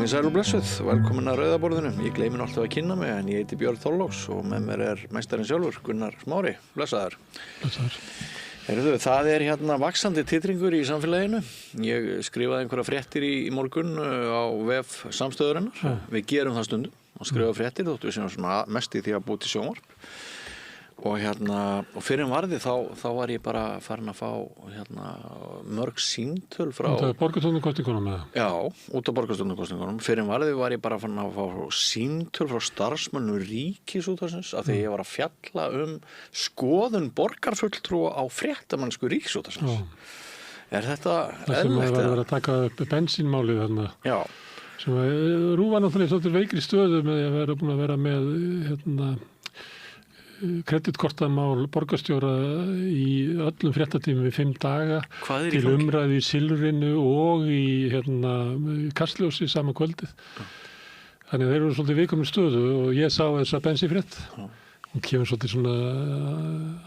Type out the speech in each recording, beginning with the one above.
Komið sæl og blessuð, velkomin að Rauðaborðinu. Ég gleymi nú alltaf að kynna mig en ég heiti Björn Þorláks og með mér meistarinn sjálfur, Gunnar Smári. Blessaður. Blessaður. Heyrðu, það hérna vaxandi titringur í samfélaginu. Ég skrifaði einhverja fréttir í morgun á vef samstöðurinnar. Ja. Við gerum það stundum og skrifa fréttir þóttu við séum svona mest í því að búa til sjónvarp. Og fyrir varði þá var ég bara farin að fá mörg síntöl frá Út af borgarstjórnarkosningunum eða? Já, út af borgarstjórnarkosningunum. Fyrir varði var ég bara farin að fá síntöl frá starfsmönnum Ríkisútvarpsins af því ég var að fjalla skoðun borgarfulltrúa á fréttamennsku Ríkisútvarpsins. Er þetta það sem var að vera að taka upp bensínmálið þarna? Já. Sem RÚV var náttúrulega svolítið veikri stöðu með að vera búin að vera með kreditkortamál borgarstjóra í öllum fréttatímum í 5 daga til umræðu í Silfrinu og í Kastljósi sama kvöldið. Þannig að þeir eru svolítið viðkomin stöðu og ég sá þessa bensínfrétt. Hún kemur svolítið svona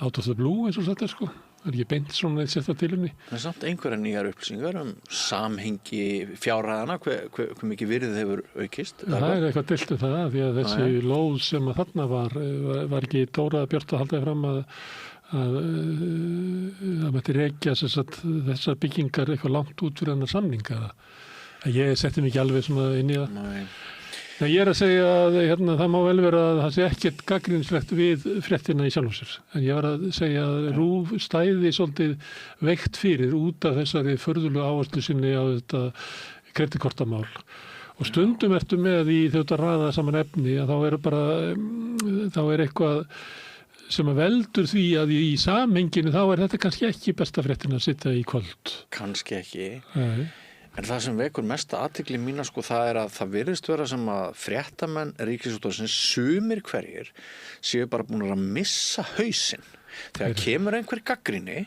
out of the blue eins og þetta sko. Það ekki beint svona eitt setta til henni. Það samt einhverja nýjar upplýsingar samhengi fjárhæðana, hver mikið virðið hefur aukist. Það eitthvað deilt það, því að þessi lóð sem að þarna var ekki Dóra Björt að halda fram að mætti rekja þessar byggingar eitthvað langt út fyrir hennar samninga. Ég setti mig ekki alveg svona inn í það. Nei. Nei, ég að segja að það má vel vera að það sé ekkert gagnrýnislegt við fréttina í sjálfum sér. En ég var að segja að RÚV stæði svolítið veikt fyrir út af þessari furðulegu áherslu sinni á þetta kreditkortamál. Og stundum ertu með í þetta raða saman efni að þá er eitthvað sem að veldur því að í samhenginu þá er þetta kannski ekki besta fréttin að sitja í kvöld. Kannski ekki. Nei. En það sem vekur mesta athygli mína sko það er að það virðist vera sem að fréttamenn Ríkisútvarpsins sumir hverjir séu bara búin að missa hausinn. Þegar kemur einhver gagnrýni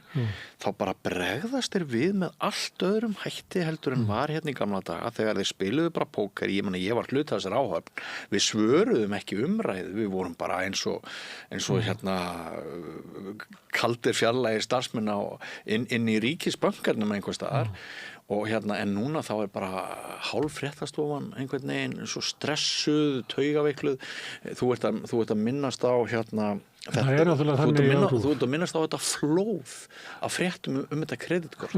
þá bara bregðast þeir við með allt öðrum hætti heldur en var hérna í gamla daga þegar þeir spiluðu bara póker. Ég var hluti af þessar áhöfn. Við svöruðum ekki umræðu, við vorum bara eins og kaldir fjarlægir starfsmenn inn í ríkisbankarnum einhvers staðar. Og en núna þá er bara hálf fréttastofan einhvern veginn svo stressuð, taugaveikluð. Þú ert að minnast á Það er náttúrulega þannig þú ert að minnast á þetta flóð af fréttum þetta kreditkort.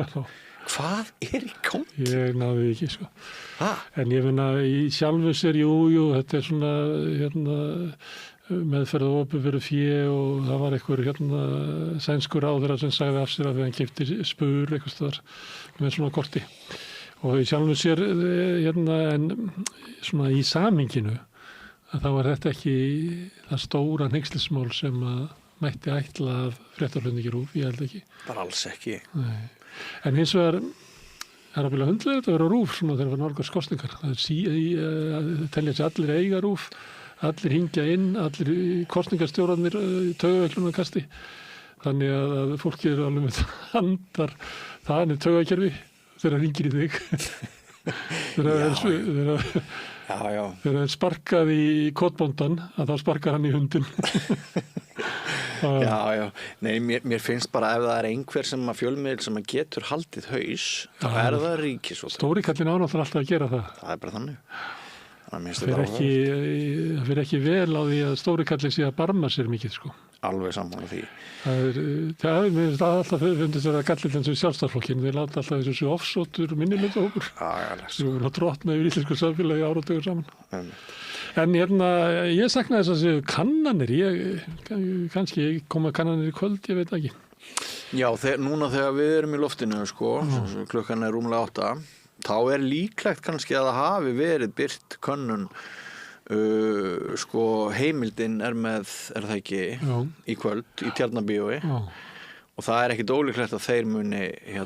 Hvað er í gangi? Ég náði ekki sko. En ég finna í sjálfu sér, jú, þetta er svona meðferð og opinberu fé og það var einhver sænskur ráðherra sem sagði af sér að hann keypti spur eitthvað staðar með svona korti. Og í sjálfu sér en svona í samhenginu að þá er þetta ekki það stóra hneykslismál sem að mætti ætla af fréttarflutningi RÚV, ég held ekki. Bara alls ekki. Nei. En hins vegar er að vilja hundlega þetta vera RÚV svona þegar það var nálgast kosningar. Það telja sér allir eiga RÚV, allir hringja inn, allir kosningarstjórarnir taugaveiklunarkasti. Þannig að fólki eru alveg með handar þannig taugakerfi þegar það hringir í þig. Þegar það sparkað í kotbóndan að þá sparkar hann í hundin. Já. Nei, mér finnst bara ef það er einhver sem að fjölmiðil sem að getur haldið haus, þá er það Ríkisútvarpið. Stóri kallinn ánáttúrulega alltaf að gera það. Það er bara þannig. Það fyrir ekki vel á því að stóri kallinn sé að barma sér mikið sko. Alveg sammála því. Það er alltaf fundist að kallinn eins og sjálfstæðisflokkinn, þeir láta alltaf þessu ofsóttur minnihlutahópur. Sem eru að drottna yfir íslensku samfélagi áratugur saman. En ég sakna þess að séu kannanir, kannski koma kannanir í kvöld, ég veit ekki. Já, núna þegar við erum í loftinu sko, klukkan er rúmlega 8, þá er líklegt kannski að það hafi verið birt könnun heimildin er það ekki í kvöld í Tjarnarbíói og það er ekkit ólíklegt að þeir muni já,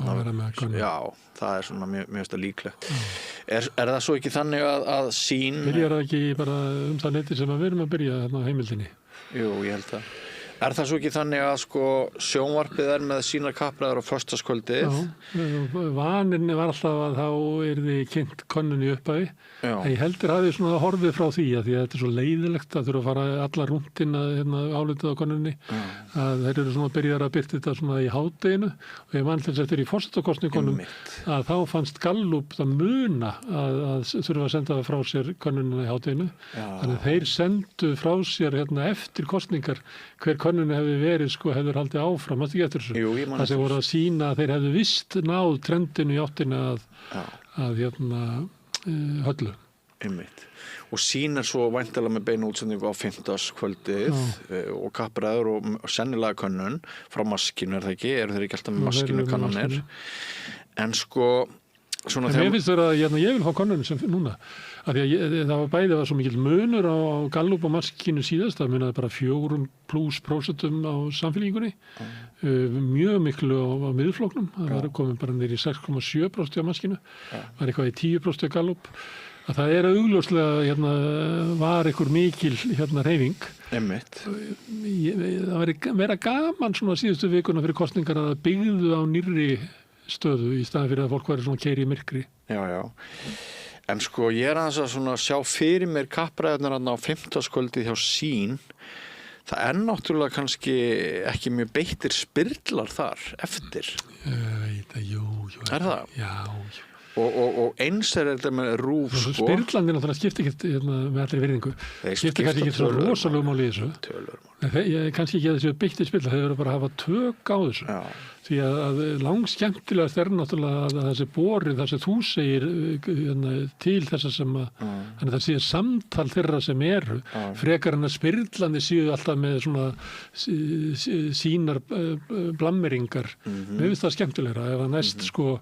það er svona mjög líklegt. Er það svo ekki þannig að sín byrjar það ekki bara það leyti sem að við erum að byrja á heimildinni? Jú, ég held það. Er það svo ekki þannig að sko sjónvarpið með sínar kappræður á föstudagskvöldið? Vaninn var alltaf að þá yrði kynnt könnun í upphafi. En ég heldur hafði svona horfið frá því að þetta er svo leiðilegt að þurfa að fara alla rúndin að álitið á könnunni. Að þeir eru svona byrjar að byrta þetta svona í hádeginu og ég man þess eftir í forsetakosningunum að þá fannst Gallup það muna að þurfa að senda frá sér könnunina í hádeginu. Þannig að þeir sendu frá sér eftir kosningar hver könnunni hefði verið hefur haldið áfram. Mástu ekki eftir þessu? Jú, ég man það sem voru að sýna að þeir hefðu vist náð trendinu í áttina að höllu. Einmitt. Og sýnir svo væntanlega með beinu útsendingu á fimmtudagskvöldið og kappræður og sennilega könnun frá maskinu, það ekki? Eru þeir ekki alltaf með maskinu kannanir? En sko svona mér finnst það að ég vil fá könnun sem núna af því að það var bæði svo mikil munur á Gallup og maskinu síðast, það munaði bara 4% á samfélkingunni mjög miklu á miðflóknum, það var komin bara niður í 6,7% á maskinu, var eitthvað í 10% á Gallup, að það augljóslega var einhver mikil hreyfing. Einmitt. Það vera gaman svona síðustu vikuna fyrir kosningar að það byggðu á nýrri stöðu í staðan fyrir að fólk væri svona keiri í myrkri. Já. En sko ég aðeins að svona sjá fyrir mér kappræðunar á fimmtudagskvöldið hjá Sýn. Það náttúrulega kannski ekki mjög beittir spyrlar þar eftir. Jú. Það? Já. Og eins þetta með RÚV sko. Spyrlandi náttúrulega skipti ekki með allir virðingu. Skipti kannski ekki svo rosalega máli í þessu. Kannski ekki að þessu beittir spyrlar, þeir verður bara að hafa tök á þessu. Já. Því að langskemmtilegast náttúrulega að þessi borið, það sem þú segir til þessa sem að það sé samtal þeirra sem eru, frekar en að spyrlandi séu alltaf með svona sínar blammeringar. Mér finnst það skemmtilegra ef að næst sko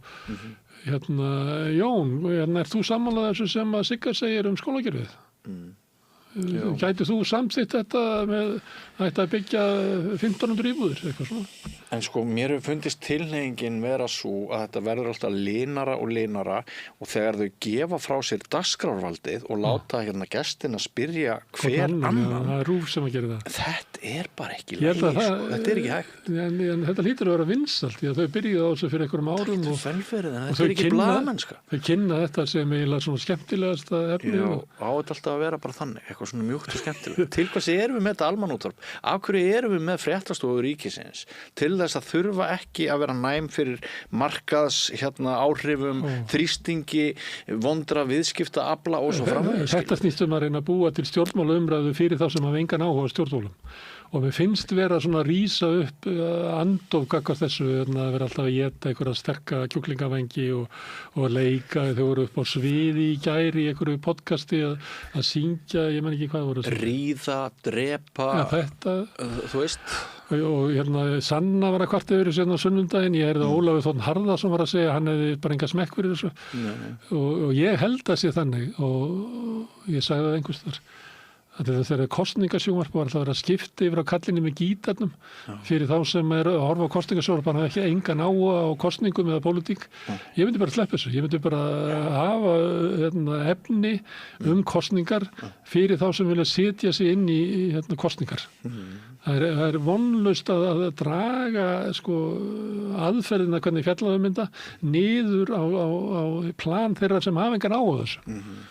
Jón, þú sammála þessu sem að Sigga segir skólakerfið? Gæti þú samþykkt þetta með að byggja 1500 íbúðir, eitthvað svona? En sko, mér hefur fundist tilhneigingin vera svo að þetta verður alltaf linara og linara og þegar þau gefa frá sér dagskrárvaldið og láta gestina spyrja hver annan. Það RÚV sem að gera það. Þetta bara ekki lægi, sko. Þetta ekki hægt. En þetta hlýtur að vera vinsælt, því að þau byrjuðu á þessu fyrir einhverjum árum. Þetta velferðin, þetta ekki blaðamennska. Þau kynna þetta sem eiginlega svona skemmtilegasta efni. Já, á þetta alltaf að vera bara þannig, eitthvað svona mjúkt og skemmtilegt. Til hvers erum við með þetta almannaútvarp? Af hverju erum við með fréttastofu ríkisins? Til þess að þurfa ekki að vera næm fyrir markaðs áhrifum, þrýstingi, vondra viðskipta afla og svo framvegis. Þetta snýst að reyna að búa til stjórnmálaumræðu fyrir þá sem hafa engan áhuga á stjórnmálum. Og mér finnst vera svona að rísa upp andof gagnvart þessu að vera alltaf að éta einhverja sterka kjúklingavængi og leika. Þau voru upp á sviði í gær í einhverju podcasti að syngja, ég man ekki hvað voru. Ríða, drepa, þetta. Þú veist. Og Sanna var að kvarta yfir þessu á sunnundaginn. Ég heyrði Ólafur Þórn Harðarsson var að segja að hann hefði bara enga smekk fyrir þessu. Og ég held að sé þannig og ég sagði það einhvers þar. Þegar kosningasjónvarp var alltaf að vera að skipta yfir á kallinni með gítarnum fyrir þá sem að horfa á kosningasjónvarp hann hafa ekki engan áhuga á kosningum eða pólitík. Ég myndi bara sleppa þessu. Ég myndi bara hafa efni kosningar fyrir þá sem vilja setja sig inn í kosningar. Það er vonlaust að draga aðferðina hvernig fjallaðum mynda niður á plan þeirra sem hafa engan áhuga þessu.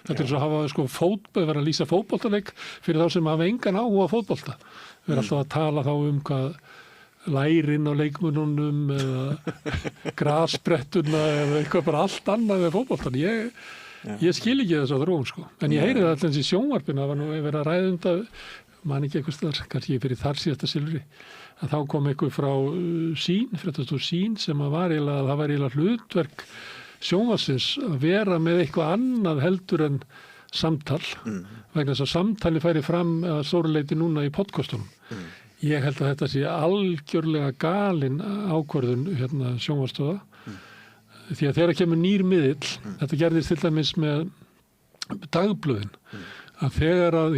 Þetta er svo að hafa vera að lýsa fótboltaleik fyrir þá sem hafa engan áhuga á fótbolta. Við erum alltaf að tala þá hvað lærin á leikmununum eða grasbrettuna eða eitthvað bara allt annað með fótboltan. Ég skil ekki þess að þróun En ég heyri það alltaf í sjónvarpinu, það var nú verið að ræða man ekki eitthvað staðar, kannski fyrir þar síðasta silfri, að þá kom eitthvað frá Sýn, fréttastofu Sýn sem að það var eiginlega hlutverk sjónvarpsins að vera með eitthvað annað heldur en samtal, vegna þess að samtali færi fram að stóruleiti núna í podcastunum. Ég held að þetta sé algjörlega galin ákvörðun sjónvarpsstofa, því að þegar kemur nýr miðill, þetta gerðist til dæmis með dagblöðin, að þegar að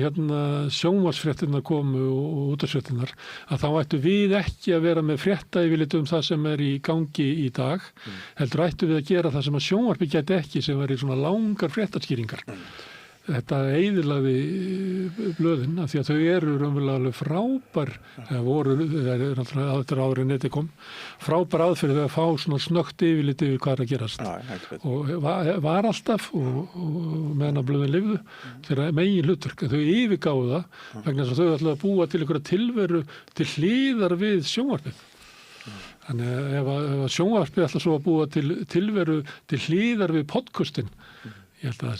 sjónvarpsfréttirnar komu og útvarpsfréttirnar að þá ættu við ekki að vera með fréttayfirlit það sem er í gangi í dag, heldur ættu við að gera það sem að sjónvarpi gæti ekki, sem var í svona langar fréttaskýringar. þetta eyðilagði blöðin af því að þau eru raunverulega alveg frábær eða voru, það er alltaf árið neti kom, frábær aðferð við að fá svona snöggt yfirlit yfir hvað er að gerast og var alltaf og meðan að blöðin lifðu þeirra megin hlutverk, en þau yfirgáðu það vegna þess að þau ætlaðu að búa til einhverja tilveru til hliðar við sjónvarpið. Þannig að ef sjónvarpið ætla svo að búa til tilveru til hliðar við podcastin, ég held að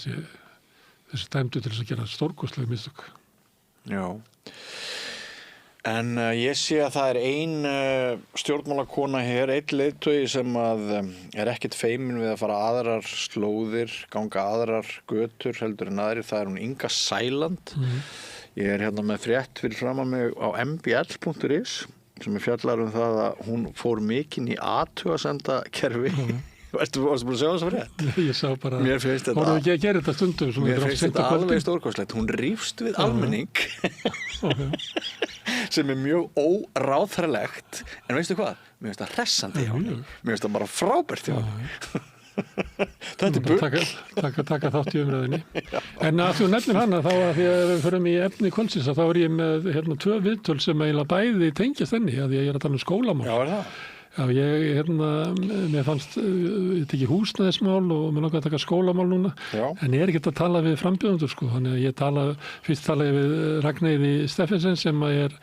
þessi dæmdu til þess að gera stórkostleg mistök. Já. En ég sé að það er ein stjórnmálakona hér, einn leiðtogi sem að er ekkert feimin við að fara aðrar slóðir, ganga aðrar götur heldur en aðrir, það er hún Inga Sæland. Ég er hérna með frétt fyrir fram að mig á mbl.is sem er fjallar það að hún fór mikinn í athugasemdakerfi. Varstu búin að sjá þess að frétt? Ég sá bara, mér finnst þetta, voru ekki að gera þetta stundum. Mér finnst þetta alveg stórkostlegt. Hún rífst við almenning sem er mjög óráðherralegt. En veistu hvað? Mér finnst það hressandi hjá henni. Mér finnst það bara frábært hjá henni. Þetta er bull. Taka þátt í umræðinni. En að þú nefnir hana þá að því að við förum í efni kvöldsins að þá er ég með 2 viðtöl sem eiginlega bæði tengjast henni að ég er að tala um skólamál. Já, er það? Já, mér fannst, ég teki húsnæðismál og mér langar að taka skólamál núna. Já. En ég er ekki að tala við frambjóðendur sko, þannig að fyrst tala ég við Ragnheiði Steffensen sem er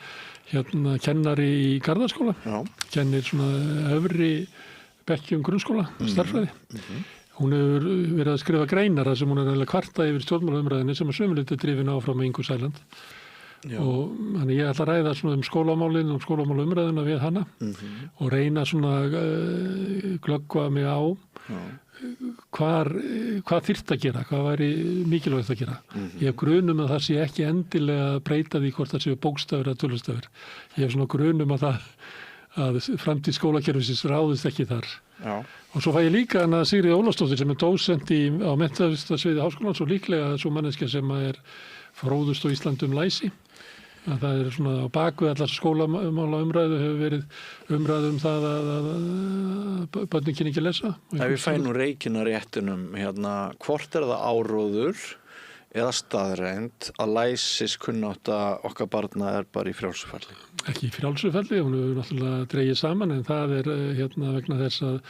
kennari í Garðaskóla. Já. Kennir svona öfri bekkjum grunnskóla, stærðfræði. Hún hefur verið að skrifa greinar þar sem hún er að kvarta yfir stjórnmálaumræðinni sem að sömuleyti drifin áfram með Ingu Sæland. Og þannig ég ætla að ræða svona um skólamálin og skólamálaumræðina við hana og reyna svona glöggva mig á hvað þyrfti að gera, hvað væri mikilvægt að gera. Ég hef grunum að það sé ekki endilega að breyta því hvort það séu bókstafir eða tölustafir. Ég hef svona grunum að framtíð skólakerfisins ráðist ekki þar. Já. Og svo fæ ég líka hana Sigríði Ólafsdóttir sem er dósent á menntavísindasviði Háskólans og líklega svo manneskja sem er fróðust á Íslandi læsi. Að það er svona á bakvið allar skólamála umræðu hefur verið umræðu það að börnin kynni ekki lesa. Ef við fænum reikina réttunum hvort er það áróður eða staðreind að læsiskunnátta okkar barna er bara í frjálsufalli? Ekki í frjálsufalli, hún hefur náttúrulega dregið saman en það er vegna þess að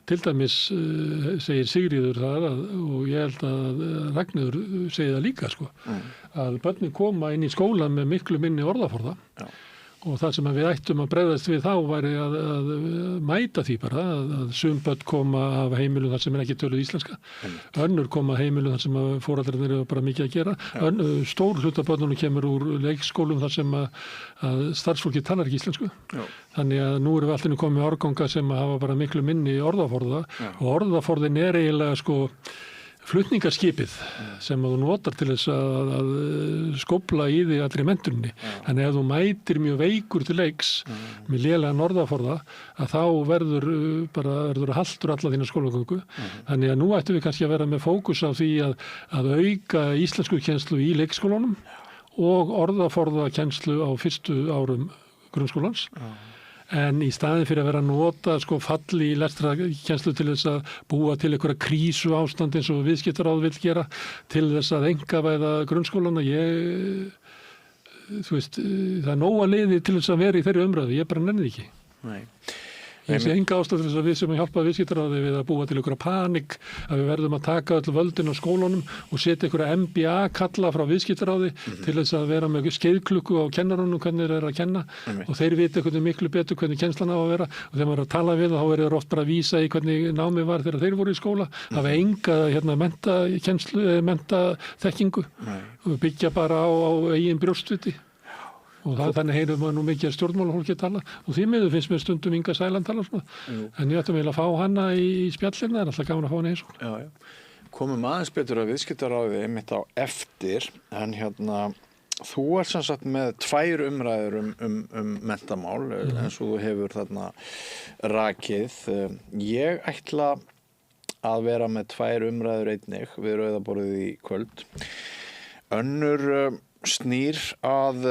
til dæmis segir Sigríður það og ég held að Ragnheiður segir það líka sko, að börnin koma inn í skóla með miklu minni orðaforða. Já. Og það sem við ættum að bregðast við þá væri að mæta því bara að sum börn koma af heimilum þar sem er ekki töluð íslenska. Önnur koma af heimilum þar sem foreldrarnir eru bara mikið að gera. Stór hluta börnunum kemur úr leikskólum þar sem að starfsfólki talar ekki íslensku. Já. Þannig að nú erum við allir komið árganga sem hafa bara miklu minni orðaforða. Já. Og orðaforðin er eiginlega sko flutningaskipið sem þú notar til þess að skópla í því allri menntuninni. Þannig ef þú mætir mjög veikur til leiks með lélegan orðaforða að þá verður haltur alla þína skólagöngu. Þannig að nú ættum við kannski að vera með fókus á því að auka íslenskukennslu í leikskólunum og orðaforðakennslu á fyrstu árum grunnskólans. En í staðin fyrir að vera að nota fall í lestrarkennslu til þess að búa til einhverja krísu ástand eins og viðskiptaráð vill gera til þess að einkavæða grunnskólana, það er nóga liði til þess að vera í þeirri umræðu, ég bara nenni ekki. Nei. Ég sé enga ástæðu þess að við sem hjálpa viðskiptaráði við að búa til einhverja panik að við verðum að taka öll völdin á skólunum og setja einhverja MBA kalla frá viðskiptaráði til þess að vera með skeiðklukku á kennarunum hvernig þeir eru að kenna og þeir vita hvernig miklu betur hvernig kennslan á að vera og þegar maður er að tala við þá er þeir oft bara að vísa í hvernig námið var þegar þeir voru í skóla að við enga menntaþekkingu og byggja bara á eigin brjóstviti. Og þannig heyrum við nú mikið að stjórnmálafólki tala og því miður finnst mér stundum Inga Sæland tala svona. En ég ættum eiginlega að fá hana í spjallina, það er alltaf gaman að fá hana í heimsókn. Já. Komum aðeins betur að viðskiptaráði einmitt á eftir, en þú er sem sagt með 2 umræður um menntamál eins og þú hefur þarna rakið. Ég ætla að vera með 2 umræður einnig við Rauðaborðið í kvöld. Önnur snýr að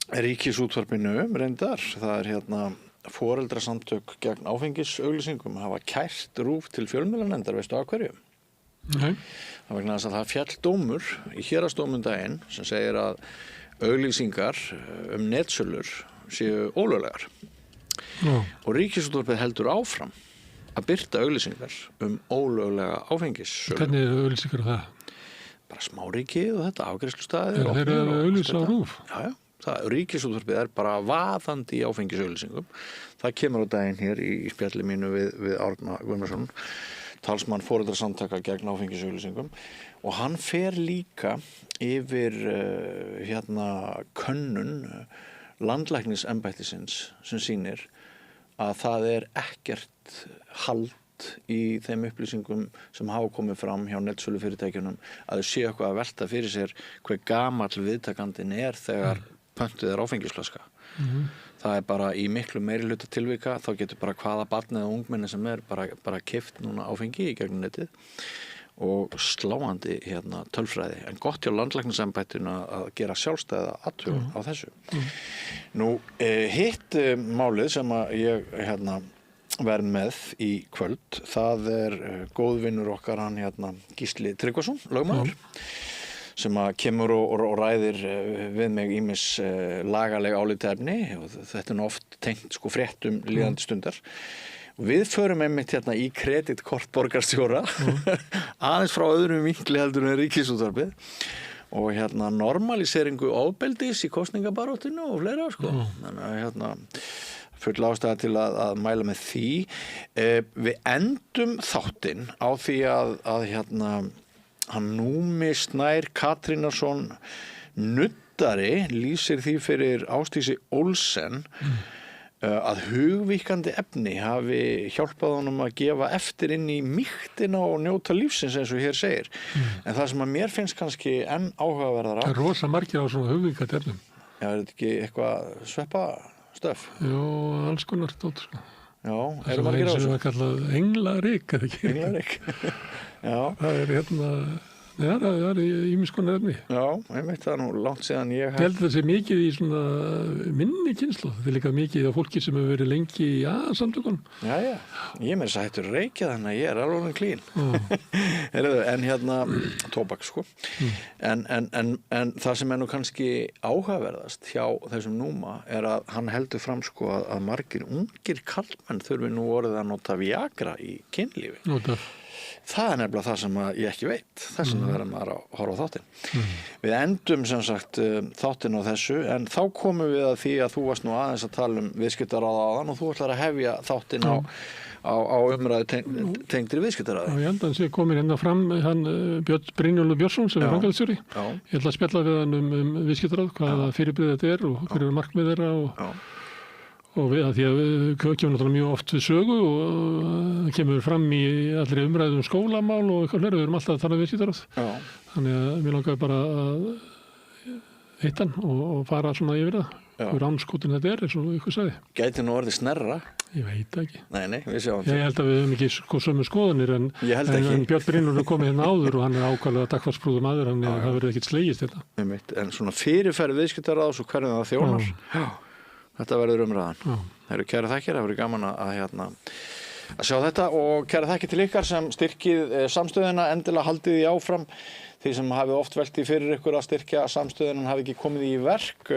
Ríkisútvarpinu reyndar. Það er foreldrasamtök gegn áfengisauglýsingum hafa kært RÚV til fjölmiðlanefndar, veistu að hverju? Nei. Það vegna þess að það fjall dómur í héraðsdómum daginn sem segir að auglýsingar netsölur séu ólöglegar. Já. Og Ríkisútvarpið heldur áfram að birta auglýsingar ólöglega áfengissölu. Hvernig eru auglýsingar á það? Bara Smáríkið og þetta, afgreiðslustaðir. Þeir eru auglýsa á RÚV? Já. Ríkisútvarpið bara vaðandi í áfengisauglýsingum. Það kemur á daginn hér í spjalli mínu við Árna Guðmundsson, talsmann foreldrasamtaka gegn áfengisauglýsingum, og hann fer líka yfir könnun landlæknisembættisins sem sýnir að það ekkert hald í þeim upplýsingum sem hafa komið fram hjá netsölufyrirtækjunum að þau séu eitthvað að velta fyrir sér hver gamall viðtakandinn þegar pöntuð áfengisflaska. Það bara í miklu meiri hluta tilvika, þá getur bara hvaða barn eða ungmenni sem bara keypt núna áfengi í gegnum netið og sláandi tölfræði. En gott hjá landlæknisembættinu að gera sjálfstæða athugun á þessu. Nú, hitt málið sem að ég verð með í kvöld, það góðvinur okkar, hann Gísli Tryggvason, lögmaður, sem að kemur og ræðir við mig ýmis lagaleg álitaefni, og þetta oft tengt fréttum líðandi stundar. Við förum einmitt í kreditkort borgarstjóra, aðeins frá öðrum vinkli heldur en Ríkisútvarpið, og normaliseringu ofbeldis í kosningabaráttinu og fleira, Þannig að full ástæða til að mæla með því. Við endum þáttinn á því að hann Númi Snær Katrínarsson nuddari lýsir því fyrir Ásdísi Olsen að hugvíkandi efni hafi hjálpað honum að gefa eftir inn í mýktina og njóta lífsins eins og hér segir. En það sem að mér finnst kannski enn áhugaverðara. Það rosa margir á svona hugvíkandi efnum. Já, þetta ekki eitthvað sveppastöf? Jó, alls konar stótt, Já, margir á þessu? Það er kallað englarík, eða ekki? Englarík, já. Það er ýmis konar efni. Já, einmitt, það nú langt síðan ég held að það sé mikið í svona minni kynslóð. Það líka mikið af fólki sem hefur verið lengi í samtökunum. Já, ég meira þess að hættur reykja þannig að ég alveg klín. En tóbak, En það sem nú kannski áhugaverðast hjá þessum Núma að hann heldur fram að margir ungir karlmenn þurfi nú orðið að nota Viagra í kynlífi. Það nefnilega það sem ég ekki veit. Þess vegna verður maður að horfa á þáttinn. Við endum sem sagt þáttinn á þessu, en þá komum við að því að þú varst nú aðeins að tala viðskiptaráð áðan og þú ætlar að hefja þáttinn á umræðu tengdri viðskiptaráði. Ég held að hann sé komin fram Brynjólfur Björnsson sem framkvæmdastjóri. Ég ætla að spjalla við hann viðskiptaráð, hvaða fyrirbrigði þetta og hver markmið þeirra og við, því að við kemur náttúrulega mjög oft við sögu og það kemur fram í allri umræðum skólamál og eitthvað fleira, við erum alltaf að tala viðskiptaráð. Þannig að mér langaði bara að hitta hann og fara svona yfir það. Hver anskotin þetta eins og ykkur sagði. Gæti nú orðið snerra? Ég veit ekki. Nei, við sjáum Ég held að við höfum ekki sömu skoðanir en Björn Brynjólfur er komið áður og hann ákvæmlega dagfarsprúðum maður, þannig að það verður ekkert slegist þetta. En svona fyrirferð viðskiptaráðs og hvernig það þjónar. Þetta verður umræðan. Það eru kæra þakkir, það verður gaman að sjá þetta og kæra þakkir til ykkar sem styrkið samstöðina, endilega haldið í áfram. Þeir sem hafi oft velt í fyrir ykkur að styrkja samstöðina hafi ekki komið í verk.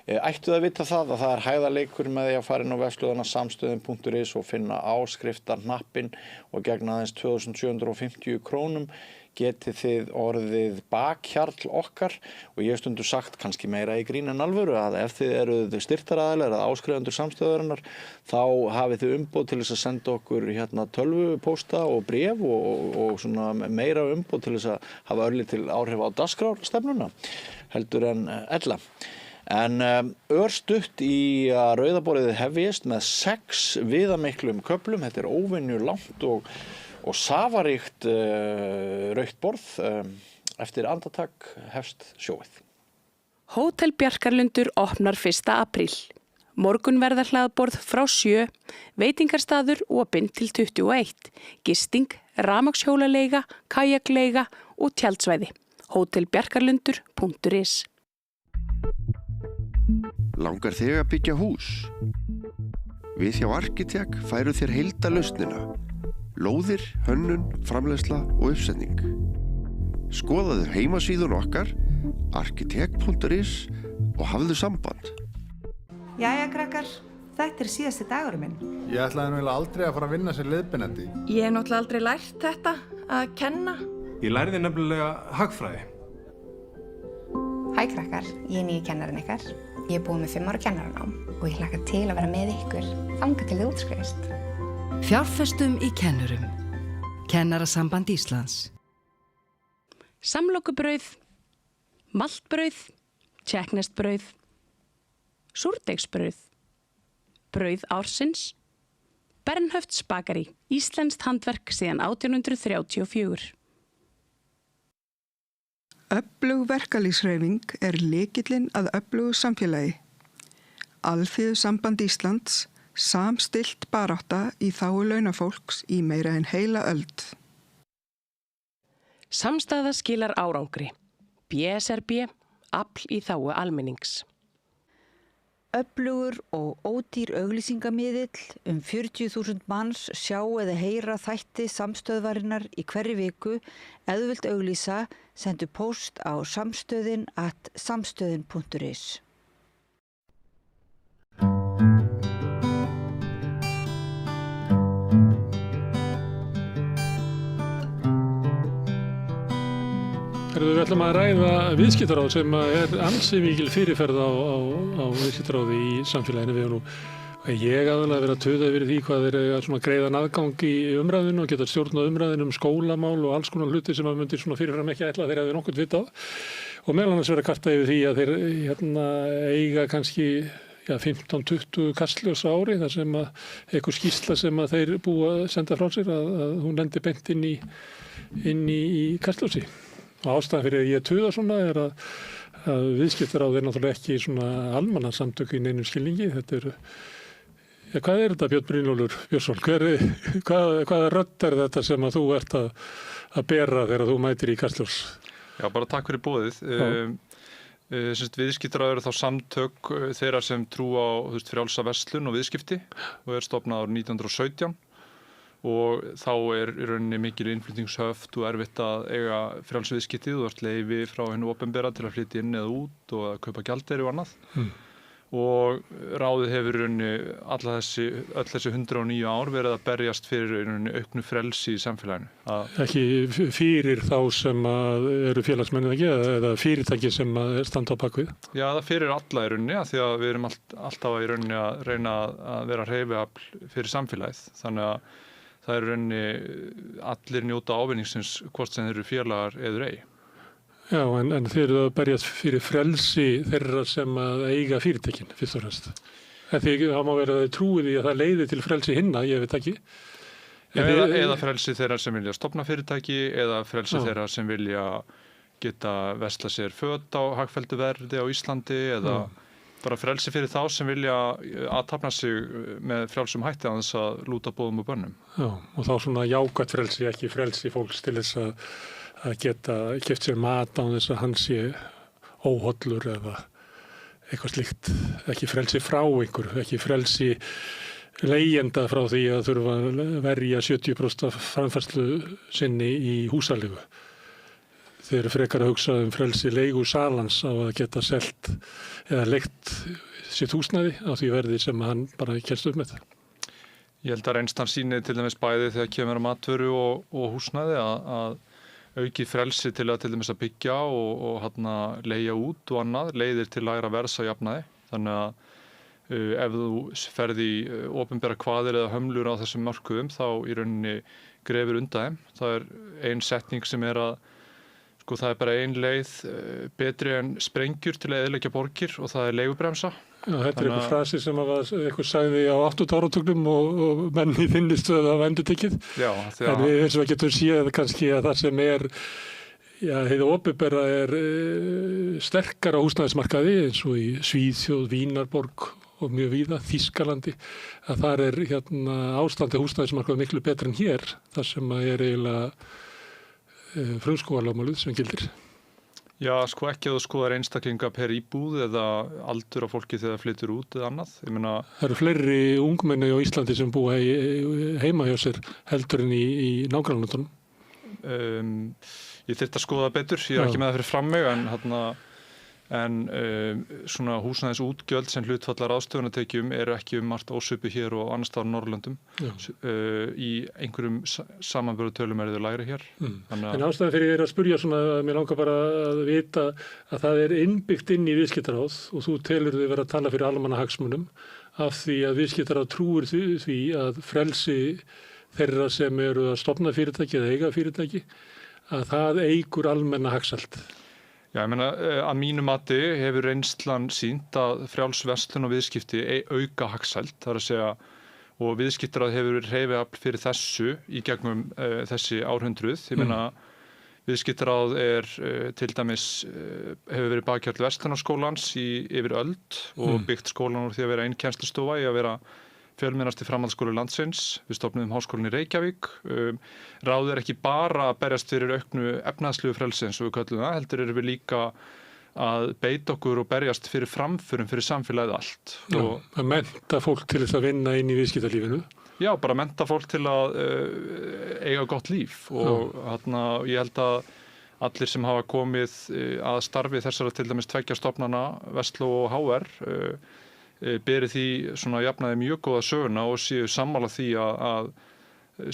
Ættu að vita það að það er hægðarleikur með því að fara inn á vefslóðana samstöðin.is og finna áskriftarhnappinn og gegn aðeins 2.750 krónum getið þið orðið bakhjarl okkar og ég hef stundum sagt kannski meira í grín en alvöru að ef þið eruð styrktaraðilar eða áskrifendur samstöðarinnar þá hafið þið umboð til þess að senda okkur tölvupósta og bréf og svona meira umboð til þess að hafa örlítil áhrif á dagskrárstefnuna heldur en ella. En örstutt í að rauðaborðið hefjist með 6 viðamiklum köflum. Þetta er óvenju langt og safaríkt rautt borð. Eftir andartak hefst sjóið. Hótel Bjarkarlundur opnar 1. apríl. Morgunverðarhlaðborð frá 7, veitingarstaður opinn til 21, gisting, rafmagnshjólaleiga, kajakleiga og tjaldsvæði. Hótelbjarkarlundur.is. Langar þig að byggja hús? Við hjá Arkitek færum þér heildarlausnina. lóðir, hönnun, framleiðsla og uppsetning. Skoðaðu heimasíðun okkar, arkitekt.is og hafðu samband. Jæja, krakkar, þetta síðasti dagurinn minn. Ég ætlaði nú aldrei að fara að vinna sem leiðbeinandi. Ég hef náttúrulega aldrei lært þetta, að kenna. Ég lærði nefnilega hagfræði. Hæ krakkar, ég nýju kennarinn ykkar. Ég búið með 5 ára kennaranám og ég hlakka til að vera með ykkur þangað til þið útskrifist. Fjárfestum í kennurum. Kennarasamband Íslands. Samlokubrauð, maltbrauð, tékkneskt-brauð, súrdeigsbrauð, brauð ársins, Bernhöfts bakari, íslenskt handverk síðan 1834. Öflug verkalýðshreyfing lykillinn að öflugu samfélagi. Alþýðusamband Íslands, samstillt barátta í þágu launafólks í meira en heila öld. Samstaða skilar árangri. BSRB, afl í þágu almennings. Öflugur og ódýr auglýsingamiðill 40.000 manns sjá eða heyra þætti samstöðvarinnar í hverri viku. Ef þú vilt auglýsa, sendu póst á samstöðin@samstöðin.is. Við ætlum að ræða viðskiptaráð sem ansi mikil fyrirferð á viðskiptaráði í samfélaginu. Við nú, ég aðalega verið að tuða yfir því hvað svona greiðan aðgang í umræðinu og geta stjórnað umræðinu skólamál og alls konar hluti sem að myndir svona fyrirfram ekki ætla þeir hafi nokkuð vita á. Og meðal annars verið að kvarta yfir því að þeir eiga kannski 15-20 kastljós á ári þar sem að einhver skýrsla sem að þeir búa að senda frá sér að hún lendir beint inn í kastljósi. Og ástæðan fyrir að ég tuða svona að viðskiptaráð náttúrulega ekki svona almannasamtök í neinum skilningi. Hvað þetta Björn Brynjólfur Björnsson? Hvaða rödd þetta sem að þú ert að bera þegar þú mætir í Kastljós? Já, bara takk fyrir boðið. Viðskiptaráð eru þá samtök þeirra sem trú á frjálsa verslun og viðskipti og stofnað árið 1917. Og þá í rauninni mikil innflutningshöft og erfitt að eiga frjálsviðskipti. Þú ert leyfi frá hinu opinbera til að flytja inn eða út og að kaupa gjaldeyri og annað. Og ráðið hefur í rauninni öll þessi 109 ár verið að berjast fyrir í rauninni auknu frelsi í samfélaginu. Ekki fyrir þá sem eru félagsmennið ekki eða fyrirtæki sem standa á bakvið? Já, það fyrir alla í rauninni því að við erum alltaf í rauninni að reyna að vera hreyfiafl fyrir samfélagið. Þannig að það rauninni allir njóta ávinningsins hvort sem þeir eru félagar eður ei. Já, en þeir eru að berjast fyrir frelsi þeirra sem að eiga fyrirtækin, fyrst og fremst. Það má vera að þeir trúi því að það leiði til frelsi hinna, ég veit ekki. Eða frelsi þeirra sem vilja stofna fyrirtæki eða frelsi þeirra sem vilja geta vesla sér föt á hagfelldu verði á Íslandi eða bara frelsi fyrir þá sem vilja aðtapna sig með frjálsum hætti að þess að lúta boðum og bönnum. Já, og þá svona jákvætt frelsi, ekki frelsi fólks til þess að geta keypt sér mat á þess að hann sé óhollur eða eitthvað slíkt. Ekki frelsi frá einhver, ekki frelsi leigjenda frá því að þurfa að verja 70% framfærslu sinni í húsaleigu. Þeir eru frekar að hugsa frelsi leigusalans á að geta selt eða leigt sitt húsnæði á því verði sem hann bara kemst upp með það. Ég held að reynslan sýni til dæmis bæði þegar kemur matvöru og húsnæði að aukið frelsi til dæmis að byggja og leigja út og annað leiðir til lægra verðs á jafnaði. Þannig að ef þú ferð í opinbera kvaðir eða hömlur á þessum mörkuðum þá í rauninni grefur undan þeim. Það ein setning sem að það bara ein leið betri en sprengjur til að eyðileggja borgir og það leigubremsa. Já, þetta einhver frasi sem eitthvað sagði á 80 áratugnum og menn í þinni stöðu hafa endurtekið. Já, en við eins og getum séð kannski að það sem hið opinbera sterkar á húsnæðismarkaði eins og í Svíþjóð, Vínarborg og mjög víða, Þýskalandi, að þar ástandi húsnæðismarkaði miklu betra en hér, þar sem eiginlega frumskógarlögmálið sem gildir. Já, sko ekki að þú skoðar einstaklinga per íbúð eða aldur á fólki þegar það flytur út eða annað. Ég meina... Það eru fleiri ungmenni á Íslandi sem búa heima hjá sér heldur en í nágrannlöndunum. Ég þyrfti að skoða betur, ég er ekki með það fyrir fram mig en svona húsnæðis útgjöld sem hlutfallar ráðstöfunartekjum eru ekki margt ósvipuð hér og annars staðar á Norðurlöndum. Í einhverjum samanburðartölum eru þau lægri hér. En ástæðan fyrir ég að spyrja svona, mér langar bara að vita að það er innbyggt inn í viðskiptaráð og þú telur þau vera að tala fyrir almannahagsmunum af því að viðskiptaráð trúir því að frelsi þeirra sem eru að stofna fyrirtæki eða eiga fyrirtæki, að það eigur almenna hagsæld. Já, ég meina, að mínu mati hefur reynslan sýnt að frjáls verslun og viðskipti auka hagsæld, það er að segja, og viðskiptaráð hefur hreyfiafl fyrir þessu í gegnum þessi árhundruð. Ég meina, viðskiptaráð til dæmis hefur verið bakhjarl Verslunarskólans yfir öld og byggt skólan úr því að vera einn kennslustofa í að vera fjölmennasti framhaldsskóli landsins. Við stofnuðum háskólann í Reykjavík. Ráð ekki bara að berjast fyrir auknu efnahagslegu frelsi eins og við köllum það, heldur erum við líka að beita okkur og berjast fyrir framförum fyrir samfélagið allt. Já, að mennta fólk til þess að vinna inn í viðskiptalífinu. Já, bara mennta fólk til að eiga gott líf og ég held að allir sem hafa komið að starfi þessara til dæmis 2 stofnana, Vestló og HR, beri því svona jafnaði mjög góða söguna og séu sammála því að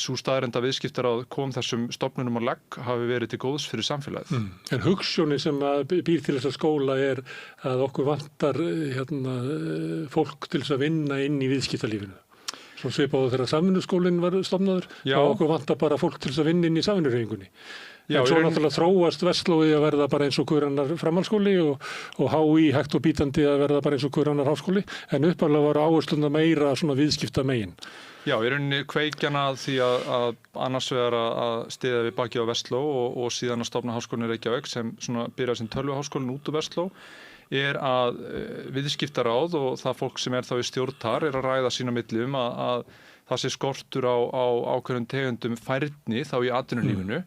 sú staðreynd að viðskiptaráð kom þessum stofnunum á legg hafi verið til góðs fyrir samfélagið. En hugsjónin sem býr til þessa skóla er að okkur vantar fólk til þess að vinna inn í viðskiptalífinu. Svo svipað þegar samvinnuskólinn var stofnaður, þá okkur vantar bara fólk til þess að vinna inn í samvinnuhreyfingunni. Já, en svo náttúrulega þróast Vestlói að verða bara eins og hver annar framhaldsskóli og HÍ hægt og bítandi að verða bara eins og hver annar háskóli, en upphaflega var áhersluna meira svona viðskipta megin. Já, í rauninni kveikjana því að annars vegar að styðja við bakið á Vestló og síðan að stofna háskólinni Reykjavík sem svona byrjaði sem tölvuháskólinn út úr Vestló, að viðskiptaráð og það fólk sem þá í stjórn þar að ræða sína milli að það sé skortur á ákveðnum tegundum færni þá í atvinnulífinu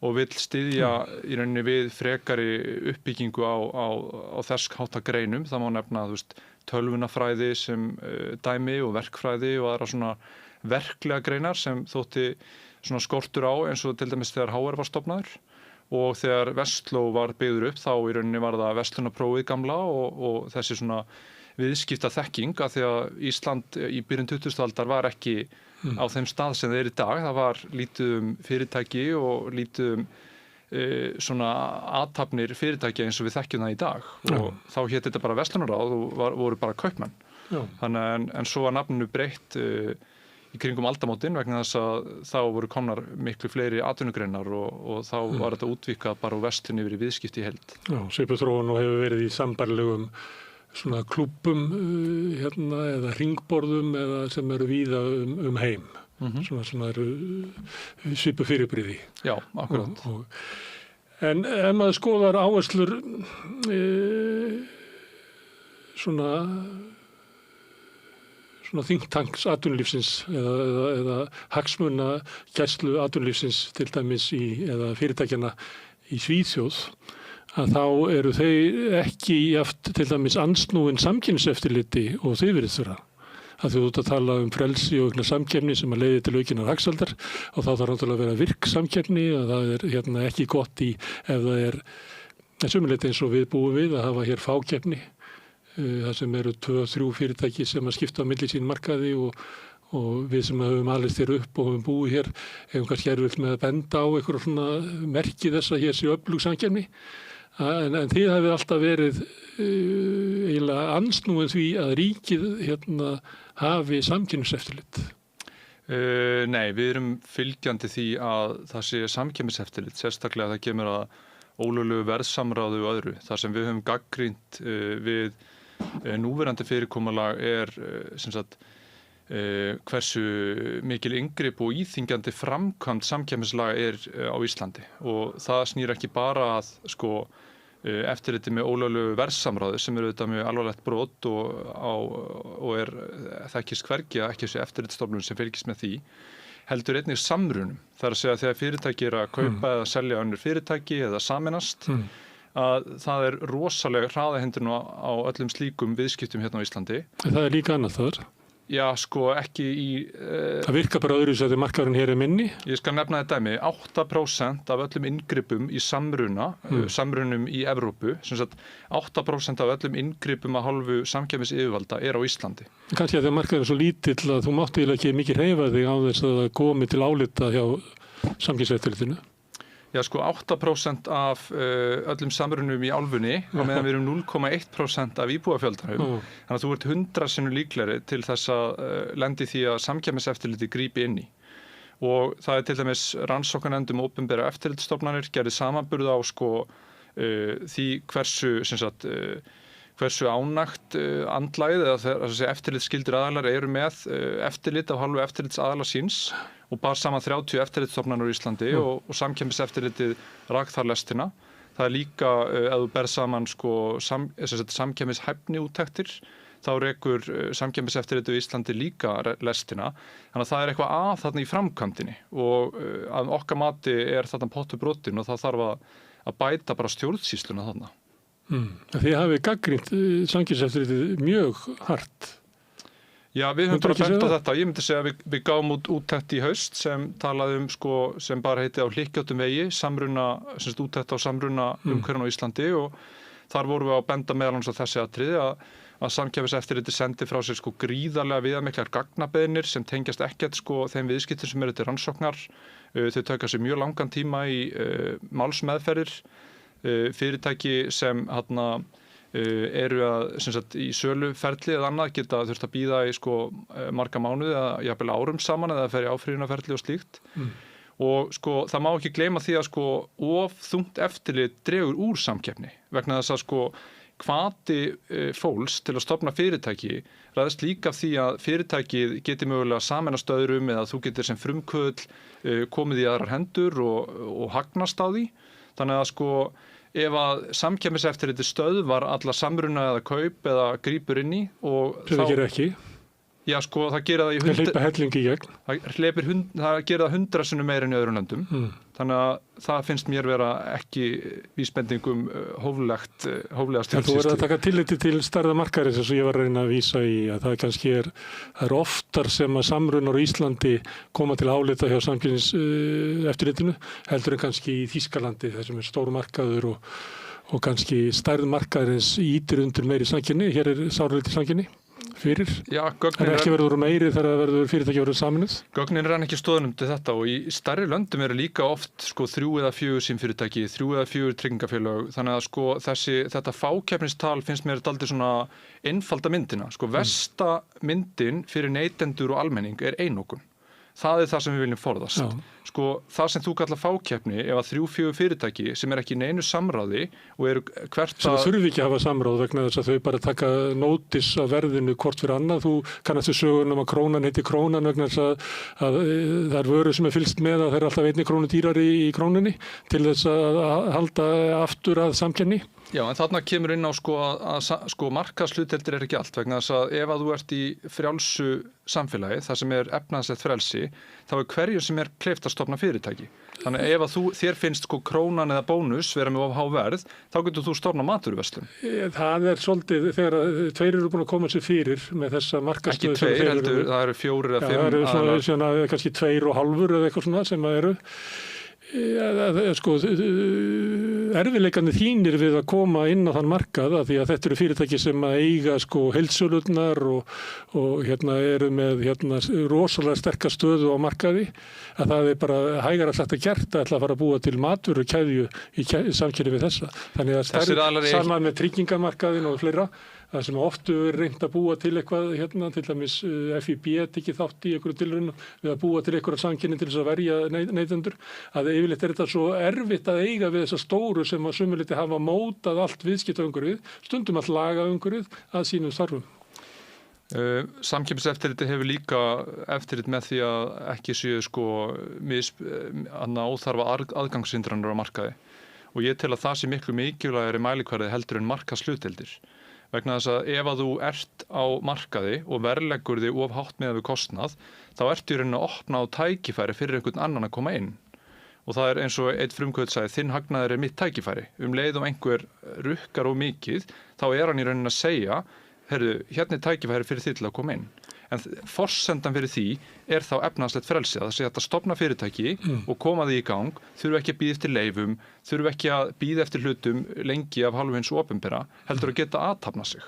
og vill styðja í rauninni við frekari uppbyggingu á þess hátta greinum. Það má nefna tölvunafræði sem dæmi og verkfræði og aðra svona verklega greinar sem þótti svona skortur á eins og til dæmis þegar HR var stofnaður og þegar Vestló var byggður upp þá í rauninni var það verslunarprófið gamla og þessi svona viðskipta þekking að því að Ísland í byrjun 20. aldar var ekki á þeim stað sem það í dag. Það var lítið fyrirtæki og lítið svona athafnir fyrirtæki eins og við þekkjum það í dag og þá hét þetta bara verslunarráð og voru bara kaupmenn. Þannig en svo var nafninu breytt í kringum aldamótin vegna þess að þá voru komnar miklu fleiri atvinnugreinar og þá var þetta útvíkkað bara úr verslun yfir í viðskipti í heild. Já, svipuð þróun og hefur verið í sambærilegum svona klúbbum eða hringborðum eða sem eru víða heim. Svona eru svipuð fyrirbrigði. Já, akkurat. En ef maður skoðar áherslur svona think tanks atvinnulífsins eða hagsmuna gæslu atvinnulífsins til dæmis eða fyrirtækjana í Svíþjóð, að þá eru þeir ekki jaft til dæmis andsnúin samkeppniseftirliti og þau virðist vera. Að þú ert að tala frelsi og aukna samkeppni sem að leiði til aukinnar hagsældar og þá þarf náttúrulega að vera virk samkeppni og það er ekki gott ef það sömuleitt eins og við búum við að hafa hér fákeppni. Það sem eru 2-3 fyrirtæki sem að skipta á milli sín markaði og við sem höfum alist hér upp og höfum búið hér hefum kannski erfitt með að benda á einhverjum svona merki þess að hér sé öflug samkeppni. En þið hafið alltaf verið eiginlega andsnúin því að ríkið hafi samkeppniseftirlit. Nei, við erum fylgjandi því að það sé samkeppniseftirlit, sérstaklega það kemur að ólöglegu verðsamráðu og öðru. Það sem við höfum gagnrýnt við núverandi fyrirkomulag sem sagt hversu mikil inngrip og íþyngjandi framkvæmd samkeppnislaga á Íslandi og það snýr ekki bara að eftirliti með ólöglegu verðsamráði sem auðvitað mjög alvarlegt brot og þekkist hvergi að ekki þessi eftirlitsstofnun sem fylgist með því heldur einnig samrunum. Það að segja þegar fyrirtæki að kaupa eða selja önnur fyrirtæki eða sameinast að það rosaleg hraðahindrun á öllum slíkum viðskiptum hérna á Íslandi. En það líka annað þar? Já, sko ekki í... Það virkar bara öðru sem markaðurinn hér minni? Ég skal nefna þetta dæmi. 8% af öllum inngripum í samrunum í Evrópu, sem sagt 8% af öllum inngripum að hálfu samkeppnisyfirvalda á Íslandi. Kannski að því að markaðurinn er svo lítill að þú mátt eiginlega ekki mikið hreyfa þig á þess að það komi til álita hjá Samkeppniseftirlitinu. Já, sko 8% af öllum samrunum í álfunni og meðan við erum 0,1% af íbúafjöldanum. Þannig að þú ert 100 sinnum líklegri til þess að lendi því að Samkeppniseftirlitið grípi inn í. Og það til dæmis rannsóknarnefnd opinbera eftirlitsstofnanir gerði samanburð á sko því hversu ánægt andlagið eða eftirlitsskyldir aðalar eru með eftirlit af hálfu eftirlitsaðala síns og bar saman 30 eftirlitsstofnanir á Íslandi og Samkeppniseftirlitið rak þar lestina. Það líka, ef þú berð saman sko, samkeppnishæfni úttektir, þá rekur Samkeppniseftirlitið á Íslandi líka lestina. Þannig að það eitthvað að þarna í framkvæmdinni og að okkar mati þarna pottur brotinn og það þarf að bæta bara stjórnsýsluna þarna. Þið hafið gagnrýnt Samkeppniseftirlitið mjög hart. Já, við höfum bara bent á þetta. Ég myndi segja að við gáum út úttekt í haust sem talaði sko, sem bara heiti á hlykkjóttum vegi, úttekt á samruna umhverfinu á Íslandi og þar vorum við að benda meðal annars á þessi atriði að Samkeppniseftirlitið sendi frá sér sko gríðarlega viðamiklar gagnabeiðnir sem tengjast ekkert sko þeim viðskiptum sem eru til rannsóknar. Þau taka sér mjög langan tíma í málsmeðferðir. Fyrirtæki sem eru í söluferli eða annað geta þurft að bíða í sko marga mánuði eða jafnvel árum saman eða fer í áfrýjunarferli og slíkt. Og sko það má ekki gleyma því að sko of þungt eftirlit dregur úr samkeppni vegna þess að sko hvati fólks til að stofna fyrirtæki ræðist líka af því að fyrirtækið geti mögulega sameinast öðrum eða þú getur sem frumkvöðl komið í aðrar hendur og hagnast á því. Þannig að sko ef að Samkeppniseftirlitið stöðvar alla samruna eða kaup eða grípur inn í og sem það gerir ekki. Já, sko, það gera það í það hleypa hellingi í gegn. Það gera það 100 sinnum meira en í öðrum löndum. Þannig að það finnst mér vera ekki vísbendingum hóflega stjórnsýslu. En þú verður að taka tilliti til stærða markaðarins eins og ég var að reyna að vísa í að það kannski það er oftar sem að samrunar á Íslandi koma til álita hjá Samkeppniseftirlitinu heldur en kannski í Þýskalandi þar sem stór markaður og kannski stærð markaðarins ítir undir meiri samkeppni. Hér sáralítið samkeppni. Fyrir? Já, það er ekki verður meiri þegar það verður fyrirtæki verður saminuð? Gögnin rann ekki stóðunum til þetta og í stærri löndum eru líka oft sko 3 eða 4 símfyrirtæki, 3 eða 4 tryggingafélög. Þannig að sko þetta fákeppnistal finnst mér dálítið svona einfalda myndina. Sko versta myndin fyrir neytendur og almenning einokun. Það það sem við viljum forðast. Já. Sko það sem þú kallar fákeppni ef að 3-4 fyrirtæki sem ekki í neinu samráði og eru hvert sem þurfi ekki að hafa samráð vegna þess að þau bara taka nótis af verðinu hvort fyrir annað. Þú kannast við sögunum að krónan heiti krónan vegna þess að það er vöru sem fylgst með að það er alltaf 1 krónu dýrari í krónunni til þess að halda aftur að samkeppni. Já, en þarna kemur inn á sko markaðshlutdeildir ekki allt vegna þess að ef að þú ert í frjálsu samfélagi, það sem efnahagslegt frelsi, þá hverju sem kleift að stofna fyrirtæki. Þannig ef að þér finnst sko krónan eða bónus vera með of há verð, þá getur þú stofna matvöruverslun. Það svolítið þegar 2 eru búin að koma sér fyrir með þessa markaðsstöðu. Ekki 2 heldur, það eru 4 eða 5. Það eru svona kannski 2,5 eða eitthvað svona sem eru. Sko, erfiðleikarnir þínir við að koma inn á þann markað að því að þetta eru fyrirtæki sem að eiga sko heildsölurnar og eru með rosalega sterka stöðu á markaði að það bara hægara sagt að gert að ætla að fara að búa til matvörukeðju í samkeppni við þessa. Þannig að sama með tryggingamarkaðin og fleira. Það sem oftu er reynt að búa til eitthvað til dæmis FIB tekið þátt í einhverju tilraunum við að búa til einhverja samkeppni til þess að verja neytendur að yfirleitt þetta svo erfitt að eiga við þessa stóru sem að sumuliti hafa mótað allt viðskiptaumhverfið, stundum allt lagaumhverfið að sínum starfum. Samkeppniseftirlitið hefur líka eftirlit með því að ekki séu sko óþarfa aðgangshindranir á markaði og ég tel að það sé miklu mikilvægari mælikvarði heldur en markaðshlutdeildir. Vegna þess að ef að þú ert á markaði og verðleggur þig of hátt miðað við kostnað, þá ertu í rauninni að opna á tækifæri fyrir einhvern annan að koma inn. og það eins og einn frumkvöld sagði, þinn hagnaður mitt tækifæri. Leið einhver rukkar of mikið, þá hann í rauninni að segja, heyrðu, hérna tækifæri fyrir þig til að koma inn. En forsendan fyrir því þá efnahagslegt frelsi, það sé að stofna fyrirtæki og koma því í gang, þurfu ekki að bíða eftir leyfum, þurfu ekki að bíða eftir hlutum lengi af hálfu hins opinbera, heldur að geta aðtapna sig.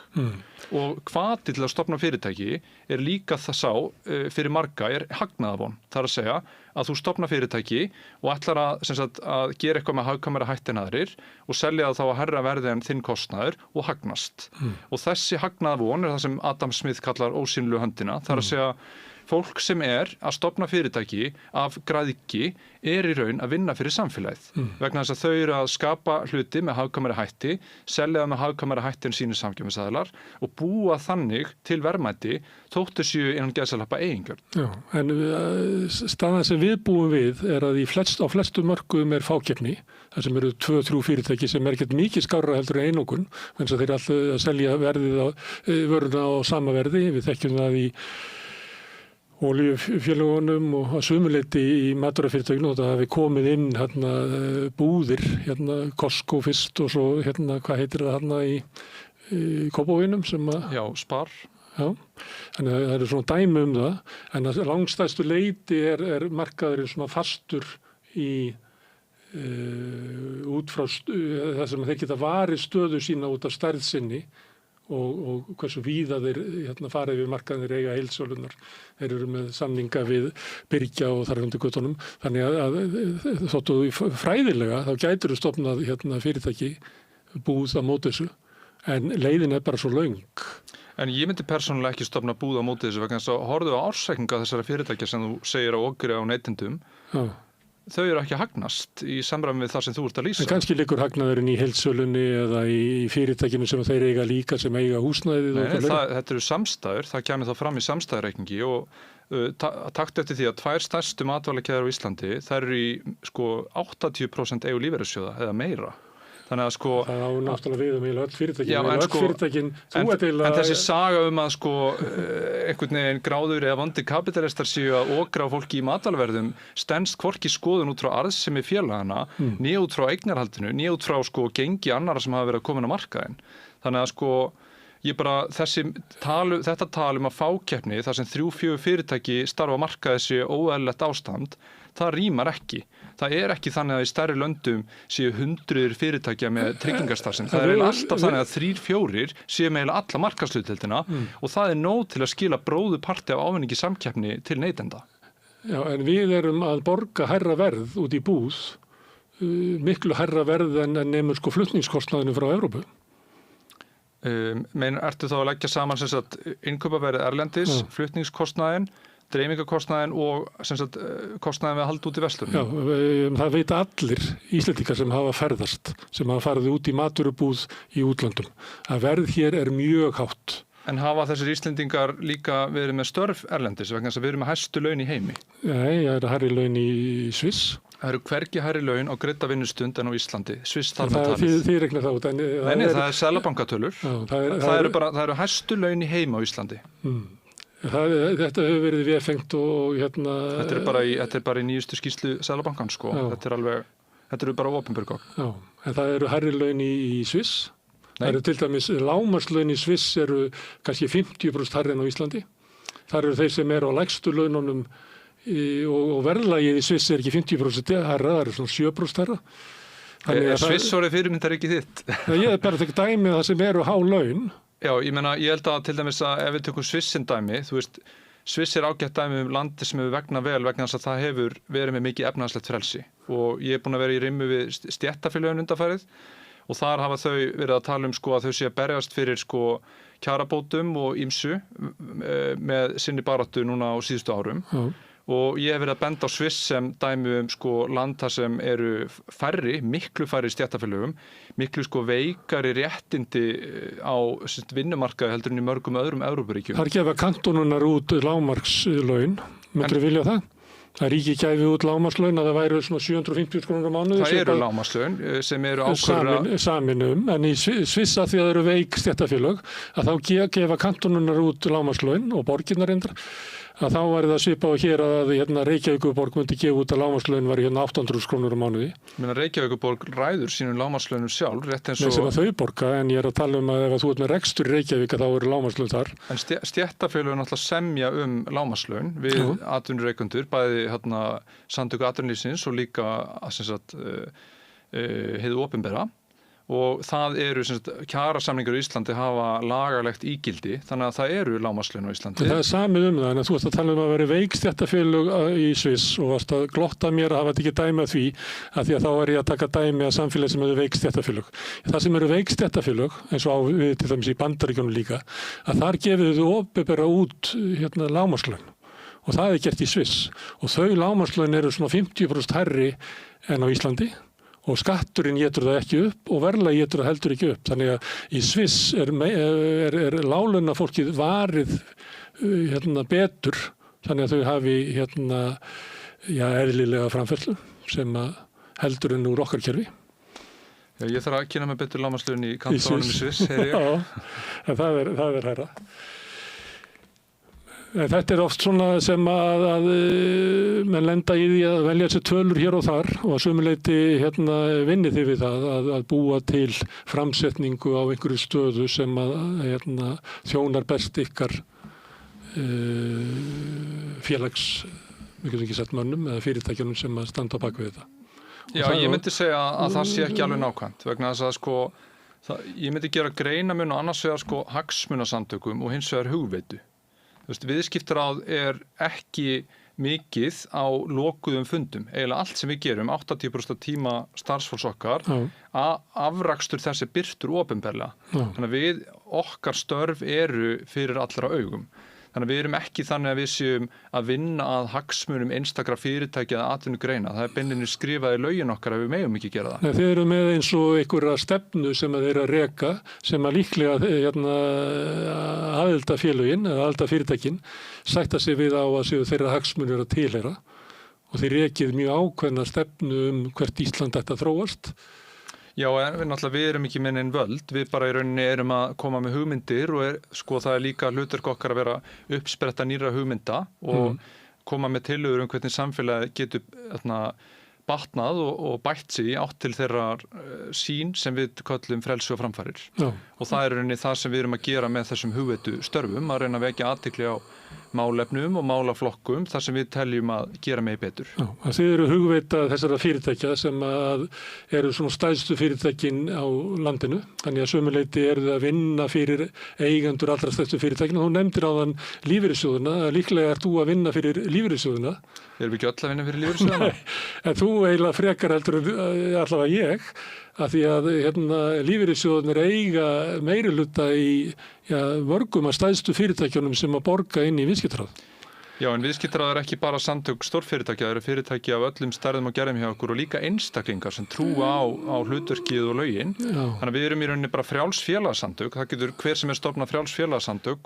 Og hvati til að stofna fyrirtæki líka það sá fyrir marga hagnaðarvon. Það að segja að þú stofna fyrirtæki og ætlar að gera eitthvað með hagkvæmari hætti en aðrir og selja það þá að hærra verði en þinn kostnaður og hagnast. Og þessi hagnaðarvon það sem Adam Smith kallar ósýnilegu höndina. Það að segja fólk sem að stofna fyrirtæki af græðgi í raun að vinna fyrir samfélagið. Vegna þess að þau eru að skapa hluti með hagkvæmari hætti, selja það með hagkvæmari hætti en sínir samkeppnisaðilar og búa þannig til verðmæti þóttu séu innan gæsalappa eigingjörn. Já, en staðan sem við búum við að á flestum mörkuðum fákeppni, þar sem eru 2-3 fyrirtæki sem ekkert mikið skárra heldur en einokun, en þeir eru alltaf að selja vöruna á sama verði, við þekkjum það í olíufélagunum og að sumuleyti í matvælafyrirtækinu og það hafi komið inn búðir, Costco fyrst og svo hvað heitir það í Kópavoginum sem Já, Spar. Já, þannig að það eru svona dæmi það, en að langstæstu leyti markaðurinn svona fastur í út frá það sem þeir geta varið stöðu sína út af stærð sinni og hversu víða þeir farið við markaðin þeir eiga heildsölunar. Þeir eru með samninga við Byrgja og þar undir göttunum. Þannig að þóttu fræðilega þá gætur þú stofnað fyrirtæki búð á móti þessu en leiðin bara svo löng. En ég myndi persónulega ekki stofna búð á móti þessu vegna þess að horfðu á ársreikninga þessara fyrirtækja sem þú segir á okri á neytendum. Já. Þau eru ekki að hagnast í samræmi við það sem þú ert að lýsa. En kannski liggur hagnaðurinn í heildsölunni eða í fyrirtækinu sem þeir eiga líka sem eiga húsnæðið. Nei, þetta eru samstæður, það kemur þá fram í samstæðureikningi og takt eftir því að 2 stærstu matvælakeðjur á Íslandi, þær eru í 80% eigu lífeyrissjóða eða meira. Þannig að það á náttúrulega við öll fyrirtækin. En þessi saga að einhvern veginn gráður eða vondi kapitalistar séu að okra á fólki í matvælaverðum stenst hvorki skoðun út frá arðsemi félagana, né út frá eignarhaldinu, né út frá gengi annara sem hafa verið að koma inn á markaðinn. Þannig að þetta tal að fákeppni þar sem 3-4 fyrirtæki starfa á markaði sé óeðlilegt ástand, það rímar ekki. Það ekki þannig að í stærri löndum séu 100 fyrirtækja með tryggingarstarfsemi. Það alltaf þannig að 3-4 séu með alla markaðshlutdeildina og það nóg til að skila bróðuparti af ávinningi samkeppni til neytenda. Já, en við erum að borga hærra verð út í búð, miklu hærra verð en nemur flutningskostnaðinu frá Evrópu. Ertu þá að leggja saman innkaupaverðið erlendis, flutningskostnaðinn, dreifingarkostnaðinn og kostnaðinn við að halda út í verslunum? Já, það veit allir Íslendingar sem hafa ferðast, sem hafa farið út í matvörubúð í útlöndum, að verð hér mjög hátt. En hafa þessir Íslendingar líka verið með störf erlendis vegna þess að við erum með hæstu laun í heimi? Nei, það eru hærri laun í Sviss. Það eru hvergi hærri laun á greidda vinnustund en á Íslandi. Sviss þar með talið. Þið reiknar það út. Nei, það seðlabankatölur. Það eru hæstu laun í heimi á Íslandi. Þetta hefur verið vefengt og Þetta er bara í nýjustu skýrslu seðlabankan, Þetta eru bara opinbergögn. Já, en það eru hærri laun í Sviss. Það eru til dæmis lágmarkslaun í Sviss eru kannski 50% hærri en á Íslandi. Það eru þeir sem eru á lægstu laununum og verðlagið í Sviss ekki 50% hærra, það eru svona 7% hærra. Sviss orðið fyrirmyndar ekki þitt? Ég bara tek dæmi það sem eru há laun. Já, ég held að til dæmis að ef við tökum Svissin dæmi, Sviss ágætt dæmi landi sem hefur vegnað vel vegna þess að það hefur verið með mikið efnahagslegt frelsi og ég búin að vera í rimmu við stéttarfélögin undanfarið og þar hafa þau verið að tala að þau sé að berjast fyrir kjarabótum og ýmsu með sinni baráttu núna á síðustu árum. Og ég hef verið að benda á Sviss sem dæmi land þar sem eru miklu færri stéttarfélögum, miklu veikari réttindi á vinnumarkaði heldur en í mörgum öðrum Evrópuríkjum. Það gefa kantónunar út lágmarkslaun, myndirðu vilja það? Það ríki gæfi út lágmarkslaun að það væru svona 750 krónur á mánuði. Það eru lágmarkslaun sem eru ákvörða saminum, en í Sviss að því að það eru veik stéttarfélög að þá gefa kantónunar út lágmarkslaun og borgirnar reyndar að þá var það svipað á hér að hérna Reykjavíkurborg myndi gefa út að lágmarkslaun var hérna 800.000 krónur á mánuði. Reykjavíkurborg ræður sínum lágmarkslaunum sjálf, rétt eins og... Sem að þau borga, en ég að tala að ef þú ert með rekstur í Reykjavík þá eru lágmarkslaun þar. En stéttarfélögin náttúrulega semja lágmarkslaun við atvinnureikendur, bæði hérna Samtök atvinnulífsins og líka hið opinbera. Og það eru kjarasamningar í Íslandi hafa lagalegt ígildi, þannig að það eru lágmarkslaun á Íslandi. Það samið það, en þú varst að tala að vera veik stéttarfélög í Sviss og varst að glotta mér að hafa þetta ekki dæmi að því að þá ég að taka dæmi að samfélagi sem eru veik stéttarfélög. Það sem eru veik stéttarfélög, eins og við til dæmis í Bandaríkjunum líka, að þar gefið þau opinbera út lágmarkslaun og það gert í Sviss og þau lágmarkslaun eru svona 50% hærri en á Íslandi. Og skatturinn étur það ekki upp og verðlag étur það heldur ekki upp. Þannig að í Sviss er láglauna fólkið varið betur þannig að þau hafi eðlilega framferðslu sem heldur en úr okkar kerfi. Já, ég þarf að kynna mig betur lágmarkslaun í kantónum í Sviss. Já, en það er hærra. Þetta oft svona sem að menn lenda í því að velja sér tölur hér og þar og að sömuleyti vinni þið við það að búa til framsetningu á einhverju stöðu sem að þjónar best ykkar félags, við getum ekki sagt mönnum eða fyrirtækjunum sem að standa á bak við þetta. Já, ég myndi segja að það sé ekki alveg nákvæmt vegna þess að ég myndi gera greinamun og annars vegar hagsmunasamtökum og hins vegar hugveitu. Viðskiptaráð er ekki mikið á lokuðum fundum. Eiginlega allt sem við gerum, 80% tíma starfsfólks okkar, afrakstur þessi birtur opinberlega. Þannig að okkar störf eru fyrir allra augum. Þannig að við erum ekki þannig að við séum að vinna að hagsmunum einstakra fyrirtæki eða atvinnugreina. Það beinlinni skrifað í lögin okkar að við megum ekki gera það. Þið eru með eins og einhverja stefnu sem að þeir að reka sem að líklega aðelda félögin eða aðelda fyrirtækin sætta sig við á að séu þeirra hagsmunir að tilheyra og þeir rekið mjög ákveðna stefnu hvert Ísland ætti að þróast. Já, en við erum ekki með neinn völd, við bara í rauninni erum að koma með hugmyndir og það er líka hlutverk okkar að vera uppspretta nýra hugmynda og koma með tillögur hvernig samfélagi getur batnað og bætt sig átt til þeirra sín sem við köllum frelsi og framfarir. Og það er rauninni það sem við erum að gera með þessum hugveitu störfum, að reyna að vekja athygli á málefnum og málaflokkum þar sem við teljum að gera megi betur. Já, þið eru hugveita þessara fyrirtækja sem eru svona stærstu fyrirtækin á landinu, þannig að sömuleyti eru þið að vinna fyrir eigendur allra stærstu fyrirtækin og þú nefndir áðan lífeyrissjóðuna, líklega ert þú að vinna fyrir lífeyrissjóðuna. Erum við ekki öll að vinna fyrir lífeyrissjóðuna? En þú eiginlega frekar heldur allavega ég, að því að lífeyrissjóðunir eiga meirihluta í mörgum af stærstu fyrirtækjunum sem að borga inn í viðskiptaráð. Já, en viðskiptaráð er ekki bara samtök stórfyrirtækja, það eru fyrirtæki af öllum stærðum og gerðum hjá okkur og líka einstaklingar sem trúa á hlutverkið og lögin. Þannig að við erum í rauninni bara frjáls félagasamtök, það getur hver sem stofnað frjáls félagasamtök.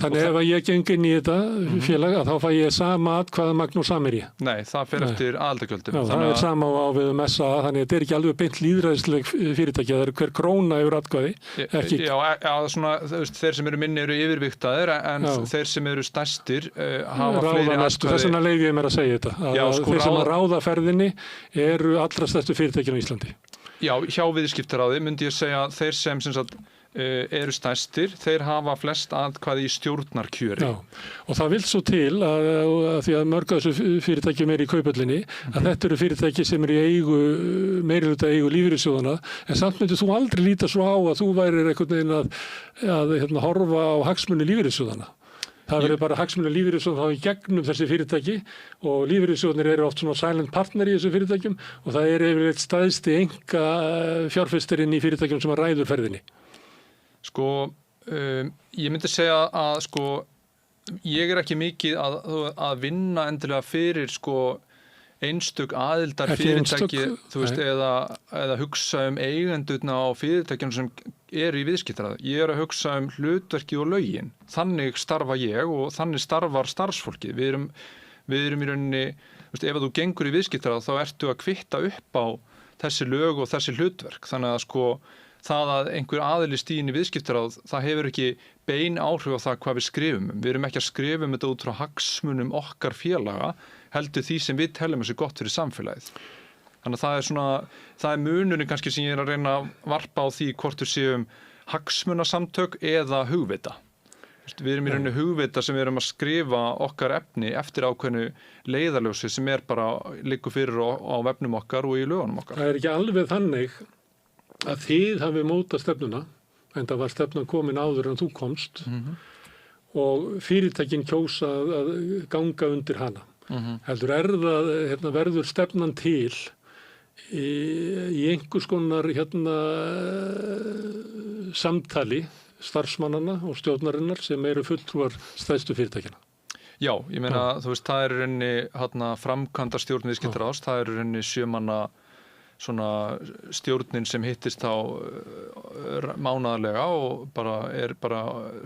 Þannig ef ég geng inn í þetta félag, þá fæ ég sama atkvæðamagn og Samherji? Nei, það fer eftir aðildargjöldum. Já, það er sama á við SA, þannig að þetta er ekki alveg beint lýðræðisleg fyrirtæki, það er hver króna yfir atkvæði. Þeir sem eru minni eru yfirvigtaðir en þeir sem eru stærstir þess vegna leyfi ég mér að segja þetta þeir sem að ráða ferðinni eru allra stærstu fyrirtækin á Íslandi. Já, hjá viðskiptaráði myndi ég segja að þeir sem eru stærstir, þeir hafa flest atkvæði í stjórnarkjöri. Já, og það vill svo til að því að mörg af þessu fyrirtækjum er í Kauphöllinni, að þetta eru fyrirtæki sem eru í meirihluta eigu lífeyrissjóðanna, en samt myndir þú aldrei líta svo á að þú værir einhvern veginn að horfa á hagsmuni lífeyrissjóðanna. Það verður bara hagsmunir lífeyrissjóðanna þá í gegnum þessi fyrirtæki og lífeyrissjóðanir eru oft svona silent partner í þessu fyrirtækjum og það er yfirleitt stæðsti enga fjárfestirinn í fyrirtækjum sem að ræður ferðinni. Ég myndi segja að ég er ekki mikið að vinna endilega fyrir einstök aðildar fyrirtæki eða hugsa eigendurna á fyrirtækjum sem eru í viðskiptaráði. Ég er að hugsa hlutverkið og lögin. Þannig starfa ég og þannig starfar starfsfólkið. Við erum í rauninni, ef þú gengur í viðskiptaráð þá ertu að kvitta upp á þessi lög og þessi hlutverk. Þannig að það að einhver aðili stíðin í viðskiptaráð, það hefur ekki bein áhrif á það hvað við skrifum. Við erum ekki að skrifa þetta út frá hagsmunum okkar félaga, heldur því sem við teljum þessi gott fyrir samfélagið. Þannig að það er munurinn kannski sem ég að reyna að varpa á því hvort við séum hagsmunasamtök eða hugvita. Við erum í rauninni hugvita sem við erum að skrifa okkar efni eftir ákveðnu leiðarljósi sem bara liggur fyrir á vefnum okkar og í lögunum okkar. Það er ekki alveg þannig að þið hafi mótað stefnuna, en það var stefnan komin áður en þú komst og fyrirtækin kjósa að ganga undir hana. Heldur það verður stefnan til í einhvers konar samtali starfsmannana og stjórnarinnar sem eru fulltrúar stærstu fyrirtækina. Já, ég meina, þú veist, það er í rauninni framkvæmda stjórn viðskiptaráðs, það er í rauninni 7 manna svona stjórnin sem hittist á mánaðarlega og er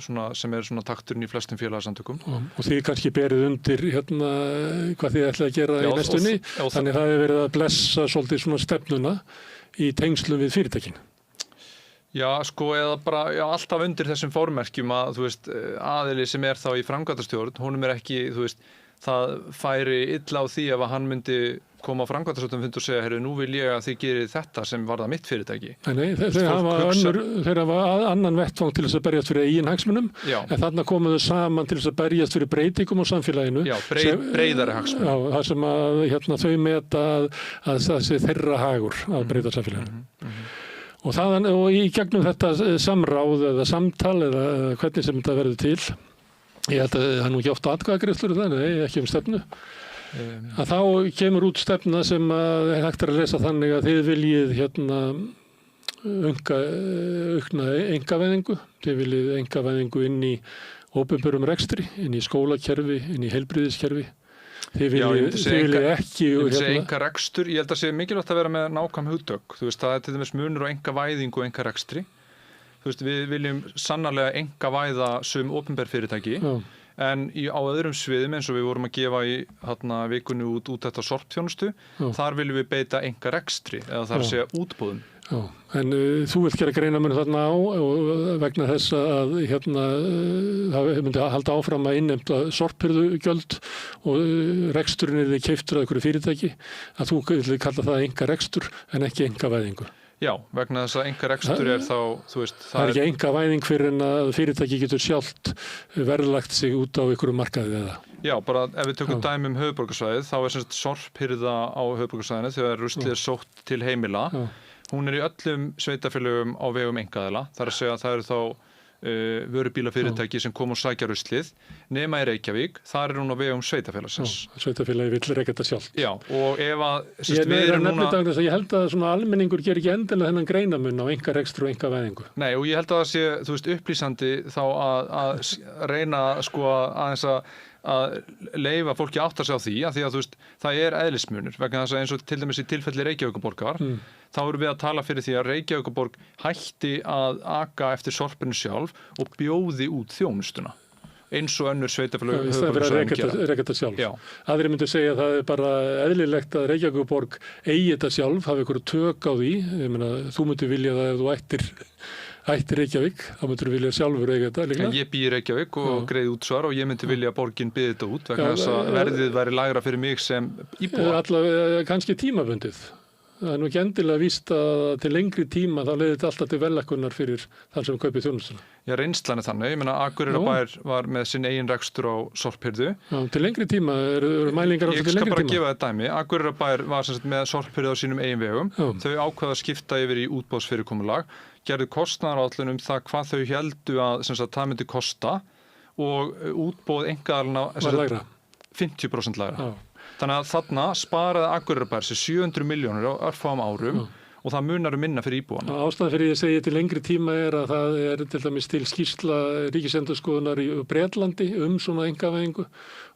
svona sem er svona takturinn í flestum félagasamtökum. Og þið kannski berið undir hvað þið ætlaði að gera í næstunni, þannig það hefur verið að blessa svolítið svona stefnuna í tengslum við fyrirtækin. Já, eða alltaf undir þessum formerkjum að, þú veist, aðili sem er þá í framkvæmdastjórn, honum er ekki, þú veist, það færi illa á því ef hann myndi koma á framkvæmdastjórnarfund og segja, heyrðu, nú vil ég að þið gerir þetta sem var það mitt fyrirtæki. Nei, þeir hafa annan vettvang til þess að berjast fyrir eigin hagsmunum, en þarna komuðu saman til þess að berjast fyrir breytingum á samfélaginu. Já, breiðari hagsmunum. Já, það sem að þau meta að það sé þeirra hagur að breyta samfélaginu. Og í gegnum þetta samráð eða samtal eða hvernig sem þetta verður til, ég held að það nú ekki oft atkvæðagreiðslur þannig, ekki stefnu, að þá kemur út stefna sem er hægt að lesa þannig að þið viljið aukna einkavæðingu, þið viljið einkavæðingu inn í opinberum rekstri, inn í skólakerfi, inn í heilbrigðiskerfi. Þið viljið ekki... Einkarekstur, ég held að sé mikilvægt að vera með nákvæm hugtök. Þú veist, það er til dæmis munur á einkavæðingu og einkarekstri. Þú veist, við viljum sannarlega einkavæða sum opinber fyrirtæki, en á öðrum sviðum eins og við vorum að gefa í vikunni út þetta sorpþjónustu, þar viljum við beita einkarekstri, eða þar segja útboðum. Já, en þú vilt gera greinarmun þarna á og vegna þess að það myndi að halda áfram að innheimta sorphirðugjöld og reksturinn er keyptur af einhverju fyrirtæki, að þú vilja kalla það einkarekstur en ekki einkavæðingu. Já, vegna þess að einkarekstur er þá, þú veist... Það er ekki einkavæðing fyrir en að fyrirtæki getur sjálft verðlagt sig út á einhverju markaði eða? Já, bara ef við tökum dæmi höfuðborgarsvæðið, þá er sorphirða á höfuðborgarsvæðinu þegar ruslið er sótt til heimila. Hún er í öllum sveitarfélögum á vegum einkaaðila, þar að segja að það eru þá vörubílafyrirtæki sem kom og sækja ruslið, nema í Reykjavík, þar er hún á vegum sveitarfélagsins. Sveitarfélagi vill reka þetta sjálft. Já, og ef að... Ég held að svona almenningur ger ekki endilega þennan greinamun á einkarekstri og einkavæðingu. Nei, og ég held að það sé, þú veist, upplýsandi þá að reyna aðeins að leyfa fólki að átta sig á því að þú veist, það er eðlismunur vegna þess að eins og til dæmis í tilfelli Reykjavíkurborgar þá erum við að tala fyrir því að Reykjavíkurborg hætti að aka eftir sorpinu sjálf og bjóði út þjónustuna eins og önnur sveitarfélög höfuðborgarsvæðin gera. Reka þetta sjálf. Aðrir myndu segja að það er bara eðlilegt að Reykjavíkurborg eigi þetta sjálf, hafi einhverju tök á því. Ég meina, þú myndu vilja það ef þú ættir Reykjavík, þá myndur þú vilja sjálfur eiga þetta líka. Ég bý í Reykjavík og greiði útsvar og ég myndi vilja að borgin byði þetta út vegna þess að verðið væri lægra fyrir mig sem íbúa. Allavega kannski tímabundið. Það er nú ekki endilega víst að til lengri tíma þá leiði þetta alltaf til verðlækkunar fyrir þann sem kaupir þjónustuna. Já, reynslan er þannig. Ég meina, Akureyrarbær var með sinn eigin rekstur á sorphirðu. Já, til lengri tíma, eru mælingar á til lengri tíma? Ég skal bara gefa þetta dæmi. Akureyrarbær var sem sagt með sorphirðu á sínum eigin vegum. Þau ákvaða að skipta yfir í útboðsfyrirkomulag, gerðu kostnaðaráætlun það hvað þau héldu að sem sagt, það myndi kosta og útboð einkaaðilana 50% lægra. Þannig að þarna sparaði Akureyrarbær sér 700 milljónir á örfáum árum og það munar minna fyrir íbúana. Ástæðan fyrir ég segi til lengri tíma er að það er til dæmis til skýrsla Ríkisendurskoðunar í Bretlandi svona einkavæðingu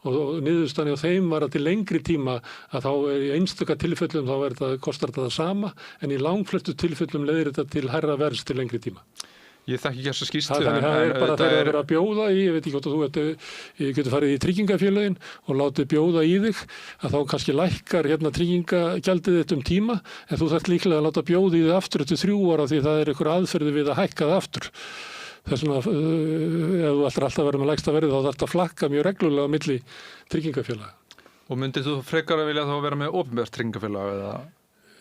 og niðurstaðan á þeim var að til lengri tíma að þá í einstaka tilfellum þá kostar þetta það sama en í langflestu tilfellum leiðir þetta til hærra verðs til lengri tíma. Ég þekki ekki þessa skýrslu. Það er bara þegar það verið að bjóða í, ég veit ekki hvort þú getur farið í tryggingafélögin og látið bjóða í þig, að þá kannski lækkar tryggingagjaldið þetta tíma, en þú þarft líklega að láta bjóða í þig aftur eftir 3 ára því það er einhver aðferði við að hækka það aftur. Þess vegna, ef þú ætlar alltaf að vera með lægsta verðið, þá þarft að flakka mjög reglulega á milli tryggingafélaga. Og myndir þú frekar að vilja þá vera með opinbert tryggingafélag eða?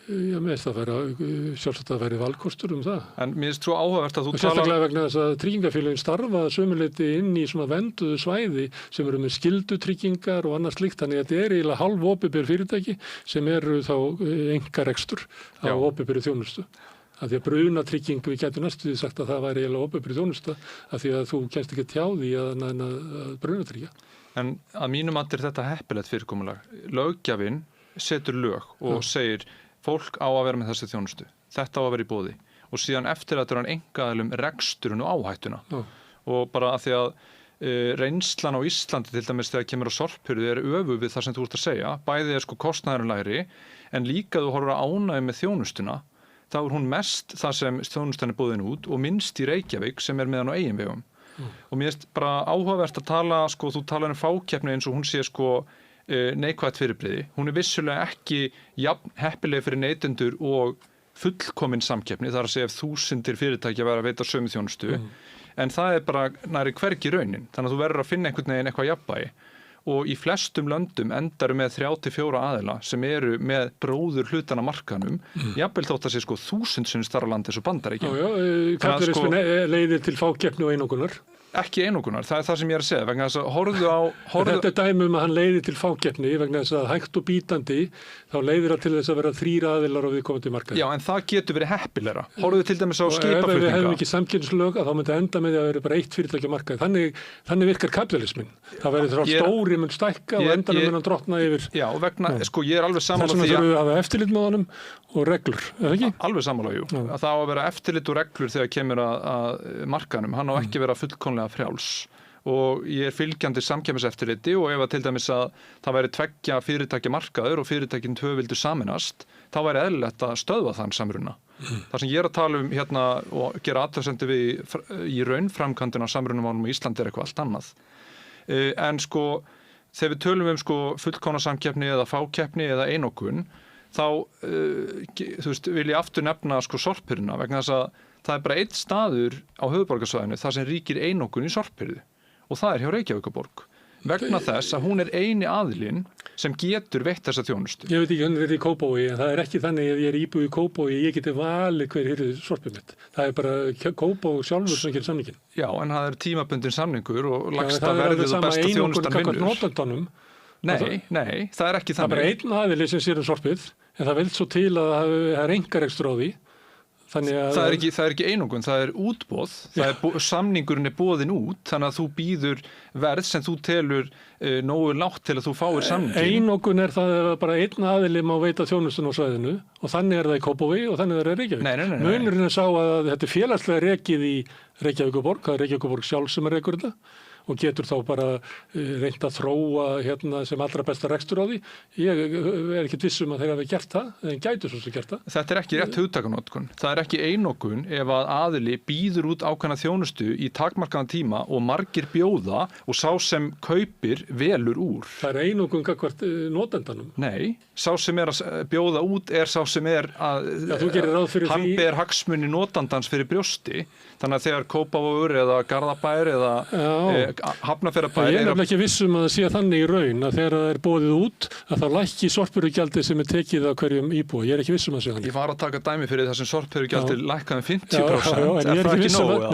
Já, mér finnst það sjálfsagt að vera valkostur það. En mér finnst svo áhugavert að þú sérstaklega vegna þess að tryggingafélagin starfa sömuleyti inn í svona vernduðu svæði sem eru með skyldutryggingar og annað slíkt, þannig að þetta er eiginlega hálf opinber fyrirtæki sem eru þá einkarekstur á opinberri þjónustu. Af því að brunatrygging, við getum næstu því sagt að það væri eiginlega opinberri þjónusta, af því að þú kemst ekki tjá því að brunatryggja. En að mínum mati er þetta heppilegt fyrirkomulag. Löggjafinn setur lög og segir fólk á að vera með þessi þjónustu. Þetta á að vera í boði. Og síðan eftir að það er hann einkaaðilum reksturinn og áhættuna. Og bara að því að reynslan á Íslandi til dæmis þegar kemur á sorphirðu er öfuð við það sem þú ert að segja. Bæði er kostnaðurinn lægri, en líka þú horfir að ánægja með þjónustuna, þá er hún mest það sem þjónustan er boðin út og minnst í Reykjavík sem er meðan á eigin vegum. Og mér finnst bara áhugavert að tala, þú talar fákeppni eins og hún sé neikvætt fyrirbrigði. Hún er vissulega ekki jafn heppileg fyrir neytendur og fullkomin samkeppni, það er að segja ef 1000 fyrirtæki að vera að veita sömu þjónustu, en það er bara nærri hvergi raunin, þannig að þú verður að finna einhvern veginn eitthvað jafnvægi. Og í flestum löndum endaru með 3-4 aðila sem eru með bróður hlutana markanum, jafnvel þótt að sé 1000 sem starra land eins og Bandaríkin. Kapitalismin leiðir til fákeppni og einokunar. Ekki einokunar, það er það sem ég er að segja, vegna þess að horfðu á... Þetta er dæmi að hann leiðir til fákeppni vegna þess að hægt og bítandi þá leiðir það til þess að vera 3 aðilar á viðkomandi markaði. Já, en það getur verið heppilegra. Horfðu til dæmis á skipaflutninga. Ef við hefum ekki samkeppnislög þá myndi enda með því að vera bara 1 fyrirtæki á markaði. Þannig virkar kapitalismin. Það verður þá stóri mun stækka og endanum mun hann drottna yfir. Já, vegna, ég er alveg sammála því að... Þess vegna þurfum við að hafa eftirlit með honum og reglur, eða ekki? Alveg sammála, jú. Það á að vera eftirlit og reglur þegar kemur að markanum. Hann á ekki vera fullkomlega frjáls. Og ég er fylgjandi samkeppniseftirliti og ef að til dæmis að það væri 2 fyrirtækja markaður og fyrirtækin 2 vildu saminast, þá væri eðlilegt að stöðva þann samruna. Það sem ég er að tala um hérna og gera athugasemdir við í raunframkvæmdina á samrunamálum í Íslandi er eitthvað allt annað. En þegar við tölum um fullkomna samkeppni eða fákeppni eða einokun, þá vil ég aftur nefna sorphirðuna vegna þess að það er bara 1 staður á höfuðborgarsvæðinu þar sem ríkir einokun í sorphirðu. Og það er hjá Reykjavíkurborg. Vegna þess að hún er eini aðilinn sem getur veitt þessa þjónustu. Ég veit ekki hvernig þetta er í Kópavogi, en það er ekki þannig ef ég er íbúi í Kópavogi, ég geti valið hver er sorpið mitt. Það er bara Kópavogi sjálfur sem gerir samningin. Já, en það er tímabundin samningur og lagsta verðið og besta þjónustan vinnur. Nei, það er ekki þannig. Það er bara einn aðili sem sér sorpið, en það vil svo til að það er engarekstur á því. Það er ekki einokun, það er útboð, samningurinn er boðin út, þannig að þú býður verð sem þú telur nógu lágt til að þú fáir samningin. Einokun er það að bara einn aðili má veita þjónustun á svæðinu og þannig er það í Kópavogi og þannig er það í Reykjavík. Nei. Munurinn er sá að þetta er félagslega rekið í Reykjavíkurborg, það er Reykjavíkurborg sjálf sem er rekur þetta og getur þá bara reynt að þróa sem allra besta rekstur á því. Ég er ekkert viss að þeir hafi gert það, en gætu svo sem gert það. Þetta er ekki rétt hugtakanotkun. Það er ekki einokun ef að aðili býður út ákveðna þjónustu í takmarkaðan tíma og margir bjóða og sá sem kaupir velur úr. Það er einokun gagnvart notendanum. Nei, sá sem er að bjóða út er sá sem er að hann ber hagsmuni notandans fyrir brjósti. Þannig að þegar Kópavogur eða Garðabær eða Hafnarfjarðarbær... Ég er ekki vissum að það sé þannig í raun að þegar það er boðið út að það lækki sorphirðugjaldið sem er tekið af hverjum íbúa. Ég er ekki vissum að það sé þannig. Ég var að taka dæmi fyrir það sem sorphirðugjaldið lækkaði 50%.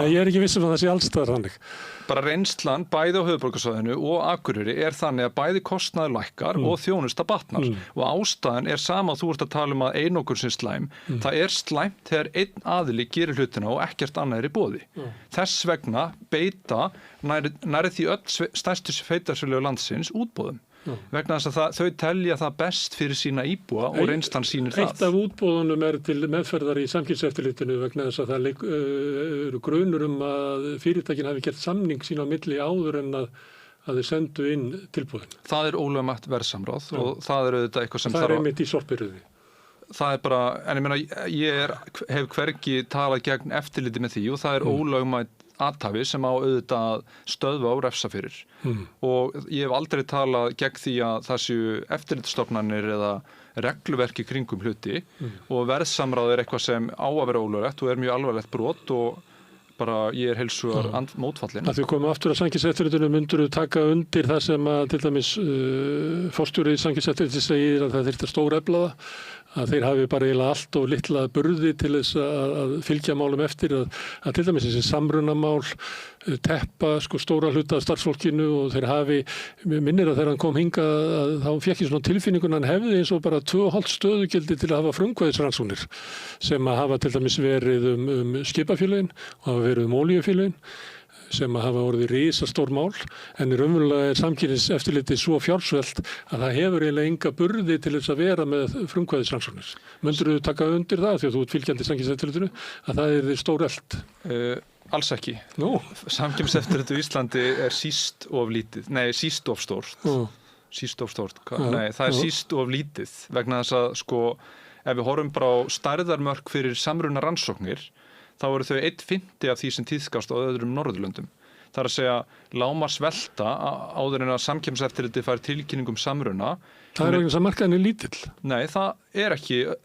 En ég er ekki vissum að það sé alls staðar þannig. Bara reynslan bæði á höfuðborgarsvæðinu og Akureyri er þannig að bæði kostnaður lækkar og þjónusta batnar. Og ástæðan er sama að þú ert að tala um að einokun sé slæm. Það er slæmt þegar einn aðili gerir hlutina og ekkert annað er í boði. Þess vegna beita nærið því öll stærstu sveitarfélög landsins útboðum. Vegna þess að þau telja það best fyrir sína íbúa og reynslan sýnir það. Eitt af útboðunum er til meðferðar í samkeppniseftirlitinu vegna þess að það eru grunur að fyrirtækin hafi gert samning sín á milli áður en að þeir sendu inn tilboðin. Það er ólögmætt verðsamráð og það er auðvitað eitthvað sem það er einmitt í sorphirðunni. það bara, en ég meina, hef hvergi talað gegn eftirliti með því og það ólögmætt athæfi sem á auðvitað stöðva og refsa fyrir. Og ég hef aldrei talað gegn því að það séu eftirlitsstofnanir eða regluverki kringum hluti og verðsamráð eitthvað sem á að vera ólöglegt og mjög alvarlegt brot og bara ég heilsugar mótfallin. Að því komum aftur að Samkeppniseftirlitinu myndirðu taka undir það sem að til dæmis forstjóri Samkeppniseftirlitsins segir að það þyrfti að stórefla það, að þeir hafi bara eiginlega allt og litla burði til þess að fylgja málum eftir að til dæmis þessi samrunamál teppa stóra hluta af starfsfólkinu og þeir hafi, minnir að þegar hann kom hingað þá fékk ég svona tilfinningun hann hefði eins og bara 2,5 stöðugildi til að hafa frumkvæðisrannsóknir sem að hafa til dæmis verið skipafélögin og hafa verið olíufélögin sem að hafa orðið risastór mál en í raunverulega Samkeppniseftirlitið svo fjársvelt að það hefur eiginlega enga burði til þess að vera með frumkvæðisrannsóknir. Myndirðu taka undir það því að þú ert fylgjandi Samkeppniseftirlitinu að það er stórelt? Alls ekki. Samkeppniseftirlitið í Íslandi er síst of stórt. Síst of stórt. Nei, það er síst of lítið vegna þess að ef við horfum bara á stærðarmörk fyrir samruna rannsóknir þá eru þau 1/5 af því sem tíðkast á öðrum Norðurlöndum. Það er að segja lágmarksvelta áður en að Samkeppniseftirlitið fær tilkynning samruna. Það er vegna þess að markaðin er lítill. Nei,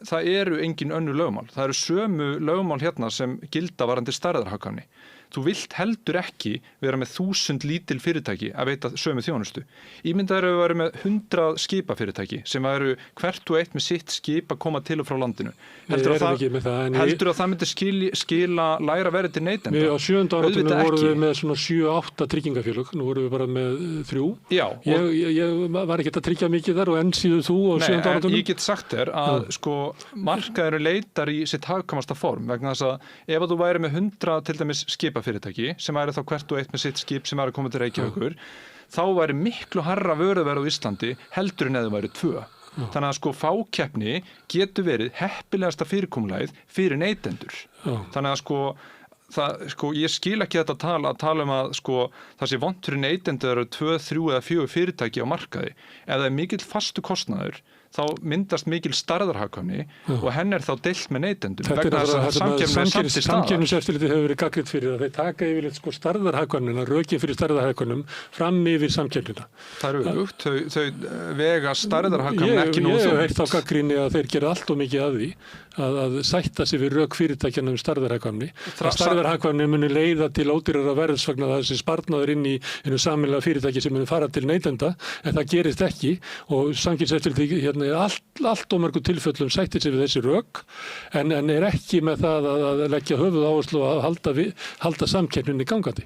það eru engin önnur lögmál. Það eru sömu lögmál hérna sem gilda varðandi stærðarhagkvæmni. Þú vilt heldur ekki vera með 1000 lítil fyrirtæki að veita sömu þjónustu. Ímyndaður að vera með 100 skipafyrirtæki sem eru hvert og eitt með sitt skip að koma til og frá landinu. Heldur að það myndi skila lægra verði til neytenda? Við á 7. áratugum vorum við með svona 7-8 tryggingafélög, nú vorum við bara með 3. Já. Ég var ekki að tryggja mikið þar og enn síður þú á 7. áratugum. Ég get sagt þér að markaðurinn leitar í sitt hagkvæmasta form vegna þess að ef þú væri með 100 til dæmis skipafyrirtæki sem væri þá hvert og eitt með sitt skip sem væri að koma til Reykjavíkur, þá væri miklu hærra vöruverð á Íslandi heldur en eða væri 2. Þannig að fákeppni getur verið heppilegasta fyrirkomulagið fyrir neytendur. Þannig að ég skil ekki þetta að tala að það sé vont fyrir neytendur 2, 3 eða 4 fyrirtæki á markaði. Ef það er mikill fastu kostnaður þá myndast mikil stærðarhagkvæmni og henn er þá deilt með neytendum vegna þess að samkeppni er samt til staðar. Samkeppniseftirlitið hefur verið gagnrýnt fyrir að þeir taka yfirleitt stærðarhagkvæmnina, rökin fyrir stærðarhagkvæmnum fram yfir samkeppnina. Það er auðvitað, þau vega stærðarhagkvæmni ekki nógu þungt. Ég hef heyrt á gagnrýni að þeir gera allt og mikið að því að sætta sig við rök fyrirtækjanna stærðarhagkvæmni. Stærðarhagkvæmni muni leiða til ódýrara verðs vegna þessi sparnaður inn í sameiginlega fyrirtæki sem muni fara til neytenda, en það gerist ekki og Samkeppniseftirlitið allt og mörgum tilfellum sættir sig við þessi rök en er ekki með það að leggja höfuðáherslu og að halda samkeppninni gangandi.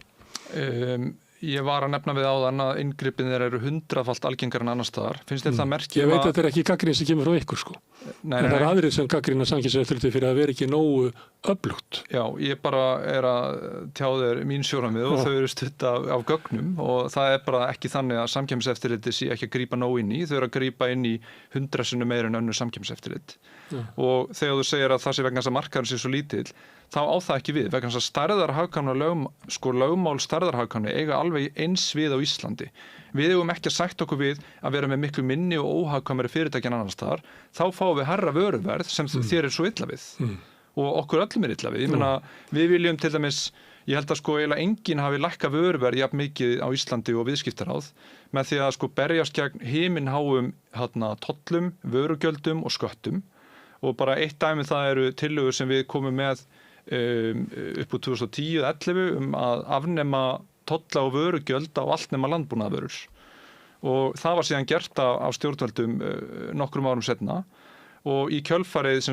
Ég var að nefna við áðan að inngripin þeir eru 100-falt algengar en annars staðar. Finnst þér það merkjum Ég veit að þetta er ekki gagnrýni sem kemur frá ykkur En það er aðrir sem gagnrýna Samkeppniseftirlitið fyrir að vera ekki nógu öflugt. Já, ég bara er að tjá þér mín sjónarmið og þau eru stutt af gögnum og það er bara ekki þannig að Samkeppniseftirlitið sé ekki að grípa nóg inn í. Þau eru að grípa inn í 100 sinnum meira en önnur Samkeppniseftirlit. Og þegar þú segir að það sé vegna þess að markaðurinn sé svo lítill, þá á það ekki við vegna þess að stærðarhagkvæmni lögmál stærðarhagkvæmni eiga alveg eins við á Íslandi. Við eigum ekki að sætta okkur við að vera með miklu minni og óhagkvæmari fyrirtæki en annars staðar. Þá fáum við hærra vöruverð sem þér er svo illa við og okkur öllum er illa við. Ég meina, við viljum til dæmis, ég held að eiginlega enginn hafi lækkað vöruverð jafn mikið á Íslandi og viðskiptaráð með því að berjast gegn himinháum tollum, vörugjöldum og sköttum. Og bara eitt dæmi það eru tillögur sem við komum með upp úr 2010-11 að afnema tolla og vörugjöld á allt nema landbúnaðarvörur. Og það var síðan gert af stjórnvöldum nokkrum árum seinna og í kjölfarið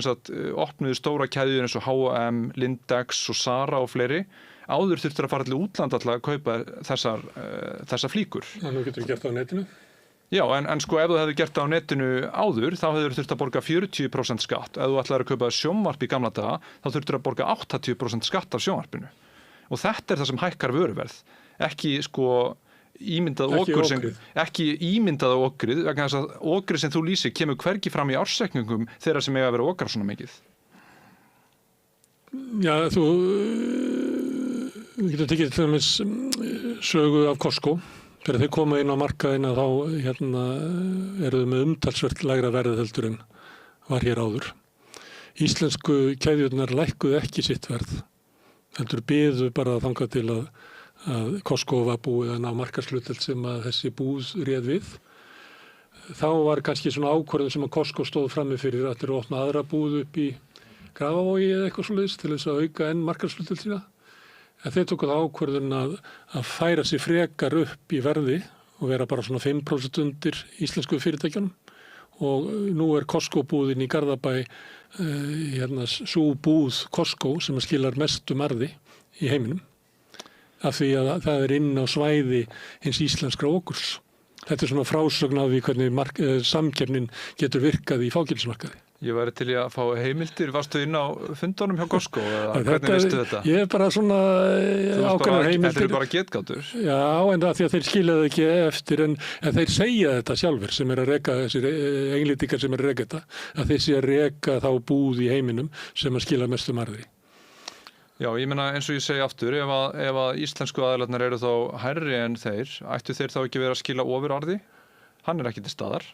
opnuðu stóra keðjur eins og H&M, Lindex og Zara og fleiri. Áður þurftur að fara til útlanda til að kaupa þessar flíkur. Nú getur við gert það á netinu? Já, en ef þú hefði gert það á netinu áður, þá hefur þurft að borga 40% skatt. Ef þú ætlaðir að kaupa sjónvarp í gamla daga, þá þurftur að borga 80% skatt af sjónvarpinu. Og þetta er það sem hækkar vöruverð. Ekki ímyndaða okrið, vegna þess að okrið sem þú lýsir kemur hvergi fram í ársreikningum þeirra sem eiga að vera okrar svona mikið. Já, þú getur tekið til dæmis sögu af Costco. Þegar þeir koma inn á markaðina þá eru þau með umtalsvert lægra verð heldur en var hér áður. íslensku keðjurnar lækkuðu ekki sitt verð. Heldur biðu bara þangað til að Costco var búið að ná markaðshlutdeild sem að þessi búð réð við. Þá var kannski svona ákvörðun sem að Costco stóð frammi fyrir að þeir opna aðra búð upp í Grafavogi eða eitthvað svoleiðis til þess að auka enn markaðshlutdeild sína. En þeir tóku það ákvörðun að færa sig frekar upp í verði og vera bara svona 5% undir íslensku fyrirtækjunum. Og nú Costco búðin í Garðabæ, sú búð Costco sem skilar mestu marði í heiminum. Af því að það inn á svæði hins íslenskra okurs. Þetta svona frásögn af því hvernig samkeppnin getur virkað í fágilsmarkaði. Ég væri til að fá heimildir. Varstu inn á fundunum hjá Costco eða hvernig veistu þetta? Ég bara svona ákveðnar heimildir. Þetta bara getgátur? Já, en það því að þeir skiljaðu ekki eftir en þeir segja þetta sjálfur sem að reka, þessir englendingar sem að reka þetta, að þeir sé að reka þá búð í heiminum sem að skila mestu marði. Já, ég meina eins og ég segi aftur, ef að íslensku aðilarnar eru þá hærri en þeir, ættu þeir þá ekki verið að skila ofurarði? Hann ekki til staðar.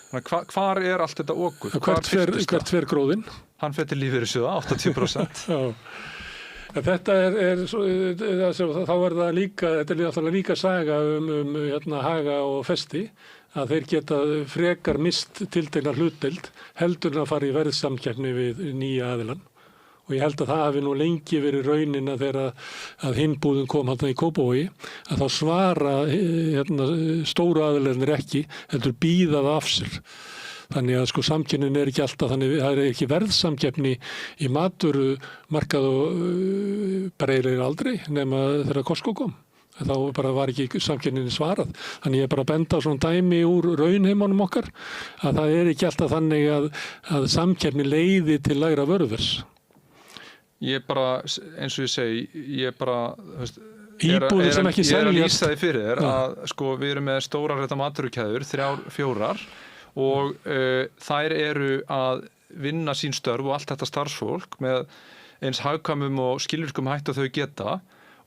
Þannig hvar allt þetta okur? Hvert fer gróðinn? Hann fer til lífeyrissjóða, 80%. Já. Þetta þá það líka, þetta alltaf líka saga Haga og Festi, að þeir geta frekar mist tiltekna hlutdeild heldur en að fara í verðsamkeppni við nýja aðilann. Og ég held að það hafi nú lengi verið raunin að þegar að hinn búðin kom í Kópavogi, að þá svara stóru aðilarnir ekki, heldur bíða það af sér. Þannig að samkeppnin ekki alltaf, þannig það ekki verðsamkeppni í matvörumarkað og bara eiginlega aldrei nema þegar Costco kom. Þá bara var ekki samkeppninni svarað. Þannig ég bara benda á svona dæmi úr raunheimunum okkar að það ekki alltaf þannig að samkeppni leiði til lægra vöruverðs. Ég bara, eins og ég segi, ég bara, íbúðir sem ekki seljast. Ég að lýsa því fyrir þér að við erum með stórar matvörukeðjur, 3-4 og þær eru að vinna sín störf og allt þetta starfsfólk með eins hagkvæmum og skilvirkum hætti að þau geta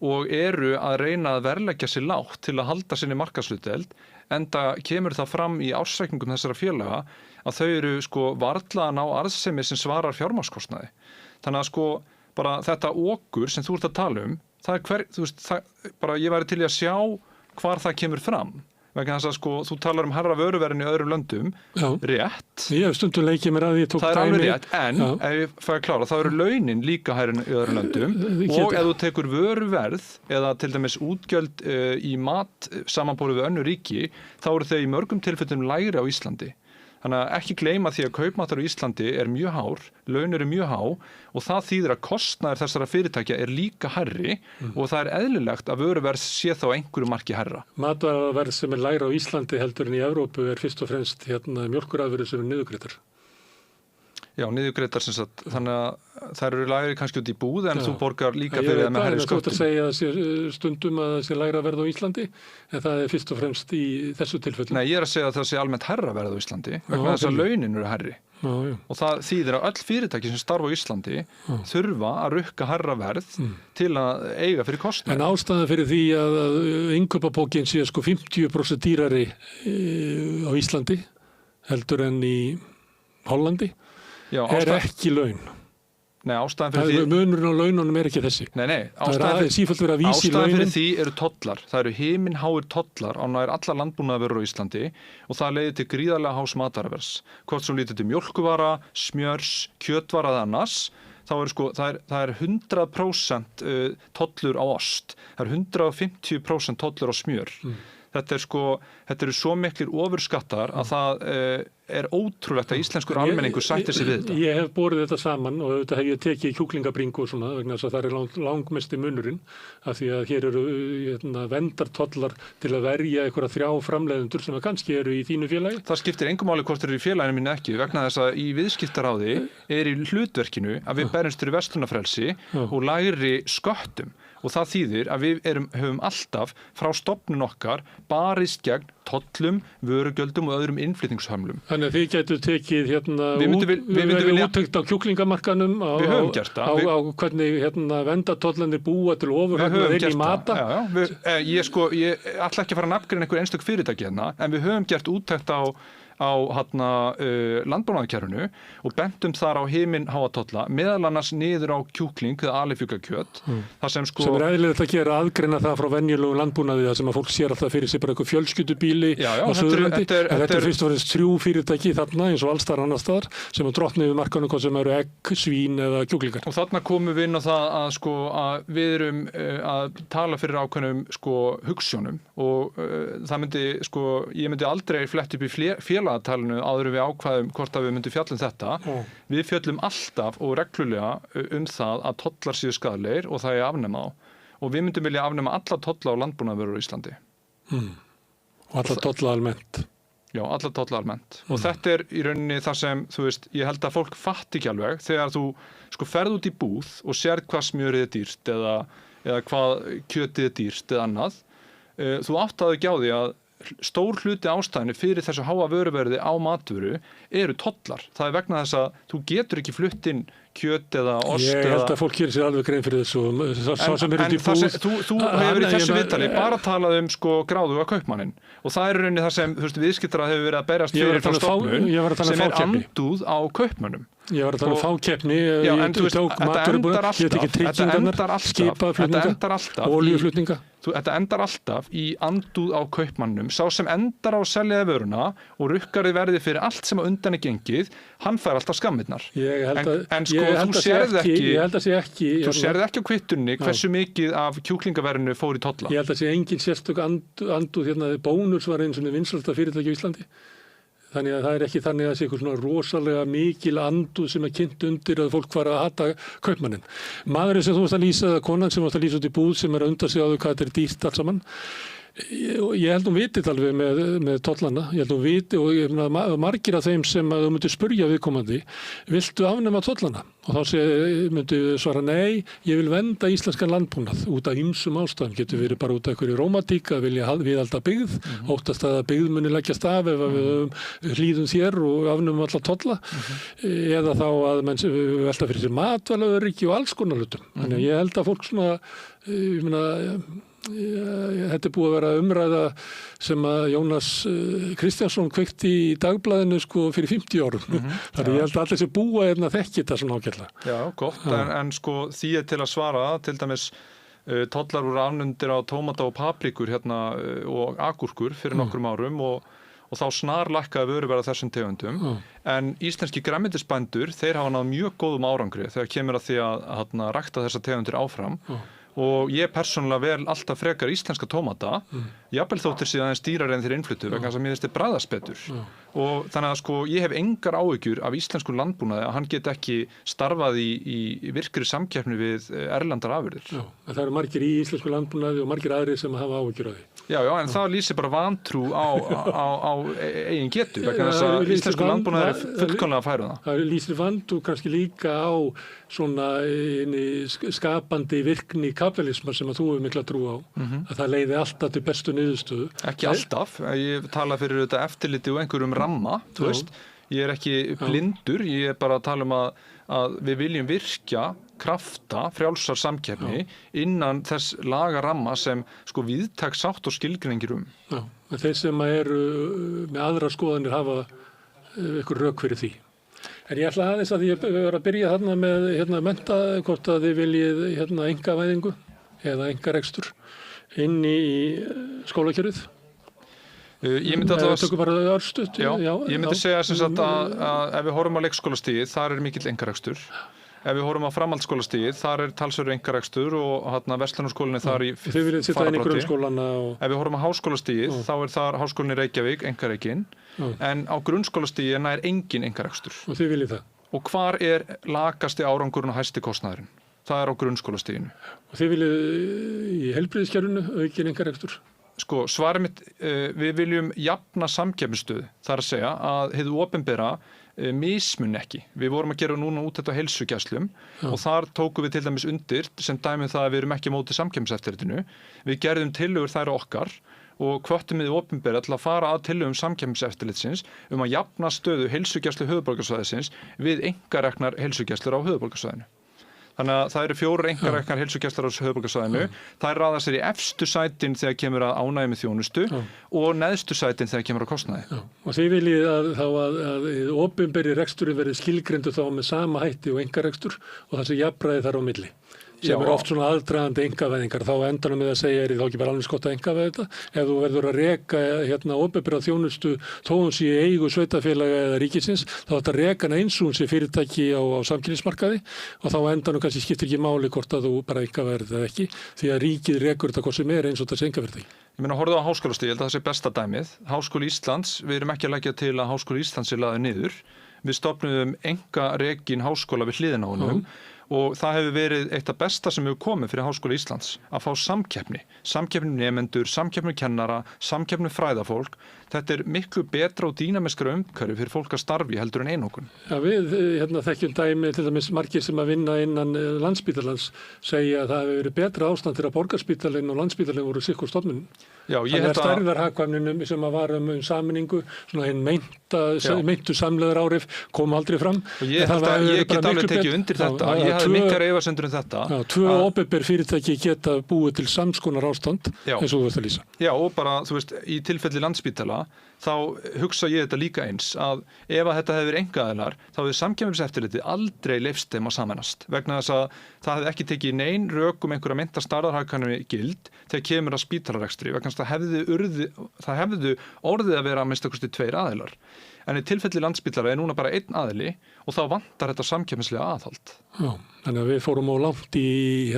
og eru að reyna að verðleggja sér lágt til að halda sinni markaðshlutdeild, enda kemur það fram í ársreikningum þessara félaga að þau eru varla að ná arðsemi sem svarar fjármagnskostnaði. Þannig að bara þetta okur sem þú ert að tala ég væri til að sjá hvar það kemur fram. Vegna þess að þú talar hærra vöruverðin í öðrum löndum, rétt. Ég hef stundum leikið mér að ég tók dæmi. Það alveg rétt, en ef ég fæ að klára, þá eru launin líka hærri í öðrum löndum og ef þú tekur vöruverð eða til dæmis útgjöld í mat samanborið við önnur ríki, þá eru þau í mörgum tilfellum lægri á Íslandi. Þannig að ekki gleyma því að kaupmáttur á Íslandi mjög hár, laun eru mjög há og það þýðir að kostnaður þessara fyrirtækja líka hærri og það eðlilegt að vöruverð sé þá einhverju marki hærra. Matvælaverð sem lægra á Íslandi heldur en í Evrópu fyrst og fremst mjólkurafurðir sem niðurgreiddar. Já, niðurgreiddar sem sagt, þannig að þær eru lægri kannski út í búð en þú borgar líka fyrir það með hærri sköttum. Ég veit að segja stundum að það sé lægra verð á Íslandi en það fyrst og fremst í þessu tilfelli. Nei, ég að segja að það sé almennt hærra verð á Íslandi vegna þess að launin eru hærri. Og það þýðir að öll fyrirtæki sem starfa á Íslandi þurfa að rukka hærra verð til að eiga fyrir kostnað. En ástæðan fyrir því að innkaupapókin sé 50% dýrari á Íslandi heldur en í Hollandi ekki laun. Nei, ástæðan fyrir því... Munurinn á laununum ekki þessi. Nei, ástæðan fyrir því eru tollar. Það eru himinháir tollar á nær allar landbúnaðarvörur á Íslandi og það leiðir til gríðarlega hás matarverðs. Hvort sem lítið til mjólkuvara, smjörs, kjötvara eða annars, þá það er 100% tollur á ost. Það er 150% tollur á smjör. Þetta eru svo miklir ofurskattar að það ótrúlegt að íslenskur almenningur sættir sig við þetta. Ég hef borið þetta saman og auðvitað hef ég tekið kjúklingabringu og svona vegna þess að það er langmesti munurinn af því að hér eru verndartollar til að verja einhverja 3 framleiðendur sem kannski eru í þínu félagi. Það skiptir engum máli hvort þeir eru í félaginu mínu ekki vegna þess að í viðskiptaráði í hlutverkinu að við berjumst fyrir verslunarfrelsi og lægri sköttum. Og það þýðir að við höfum alltaf frá stofnun okkar barist gegn tollum, vörugjöldum og öðrum innflyttingshömlum. Þannig að þið getur tekið úttekt á kjúklingamarkanum á hvernig verndartollarnir búa til ofurhagnaðar inn í mata. Ég ætla ekki að fara að nafngreina einhver einstök fyrirtæki hérna, en við höfum gert úttekt á á landbúnaðarkerfinu og bentum þar á himinháa tolla, meðal annars niður á kjúkling eða alifugakjöt. Það sem sko... Sem eðlilegt að gera aðgreina það frá venjulegu landbúnaði það sem að fólk sér alltaf fyrir sig bara eitthvað fjölskyldubíli á Suðurlandi. Þetta fyrst og fremst 3 fyrirtæki þarna eins og alls þar annars staðar sem að drottni við markanum hvað sem eru egg, svín eða kjúklingar. Og þarna komum við inn á það að sko að við erum að tala fyrir ákveðnum sko hugsjónum og það myndi sko, ég myndi aldrei flett upp í félagatalinu áður við ákvæðum hvort að við myndum fjalla þetta. Við fjöllum alltaf og reglulega það að tollar séu skaðlegir og það er afnema á. Og við myndum vilja afnema alla tolla á landbúnaðarvörur í Íslandi. Og alla tolla almennt. Já, alla tolla almennt. Og þetta er í rauninni það sem, þú veist, ég held að fólk fatti ekki alveg þegar þú sko ferð út í búð og sérð hvað smjörið er dýrt eða hvað kjötið er dýrt eða annað. Þú áttaðu ekki á því að stór hluti ástæðinu fyrir þessu háa vöruverði á matvöru eru tollar. Það er vegna þess að þú getur ekki flutt inn kjöt eða ost. Ég held að fólk gerir sér alveg grein fyrir þessu. Sá sem er út í búð. Þú hefur í þessu viðtali bara talað sko gráðuga kaupmanninn og það er rauninni það sem viðskiptara hefur verið að berast fyrir frá stofnun sem er andúð á kaupmönnum. Ég var að tala fákeppni, ég tók matvörubúðar, ég tek ekki tryggingarnar, skipaflutninga, olíuflutninga. Þetta endar alltaf í andúð á kaupmannum. Sá sem endar á að selja vöruna og rukkar verði fyrir allt sem á undan er gengið, hann fær alltaf skammirnar. En sko, þú sérð ekki á kvittunni hversu mikið af kjúklingaverðinu fór í tolla. Ég held að sé engin sérstök andúð hérna, Bónus var eins og vinsælasta fyrirtæki á Íslandi. Þannig að það er ekki þannig að það sé eitthvað svona rosalega mikil andúð sem er kynnt undir að fólk var að hata kaupmannin. Maðurinn sem þú varst að lýsa, konan sem varst að lýsa út í búð sem er að undra sig á því hvað þetta er dýrt allt saman. Ég held vitið alveg með tollana, ég held vitið og ég meina margir af þeim sem að þú myndir spurja viðkomandi, viltu afnema tollana? Og þá myndu svara nei, ég vil vernda íslenskan landbúnað út af ýmsum ástæðum, getur verið bara út af einhverju rómatík að vilja viðhalda byggð, óttast að byggð muni leggjast af ef við hlýðum þér og afnemum alla tolla, eða þá að menn velta fyrir sér matvælaöryggi og alls konar hlutum. Þannig að ég held að fólk svona, ég meina, þetta er búið að vera umræða sem að Jónas Kristjánsson kveikti í Dagblaðinu sko fyrir 50 árum. Þannig ég held að allir sem búa þekki þetta svona ágætlega. Já, gott, en sko því er til að svara, til dæmis tollar voru afnumdir á tómata og paprikur hérna og agúrkur fyrir nokkrum árum og þá snarlækkaði vöruverð þessum tegundum. En íslenski grænmetisbændur, þeir hafa náð mjög góðum árangri þegar kemur að því að rækta þessar tegundir áfram. Og ég persónulega vel alltaf frekar íslenska tómata, jafnvel þóttir síðan dýrari en þeir innfluttu vegna þess að mér finnst þeir bragðast betur. Og þannig að sko ég hef engar áhyggjur af íslensku landbúnaði að hann get ekki starfað í virkri samkeppni við erlendar afurðir. Já, en það eru margir í íslensku landbúnaði og margir aðrir sem hafa áhyggjur af því. Já, en það lýsir bara vantrú á eigin getu vegna þess að íslensku landbúnaði er fullkomlega að færa það. Það lýsir vantrú kannski líka á svona skapandi virkni kapitalisma sem að þú hefur mikla trú á, að það leiði alltaf til bestu niðurstöðu. Ekki alltaf, ég tala fyrir þetta eftirliti og einhverjum ramma, þú veist, ég er ekki blindur, ég er bara að tala um að við viljum virkja krafta, frjálsar samkeppni innan þess lagaramma sem sko víðtæk sátt og skilgreiningir Já, en þeir sem eru með aðra skoðanir hafa ykkur rök fyrir því. En ég ætla aðeins að ég verið að byrja þarna með mennta hvort að þið viljið einkavæðingu eða einkarekstur inn í skólakerfið. Ég myndi alltaf tökum bara örstutt. Ég myndi segja sem sagt að ef við horfum á leikskólastigið, þar er mikill einkarekstur. Ef við horfum á framhaldsskólastigið, þar er talsverður einkarekstur og verslunarskólinni þar í farabroddi. Þið viljið sitja inn í grunnskólana Ef við horfum á háskólastigið, þá er þar háskólinn í Reykjavík einkarekinn, en á grunnskólastigið nær engin einkarekstur. Og þið viljið það? Og hvar er lakasti árangurinn og hæsti kostnaðurinn? Það er á grunnskólastiginu. Og þið viljið í heilbrigðiskerfinu aukin einkarekstur? Sko, svarið mitt, við viljum jafna samkeppnisstöðu, þar að segja að hið opinbera mismun ekki. Við vorum að gera núna út þetta á heilsugæslum og þar tókum við til dæmis undir sem dæmum það að við erum ekki á móti samkeppniseftirlitinu. Við gerðum tillögur þær okkar og hvöttum við opinbera til að fara að tillögum samkeppniseftirlitsins að jafna stöðu heilsugæslu höfuðborgarsvæðisins við einkareknar heilsugæslur á höfuðborgarsvæðinu. Þannig að það eru 4 einkareknar heilsugæslur á höfuðborgarsvæðinu. Þær raða sér í efstu sætin þegar kemur að ánægju með þjónustu og neðstu sætin þegar kemur að kostnaði. Og þið viljið að opinberi reksturinn verði skilgreindur þá með sama hætti og einkarekstur og það sé jafnræði þar á milli. Sem oft svona aðdragandi einkavæðingar, þá endanum við að segja þá ekki bara alveg skott að einkavæða þetta. Ef þú verður að reka opinbera þjónustu þó hún sé í eigu sveitarfélaga eða ríkisins, þá þetta reka hana eins og hún sé fyrirtæki á samkynnismarkaði og þá endanum kannski skiptir ekki máli hvort að þú bara einkavæðir þetta ekki, því að ríkið rekur þetta hvað sem eins og þetta einkafyrirtæki. Ég meina, horfðu á háskólastig, ég held að það sé besta dæmið. Háskóli Íslands, við erum ekki að leggja til að Háskóli Íslands sé lagður niður. Við stofnuðum einkarekin háskóla við hliðina á honum. Og það hefur verið eitt af besta sem hefur komið fyrir Háskóla Íslands að fá samkeppni nemendur, samkeppni kennara, samkeppni fræðafólk. Þetta miklu betra og dýnamiskara umhverfi fyrir fólk að starfi heldur en einokun. Já, við þekkjum dæmi til dæmis margir sem að vinna innan Landspítalans segja að það hefur verið betra ástand þegar Borgarspítalinn og Landspítalinn voru sikkur stofnun. Já, ég held að stærðarhagkvæmninum sem að var sameiningu, svona hinn meintu samlegar áhrif kom aldrei fram. Og ég held að ég get alveg tekið undir þetta. Ég hafði miklar efasemdir um þetta. Já, 2 opinber fyrirtæki geta búið til samskonar ástand eins og þú veist að lýsa. Já, og bara, þú veist, í tilfelli Landspítala þá hugsa ég þetta líka eins að ef að þetta hefur einkaaðilar þá hefur Samkeppniseftirlitið aldrei leyft þeim að sameinast vegna þess að það hefði ekki tekið nein rök einhverja meinta stærðarhagkvæmni gild þegar kemur að spítalarekstri vegna þess að það hefðu orðið að vera að minnsta kosti 2 aðilar. En í tilfelli Landspítala núna bara 1 aðili og þá vantar þetta samkeppnislega aðhald. Já, þannig að við fórum á langt í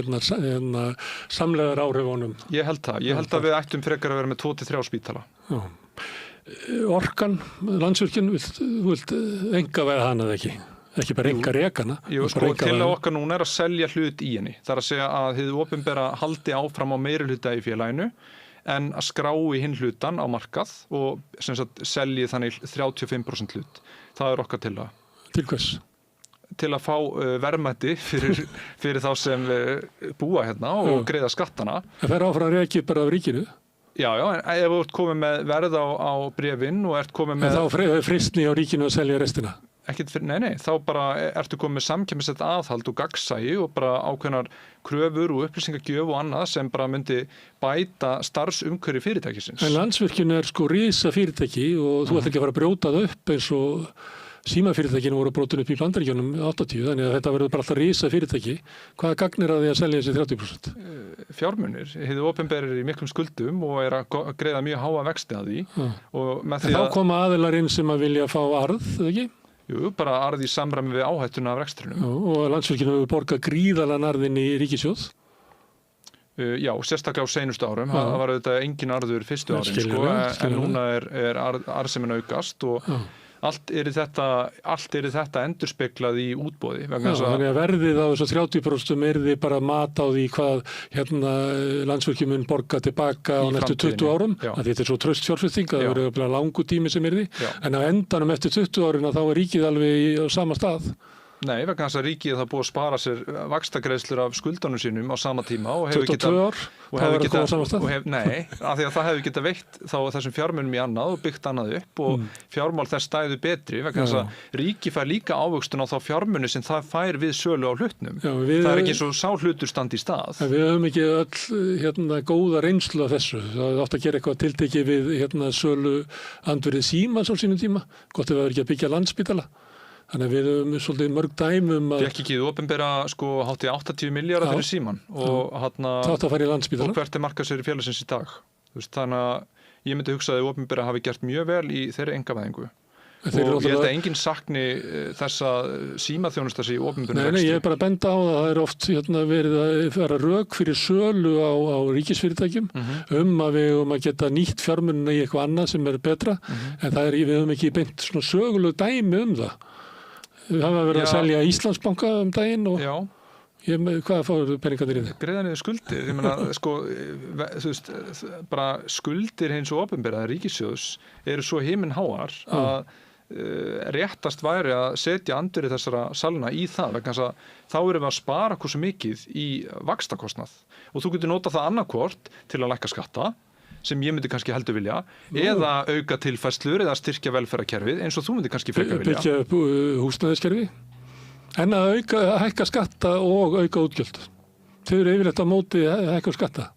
samlegar áhrifunum. Ég held það. Ég held að við ættum frekar að vera með 2-3 spítala. Já. Orkan, Landsvirkjun, þú vilt einkavæða hana eða ekki? Ekki bara einkarekana? Jú, sko, til að okkar núna að selja hlut í henni. Það að segja að hið opinbera haldi áfram á meiri hluta í félaginu en að skrá í hinn hlutan á markað og sem sagt selji þannig 35% hlut. Það okkar til að. Til hvers? Til að fá verðmæti fyrir þá sem búa hérna og greiða skattana. Það er áfram rekið bara af ríkinu? Já, en ef þú ert komið með verð á bréfin og ert komið með... En þá fristni á ríkinu að selja restina? Nei, þá bara ertu komið með samkeppnislegt aðhald og gagnsæi og bara ákveðnar kröfur og upplýsingagjöf og annað sem bara myndi bæta starfsumhverfi fyrirtækisins. En Landsvirkjun sko risa fyrirtæki og þú ætti ekki að fara að brjóta það upp eins og símafyrirtækinu voru brotin upp í Bandaríkjunum 80, þannig að þetta verður bara alltaf risa fyrirtæki. Hvaða gagnir að því að selja þessi 30%? Fjármunir. Hið opinberir í miklum skuldum og að greiða mjög háa vexti að því. Og með því þá koma aðilar inn sem að vilja fá arð, eða ekki? Jú, bara arð í samræmi við áhættuna af rekstrinum. Og Landsvirkjun hefur borgað gríðarlegan arðinn í ríkissjóð? Já, sérstaklega á seinustu árum. Það var auðvitað engin arður fyrstu árin, en núna er arðsemin aukast og allt er þetta endurspeglað í útboði. Þannig að verðið á þess að 30% yrði bara mat á því hvað Landsvirkjun mun borga tilbaka á næstu 20 árum. Þetta er svo traust fjárfesting að það verður langur tími sem yrði. En á endanum eftir 20 árin þá er ríkið alveg á sama stað. Nei, vegna þess að ríkið það búið að spara sér vaxtagreiðslur af skuldunum sínum á sama tíma og hefur 22 ár, þá er það komað á sama stað? Nei, af því að það hefur getað veitt þá þessum fjármunum í annað og byggt annað upp og fjármál þess stæðu betri vegna þess að ríkið fær líka ávöxtun á þá fjármuni sem það fær við sölu á hlutnum. Það er ekki eins og sá hlutur standi í stað. Við höfum ekki öll góða reynslu af þessu. Það átt að gera eitthvað tiltekið við sölu andverið Símans á sínum tíma. Gott ef það er ekki að byggja Landspítala. Þannig að við höfum svolítið mörg dæmum að... Fékk ekki opinbera hátt í 80 milljarða fyrir Síman og það átt að fara í Landspítala. Og hvert er markaðsvirði félagsins í dag. Þannig að ég myndi hugsa að opinbera hafi gert mjög vel í þeirri einkavæðingu. Og ég held að enginn sakni þessa símaþjónusta sig í opinberum rekstri. Nei, ég er bara að benda á það. Það er oft verið að fara rök fyrir sölu á ríkisfyrirtækjum að við höfum að geta nýtt fjármunina í eitthvað annað sem er betra en við höfum ekki beint svona sögulegu dæmi það. Við hafa verið að selja Íslandsbanka daginn og hvað fóru peningarnir í það? Greiða niður skuldir. Ég meina, bara skuldir hins og opinbera ríkissjóðs eru svo himinháar að réttast væri að setja andvirði þessara salna í það vegna þess að þá erum við að spara hversu mikið í vaxtakostnað og þú getur notað það annarkvort til að lækka skatta sem ég myndi kannski heldur vilja eða auka tilfærslur eða styrkja velferðarkerfið eins og þú myndi kannski frekar vilja. Byggja upp húsnæðiskerfi? En að hækka skatta og auka útgjöld. Þau eru yfirleitt á móti hækka skatta.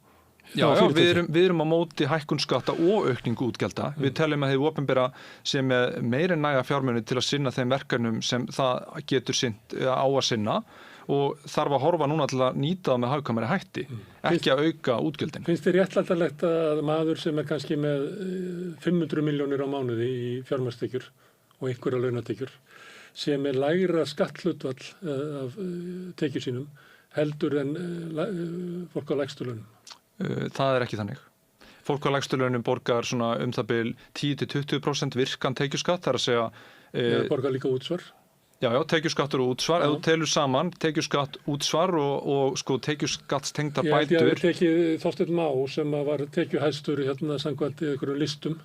Já, við erum á móti hækkun skatta og aukningu útgjalda. Við teljum að hið opinbera sem meira en næga fjármuni til að sinna þeim verkefnum sem það getur sinnt á að sinna og þarf að horfa núna til að nýta það með hagkvæmari hætti, ekki að auka útgjöldin. Finnst þér réttlætanlegt að maður sem kannski með 500 milljónir á mánuði í fjármagnstekjur og einhverja launatekjur sem lægra skatthlutfall af tekjur sínum heldur en fólk á lægstu launum? Það ekki þannig. Fólk á lægstu launum borgar svona það bil 10-20% virkan tekjuskatt, það að segja... borgar líka útsvar? Já, tekjuskattur og útsvar. Ef þú telur saman tekjuskatt, útsvar og sko tekjuskattstengdar bætur... Ég hef tekið Þorsteinn Má sem var tekjuhæstur samkvæmt einhverjum listum,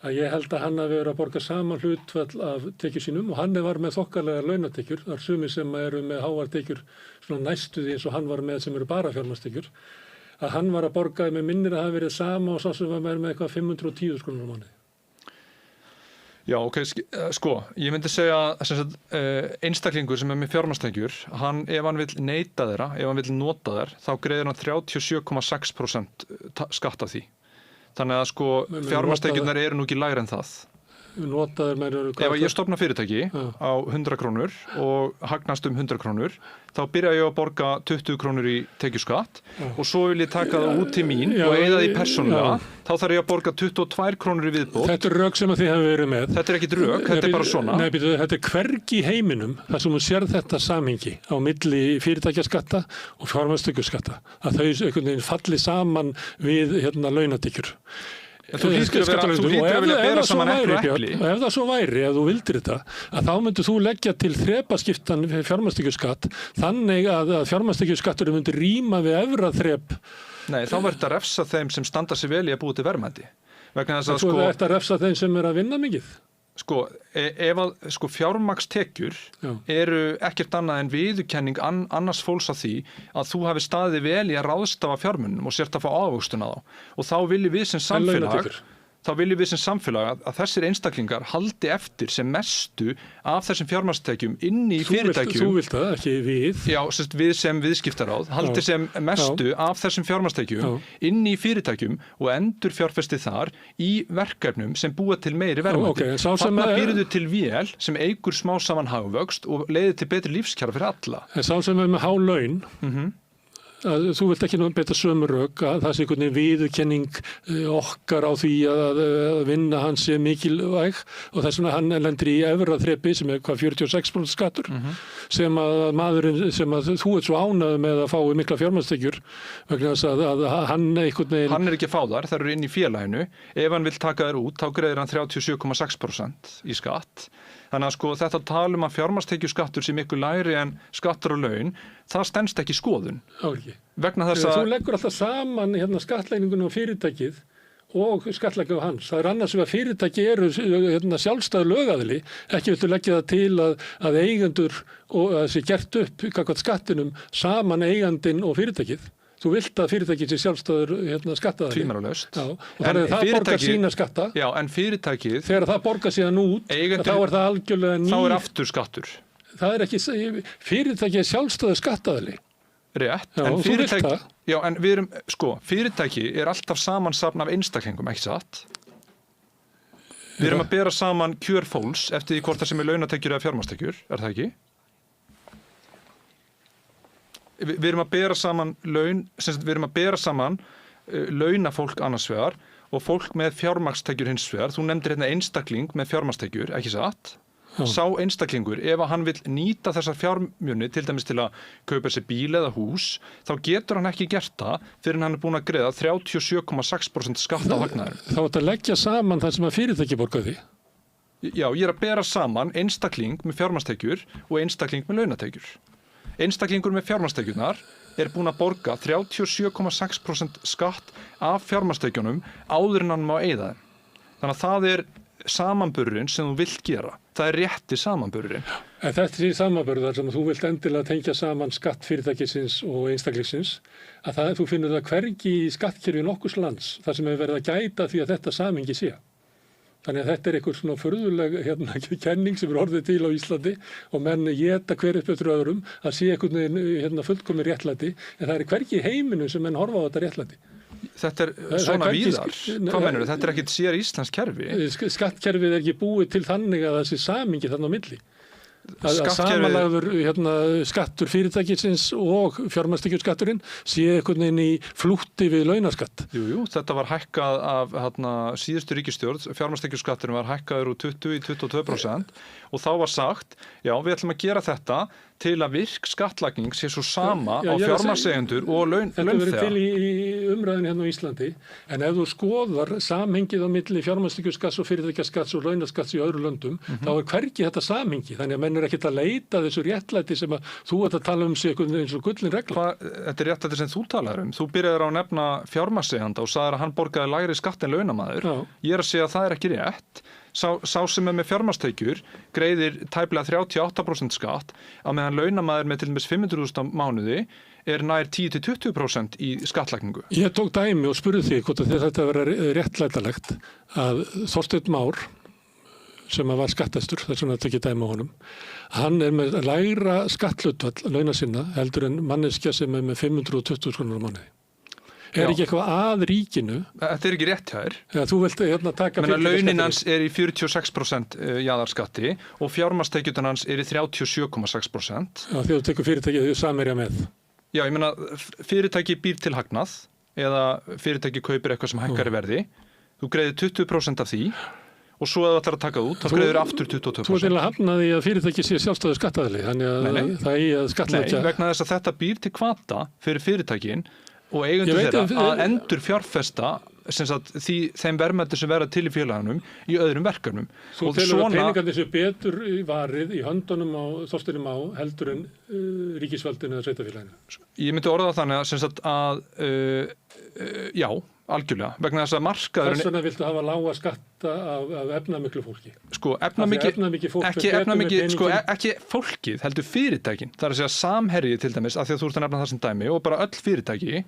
að ég held að hann hafi verið að borga saman hlutfall af tekjur sínum og hann var með þokkalega launatekjur. Það sumir sem eru með háar tekjur svona næstuði eins og hann var með sem eru bara fjármagnstekjur. Að hann var að borga með minnir að hafa verið sama og svo sem var með eitthvað 510 krónur á mánuði. Já, ok, sko, ég myndi segja einstaklingur sem með fjármagnstekjur, ef hann vill neyta þeirra, ef hann vill nota þeir, þá greiðir hann 37,6% skatt af því. Þannig að sko fjármagnstekjurnar eru nú ekki lægri en það. Ef ég stofna fyrirtæki á 100 krónur og hagnast 100 krónur, þá byrja ég að borga 20 krónur í tekjuskatt og svo vil ég taka það út til mín og eyða því persónulega, þá þarf ég að borga 22 krónur í viðbót. Þetta er rök sem þið hefur verið með. Þetta er ekki rök, þetta er bara svona. Nei, þetta er hvergi í heiminum þar sem þú sér þetta samhengi á milli fyrirtækjaskatta og fjármagnstekjuskatta, að þau einhvern veginn falli saman við launatekjur. Þú hlýtur að vilja bera saman epli og epli. Ef það svo væri, ef þú vildir þetta, að þá myndir þú leggja til þrepaskiptan fjármagnstekjuskatt þannig að fjármagnstekjuskatturinn myndir rýma við efra þrep. Nei, þá verður þetta að refsa þeim sem standa sig vel í að búa til verðmæti. Vegna þess að sko þetta að refsa þeim sem að vinna mikið. Sko, ef að fjármagnstekjur eru ekkert annað en viðurkenning annars fólks af því að þú hafi staðið vel í að ráðstafa fjármunum og sért að fá ávöxtun á þá. Og þá viljum við sem samfélag að þessir einstaklingar haldi eftir sem mestu af þessum fjármagnstekjum inni í fyrirtækjum. Þú vilt það, ekki við. Já, við sem viðskiptaráð haldi sem mestu af þessum fjármagnstekjum inni í fyrirtækjum og endur fjárfesti þar í verkefnum sem búa til meiri verðmæti. Þarna býrðu til vél sem eykur smá saman hagvöxt og leiðir til betri lífskjara fyrir alla. En sá sem með há laun, þú vilt ekki beita sömu rök að það sé einhvern veginn viðurkenning okkar á því að vinna hans sé mikilvæg og þess vegna hann lendir í efra þrepi sem 46% skattur sem að maðurinn sem að þú ert svo ánægð með að fá mikla fjármagnstekjur vegna þess að hann einhvern veginn... Hann ekki að fá þar eru inn í félaginu. Ef hann vill taka þær út, þá greiðir hann 37,6% í skatt. Þannig að sko þetta tala að fjármagnstekjuskattur sé miklu lægri en skattur og laun, það stenst ekki skoðun. Vegna þess að... Þú leggur alltaf saman skattlegningunum á fyrirtækið og skattleggja á hans. Það annars að fyrirtæki eru sjálfstæður lögaðili, ekki viltu leggja það til að eigendur og að sé gert upp gagnvart skattinum saman eigandinn og fyrirtækið. Þú vilt að fyrirtækið sé sjálfstæður skattaðili. Tvímælalaust. Og það borgar sína skatta. Já, en fyrirtækið... Þegar það borgar síðan út, þá er það algjörlega ný... Þá aftur skattur. Það ekki... Fyrirtækið sjálfstæður skattaðili. Rétt. Já, en þú vilt það. Já, en við erum... fyrirtæki alltaf samansafn af einstaklingum, ekki satt? Við erum að bera saman kjör fólks eftir því hvort það sem launatekjur eða fjármagnstekjur, það ekki? Við erum að bera saman launafólk annars vegar og fólk með fjármagnstekjur hins vegar. Þú nefndir einstakling með fjármagnstekjur, ekki satt? Sá einstaklingur, ef hann vill nýta þessar fjármuni til dæmis til að kaupa sér bíl eða hús, þá getur hann ekki gert það fyrir hann búin að greiða 37,6% skatt á hagnaðinum. Þá er þetta að leggja saman það sem að fyrirtæki borga því? Já, ég er að bera saman einstakling með fjármagnstekjur og einstakling með launatekjur. Einstaklingur með fjármagnstekjurnar er búin að borga 37,6% skatt af fjármagnstekjunum áður en hann má eyða þeim. Þannig að það er samanburðurinn sem þú vilt gera. Það er rétti samanburðurinn. En þetta er samanburður sem þú vilt endilega tengja saman skatt fyrirtækisins og einstaklingsins, að þú finnur það hvergi í skattkerfi nokkurs lands þar sem hefur verið að gæta því að þetta samhengi sé. Þannig að þetta einhver svona furðuleg kenning sem orðið til á Íslandi og menn éta hver upp eftir öðrum að sé einhvern veginn fullkomin réttlæti, en það hvergi í heiminum sem menn horfa á þetta réttlæti. Þetta svona víðar. Hvað mennur þetta? Þetta ekkit sér íslensk kerfi? Skattkerfið ekki búið til þannig að það sé samingi þarna á milli. Að samanlagður skattur fyrirtækisins og fjármagnstekjuskatturinn sé einhvern veginn í flútti við launaskatt. Jú, þetta var hækkað af síðustu ríkisstjórn, fjármagnstekjuskatturinn var hækkaður úr 20 í 22% og þá var sagt, já, við ætlum að gera þetta til að virk skattlagning sé svo sama á fjármagnseigendur og launþega. Þetta verið til í umræðinu hérna á Íslandi, en ef þú skoðar samhengið á milli fjármagnstekjuskatts og fyrirtækjaskatts og launaskatts í öðru löndum, þá hvergi þetta samhengi, þannig að menn ekkert að leita þessu réttlæti sem að þú ert að tala sig eins og gullin regla. Þetta réttlæti sem þú talar Þú byrjaðir á að nefna fjármagnseiganda og sagðir að hann borgaði lægri skatt en launamaður. Ég að segja að það ekki rétt. Sá sem með fjármagnstekjur greiðir tæplega 38% skatt á meðan launamaður með til dæmis 500.000 mánuði nær 10-20% í skattlagningu. Ég tók dæmi og spurði því hvort þetta vera réttlætanlegt að Þorsteinn Már sem var skattastur, þess vegna tekið dæmi á honum. Hann með lægra skatthlutfall launa sinna heldur en manneskja sem með 520.000 krónur á mánuði. Ekki eitthvað að ríkinu? Þetta ekki rétt hjá þér. Þú vilt taka launin hans í 46% jaðarskatti og fjármagnstekjurnar hans í 37,6%. Já, því þú tekur fyrirtækið Samherja með. Já, ég meina fyrirtæki býr til hagnað eða fyrirtæki kaupir eitthvað sem hækkar í verði. Þú greiðir 20% af því og svo að það ætlar að taka út, þá greiðir aftur 22%. Þú ert að hafna því að fyrirtæki sé sjálfstæður skattaðili, þannig að það eigi að skattleggja. Nei, vegna þess að þetta býr til hvata fyrir fyrirtækin og eigendur þeirra að endur fjárfesta þeim verðmæti sem verða til í félagunum í öðrum verkefnum. Þú telur að peningarnir sé betur varið í höndunum á Þorsteini Má heldur en ríkisvaldinu eða sveitarfélaginu? Ég myndi orða þannig að já, algjörlega, vegna þess að markaðurinn... Þess vegna viltu hafa lága skatta af efnamiklu fólki? Ekki fólkið, heldur fyrirtækin. Það að segja Samherji til dæmis, af því að þú ert að nefna það sem dæmi, og bara öll fyrirtæki,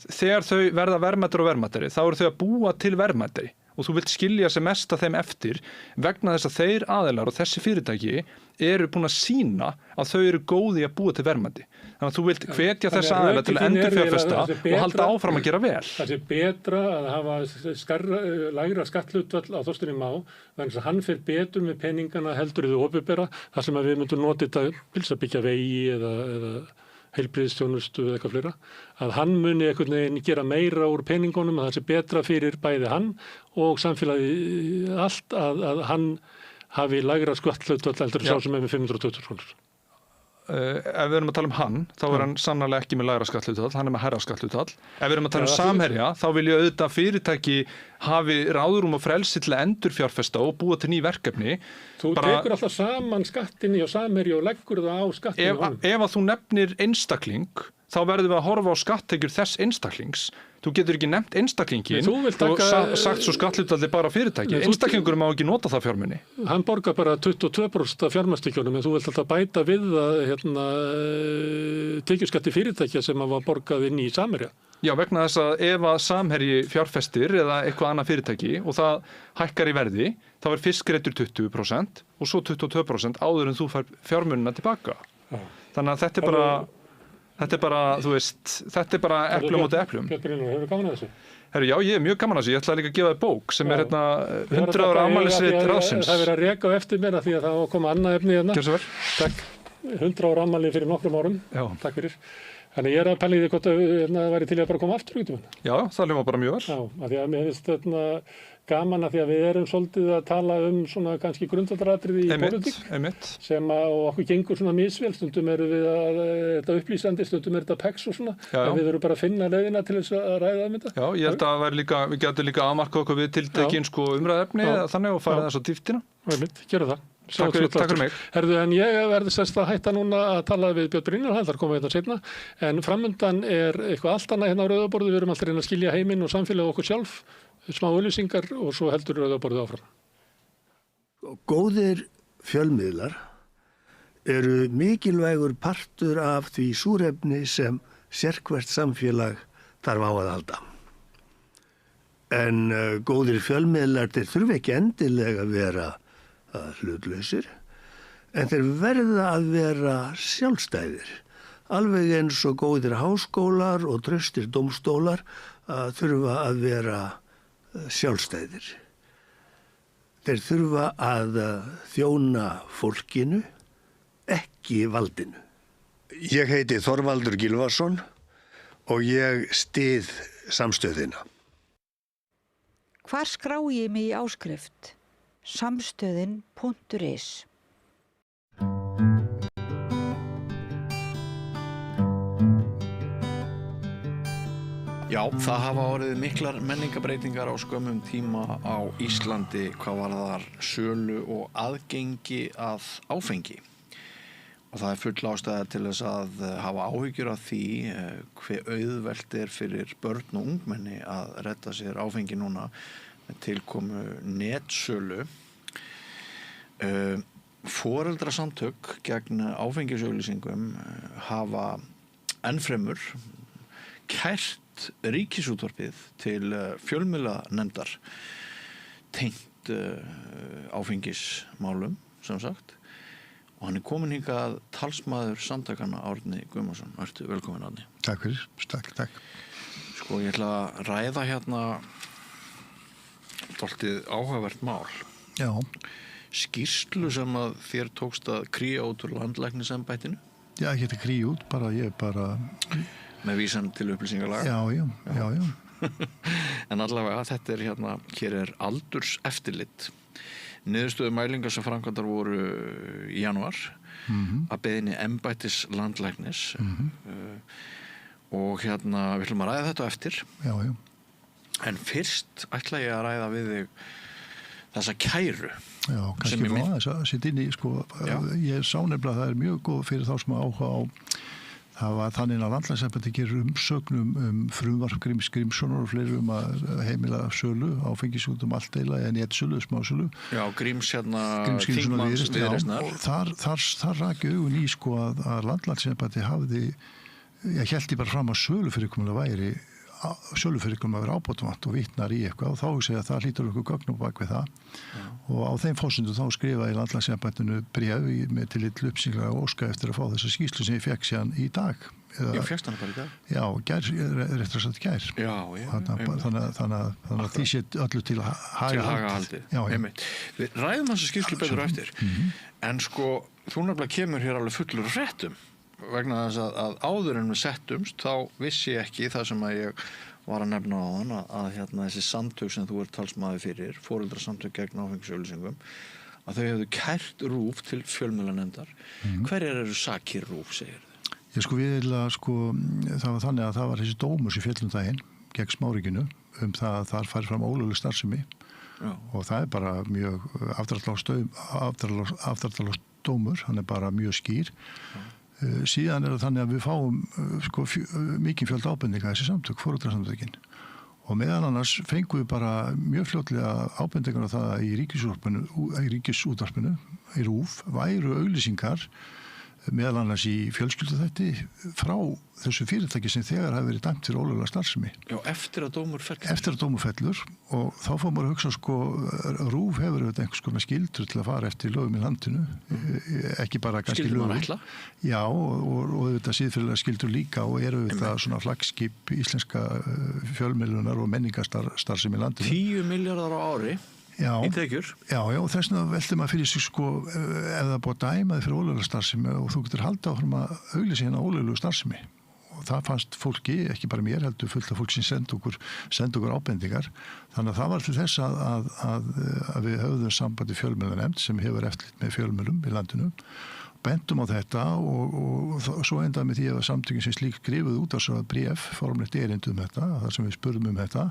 þegar þau verða verðmættari og verðmættari, þá eru þau að búa til verðmættari og þú vilt skilja sem mest af þeim eftir vegna þess að þeir aðilar og þessi fyrirtæki eru búin að sýna að þau eru góði að búa til verðmæti. Þannig að þú vilt hvetja þess aðilar til að endurfjárfesta og halda áfram að gera vel. Það sé betra að hafa lægra skatthlutfall á Þorsteini Má vegna þess að hann fer betur með peningana heldur í það opinbera þar sem að við myndum nota þetta til að byggja vegi eða heilbrigðisþjónustu eða eitthvað fleira, að hann muni einhvern veginn gera meira úr peningunum, að það sé betra fyrir bæði hann og samfélagi allt að hann hafi lægra skatthlutfall heldur sá sem með 520 krónur. Ef við erum að tala um hann, þá hann sannarlega ekki með lægra skatthlutfall, hann með hærra skatthlutfall. Ef við erum að tala um Samherja, þá vil ég auðvitað fyrirtæki hafi ráðrúm og frelsi til að endurfjárfesta og búa til ný verkefni. Þú tekur alltaf saman skattinni og Samherja og leggur það á skattinni á honum. Ef að þú nefnir einstakling, þá verðum við að horfa á skatttekjur þess einstaklings. Þú getur ekki nefnt einstaklingin og sagt svo skatthlutfalli bara fyrirtæki. Einstaklingur má ekki nota það fjármuni. Hann borgar bara 22% af fjármagnstekjunum en þú vilt alltaf bæta við tekjuskatti fyrirtækja sem var borgað inn í Samherja. Já, vegna þess að ef að Samherji fjárfestir eða eitthvað annað fyrirtæki og það hækkar í verði, þá fyrst greiddur 20% og svo 22% áður en þú fær fjármunina tilbaka. Þannig að þetta er bara, þú veist, þetta er bara eplum móti eplum. Björn, hefur gaman að þessu? Herru, já, ég mjög gaman að þessu. Ég ætlaði líka að gefa þér bók sem er 100 ára afmælisrit ráðsins. Það er verið að reka á eftir mér því að það kom annað efni hérna. Gjör svo vel. Takk. 100 ára afmæli fyrir nokkrum árum. Já. Takk fyrir. Þannig ég að pæla í því hvort það væri til að bara koma aftur út um hérna. Já, það hljómar bara mjög vel. Já, af því að mér finnst gaman að því að við erum svolítið að tala svona kannski grundvallaratriði í pólitík sem að okkur gengur svona misvel, stundum eru við þetta upplýsandi, stundum er þetta pex og svona, en við erum bara að finna leiðina til þess að ræða þetta. Já, ég held að við getum líka afmarkað okkur við tiltekin umræðefni þannig og farið þess á dýftina. Gera það. Takk fyrir mig. Herðu, en ég verði sérst að hætta núna að tala við Björn Brynjar, það þarf koma þetta seinna, en framundan er eitthvað allt annað hérna á Rauðaborði, við erum alltaf reyna að skilja heiminn og samfélagið okkur sjálf, smá auglýsingar og svo heldur Rauðaborðið áfram. Góðir fjölmiðlar eru mikilvægur partur af því súrefni sem sérhvert samfélag þarf á að halda. En góðir fjölmiðlar, þeir þurfa ekki endilega að vera hlutlausir, en þeir verða að vera sjálfstæðir. Alveg eins og góðir háskólar og traustir dómstólar þurfa að vera sjálfstæðir. Þeir þurfa að þjóna fólkinu, ekki valdinu. Ég heiti Þorvaldur Gylfason og ég styð samstöðina. Hvar skrái ég mig í áskrift? Samstöðin.is. Já, það hafa orðið miklar menningarbreytingar á skömmum tíma á Íslandi hvað varðar sölu og aðgengi að áfengi. Og það full ástæða til þess að hafa áhyggjur af því hve auðvelt fyrir börn og ungmenni að redda sér áfengi núna með tilkomu netsölu. Foreldrasamtök gegn áfengisauglýsingum hafa ennfremur kært Ríkisútvarpið til fjölmiðlanefndar tengt áfengismálum, sem sagt. Og hann komin hingað talsmaður samtakana Árni Guðmundsson. Ertu velkomin, Árni. Takk fyrir, takk. Sko, ég ætla að ræða hérna dálítið áhugavert mál. Já. Skýrslu sem að þér tókst að kría út úr landlæknisembættinu. Já, ekki að kría út, ég bara... Með vísan til upplýsingalaga. Já. En allavega, þetta hérna, hér aldurs eftirlit. Niðurstöðu mælingar sem framkvæmdar voru í janúar að beiðni embættis landlæknis og hérna við ætlum að ræða þetta á eftir. Já. En fyrst ætla ég að ræða við þig þessa kæru. Já, kannski frá aðeins að setja inn í, ég sá nefnilega að það mjög góð fyrir þá sem áhuga á. Það var þannig að landlæknisembættið gerir umsögn frumvarp Gríms Grímssonar og fleiri að heimila sölu, áfengis út allt eila, en netsölu, smásölu. Já, Gríms þingmanns Viðreisnar. Þar raki augun í að landlæknisembættið hafði, ég held bara fram að sölufyrirkomulag væri sölufyrirkomulag væri ábótavant og vitnar í eitthvað og þá hugsa ég að það hlýtur okkur gögn á bak við það. Og á þeim forsendum þá skrifaði landlæknisembættinu bréf með til upplýsingar og óska eftir að fá þessa skýrslu sem ég fekk síðan í dag. Já, fékkst hann bara í dag? Já, rétt að sagt gær. Já. Þannig að því sé öllu til hagahaldið. Já. Við ræðum þessa skýrslu betur eftir. En sko, þú nefnilega kemur hér alveg fullur réttum vegna þess að áður en við settumst þá vissi ég ekki það sem að ég var að nefna á þann að hérna, þessi samtök sem þú ert talsmaður fyrir, foreldrasamtök gegn áfengisauglýsingum, að þau hefðu kært RÚV til fjölmiðlanefndar. Hverjar eru sakir RÚV, segir þau? Það var þannig að það var þessi dómur sem féll daginn gegn Smárikinu það að þar færi fram ólögleg starfsemi og það bara mjög afdráttarlaus dómur, hann bara mjög skýr. Síðan það þannig að við fáum mikið fjölda ábendinga þessi samtök, foreldrasamtökin. Og meðan annars fengum við bara mjög fljótlega ábendingar á það að í ríkisútvarpinu, í RÚV, væru auglýsingar meðal annars í fjölskylduþætti frá þessu fyrirtæki sem þegar hafi verið dæmt fyrir ólöglega starfsemi. Já, eftir að dómur fellur. Eftir að dómur fellur og þá fór maður að hugsa RÚV hefur auðvitað einhvers konar skyldur til að fara eftir lögum í landinu, ekki bara kannski lögum. Skyldur maður ætla? Já, og auðvitað siðferðilega skyldur líka og eru auðvitað svona flaggskip íslenska fjölmiðlunar og menningarstarfsemi í landinu. 10 milljarðar á ári. Í tekjur? Já, þess vegna velti maður fyrir sig ef það búið dæmaði fyrir ólöglega starfsemi og þú getur haldið áfram að auglýsa hérna ólöglegu starfsemi og það fannst fólki, ekki bara mér heldur fullt af fólk sem sendi okkur ábendingar þannig að það var til þess að við höfðum sambandi fjölmiðlanefnd sem hefur eftirlit með fjölmiðlum í landinu bentum á þetta og svo endaði með því að samtökin sem slíkt skrifuð út á svo bréf, formlegt erindi þetta, þar sem við spurðum þetta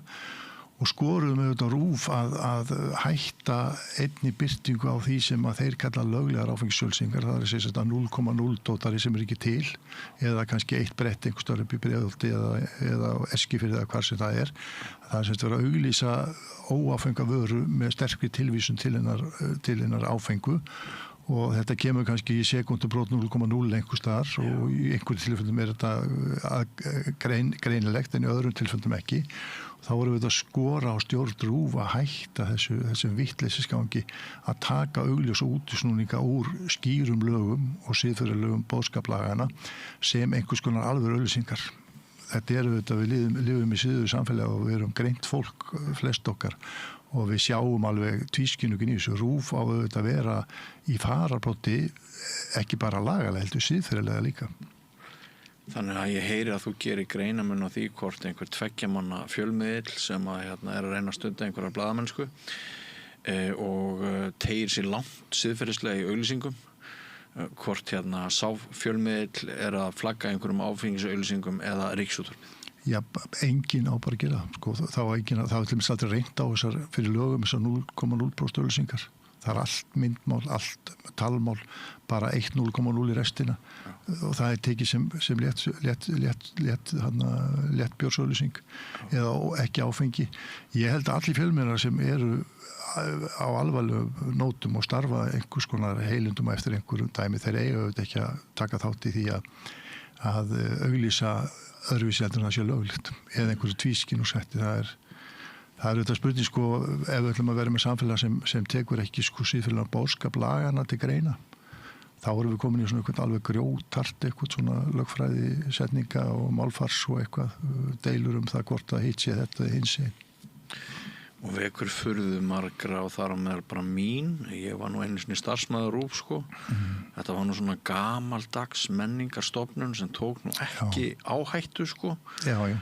og skoruðum auðvitað RÚV að hætta einni birtingu á því sem að þeir kalla löglegar áfengisauglýsingar. Það er þetta 0,0 dótari sem ekki til eða kannski eitt brett einhver stærri upp í Breiðholti eða Eskifirði eða hvar sem það er. Það er verið að auglýsa óáfenga vöru með sterkri tilvísun til hennar áfengu og þetta kemur kannski í sekundubrót 0,0 einhvers staðar og í einhverjum tilfellum þetta greinilegt en í öðrum tilfellum ekki. Þá vorum við að skora á stjórn RÚV að hætta þessum vitleysisgangi að taka augljós og útusnúninga úr skýrum lögum og siðferðilegum boðskaplagana sem einhvers konar alvöru auglýsingar. Þetta við lifum í siðuðu samfélagi og við erum greint fólk, flest okkar, og við sjáum alveg tvískinnungin í þessu. RÚV á að vera í fararbroddi ekki bara lagalega, heldur siðferðilega líka. Þannig að ég heyri að þú gerir greinamun á því hvort einhver tveggjamanna fjölmiðill sem að er að reyna að stunda einhverja blaðamennsku og teygir sér langt siðferðislega í auglýsingum, hvort sá fjölmiðill er að flagga einhverjum áfengisauglýsingum eða Ríkisútvarpið. Já, enginn á bara að gera það. Það var til dæmis aldrei reynt á þessar fyrir lögum þessar 0,0% auglýsingar. Það allt myndmál, allt talmál, bara 1,0,0 í restina og það tekið sem létt bjórsauglýsing eða ekki áfengi. Ég held að allir fjölmiðlar sem eru á alvarlegum nótum og starfa einhvers konar heilundum eftir einhverjum dæmi, þeir eiga auðvitað ekki að taka þátt í því að auglýsa öðruvísi heldur en það sé löglegt eða einhverju tvískinn og setti. Það er þetta spurning ef við ætlum að vera með samfélag sem tekur ekki siðferðilegan boðskap lagana til greina. Þá erum við komin í svona eitthvað alveg grjótart, eitthvað svona lögfræði setninga og málfars og eitthvað deilur það hvort að hitt sé þetta eða hins sé. Og vekur furðu margra og þar á meðal bara mín. Ég var nú einu sinni starfsmaður RÚV Þetta var nú svona gamaldags menningarstofnun sem tók nú ekki áhættu Já.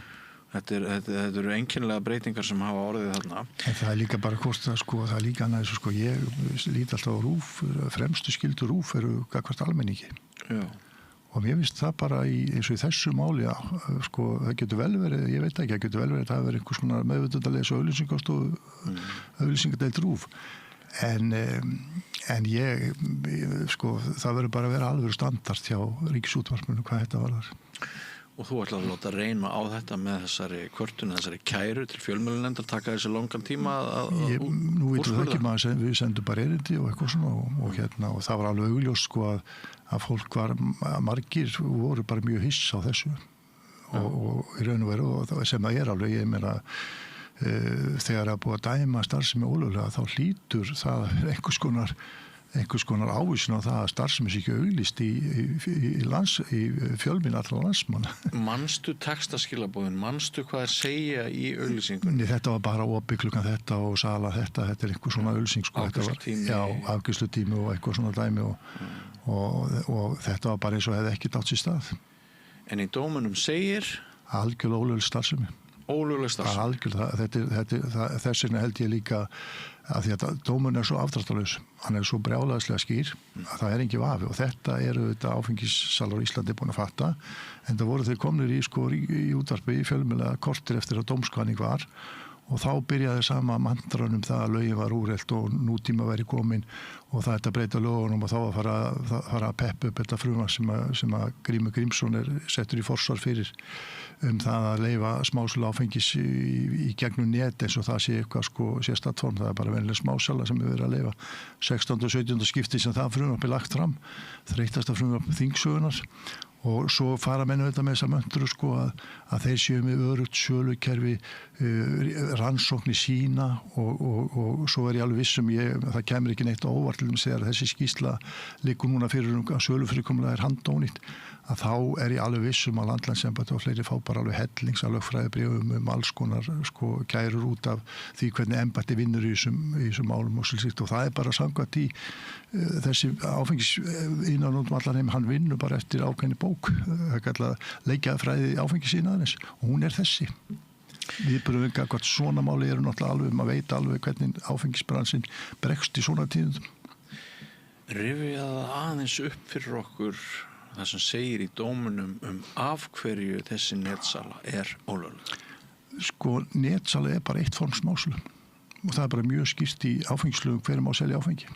Þetta eru einkennilega breytingar sem hafa orðið þarna. En það er líka bara hvort það er líka annað þessu ég lít alltaf á RÚV, fremstu skyldur RÚV eru gagnvart almenningi. Já. Og mér finnst það bara eins og í þessu máli það getur vel verið, ég veit ekki, það getur vel verið að það verið einhvers konar meðvitundalegs og auglýsingadeild RÚV. En ég það verður bara að vera alvöru standard hjá Ríkisútvarpinu hvað þetta varðar. Og þú ætlar að láta reyna á þetta með þessari kvörtun, þessari kæru til fjölmiðlanefndar, taka þessi langan tíma að Nú veitum við ekki maður, við sendum bara erindi og eitthvað svona og það var alveg augljóst að fólk margir voru bara mjög hiss á þessu og í raun og veru og sem það er alveg, ég meina þegar að búið að dæma starfsemi ólöglega þá hlýtur það einhvers konar ávísun á það að starfsemi sé ekki auglýst í fjölmiðla allra landsmanna. Manstu textaskilabóðin, manstu hvað þeir segja í auglýsingunni? Þetta var bara opið klukkan þetta og sala þetta er einhver svona auglýsing. Afgreiðslutími og eitthvað svona dæmi og þetta var bara eins og hefði ekki dátt sér stað. En í dómunum segir? Algjörlega ólögleg starfsemi. Ólögleg starfsemi? Þess vegna held ég líka að því að dómurinn svo afdráttarlaus, hann svo brjálæðislega skýr að það engin vafi og þetta eru þetta áfengissalar á Íslandi búin að fatta en það voru þeir komnir í útvarpi í fjölmiðla kortir eftir að dómskvaning var og þá byrjaði sama mantranum það að lögin var úrelt og nútíma væri komin og það ætti að breyta lögunum og þá að fara að peppa upp þetta frumvarp sem að Grímur Grímsson settur í forsvar fyrir það að leyfa smásala áfengis í gegnum net eins og það sé eitthvað sérstakt form, það er bara venjuleg smásala sem við verið að leyfa 16. og 17. skipti sem það frumvarp er lagt fram, þreytasta frumvarp þingsögunar og svo fara menn auðvitað með þessa möntru að þeir séu með örugt sölukerfi rannsókn í sína og svo er ég alveg vissum það kemur ekki neitt á óvart til þegar þessi skýrsla liggur núna fyrir að sölufyrirkomulag er handónýtt að þá er ég alveg vissum að Landlæknisembættið og fleiri fá bara alveg hellings að lögfræðibréfum alls konar kærur út af því hvernig embættið vinnur í þessum málum og slíkt og það er bara samkvæmt í þessi áfengisíðnaður allan heim, hann vinnur bara eftir ákveðni bók, það er kallað leikjafræði áfengisíðnaðarins og hún er þessi. Viðbrögðum gagnvart svona máli eru náttúrulega alveg, maður veit alveg hvernig áfengisbransinn bregst í svona tíðum. Rifjaðu aðeins upp fyrir okkur það sem segir í dómunum af hverju þessi netsala er ólögleg. Netsala er bara eitt form smásölu og það er bara mjög skýrt í áfengislögum hverju má selja áfengi.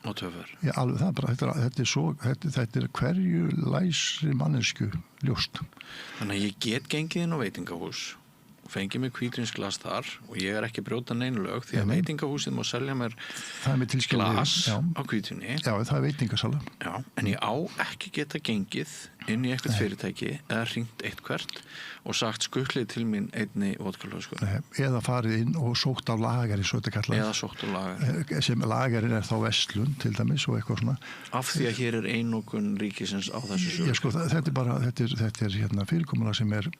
Og töfur. Já, alveg það bara, þetta er hverju læsri mannesku ljóst. Þannig að ég get gengið inn á veitingahús fengið mér hvítvínsglas þar og ég er ekki að brjóta neinu lög því að veitingahúsið má selja mér glas á hvítvíni. Já, það er veitingasala. Já, en ég á ekki geta gengið inn í eitthvað fyrirtæki eða hringt eitthvert og sagt skutlið til mín einni vodkalösku. Eða farið inn og sótt á lagari, svo þetta kallast. Eða sótt á lagari. Sem lagarin er þá verslun til dæmis og eitthvað svona. Af því að hér er einokun ríkisins á þessu sögur. Já, sko, þetta er hérna fyrirkomulag sem er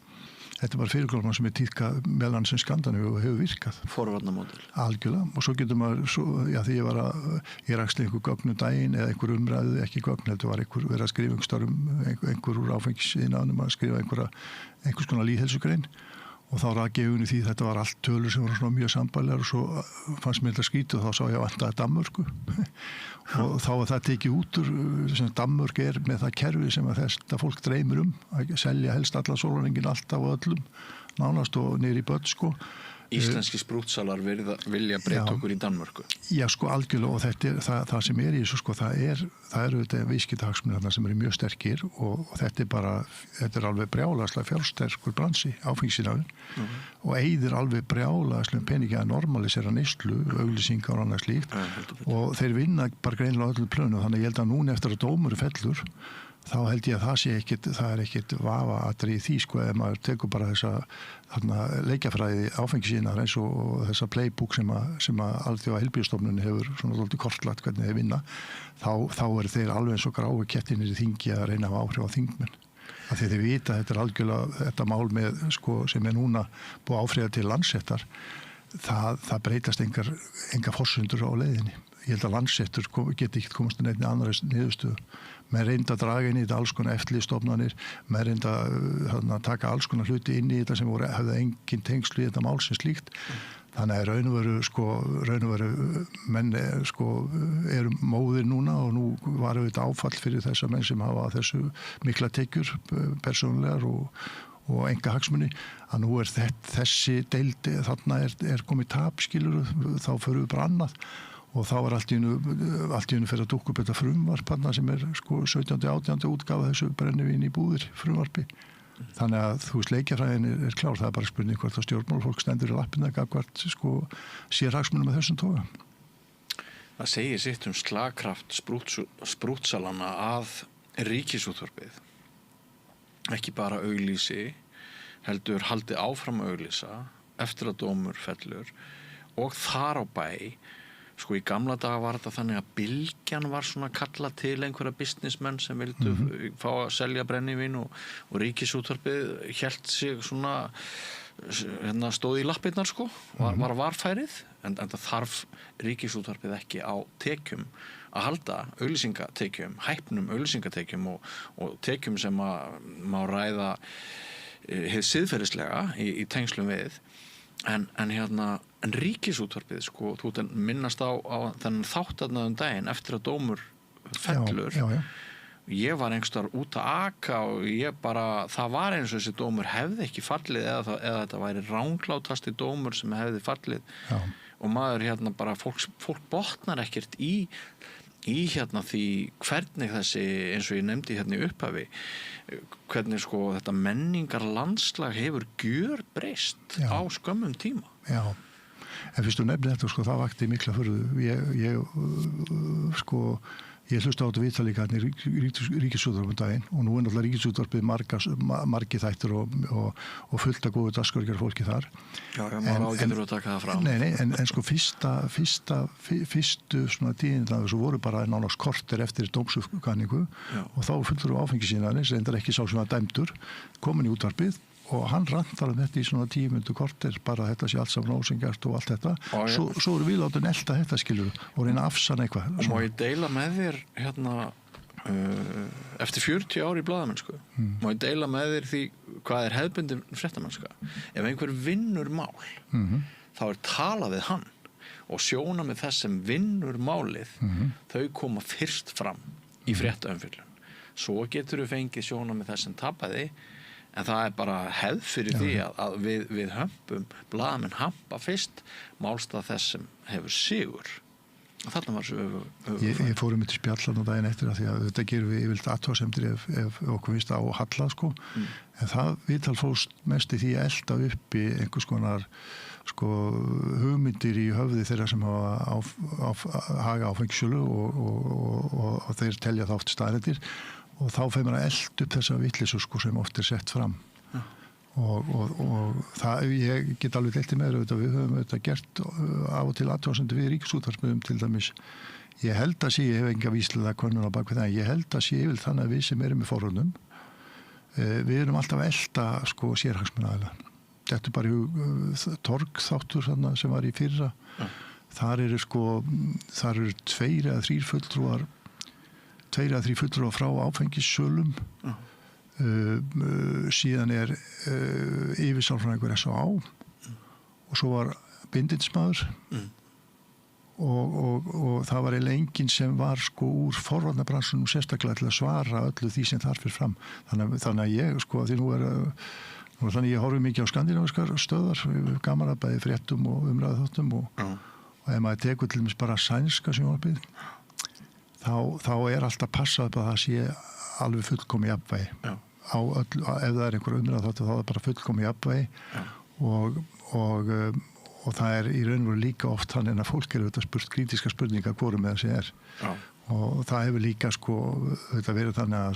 Þetta er bara fyrirkomulag sem er tíðka meðal sem Skandinavíu og hefur virkað. Forvarnamódel. Algjörlega. Og svo getur maður, því ég rakst einhver gögn daginn eða einhver umræðu, ekki gögn, heldur var einhver verið að skrifa einhver úr áfengisiðnaðinum að skrifa einhvers konar lýðheilsugrein og þá rak ég unni því þetta var allt tölur sem voru svona mjög sambærilegar og svo fannst mér þetta skítið og þá sá ég að vantaði Danmörku og þá var það tekið út úr sem Danmörk er með það kerfi sem að þetta fólk dreymir að selja helst alla sólarhringinn alltaf og öllum nánast og niður í börn sko. Íslenski sprútsalar vilja breyta okkur í Danmörku. Já, sko, algjörlega og þetta er það sem er í þessu, sko, það eru þetta viðskiptahagsmunir sem eru mjög sterkir og þetta er alveg brjálæðslega fjársterkur bransi, áfengisiðnaðurinn og eyðir alveg brjálæðslega peningi að normalisera neyslu, auglýsingar og annað slíkt og þeir vinna bara greinilega öllu plönu, þannig ég held að núna eftir að dómur fellur þá held ég að það er ekkit vafaatriði í því sko ef maður tekur bara þessa leikjafræði áfengisíðnaðar eins og þessa playbook sem að Alþjóða heilbrigðisstofnun hefur svona svolítið kortlagt hvernig þeir vinna þá er þeir alveg eins og gráu kettinir í þingi að reyna að hafa áhrif á þingmenn af því þeir vita að þetta er algjörlega þetta mál með sko sem er núna búið áfriða til Landsréttar það breytast enga forsendur á leiðinni ég held að Landsréttur geti ekki komast inn einni annarri niðurstöðu með reynda að draga inn í þetta alls konar eftirlitsstofnanir, með reynda að taka alls konar hluti inn í þetta sem hefði engin tengslu í þetta mál sem slíkt. Þannig að raun og veru menn eru móðir núna og nú var þetta áfall fyrir þessa menn sem hafa þessu mikla tekjur persónulegar og enga hagsmuni að nú er þessi deildi þarna er komið tap skilur þá förum við bara annað og þá var allt í einu fyrir að dúkka upp þetta frumvarp sem er 17. 18. útgáfa þessu brennivín í búðir frumvarpi. Þannig að þú veist leikjafræðin er klár, það er bara spurning hvort að stjórnmálafólk stendur í lappina gagnvart sérhagsmunum með þessum toga. Það segir sitt slagkraft sprútsalana að ríkisútvarpið ekki bara auglýsi, heldur haldi áfram að auglýsa eftir að dómur fellur og þar á bæ sko í gamla daga var þetta þannig að Bylgjan var svona kallað til einhverja businessmenn sem vildu fá að selja brennivín og ríkisútvarpið hélt sig svona stóð í lappirnar sko, var varfærið en það þarf ríkisútvarpið ekki á tekjum að halda auglýsingatekjum, hæpnum auglýsingatekjum og tekjum sem að má ræða hið siðferðislega í tengslum við en ríkisútvarpið sko, þú minnast á þennan þáttarna daginn eftir að dómur fellur já. Ég var einhverstaðar út að aka og það var eins og þessi dómur hefði ekki fallið eða þetta væri ránglátasti dómur sem hefði fallið og maður bara fólk botnar ekkert í því hvernig þessi eins og ég nefndi í upphafi hvernig sko þetta menningar landslag hefur gjörbreyst á skömmum tíma. Já, en fyrst þú nefnir þetta það vakti mikla furðu. Ég hlusta á þetta viðtal líka í ríkisútvarpið daginn og nú er náttúrulega ríkisútvarpið margir þættir og fullt af góðu dagskrárgerðar fólki þar. Já, maður ágætur að taka það fram. Nei, en sko fyrstu svona tíðinlega þessu voru bara nánast korter eftir dómsuppkvaðningu og þá fullur á áfengisíðnaðarins, reyndar ekki sá sem var dæmdur, komin í útvarpið og hann rantar þetta í svona 10 mínútur korter bara þetta sé allt saman ósengjart og allt þetta svo eru við látið nelta þetta skilur og reyna að afsanna eitthvað og má ég deila með þér eftir 40 ár í blaðamennsku má ég deila með þér því hvað er hefðbundin fréttamennska ef einhver vinnur mál þá er talað við hann og sjóna með þess sem vinnur málið þau koma fyrst fram í fréttaumfjöllun svo getur við fengið sjóna með þess sem tapaði en það er bara hefð fyrir því að við hömpum, blaðamenn hampa fyrst málstað þess sem hefur sigur Þarna var svo Ég fór til spjallan og daginn eftir að því að þetta gerum við yfirleitt athugasemdir ef okkur finnst á halla sko. En það viðtal fóst mest í því að elda uppi einhvers konar sko hugmyndir í höfði þeirra sem hafa haga áfengissölu og þeir telja það oft staðreyndir og þá feir maður að elda upp þessa vitleysu sko sem oft sett fram. Og það, ég get alveg deilt með við höfum þetta gert af og til athugasemdir við Ríkisútvarpið til dæmis. Ég held að sé, ég hef enga víslega könnun á bak við það, ég held að sé yfir þannig að við sem erum í forröndum við erum alltaf að elda sko sérhagsmunaaðila. Þetta bara torgþáttur sem var í fyrra. Þar eru 2 eða 3 fulltrúar frá áfengissölum. Síðan yfirsálfræðingur S.A. og svo var bindinsmaður og það var eiginlega enginn sem var sko úr forvarnarbransunum sérstaklega til að svara öllu því sem þar fyrir fram. Þannig að ég sko því þannig ég horfi mikið á skandinavískar stöðar, gaman að bæði fréttum og umræðuþáttum og ef maður tekur til dæmis bara sænska sjónvarpið þá alltaf passað upp að það sé alveg fullkomið jafnvægi. Ef það einhver umræða þá er bara fullkomið jafnvægi og það í raun og veru líka oft þannig að fólk auðvitað spurt krítiska spurningar hvorum með þessi og það hefur líka sko verið þannig að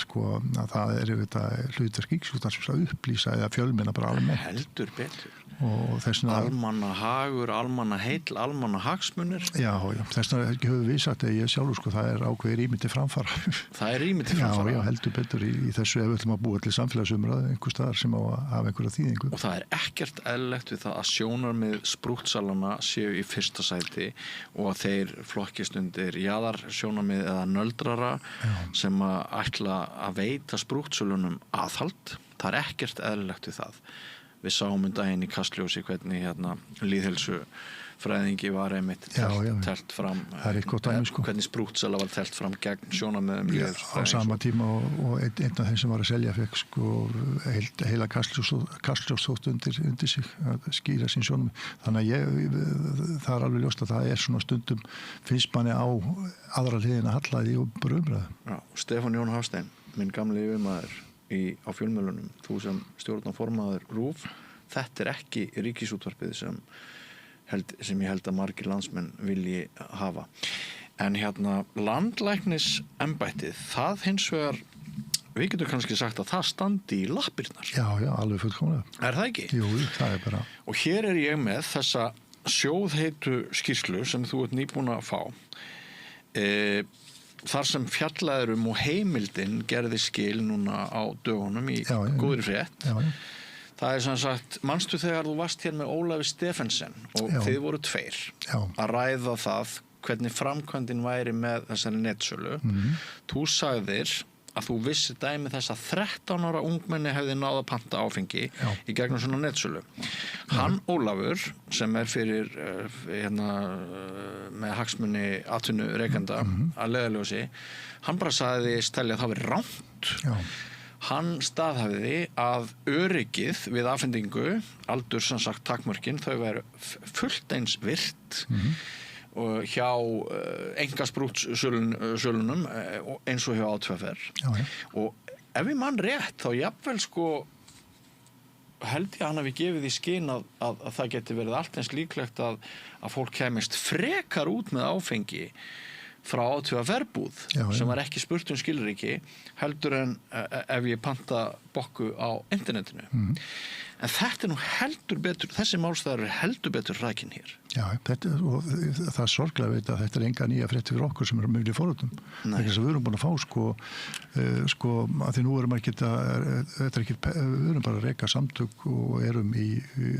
það auðvitað hlutverk Ríkisútvarpsins að upplýsa eða fjölmenna bara almennt. Heldur betur. Og þessna almannahagur, almannaheill, almannahagsmunir. Já, þessna höfum við sagt að ég sjálfur sko það ákveðið rými til framfara. Það rými til framfara. Já, heldur betur í þessu ef við ætlum að búa til samfélagsumræðu einhver staðar sem á að hafa einhverja þýðingu. Og það ekkert eðlilegt við það að sjónarmið sprúttsalana séu í fyrsta sæti og að þeir flokkist undir jaðarsjónarmið eða nöldrara sem að ætla að veita sprúttsölunum aðhald. Það ekkert eðlilegt við það. Við sáum daginn í Kastljósi hvernig lýðheilsufræðingi var einmitt telt fram hvernig sprúttsala var telt fram gegn sjónarmiðum lýðheilsufræðings. Á sama tíma og einn af þeim sem var að selja fekk sko heila Kastljósþótt undir sig að skýra sín sjónarmið. Þannig að það alveg ljóst að það svona stundum finnst manni á aðra hliðina hallaði og bara umræðu. Já, Stefán Jón Hafstein, minn gamli yfirmaður á fjölmiðlunum, þú sem stjórnarformaður RÚV, þetta ekki Ríkisútvarpið sem ég held að margir landsmenn vilji hafa. En landlæknisembættið, það hins vegar, við getum kannski sagt að það standi í lappirnar. Já, alveg fullkomlega. Er það ekki? Jú, það bara. Og hér ég með þessa sjóðheitu skýrslu sem þú ert nýbúin að fá. Þar sem fjallaður og heimildin gerði skil núna á dögunum í góðri frétt. Það sem sagt, manstu þegar þú varst hér með Ólafi Stephensen og þið voru 2 að ræða það hvernig framkvæmdin væri með þessari netsölu. Þú sagðir að þú vissi dæmi þess að 13 ára ungmenni hefði náð að panta áfengi í gegnum svona netsölu. Hann Ólafur, sem fyrir með hagsmuni atvinnurekenda að leiðarljósi, hann bara sagðist telja að það væri rangt. Hann staðhæfði að öryggið við afhendingu, aldur sem sagt takmörkin, þau væru fullt eins virt og hjá einkarsprúttsölunum eins og hjá ÁTVR. Og ef ég man rétt þá jafnvel sko held ég hann hafi gefið í skyn að það geti verið allt eins líklegt að fólk kemist frekar út með áfengi frá ÁTVR-búð sem var ekki spurt skilríki heldur en ef ég panta bokku á internetinu. En þetta nú heldur betur, þessi málstæður heldur betur rækin hér. Já, og það sorglega veit að þetta enga nýja fréttir fyrir okkur sem mjög fórhundum. Þess að við erum búin að fá sko að því nú erum við erum bara að reka samtök og erum í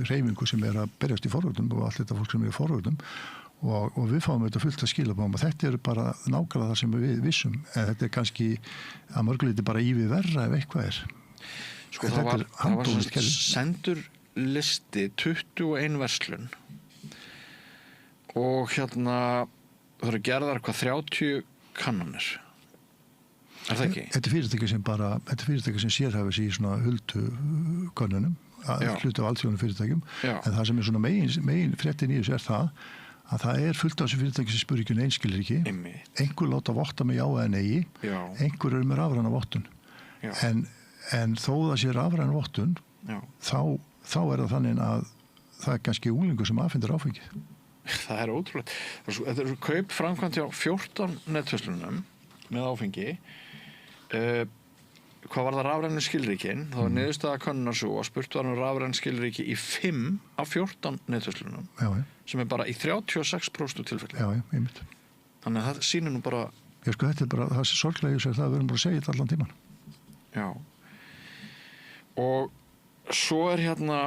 hreyfingu sem að berjast í fórhundum og allt þetta fólk sem í fórhundum og við fáum þetta fullt að skilabóðum og þetta bara nákvæmlega það sem við vissum en þetta kannski að mörguleiti bara ívið verra ef eitthvað Sko það var sendur listi 21 verslun og það eru gerðar 30 kannanir. Er það ekki? Þetta er fyrirtæki sem sérhæfis í svona huldu kannunum, hluti af alþjóðum fyrirtækjum, en það sem svona megin fréttin í þessu það að það fullt af þessu fyrirtæki sem spyrir ekki einskilríki, einhver láta votta með já eða nei, einhver með rafræna vottun. En þó það sé rafræna vottun, þá það þannig að það kannski unglingur sem afhendir áfengið. Það ótrúlegt. Þetta kaup framkvæmt hjá 14 netverslunum með áfengi. Hvað var það rafrænu skilríkin? Það var niðurstaða könnunar svo að spurt var rafrænu skilríki í 5 af 14 netverslunum sem bara í 36% tilfelli. Já, einmitt. Þannig að það sýnir nú bara... Sko, þetta bara, það sé sorglega í sig það, við erum bara að segja þetta allan tíman. Já. Og svo hérna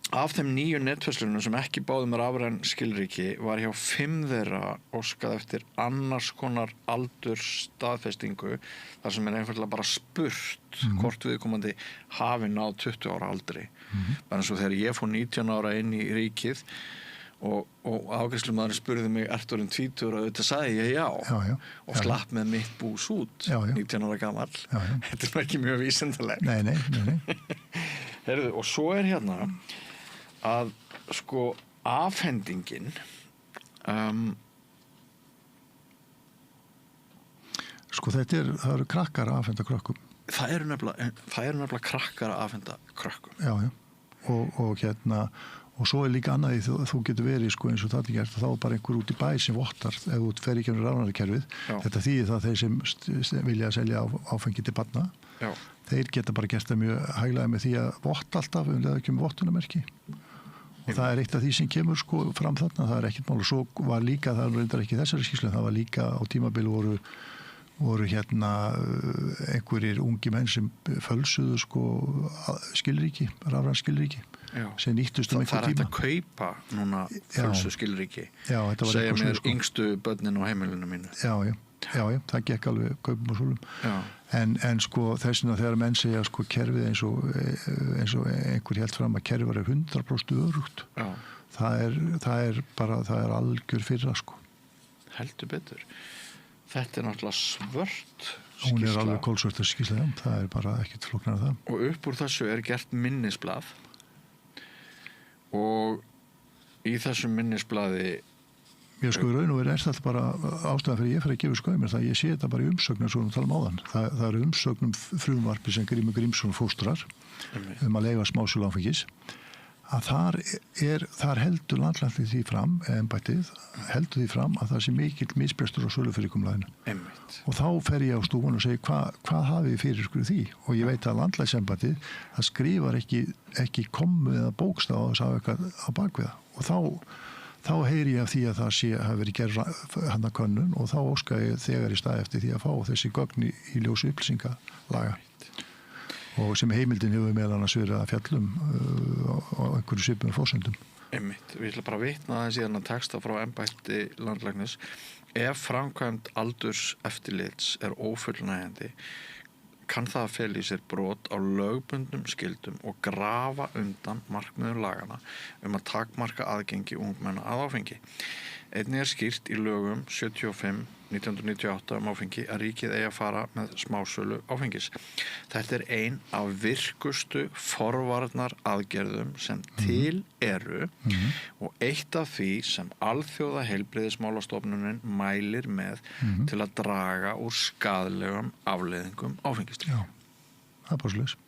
af þeim 9 netverslunum sem ekki báðu með rafræn skilríki var hjá 5 þeirra óskað eftir annars konar aldursstaðfestingu þar sem einfaldlega bara spurt hvort viðkomandi hafi náð 20 ára aldri. Bara eins og þegar ég fór 19 ára inn í ríkið og afgreiðslumaðurinn spurði mig ertu orðinn 20 og auðvitað sagði ég já. Og slapp með mitt bús út 19 ára gamall. Þetta ekki mjög vísindalegt. Nei. Heyrðu, og svo hérna að sko afhendingin sko það eru krakkar að afhenda krökkum. Það eru nefnilega krakkar að afhenda krökkum. Já. Og hérna og svo líka annað í þú getur verið sko eins og það gert þá bara einhver út í bæ sem vottar ef þú fer ekki um rafrænakerfið. Þetta þýðir það þeir sem vilja selja áfengi til barna. Já. Þeir geta bara gert það mjög hæglega með því að votta alltaf eða ekki með vottunarmerki. Og það eitt af því sem kemur sko fram þarna, það ekkert mál og svo var líka, það reyndar ekki þessari skýrslu, það var líka á tímabili voru hérna einhverjir ungi menn sem fölsuðu sko skilríki, rafræn skilríki sem nýttust um einhver tíma. Það að kaupa núna fölsu skilríki segja mér sko. Yngstu börnin á heimilinu mínu. Já, það gekk alveg kaupum og svolum. En sko þessina þegar menn segja sko kerfið eins og einhver helt fram að kerfið er 100% örugt. Það er algjör fyrra sko. Heldur betur. Þetta náttúrulega svört skýrsla. Hún alveg kolsvört skýrsla, það bara ekkert flóknar af það. Og upp úr þessu gert minnisblað og í þessu minnisblaði Ég sko í raun og verið þetta bara ástæðan fyrir ég fyrir að gefa skaumir það ég sé þetta bara í umsögnum svo við talum áðan. Það eru umsögnum frumvarpi sem Grímur Grímsson fóstrar að leyfa smásölu áfengis að þar heldur landlæknir því fram, embættið heldur því fram að það sé mikill misbrestur á sölufyrirkomulaginu. Og þá fer ég á stúfun og segi hvað hafið þið fyrir ykkur því og ég veit að landlæksembættið það skrifar ekki kommu eða bókstaf á þess að hafa eitthvað á bakviða og þá heyri ég af því að það hafi verið gerð hana könnun og þá óska ég þegar í stað eftir því að fá þessi gögn í ljósu upplýsingalaga og sem heimildin hefur meðal annars verið að fjallum á einhverju svipum forsendum. Einmitt, við ætlum bara að vitna það síðan að texta frá embætti landlæknis ef framkvæmd aldurs eftirlits ófullnægjandi kann það að fela í sér brot á lögbundnum skildum og grafa undan markmiðum lagana að takmarka aðgengi ungmenna að áfengi. Einnig skýrt í lögum 75/1998 áfengi að ríkið eigi að fara með smásölu áfengis. Þetta ein af virkustu forvarnar aðgerðum sem til eru og eitt af því sem alþjóða heilbrigðismálastofnunin mælir með til að draga úr skaðlegum afleiðingum áfengisdrykkju. Já, það bara svoleiðis.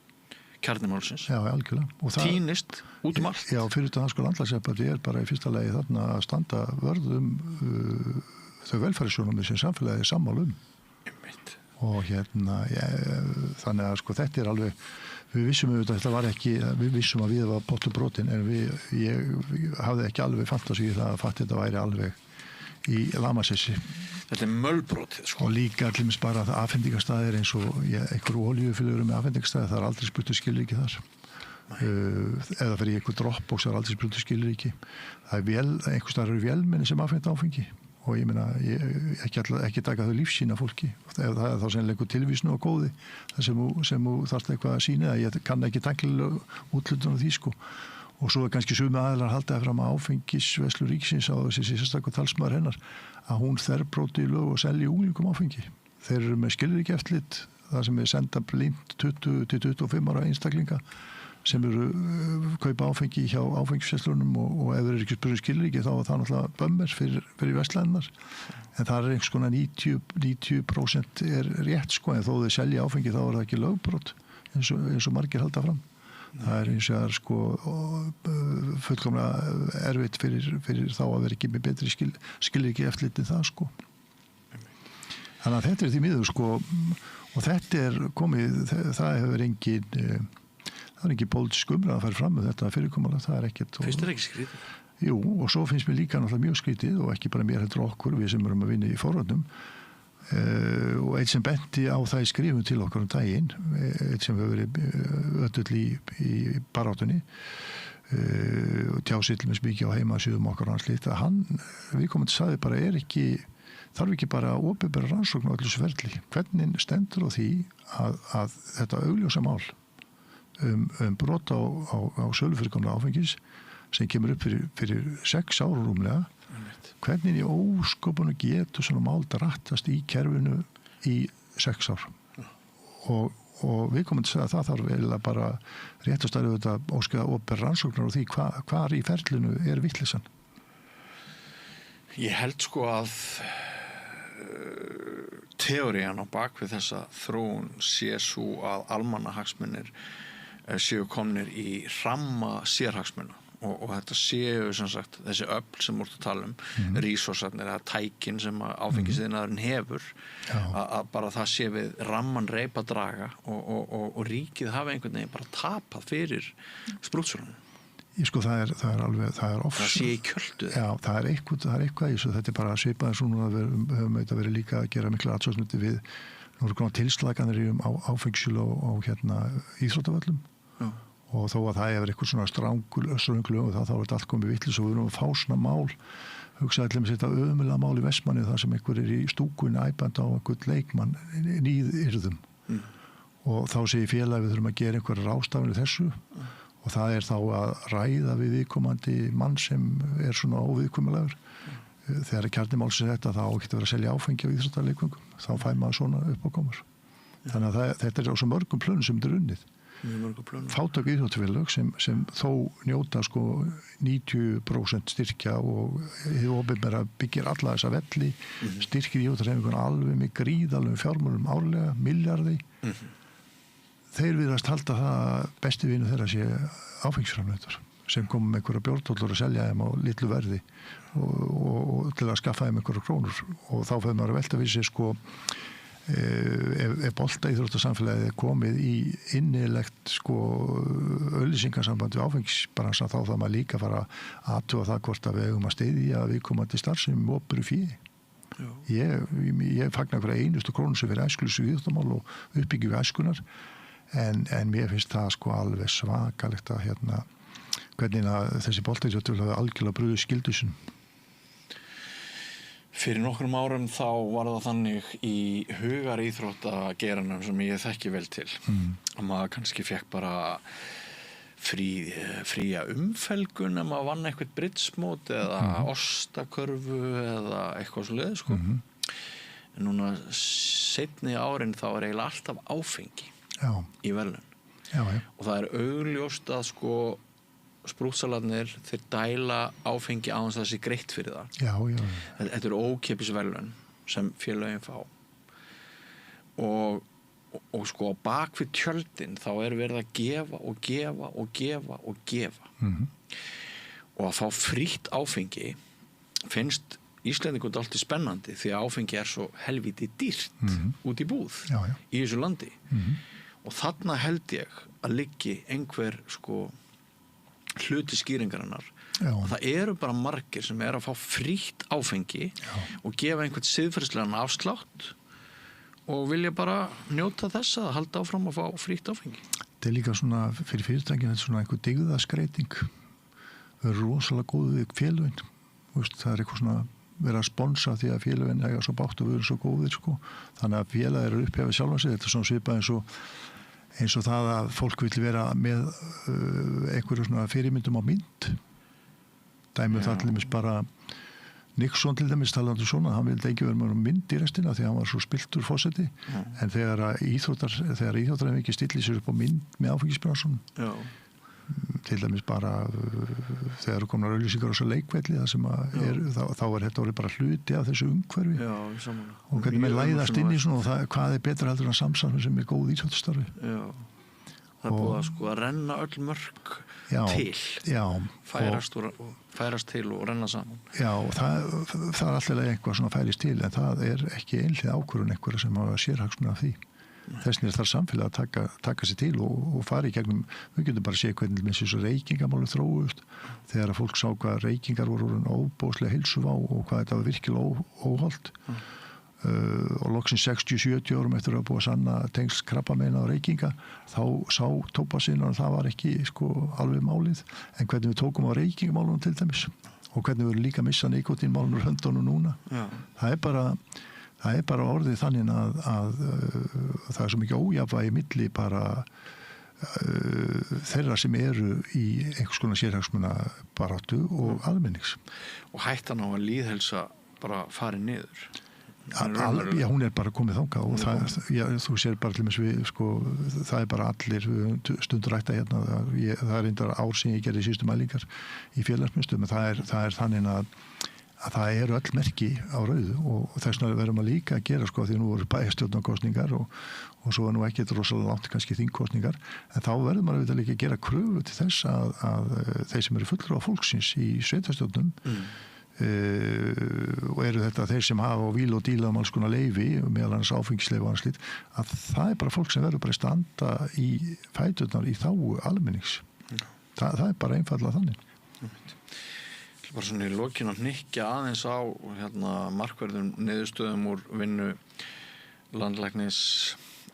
Kjarnimálsins. Já, algjörlega. Týnist út allt. Já, fyrir þetta það sko landlæknisembættið bara í fyrsta lagi þarna að standa vörð þau velferðarsjónarmið sem samfélagið sammála Einmitt. Og hérna, þannig að sko þetta alveg, við vissum auðvitað að þetta var ekki, við vissum að við var pottur brotin en ég hafði ekki alveg fantasíu það að fatta þetta væri alveg í lamasessi. Þetta mölbrotið sko. Og líka allir bara það afhendingarstaðir eins og einhverju olíufylgur með afhendingarstaðir, það aldrei spurtu skilríki þar. Eða fyrir einhver droppbox það aldrei spurtu skilríki. Það einhvers staðar eru vélmenni sem afhenda áfengi og ég meina, ekki taka þau lífsýna fólki. Það þá sennilega einhver tilvísnu og góði það sem þú þarft eitthvað að sýna ég kann ekki tæknilega útlutun á því sko. Og svo kannski sumi aðilar haldaði fram að áfengisverslu ríkisins á þessi sérstaklega talsmaður hennar að hún þverbróti í lög og selji unglingum áfengi. Þeir eru með skilríki eftirlit, það sem senda blind 20-25 ára einstaklinga sem eru kaupa áfengi hjá áfengisverslunum og ef þeir eru ekki spurning skilríki þá er það náttúrulega bömmers fyrir verslanirnar en það er einhvers konar 90% er rétt sko en þó þeir selja áfengi þá er það ekki lögbrot eins og margir halda fram. Það er eins og það er sko fullkomlega erfitt fyrir þá að vera ekki með betri skilríki eftirlit en það sko. Þannig að þetta er því miður sko og þetta er komið, það hefur engin það er ekki pólitísk umræða að fara fram með þetta fyrirkomulag, það er ekkert. Finnst þér ekki skrítið? Jú, og svo finnst mér líka náttúrulega mjög skrítið og ekki bara mér heldur okkur, við sem erum að vinna í forvörnum og eitt sem benti á það í skrifum til okkur daginn, eitt sem hefur verið öll í baráttunni og tjásillmis mikið á heimasíðum okkar og hans lít að við komum til að sagði bara þarf ekki bara að opinbera rannsókn á öllu þessu ferli. Hvernig stendur á því að þetta augljósa mál brot á sölufyrirkomlega áfengis sem kemur upp fyrir 6 ára rúmlega hvernig í ósköpunum getur svona mál drattast í kerfinu í 6 ár og við komum til að það þarf eiginlega bara rétt að stæða þetta óskæða opinbera rannsóknar á því hvar í ferlinu er vitleysan. Ég held sko að teórían á bakvið þessa þróun sé svo að almannahagsmunir séu komnir í ramma sérhagsmuna og þetta séu sem sagt þessi öfl sem úr að tala resursarnir eða tækin sem áfengisiðnaðurinn hefur að bara það sé við ramman reip að draga og ríkið hafa einhvern veginn bara tapað fyrir sprútsurunum. Sko það er alveg, það er oft. Það sé í kjöldu. Já, það er eitthvað í þessu, þetta er bara svipað eins og núna höfum við verið líka að gera mikla aðsóknundi við tilslaganir á áfengisölu og íþróttavöllum. Og þó að það hefur eitthvað svona stranglu og þá er þetta allt komið vitlis og við erum að fá svona mál hugsaði allir með þetta ömulega mál í Vestmanni þar sem einhver er í stúkunni æpandi á einhvern leikmann nýðyrðum og þá segir félagi við þurfum að gera einhverja ráðstafanir þessu og það er þá að ræða við viðkomandi mann sem er svona óviðkomulegur þegar kjarnimálsins þetta þá getur verið að selja áfengi á íþróttaleikvöngum þá fær maður svona upp á komur þannig að þetta er á svo mörgum plönum sem þetta er unnið fátök íþróttafélög sem þó njóta sko 90% styrkja og hið opinbera byggir alla þessa velli styrkir íþróttahreyfinguna alveg með gríðalum fjármunum árlega, milljarði þeir virðast halda það besti vinur þeirra sé áfengisframleiðendur sem kom með einhverja bjórtóllur að selja þeim á litlu verði og til að skaffa þeim einhverja krónur og þá fyrir maður að velta við sig sko ef boltaíþróttasamfélagið er komið í innilegt sko auglýsingasamband við áfengisbransa þá það maður líka fara að athuga það hvort að við eigum að styðja viðkomandi starfsemi með opinberu fé. Ég fagna hverja einustu krónu sem fyrir æskulísu íþróttamál og uppbyggingu æskunar en mér finnst það sko alveg svakalegt að hvernig að þessi boltaíþróttafélagið algjörlega brugðið skyldusun. Fyrir nokkrum árum þá var það þannig í hugar íþróttageiranum sem ég þekki vel til að maður kannski fekk bara fría umfelgun ef maður vann eitthvað briddsmót eða ostakörfu eða eitthvað svoleiðis sko. En núna seinni árin þá er eiginlega alltaf áfengi í verðlaun og það er augljóst að sko sprútsalarnir þeir dæla áfengi á þess að það sé greitt fyrir það. Þetta eru ókeypis verðlaun sem félögin fá og sko bak við tjöldin þá er verið að gefa og að fá frítt áfengi finnst Íslendingum alltaf spennandi því að áfengi er svo helviti dýrt út í búð í þessu landi og þarna held ég að liggi einhver sko hluti skýringarinnar og það eru bara margir sem er að fá frítt áfengi og gefa einhvern siðferðislegan afslátt og vilja bara njóta þess að halda áfram að fá frítt áfengi. Þetta er líka svona fyrir fyrirtækin þetta er svona einhver dygðaskreiting við erum rosalega góð við félögin það er eitthvað svona verið að sponsa því að félögin eiga svo bátt og við erum svo góðir sko þannig að félagir eru upphefið sjálfa sig þetta er svona svipað eins og það að fólk vil vera með einhverju svona fyrirmyndum á mynd dæmið það til dæmis bara Nixon til dæmis talandi svona hann vildi ekki vera með mynd í restina því að hann var svo spilltur forseti en þegar íþróttar ekki stilli sér upp á mynd með áfengisbransunum til dæmis bara þegar komnar auglýsingar á þessu leikvelli það sem þá þetta orðið bara hluti af þessu umhverfi og hvernig með læðast inn í svona og hvað betra heldur en samstarfi sem góð íþróttastarfi. Já, það búið að renna öll mörk til, færast til og renna saman. Já, það alltaf eitthvað svona færist til en það ekki einhlið ákvörðun einhverja sem hafa sérhagsmuna af því. Þess vegna þarf samfélag að taka sér til og fara í gegnum, við getum bara að sé hvernig með þessu reykingamáli þróust þegar að fólk sá hvað reykingar voru óbóðslega heilsuvá og hvað þetta var virkilega óhollt og loksins 60-70 árum eftir að búa að sanna tengsl krabbameina og reykinga þá sá tóbakinn og það var ekki alveg málið en hvernig við tókum á reykingamálunum til dæmis og hvernig við erum líka að missa nikotínmálunum úr höndunum núna. Það er bara orðið þannig að það svo mikið ójafnvægi milli bara þeirra sem eru í einhvers konar sérhagsmuna baráttu og almennings. Og hættan á að lýðhelsa bara farið niður. Já, hún er bara komið þangað og þú sér bara til mér það er bara allir stundur rækta hérna, það er reyndar ár sem ég gerði síðustu mælingar í félagsmiðstöðum en það er þannig að það eru öll merki á rauðu og þess vegna verðum að líka að gera því nú voru bæjarstjórnarkosningar og svo er nú ekki rosalega langt kannski þingkosningar en þá verður maður auðvitað líka að gera kröfu til þess að þeir sem eru fulltrúar fólksins í sveitarstjórnum og eru þetta þeir sem hafa á víl og díla alls konar leyfi meðal annars áfengisleyfi og annars slíkt að það er bara fólk sem verður bara að standa í fæturnar í þágu almennings. Það er bara einfaldlega þannig. Bara svona í lokin að hnykkja aðeins á markverðum niðurstöðum úr vinnu landlæknis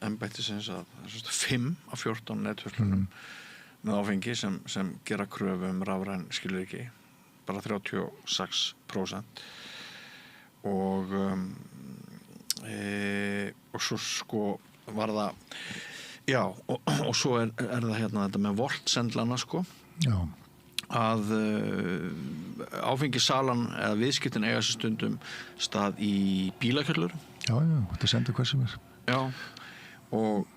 embættisins að 5 af 14 netverslunum með áfengi sem gera kröfu rafræn skilríki bara 36% og svo var það og svo er það þetta með voltsendlana Já að áfengisalan eða viðskiptin eiga sér stundum stað í bílakjöllur. Já, þetta sendur hver sem er. Já, og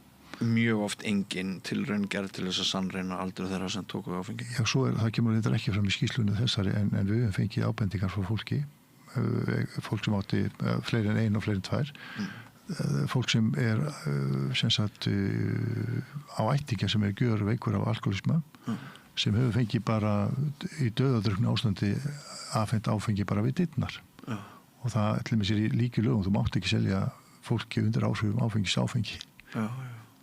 mjög oft engin tilraun gerð til þess að sannreina aldur þeirra sem tóku áfengi. Já, það kemur þetta ekki fram í skýrslunni þessari en við höfum fengið ábendingar frá fólki fólk sem átti fleiri en 1 og fleiri en 2 fólk sem er sem sagt á ættingja sem er gjörveikur af alkoholisma sem hefur fengið bara í dauðadruknu ástandi afhent áfengi bara við dyrnar og það ætlum við sér í líki lögum þú mátt ekki selja fólki undir áhrifum áfengi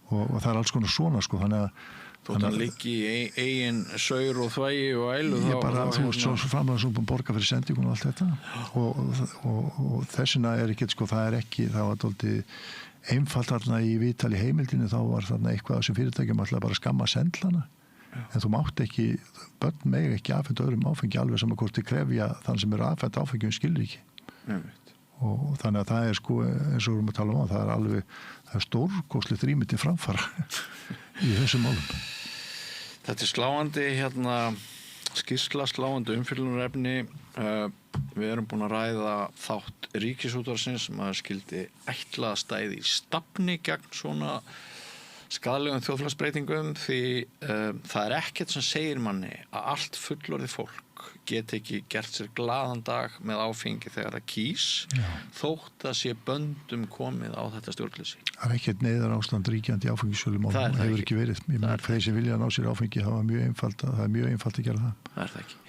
og það er alls konar svona þannig að þú ætlum að líka í eigin saur og þvægi og ælu ég bara, þú veist, svo framlega svo borga fyrir sendingun og allt þetta og þessina er ekki, það er ekki það var dálítið einfalt þarna í viðtali heimildinu þá var þarna eitthvað sem fyrirtækjum alltaf bara skamma sendlana en þú mátt ekki, börn mega ekki afhenda öðrum áfengi alveg sem að hvort þið krefja þann sem eru afhenda áfengi skilríki og þannig að það er eins og við erum að tala um það er alveg, það er stórkostlegt rými til framfara í þessum málum. Þetta er sláandi skýrsla sláandi umfjöllunarefni við erum búin að ræða þátt Ríkisútvarpsins sem að skildi ætla að stæði í stafni gegn svona skaðlegum þjóðfélagsbreytingum því það er ekkert sem segir manni að allt fullorðið fólk geti ekki gert sér glaðan dag með áfengi þegar það kýs þótt að sé böndum komið á þetta stjórnleysi. Það er ekkert neyðar ástand ríkjandi áfengisölum og það hefur ekki verið. Þeir sem vilja ná sér áfengi það er mjög einfalt að gera það. Það er það ekki.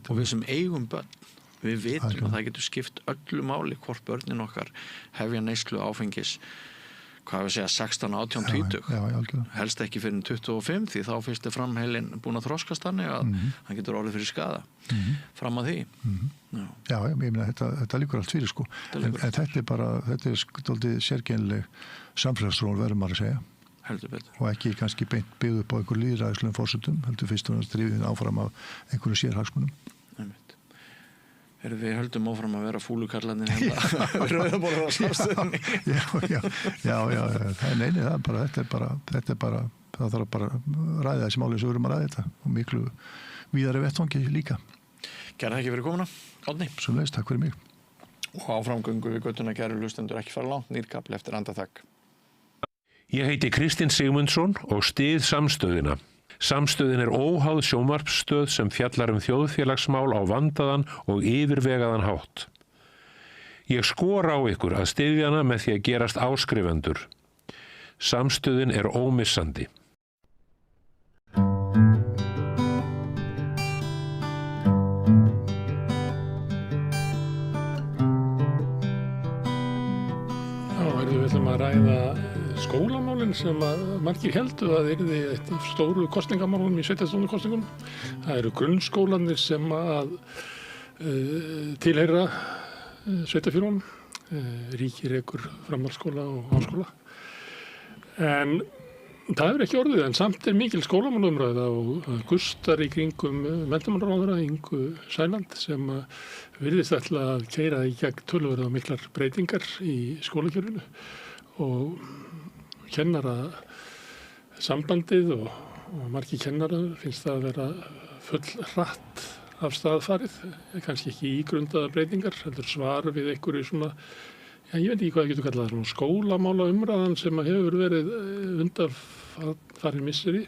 Og við sem eigum börn, við vitum að það getur skipt öllu máli hvort börnin okkar hefja neyslu áfengis hvað við segja 16, 18, 20 helst ekki fyrir 25 því þá fyrst er framheilin búin að þroskast þannig að hann getur orðið fyrir skaða fram að því Já, ég meina þetta líkur allt fyrir en þetta er bara, þetta er dálítið sérkennileg samfélagsþróun verður maður að segja heldur betur og ekki kannski beint byggð upp á einhver lýðræðislegum forsendum heldur fyrst og drifið áfram af einhverju sérhagsmunum Við höldum áfram að vera fúlukarlarnir hérna rauðaborðar á samstöðunni. Já, neini, þetta er bara, það þarf bara að ræða þessi máli sem við erum að ræða þetta og miklu víðari vettvangi líka. Kæra þakki fyrir komuna, Árni. Sömuleiðis, takk fyrir mig. Og áframgöngu við göttuna kæru hlustendur ekki fara langt, nýrkafli eftir andartak. Ég heiti Kristinn Sigmundsson og styð samstöðina. Samstöðin óháð sjónvarpsstöð sem fjallar þjóðfélagsmál á vandaðan og yfirvegaðan hátt. Ég skora á ykkur að styðja hana með því að gerast áskrifendur. Samstöðin ómissandi. Við ætlum að ræða skólamálin sem margir heldu að yrði eitt af stóru kosningamálunum í sveitarstjórnarkosningunum. Það eru grunnskólanir sem að tilheyra sveitarfélögunum, ríki rekur framhaldsskóla og háskóla. En það hefur ekki orðið, en samt mikil skólamálumræða og gustar í kringum menntamálaráðherra Ingu Sæland sem virðist ætla að keyra í gegn töluverða miklar breytingar í skólakerfinu og kennara sambandið og margir kennarar finnst það að vera full hratt af stað farið, kannski ekki ígrundaðar breytingar, heldur svar við einhverju svona, ég veit ekki hvað það getur kallað, svona skólamála umræðan sem hefur verið undanfarin misseri,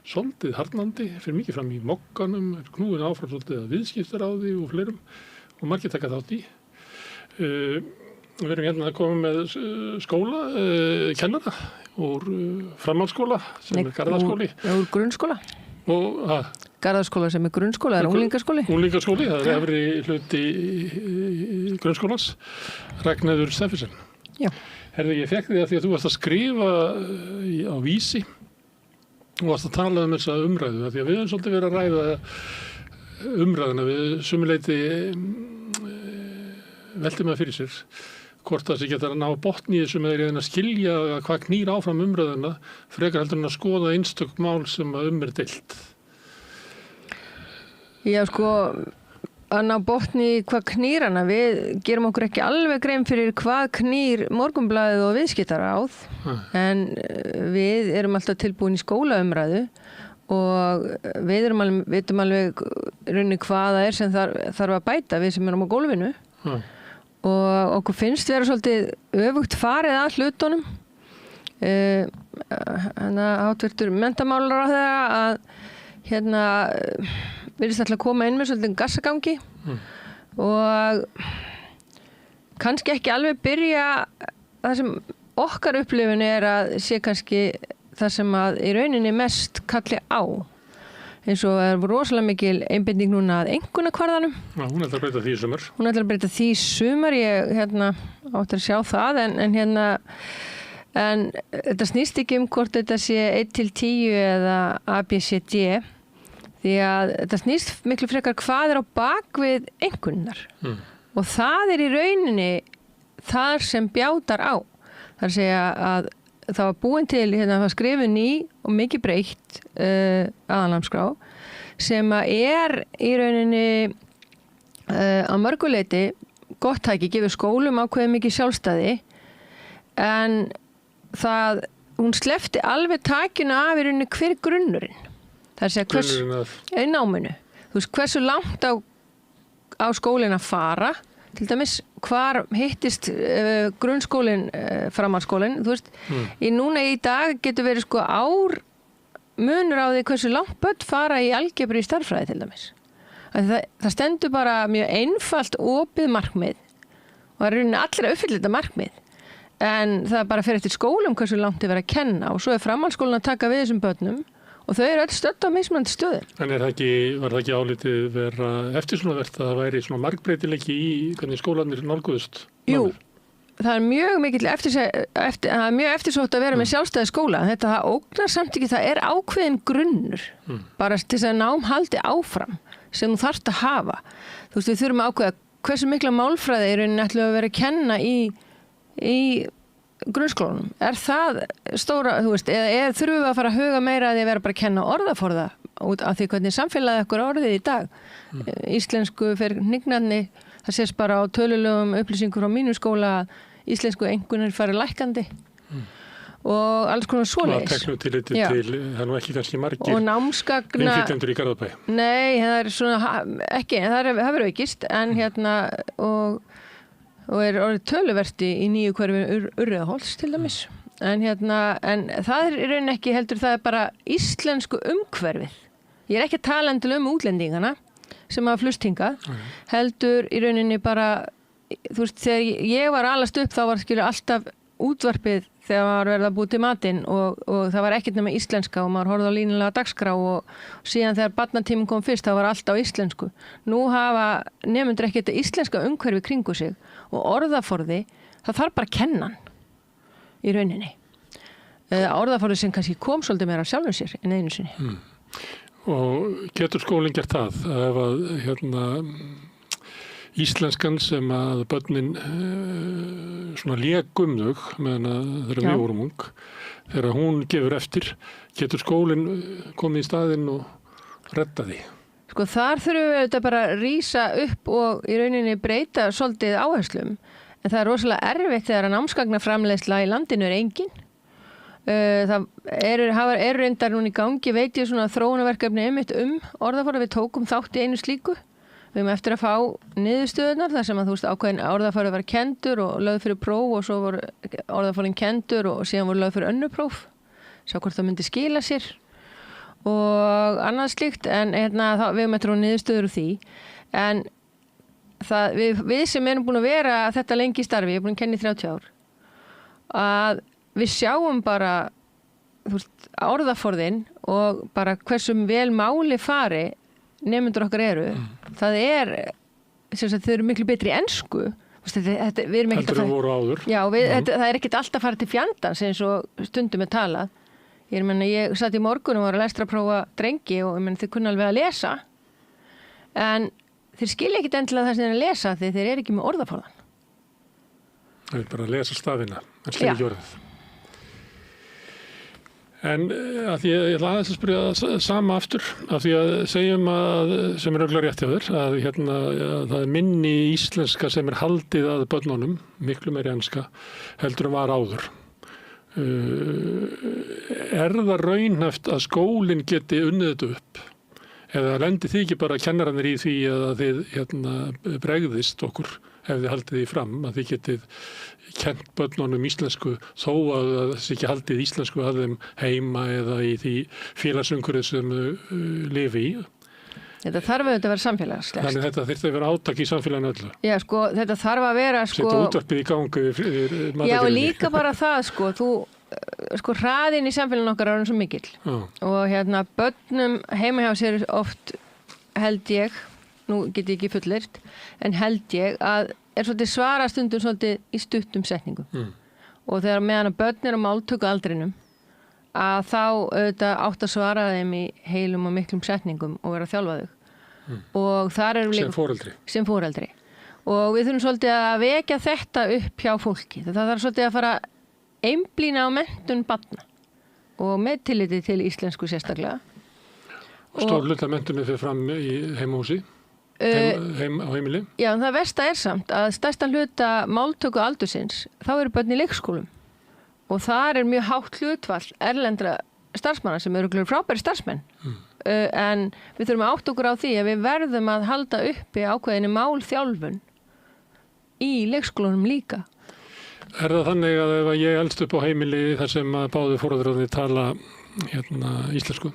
svolítið harðnandi, fyrir mikið fram í mokkanum, knúin áfram svolítið að viðskiptaráði og fleirum og margir taka þátt í. Við erum hérna að koma með skóla, kennara úr framhaldsskóla sem Garðaskóli. Úr grunnskóla. Garðaskóla sem grunnskóla, það unglingaskóli. Unglingaskóli, það efri hluti grunnskólans, Ragnheiður Steffensen. Já. Herði, ég fekk því að þú varst að skrifa á Vísi og varst að tala þessa umræðu, því að við höfum svolítið verið að ræða umræðuna við sumuleyti velti maður fyrir sér hvort það sé geta að ná botn í þessu með að skilja hvað knýr áfram umræðuna frekar heldur en að skoða einstök mál sem að deilt. Já, sko, að ná botn í hvað knýr hana, við gerum okkur ekki alveg grein fyrir hvað knýr Morgunblaðið og Viðskiptaráð, en við erum alltaf tilbúin í skólaumræðu og við vitum alveg rauninni hvað það sem þarf að bæta við sem erum á gólfinu. Og okkur finnst vera svolítið öfugt farið að hlutunum. Háttvirtur menntamálaráðherra að virðist alltaf koma inn með svolítið gassagangi og kannski ekki alveg byrja það sem okkar upplifun að sé kannski það sem að í rauninni mest kalli á. Eins og rosalega mikil einbinding núna að einkunnakvarðanum. Já, hún ætlar að breyta því í sumar. Hún ætlar að breyta því í sumar, ég átti að sjá það, en þetta snýst ekki hvort þetta sé 1-10 eða ABCD, því að þetta snýst miklu frekar hvað á bakvið einkunnar. Og það í rauninni þar sem bjátar á. Það að segja að það var búin til, það var skrifið ný og mikið breytt aðalnámskrá sem að í rauninni á mörguleiti gott tæki, gefur skólum ákveðið mikið sjálfstæði en hún sleppti alveg takinu af í rauninni hver grunnurinn. Það er að segja náminu. Þú veist, hversu langt á skólinn að fara, til dæmis hvar hittist grunnskólinn, framhaldsskólinn, þú veist, núna í dag getur verið sko ár munur á því hversu langt börn fara í algebru í stærðfræði til dæmis. Það stendur bara mjög einfalt opið markmið og það er rauninni allir að uppfylla þetta markmið en það bara fer eftir skólum hversu langt þið verið að kenna og svo framhaldsskólinn að taka við þessum börnum og þau eru öll stödd á mismunandi stöðum. En var það ekki álitið vera eftirsóknarvert að það væri svona margbreytileiki í hvernig skólarnir nálguðust? Jú, það er mjög mikill eftirsótt að vera með sjálfstæði skóla. Þetta ógnar samt ekki, það er ákveðin grunnur bara til þess að nám haldi áfram sem þú þarft að hafa. Þú veist, við þurfum að ákveða hversu mikla málfræði er rauninni ætlum að vera að kenna í grunnskólanum. Er það stóra, þú veist, eða þurfum við að fara að huga meira að því að vera bara að kenna orðaforða út af því hvernig samfélagið okkur orðið í dag. Íslensku fyrir hnignarni, það sést bara á tölulegum upplýsingur á mínum skóla að íslensku einkunnir farið lækkandi og alls konar svoleiðis. Það teknum tilliti til, það nú ekki kannski margir og námsgagna innflytjendur í Garðabæ. Nei, það er svona ekki, það hefur aukist en og orðið töluverti í nýju hverfi Urriðaholts til dæmis. En það í rauninni ekki heldur, það bara íslensku umhverfið. Ég ekki að tala endilega útlendingana sem hafa flust hingað, heldur í rauninni bara, þú veist, þegar ég var alast upp þá var skilur alltaf útvarpið þegar maður verið að búið til matinn og það var ekkert nema íslenska og maður horfði á línulega dagskrá og síðan þegar barnatíminn kom fyrst þá var allt á íslensku. Nú hafa nemendur ekki þetta íslenska umhverfi kringu sig og orðaforði, það þarf bara að kenna hann í rauninni. Orðaforði sem kannski kom svolítið meira af sjálfum sér en einu sinni. Og getur skólinn gert það ef að íslenskan sem að börnin svona lék þau meðan þegar við vorum ung, þegar hún gefur eftir, getur skólinn komið í staðinn og redda því? Sko þar þurfum við þetta bara að rísa upp og í rauninni breyta svolítið áherslum, en það rosalega erfitt þegar að námsgagnaframleiðsla í landinu engin. Það eru reyndar núna í gangi, veit ég, svona þróunarverkefni einmitt orðaforða, við tókum þátt í einu slíku. Við höfum eftir að fá niðurstöðunar þar sem að þú veist ákveðin orðaforði var kendur og lögð fyrir próf og svo voru orðaforðin kendur og síðan voru lögð fyrir önnur próf. Sjá hvort það myndi skila sér og annað slíkt, en við höfum eftir að niðurstöður úr því. En við sem erum búin að vera þetta lengi í starfi, ég er búin að kenna í 30 ár, að við sjáum bara orðaforðin og bara hversum vel máli fari nemendur okkar eru, það þau eru miklu betri í ensku. Við erum ekkert að voru áður. Já, það ekkert alltaf að fara til fjandans eins og stundum talað. Ég satt í morgun og var að lestrarprófa drengi og þeir kunna alveg að lesa, en þeir skilja ekkert endilega það sem þeir að lesa því þeir eru ekki með orðaforðan. Það er bara að lesa stafina, en skilja ekki orðið. En að því ég ætla aðeins að spyrja sama aftur, af því að segjum að, sem er örugglega rétt hjá þér, að það er minni íslenska sem er haldið að börnunum, miklu meiri enska, heldur en var áður. Er það raunhæft að skólinn geti unnið þetta upp? Eða lendir þið ekki bara kennararnir í því að þið bregðist okkur ef þið haldið því fram, að þið getið kent börnunum íslensku þó að þið ekki haldið íslensku að þeim heima eða í því félagsumhverfi sem þau lifi í? Þetta þarf auðvitað að vera samfélagslegt. Þannig þetta þyrfti að vera átak í samfélaginu öllu. Já, þetta þarf að vera setja útvarpið í gangi yfir matagerðinni. Já, líka bara það hraðinn í samfélaginu okkar er svo mikill. Og börnum heima hjá sér oft held ég, nú get ég ekki fullyrt, en held ég að er svolítið svara stundum svolítið í stuttum setningum. Og þegar meðan að börn eru á máltöku aldrinum, að þá auðvitað átt að svara þeim í heilum og miklum setningum og vera að þjálfa þau. Og þar eru sem foreldri. Og við þurfum svolítið að vekja þetta upp hjá fólki. Það þarf svolítið að fara einblína á menntun barna og með tilliti til íslensku sérstaklega. Stór hluta menntunni fyrir fram í heimahúsi? Á heimili? Já, en það versta er samt að stærsta hluta máltöku aldursins, þá eru börn í leikskólum og þar er mjög hátt hlutfall erlendra starfsmanna sem eru frábæri starfsmenn. En við þurfum að átta okkur á því að við verðum að halda uppi ákveðinni málþjálfun í leikskólunum líka. Er það þannig að ef ég elst upp á heimili þar sem að báðir foreldrar tala íslensku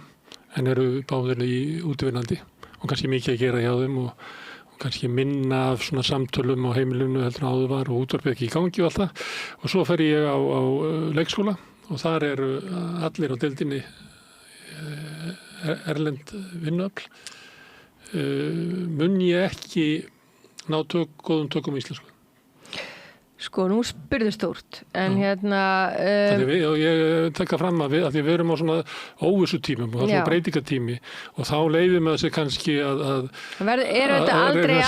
en eru báðir í útivinnandi og kannski mikið að gera hjá þeim og kannski minna af svona samtölum á heimilinu heldur en áður var og útvarpið ekki í gangi og allt það. Og svo fer ég á leikskóla og þar eru allir á deildinni erlend vinnuafl. Mun ég ekki ná góðum tökum íslensku? Sko, nú spyrðu stórt, en ég tekka fram að því við erum á svona óvissu tímum og það er svona breytingatími og þá leiðum við þessi kannski að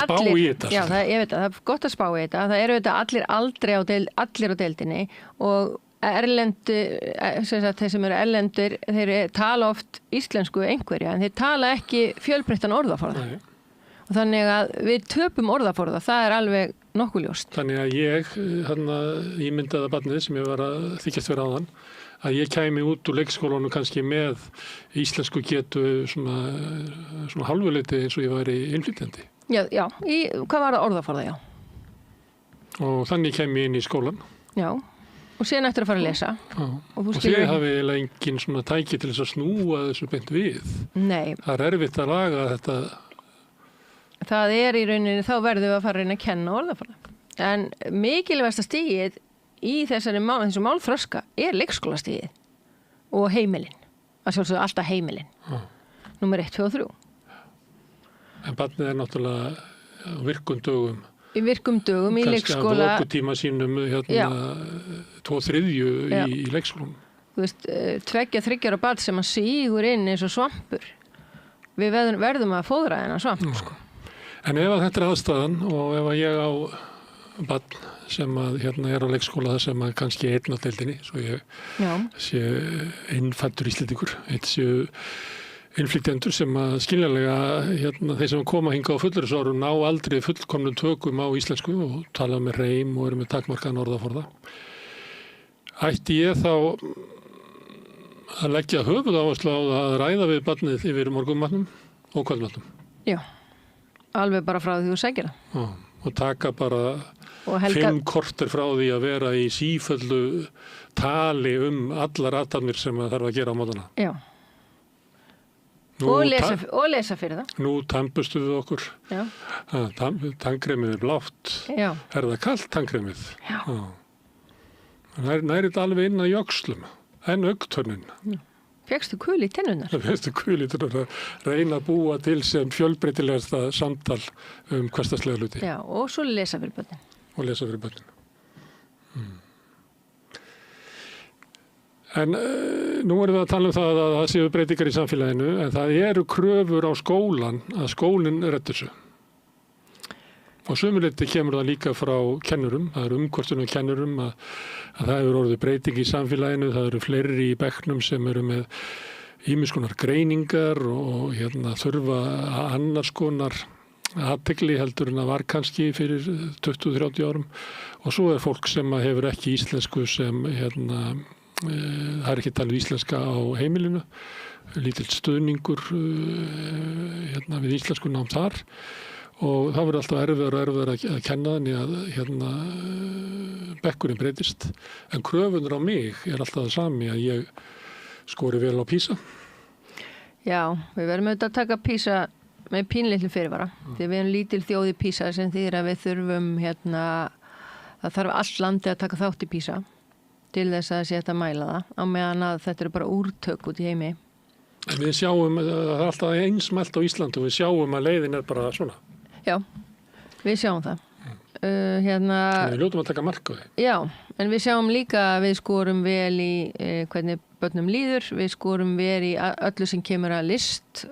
spá í þetta. Já, ég veit að það er gott að spá í þetta. Það eru þetta allir á deildinni og þeir sem eru erlendur, þeir tala oft íslensku einhverja, en þeir tala ekki fjölbreyttan orðaforða. Og þannig að við töpum orðaforða, það er alveg nokkuð ljóst. Þannig að ég, ímyndaða barnið sem ég var að þykjast vera áðan, að ég kæmi út úr leikskólanum kannski með íslensku getu svona hálfuleiti eins og ég væri innflytjandi. Já, hvað var það orðaforða, já? Og þannig kæmi ég inn í skólan. Já. Og síðan eftir að fara að lesa. Og þið hafið eiginlega engin svona tæki til þess að snúa þessu beint við. Nei. Það er erfitt að laga þetta. Það er í rauninni, þá verðum við að fara að reyna að kenna orðaforða. En mikilvægasta stigið í þessu málþroska er leikskólastigið og heimilin. Að sjálfsögðu alltaf heimilin. Númer 1, 2 og 3. En barnið er náttúrulega virkum dögum. Í virkum dögum í leikskóla. Kannski að vökutíma sínum 2/3 í leikskólum. Þú veist, 2-3 ára barn sem að sígur inn eins og svampur. Við verðum að fóðra þennan svamp, sko. En ef að þetta er aðstæðan og ef að ég á barn sem að er á leikskóla það sem að kannski einn á deildinni, svo ég sé innfæddur Íslendingur, eitt séu innflytjendur sem að skiljanlega þeir sem koma hingað á fullorðinsárum ná aldrei fullkomnum tökum á íslensku og tala með reim og eru með takmarkaðan orðaforða. Ætti ég þá að leggja höfuðáherslu á að ræða við barnið yfir morgunmatnum og kvöldmatnum? Já, alveg bara frá því þú segir það. Og taka bara 5 korter frá því að vera í sífellu tali allar athafnir sem það þarf að gera á mótana. Já. Og lesa fyrir það. Nú tampustu við okkur. Já. Tannkremið er blátt. Já. Er það kalt tannkremið? Já. Nærið alveg inn að jöxlum, en augntönnin. Fékkstu kul í tennunnar? Fékkstu kul í tennunnar. Reyna að búa til sem fjölbreytilegasta samtal hversdagslega hluti. Já, og svo lesa fyrir börnin. Og lesa fyrir börnin. En nú erum við að tala það að það séu breytingar í samfélaginu, en það eru kröfur á skólan að skólinn reddi þessu. Og sömuleyti kemur það líka frá kennurum, það eru umkvörstun á kennurum að það hefur orðið breyting í samfélaginu, það eru fleiri í bekknum sem eru með ýmiss konar greiningar og þurfa annars konar athygli heldur en það var kannski fyrir 20-30 árum. Og svo er fólk sem hefur ekki íslensku sem það er ekki talið íslenska á heimilinu, lítill stuðningur við íslensku nám þar og það verður alltaf erfiðar að kenna þannig að bekkurinn breytist. En kröfunir á mig er alltaf það sami að ég skori vel á PISA. Já, við verðum auðvitað að taka PISA með pínlitlu fyrirvara. Því við erum lítil þjóð í PISA sem þýðir að við þurfum það þarf allt landi að taka þátt í PISA til þess að sé þetta að mæla það á meðan að þetta eru bara úrtök út í heimi. En við sjáum, það er alltaf einsmælt á Íslandi og við sjáum að leiðin er bara svona. Já, við sjáum það. Við ljótum að taka mark á því. Já, en við sjáum líka að við skorum vel í hvernig börnum líður, við skorum vel í öllu sem kemur að list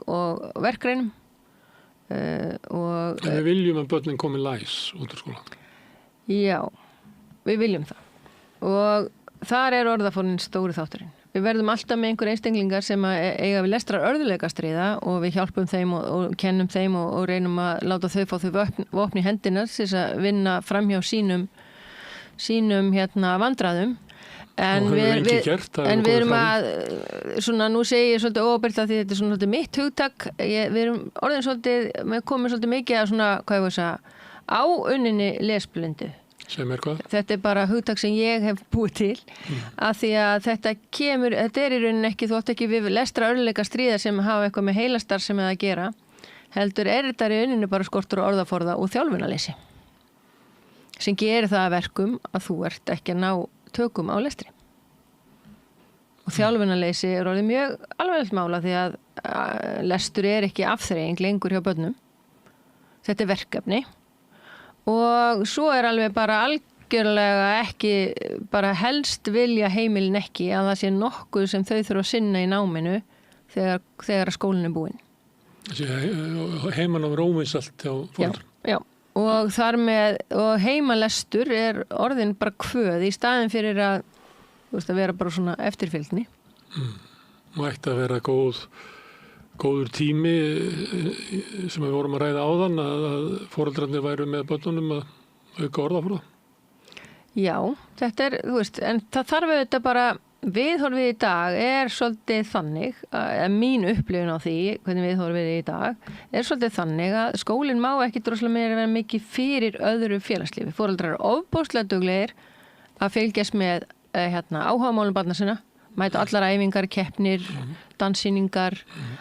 og verkreinum. En við viljum að börnin komi læs út úr skóla. Já, við viljum það. Og þar er orðaforðin stóri þátturinn. Við verðum alltaf með einhver einstaklingar sem eiga við lestrar örðuleika stríða og við hjálpum þeim og kennum þeim og reynum að láta þau fá þau vopn í hendina til þess að vinna framhjá sínum vandræðum. En við erum að, svona nú segi ég svolítið óbyrgt að því þetta er svona svolítið mitt hugtak, við erum orðin svolítið, við komum svolítið mikið að svona, hvað ég veist að, áunninni lesblindu. Sem er hvað? Þetta er bara hugtak sem ég hef búið til að því að þetta er í rauninni ekki, þú átt ekki við lestra örðuleika stríða sem hafa eitthvað með heilastar sem að gera, heldur er þetta í rauninni bara skortur og orðaforða og þjálfunarleysi sem gerir það að verkum að þú ert ekki að ná tökum á lestri. Og þjálfunarleysi er orðið mjög alvarlegt mála því að lestur er ekki afþreying lengur hjá börnum. Þetta er verkefni. Og svo er alveg bara algjörlega ekki, bara helst vilja heimilin ekki að það sé nokkuð sem þau þurfa að sinna í náminu þegar skólinn er búinn. Heimanám er óvinsælt hjá foreldrum. Já, og þar með, og heimalestur er orðin bara kvöð í staðin fyrir að vera bara svona eftirfylgni. Og ætti að vera góður tími sem við vorum að ræða áðan að foreldrarnir væru með börnunum að auka orðaforða? Já, þetta er, en það þarf auðvitað bara, viðhorfið í dag er svolítið þannig, mín upplifun á því, hvernig viðhorfið í dag, er svolítið þannig að skólinn má ekki droslega meira vera mikið fyrir öðru félagslífi. Foreldrar eru ofboðslega duglegir að fylgjast með áhugamálum barna sinna, mæta allar æfingar, keppnir, danssýningar,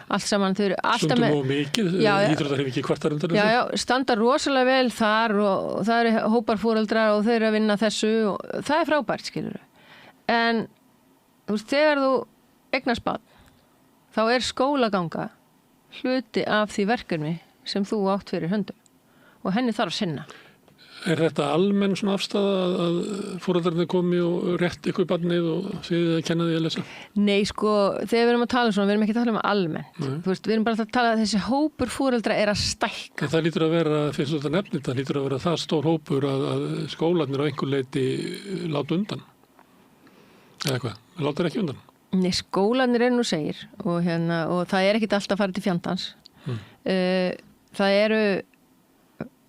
allt saman. Þau eru alltaf Stundum og mikið, íþróttar hefur ekki kvartar undan þessu. Já, standa rosalega vel þar og það eru hópar foreldrar og þau eru að vinna þessu og það er frábært, skilur. En þú veist, þegar þú eignast barn, þá er skólaganga hluti af því verkefni sem þú átt fyrir höndum og henni þarf að sinna. Er þetta almenn svona afstafa að foreldrarnir komi og rétt ykkur barnið og þið að kenna því að lesa? Nei, sko, þegar við erum að tala svona, við erum ekki að tala almenn. Þú veist, við erum bara að tala að þessi hópur foreldra er að stækka. En það lítur að vera, fyrst þetta nefnir, það lítur að vera það stór hópur að skólarnir á einhver leiti láta undan. Eða hvað? Láta ekki undan? Nei, skólarnir nú segir og það er ekkit alltaf að fara til fjandans. Það eru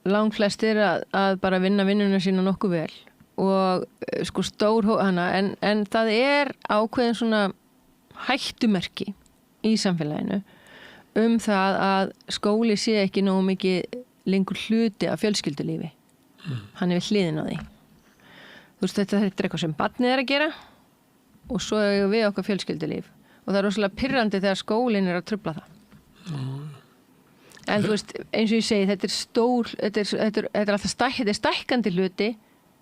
langflestir að bara vinna vinnuna sína nokkuð vel og sko stór hana en það er ákveðin svona hættumerki í samfélaginu það að skóli sé ekki nógu mikið lengur hluti af fjölskyldulífi. Hann er við hliðin á því. Þú veist, þetta er eitthvað sem barnið er að gera og svo er við okkar fjölskyldulíf og það er rosalega pirrandi þegar skólinn er að trufla það. En þú veist, eins og ég segi, þetta er stór, þetta er alltaf stækkandi hluti,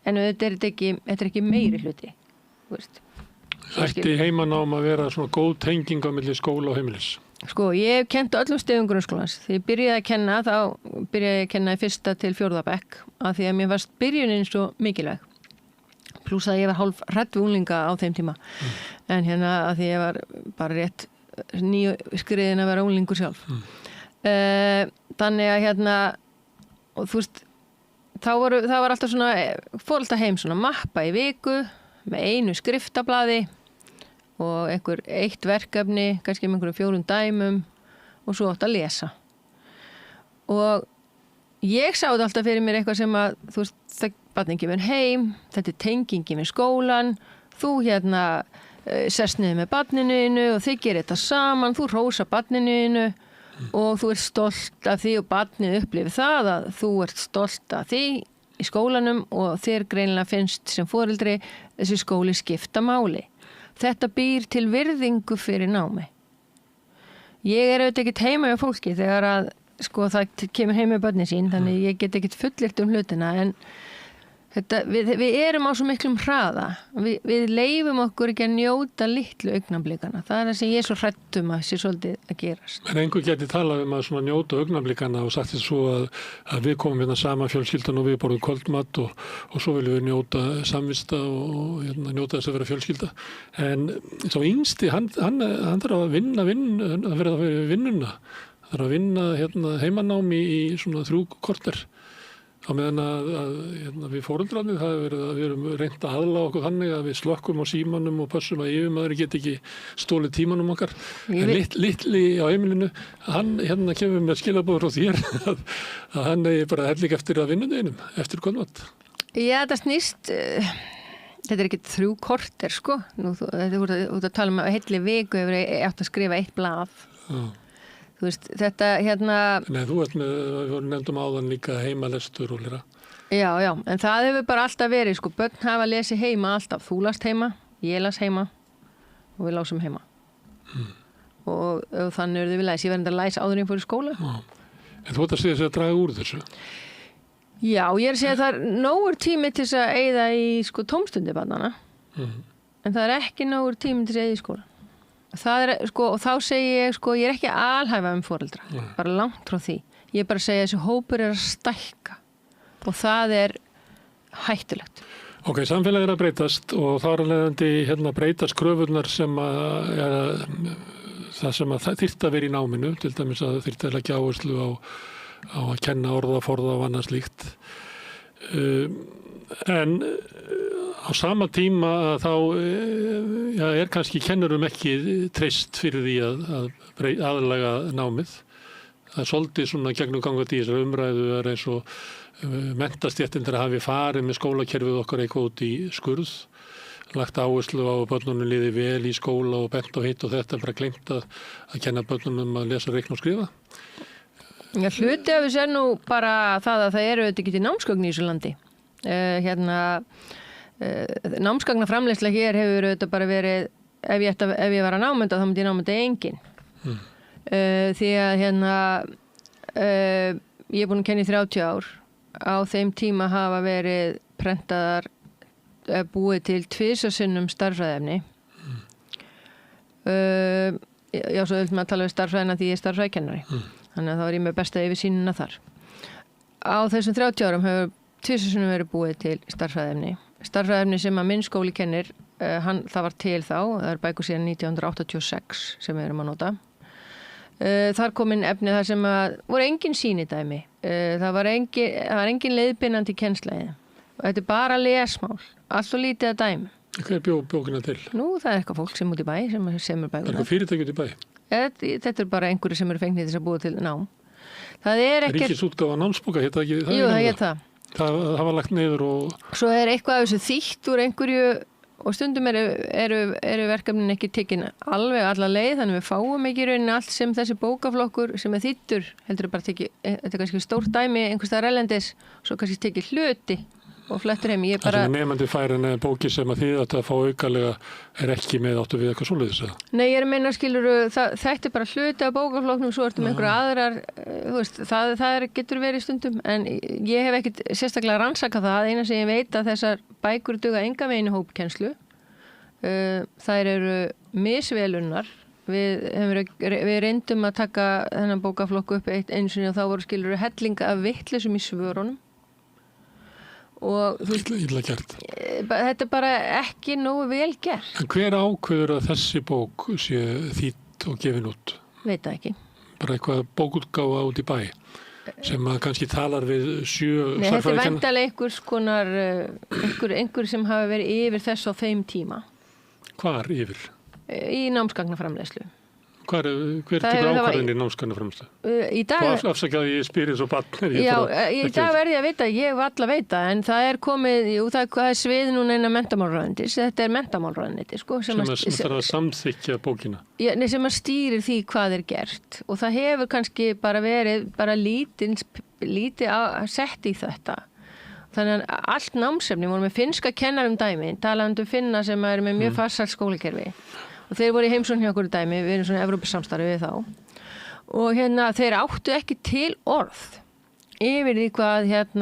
en þetta er ekki meiri hluti, þú veist. Ætti heimanám að vera svona góð tenging á milli skóla og heimilis? Sko, ég hef kennt öllum stigum grunnskólans. Þegar ég byrjaði að kenna, þá byrjaði ég að kenna í 1. til 4. bekk, af því að mér varst byrjunin svo mikilvæg. Plús að ég var hálf hrædd við unglinga á þeim tíma. En af því ég var bara rétt nýskriðin að vera unglingur sjálf. Þannig að og þú veist það var alltaf svona fór alltaf heim svona mappa í viku með einu skriftablaði og eitt verkefni kannski með einhverjum 4 dæmum og svo átt að lesa og ég sá þetta alltaf fyrir mér eitthvað sem að þú veist, það barnið kemur heim, þetta er tengingi með skólan, þú sest niður með barninu og þið gerir þetta saman, þú rósa barninu og þú ert stolt af því og barnið upplifir það að þú ert stolt af því í skólanum og þér greinilega finnst sem foreldri þessi skóli skipta máli. Þetta býr til virðingu fyrir námi. Ég er auðvitað ekkert heima hjá fólki þegar að sko það kemur heim með börnin sín þannig ég get ekkert fullyrt hlutina en við erum á svo miklum hraða. Við leifum okkur ekki að njóta litlu augnablikana. Það er það sem ég er svo hrædd að sé svolítið að gerast. En einhver geti talað að svona njóta augnablikana og sagt þess svo að við komum hérna sama fjölskyldan og við borðum kvöldmat og svo viljum við njóta samvista og njóta þess að vera fjölskylda. En svo yngsti, hann þarf að vinna að vera fyrir vinnuna. Það þarf að vinna heimanámi í svona 3 korter. Á meðan að við foreldrarnir það hefur verið að við erum reynt að aðlaga okkur þannig að við slökkum á símanum og pössum að yfirmaður get ekki stólið tímanum okkar. En litli á heimilinu, hann kemur með skilaboð frá þér að hann er bara hellig eftir að vinnunum eftir kvöldmat. Já, það snýst, þetta er ekki 3 korter sko. Þetta er út að tala um að heilli viku hefur átt að skrifa 1 blað. Já. Þú veist, þetta Nei, þú ert með, við vorum nefndum áðan líka heimalestur og lera. Já, en það hefur bara alltaf verið, sko, börn hafa lesið heima alltaf. Þú last heima, ég las heima og við lásum heima. Og þannig eruð við læs. Ég verði að læsa áður en fór í skóla. Já. En þú ert að segja þess að draga úr þessu? Já, ég er að segja að það er nógur tími til þess að eyða í, sko, tómstundi barnana. En það er ekki nógur tími til þess að eyða í skóla. Það er, sko, og þá segi ég, sko, ég er ekki alhæfa foreldra, bara langt frá því. Ég er bara að segja að þessi hópur er að stækka og það er hættulegt. Ok, samfélagið er að breytast og þá er leiðandi breytast kröfurnar sem það sem að þyrfti að vera í náminu, til dæmis að þyrfti að leggja áherslu á að kenna orðaforða og annað slíkt. En á sama tíma þá er kannski kennurum ekki treyst fyrir því að aðlaga námið. Það er svolítið svona gegnum gangandi í þessar umræðu eins og menntastjættin þegar hafi farið með skólakerfið okkar eitthvað út í skurð, lagt áherslu á að börnunum liði vel í skóla og bent og hitt og þetta, bara gleymt að kenna börnunum að lesa, reikna og skrifa. Já, hluti af þessu nú bara það að það eru auðvitað ekki til námsgögn í þessu landi. námsgagnaframleiðsla hér hefur auðvitað bara verið, ef ég var að námunda þá myndi ég námunda engin. Því að ég er búin að kenna í 30 ár. Á þeim tíma hafa verið prentaðar, búið til 2 sinnum starffræðiefni. Já, svo vil maður tala við starffræðina því ég er starffræðikennari. Þannig að þá er ég með besta yfirsýnina þar. Á þessum 30 árum hefur 2 sinnum verið búið til starffræðiefni. Starffræðiefni sem að minn skóli kennir, það var til þá, það er bækur síðan 1986 sem við erum að nota. Þar kom inn efni þar sem að voru engin sýnidæmi. Það var engin leiðbeinandi kennsla. Og þetta er bara lesmál, allt og lítið að dæmi. Hver bjó bókina til? Nú, það er eitthvað fólk sem út í bæ, sem semur bækuna. Er eitthvað fyrirtæki út í bæ? Þetta er bara einhverju sem eru fengnið þess að búa til nám. Það er ekkert... Ríkisútgáfa námsbóka, hétt það ekki? Jú, það hétt það. Það var lagt niður og... Svo er eitthvað af þessu þýtt úr einhverju og stundum eru verkefnin ekki tekin alveg alla leið, þannig við fáum ekki rauninni allt sem þessi bókaflokkur sem er þýttur, heldur bara tekið, þetta er kannski stórt dæmi einhvers staðar erlendis, svo kannski tekið hluti og flettur heim. Það sem nefandi fær en bóki sem að þið að fá aukalega er ekki með áttu við eitthvað svoleiðis? Nei, ég er að meina, skilurðu, þetta er bara hluti af bókaflokknum, svo ertu með einhverja aðrar, þú veist, það getur verið stundum, en ég hef ekkit sérstaklega rannsakað það, eina sem ég veit að þessar bækur duga engan veginn í hópkennslu. Þær eru misvelunnar. Við reyndum að taka þennan bókaflokku upp eins og þá voru skilurðu hellinga af vittlisum í svörunum. Og illa gert. Þetta er bara ekki nógu vel gert. En hver ákveður að þessi bók sé þýdd og gefin út? Veit það ekki. Bara eitthvað bókútgáfa út í bæ sem að kannski talar við 7 Nei, þetta er væntanlega einhvers konar einhver sem hafi verið yfir þess á þeim tíma. Hvar yfir? Í námsgagnaframleiðslu. Hver tekur ákvarðin í námsgagnaframleiðslu? Í dag... Afsakaði ég spyrir svo barn. Já, í dag verði ég að vita, ég var alla að veita, en það er komið, það er svið núna innan menntamálráðuneytis, þetta er menntamálráðuneyti, sko. Sem þarf að samþykkja bókina. Já, sem að stýrir því hvað er gert, og það hefur kannski bara verið, lítið sett í þetta. Þannig að allt námsefni voru með finnska kennarum dæmi, talandi finna sem er með mjög farsælt skólakerfi. Og þeir voru í heimsókn hjá okkur dæmi, við erum svona Evrópusamstarfi við þá. Og þeir áttu ekki til orð yfir því hvað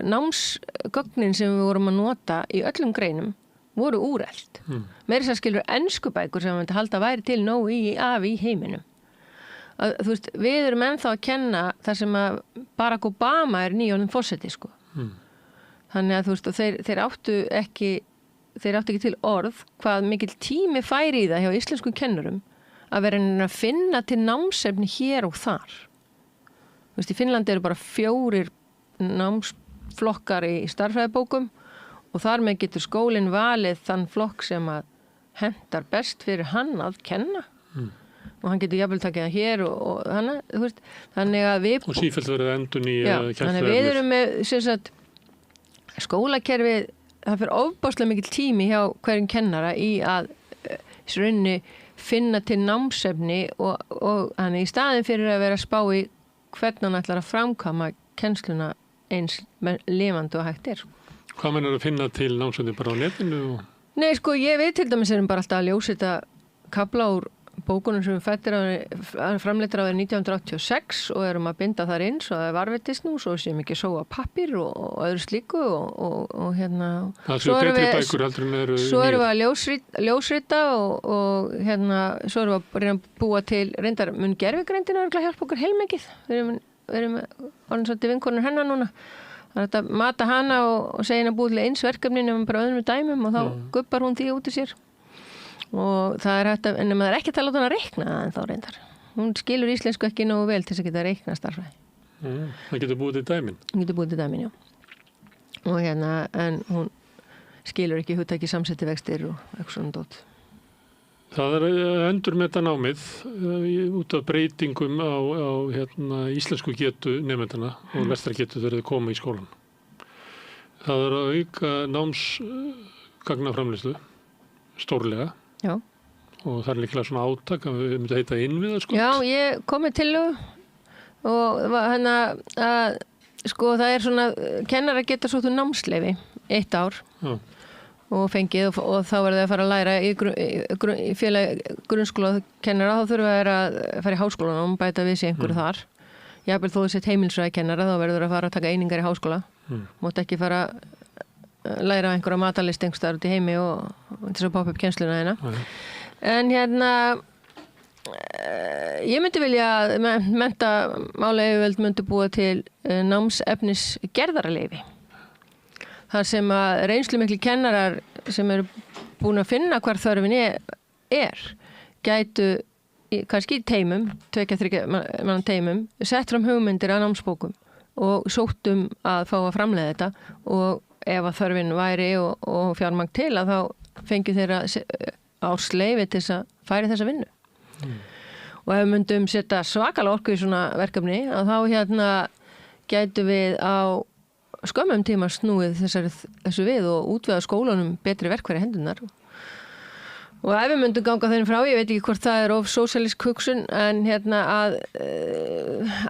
námsgögnin sem við vorum að nota í öllum greinum voru úrelt. Meira þess að skilur enskubækur sem við myndi halda væri til nógu í heiminum. Þú veist, við erum ennþá að kenna þar sem að Barack Obama er nýjónum forseti, sko. Þannig að þú veist, og þeir áttu ekki til orð hvað mikill tími færi í það hjá íslenskum kennurum að vera að finna til námsefni hér og þar. Þú veist, í Finnlandi eru bara 4 námsflokkar í starffræðibókum og þar með getur skólinn valið þann flokk sem að hentar best fyrir hann að kenna. Og hann getur jafnvel takið það hér og hana, þú veist, þannig að við... Og sífellt verið endurnýja kennsluefnið. Þannig að við erum með, sem sagt, skólakerfið, það fyrir ofbáslega mikil tími hjá hverjum kennara í að rauninni finna til námsefni og hann í staðin fyrir að vera að spá í hvernig hann ætlar að framkama kennsluna eins lifandi og hægt er. Hvað meinar að finna til námsefni bara á netinu? Nei, sko, ég veit til dæmis erum bara alltaf að ljósita kabla úr bókunum sem við framleittir árið 1986 og erum að binda þar inn svo það er varvetist nú, svo séum ekki sóa pappir og öðru slíku og svo erum við að ljósrita og svo erum við að reyna að búa til reyndar mun gervigreindin að hjálpa okkur heilmikið. Við erum orðin svolítið vinkonur hennar núna. Það er að mata hana og segja hennar búið til eins verkefni nema bara öðrum dæmum og þá gubbar hún því út í sér. Og það er hægt en maður er ekki að láta hún að reikna það en þá reyndar. Hún skilur íslensku ekki nógu vel til þess að geta að reikna starffræði. Það getur búið til dæmin? Hún getur búið til dæmin, já. Og en hún skilur ekki hugtæki samsetti vextir og eitthvað svona dót. Það er endurmeta námið út af breytingum á íslensku getu nemendana og lestrargetu þegar þau koma í skólan. Það er að auka námsgagnaframleiðslu stórlega. Já. Og það er líklega svona átak að við myndum heita innviðar, sko. Já, ég kom með tillögu og sko það er svona, kennara geta sóttu námsleyfi 1 ár. Já. og fengið og þá verður það að fara að læra í félag grunnskóla kennara, þá þurfa þeir að fara í háskólanum og bæta við sig einhverju þar. Jafnvel þó þessi heimilsfræði kennara, þá verður að fara að taka einingar í háskóla. Mátt ekki fara að læra einhverja matarlist einhverstaðar út í heimi og til þess að poppa upp kennsluna hérna. En ég myndi vilja að menntamálayfirvöld myndi búa til námsefnis gerðaraleyfi. Þar sem að reynslumiklir kennarar sem eru búin að finna hvar þörfin gætu kannski í teimum, 2-3 manna teimum, sett fram hugmyndir að námsbókum og sóttum að fá að framleiða þetta og ef að þörfin væri og fjármagn til að þá fengi þeirra ársleyfi til þess að færi þessa vinnu. Og ef við myndum setja svakalega orku í svona verkefni að þá gætu við á skömmum tíma snúið þessu við og útvega skólanum betri verkfæri hendurnar. Og ef við myndum ganga þeim frá, ég veit ekki hvort það of sósíalísk hugsun, en að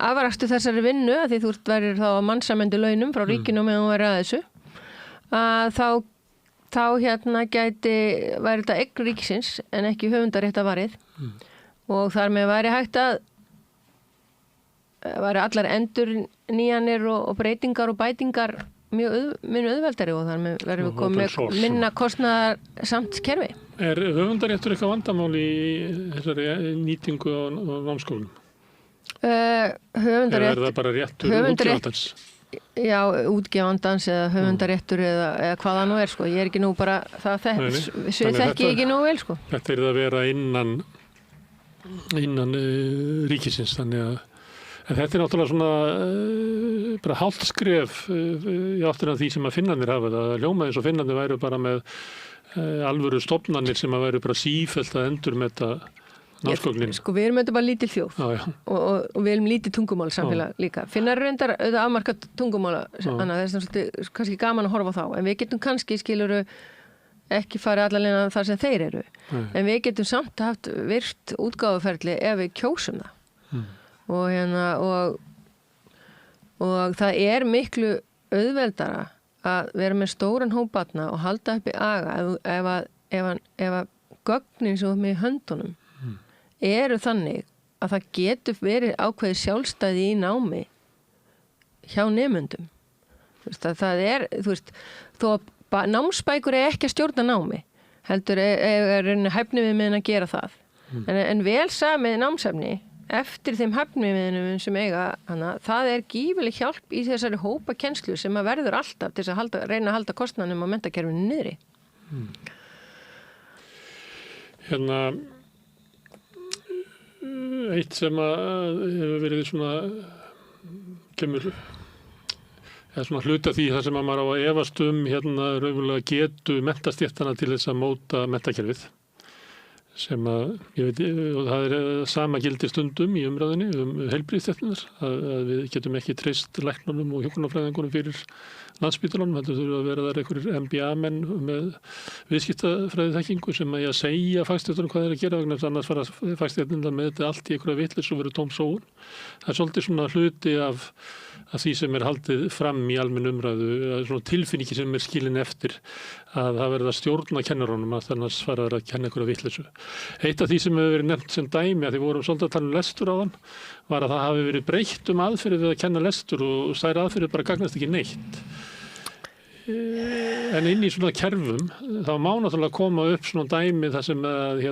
afrakstu þessari vinnu, að því þú værir þá að mannsamendi launum frá ríkinu meðan þú væri að þessu, að þá væri þetta eign ríkisins en ekki höfundaréttavarið og þar með væri hægt að væri allar endur nýjanir og breytingar og bætingar mjög auðveldari og þar með verðum við komið minna kostnaðar samt kerfi. Höfundaréttur eitthvað vandamál í þessari nýtingu á námsskólum? Höfundarétt... Er það bara réttur útgefandans? Já, útgefandans eða höfundaréttur eða hvað það nú sko. Ég er ekki nú bara, það þekki ég ekki nú vel sko. Þetta er það að vera innan ríkisins, þannig að en þetta er náttúrulega svona bara hálft skref í áttina því sem að Finnarnir hafa það. Hljómaði eins og Finnarnir væru bara með alvöru stofnanir sem að væru bara sífellt að endur með þetta námsgögnin. Sko við erum auðvitað bara lítil þjóð og við erum lítið tungumál samfélag líka. Finnar reyndar auðvitað afmarka tungumála, þannig að það er kannski gaman að horfa á þá. En við getum kannski skiluru ekki farið allavega þar sem þeir eru. En við getum samt haft virt útgáfuferli ef við kjósum það. Og það er miklu auðveldara að vera með stóran hóp barna og halda upp í aga ef að gögnin sem er með í höndunum eru þannig að það getur verið ákveðið sjálfstæði í námi hjá nemendum. Það er, þó að námsbækur er ekki að stjórna námi, heldur er hæfni við meðan að gera það. En vel samið námsefni eftir þeim hæfniviðinum sem eiga hana, það er gífileg hjálp í þessari hópa kennslu sem að verður alltaf til þess að reyna að halda kostnaðinum á menntakerfinu niðri. Eitt sem að hefur verið svona kemur svona hluta því það sem að maður á að efast raunverulega getu mentastéttana til þess að móta menntakerfið. Sem að, ég veit, og það er sama gildi stundum í umræðinni heilbrigðisstéttirnar, að við getum ekki treyst læknunum og hjúkrunarfræðingunum fyrir Landspítalanum, heldur þurfa að vera þar einhverjir MBA-menn með viðskiptafræðiþekkingu sem að segja fagstéttunum hvað þeir að gera vegna þess að annars fara fagstéttirnar með þetta allt í einhverja vitleysu og verið tóm sóun. Það er svolítið svona hluti af því sem er haldið fram í almenn umræðu, svona tilfinningi sem er skilin eftir að það verða að stjórna kennarunum að þannig fara að kenna einhverja vitleysu. Eitt af því sem hefur verið nefnt sem dæmi að því vorum svolítið að tala lestur á þann var að það hafi verið breytt aðferðir við að kenna lestur og þær aðferðir bara gagnast ekki neitt. En inn í svona kerfum þá má náttúrulega koma upp svona dæmi þar sem að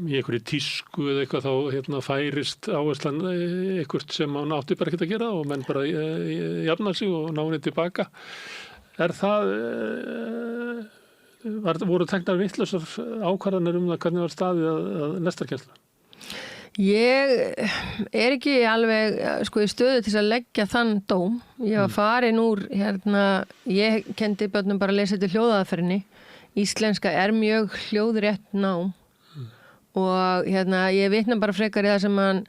í einhverju tísku eða eitthvað þá færist áherslan eitthvað sem hann átti bara ekki að gera og menn bara jafnar sig og ná henni tilbaka. Er það voru teknar vitlausar ákvarðanir það hvernig var staðið að lestarkennslu? Ég er ekki alveg í stöðu til að leggja þann dóm. Ég var farin úr ég kendi börnum bara að lesa til hljóðaðferðinni. Íslenska er mjög hljóðrétt nám og ég vitna bara frekar í það sem hann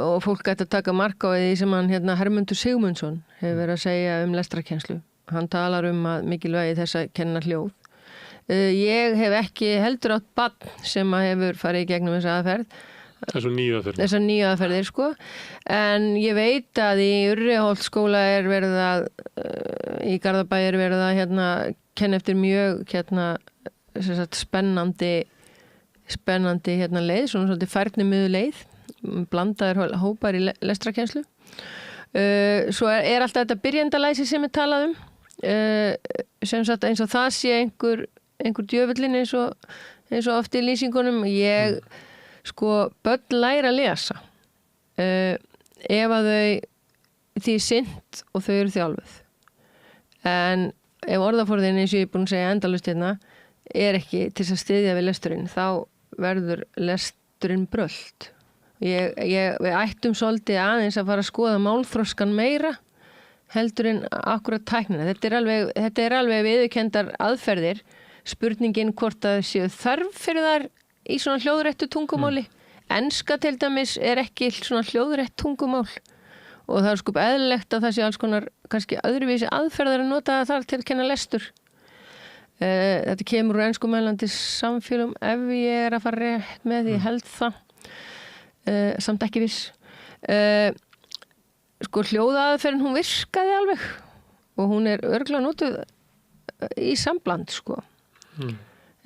og fólk gæti að taka mark á því sem hann Hermundur Sigmundsson hefur verið að segja lestrarkennslu. Hann talar að mikilvægi þess að kenna hljóð. Ég hef ekki heldur átt barn sem hefur farið í gegnum þessa aðferð. Þessar nýju aðferðir en ég veit að í Urriholtsskóla er verið að í Garðabæ er verið að kenni eftir mjög spennandi leið, svona svolítið færnimiðu leið, blandaðir hópar í lestrakennslu. Svo er alltaf þetta byrjendalæsi sem við talaðum, sem sagt eins og það sé einhver djöfullin eins og oft í lýsingunum. Börn læra að lesa ef að því sinnt og þau eru þjálfuð. En ef orðaforðin eins og ég er búin að segja endalaust hérna er ekki til að styðja við lesturinn, þá verður lesturinn brölt. Við ættum svolítið aðeins að fara að skoða málþroskan meira heldur en akkurat tæknina. Þetta er alveg viðurkenndar aðferðir. Spurningin hvort að séu þarf fyrir þar í svona hljóðrættu tungumáli. Enska til dæmis er ekki svona hljóðrætt tungumál og það er eðlilegt að það sé alls konar kannski öðruvísi aðferðar að nota þar til að kenna lestur. Þetta kemur úr enskumælandi samfélum ef ég er að fara rétt með því, ég held það. Samt ekki viss. Hljóðaðferðin hún virkaði alveg og hún er örugglega notuð í sambland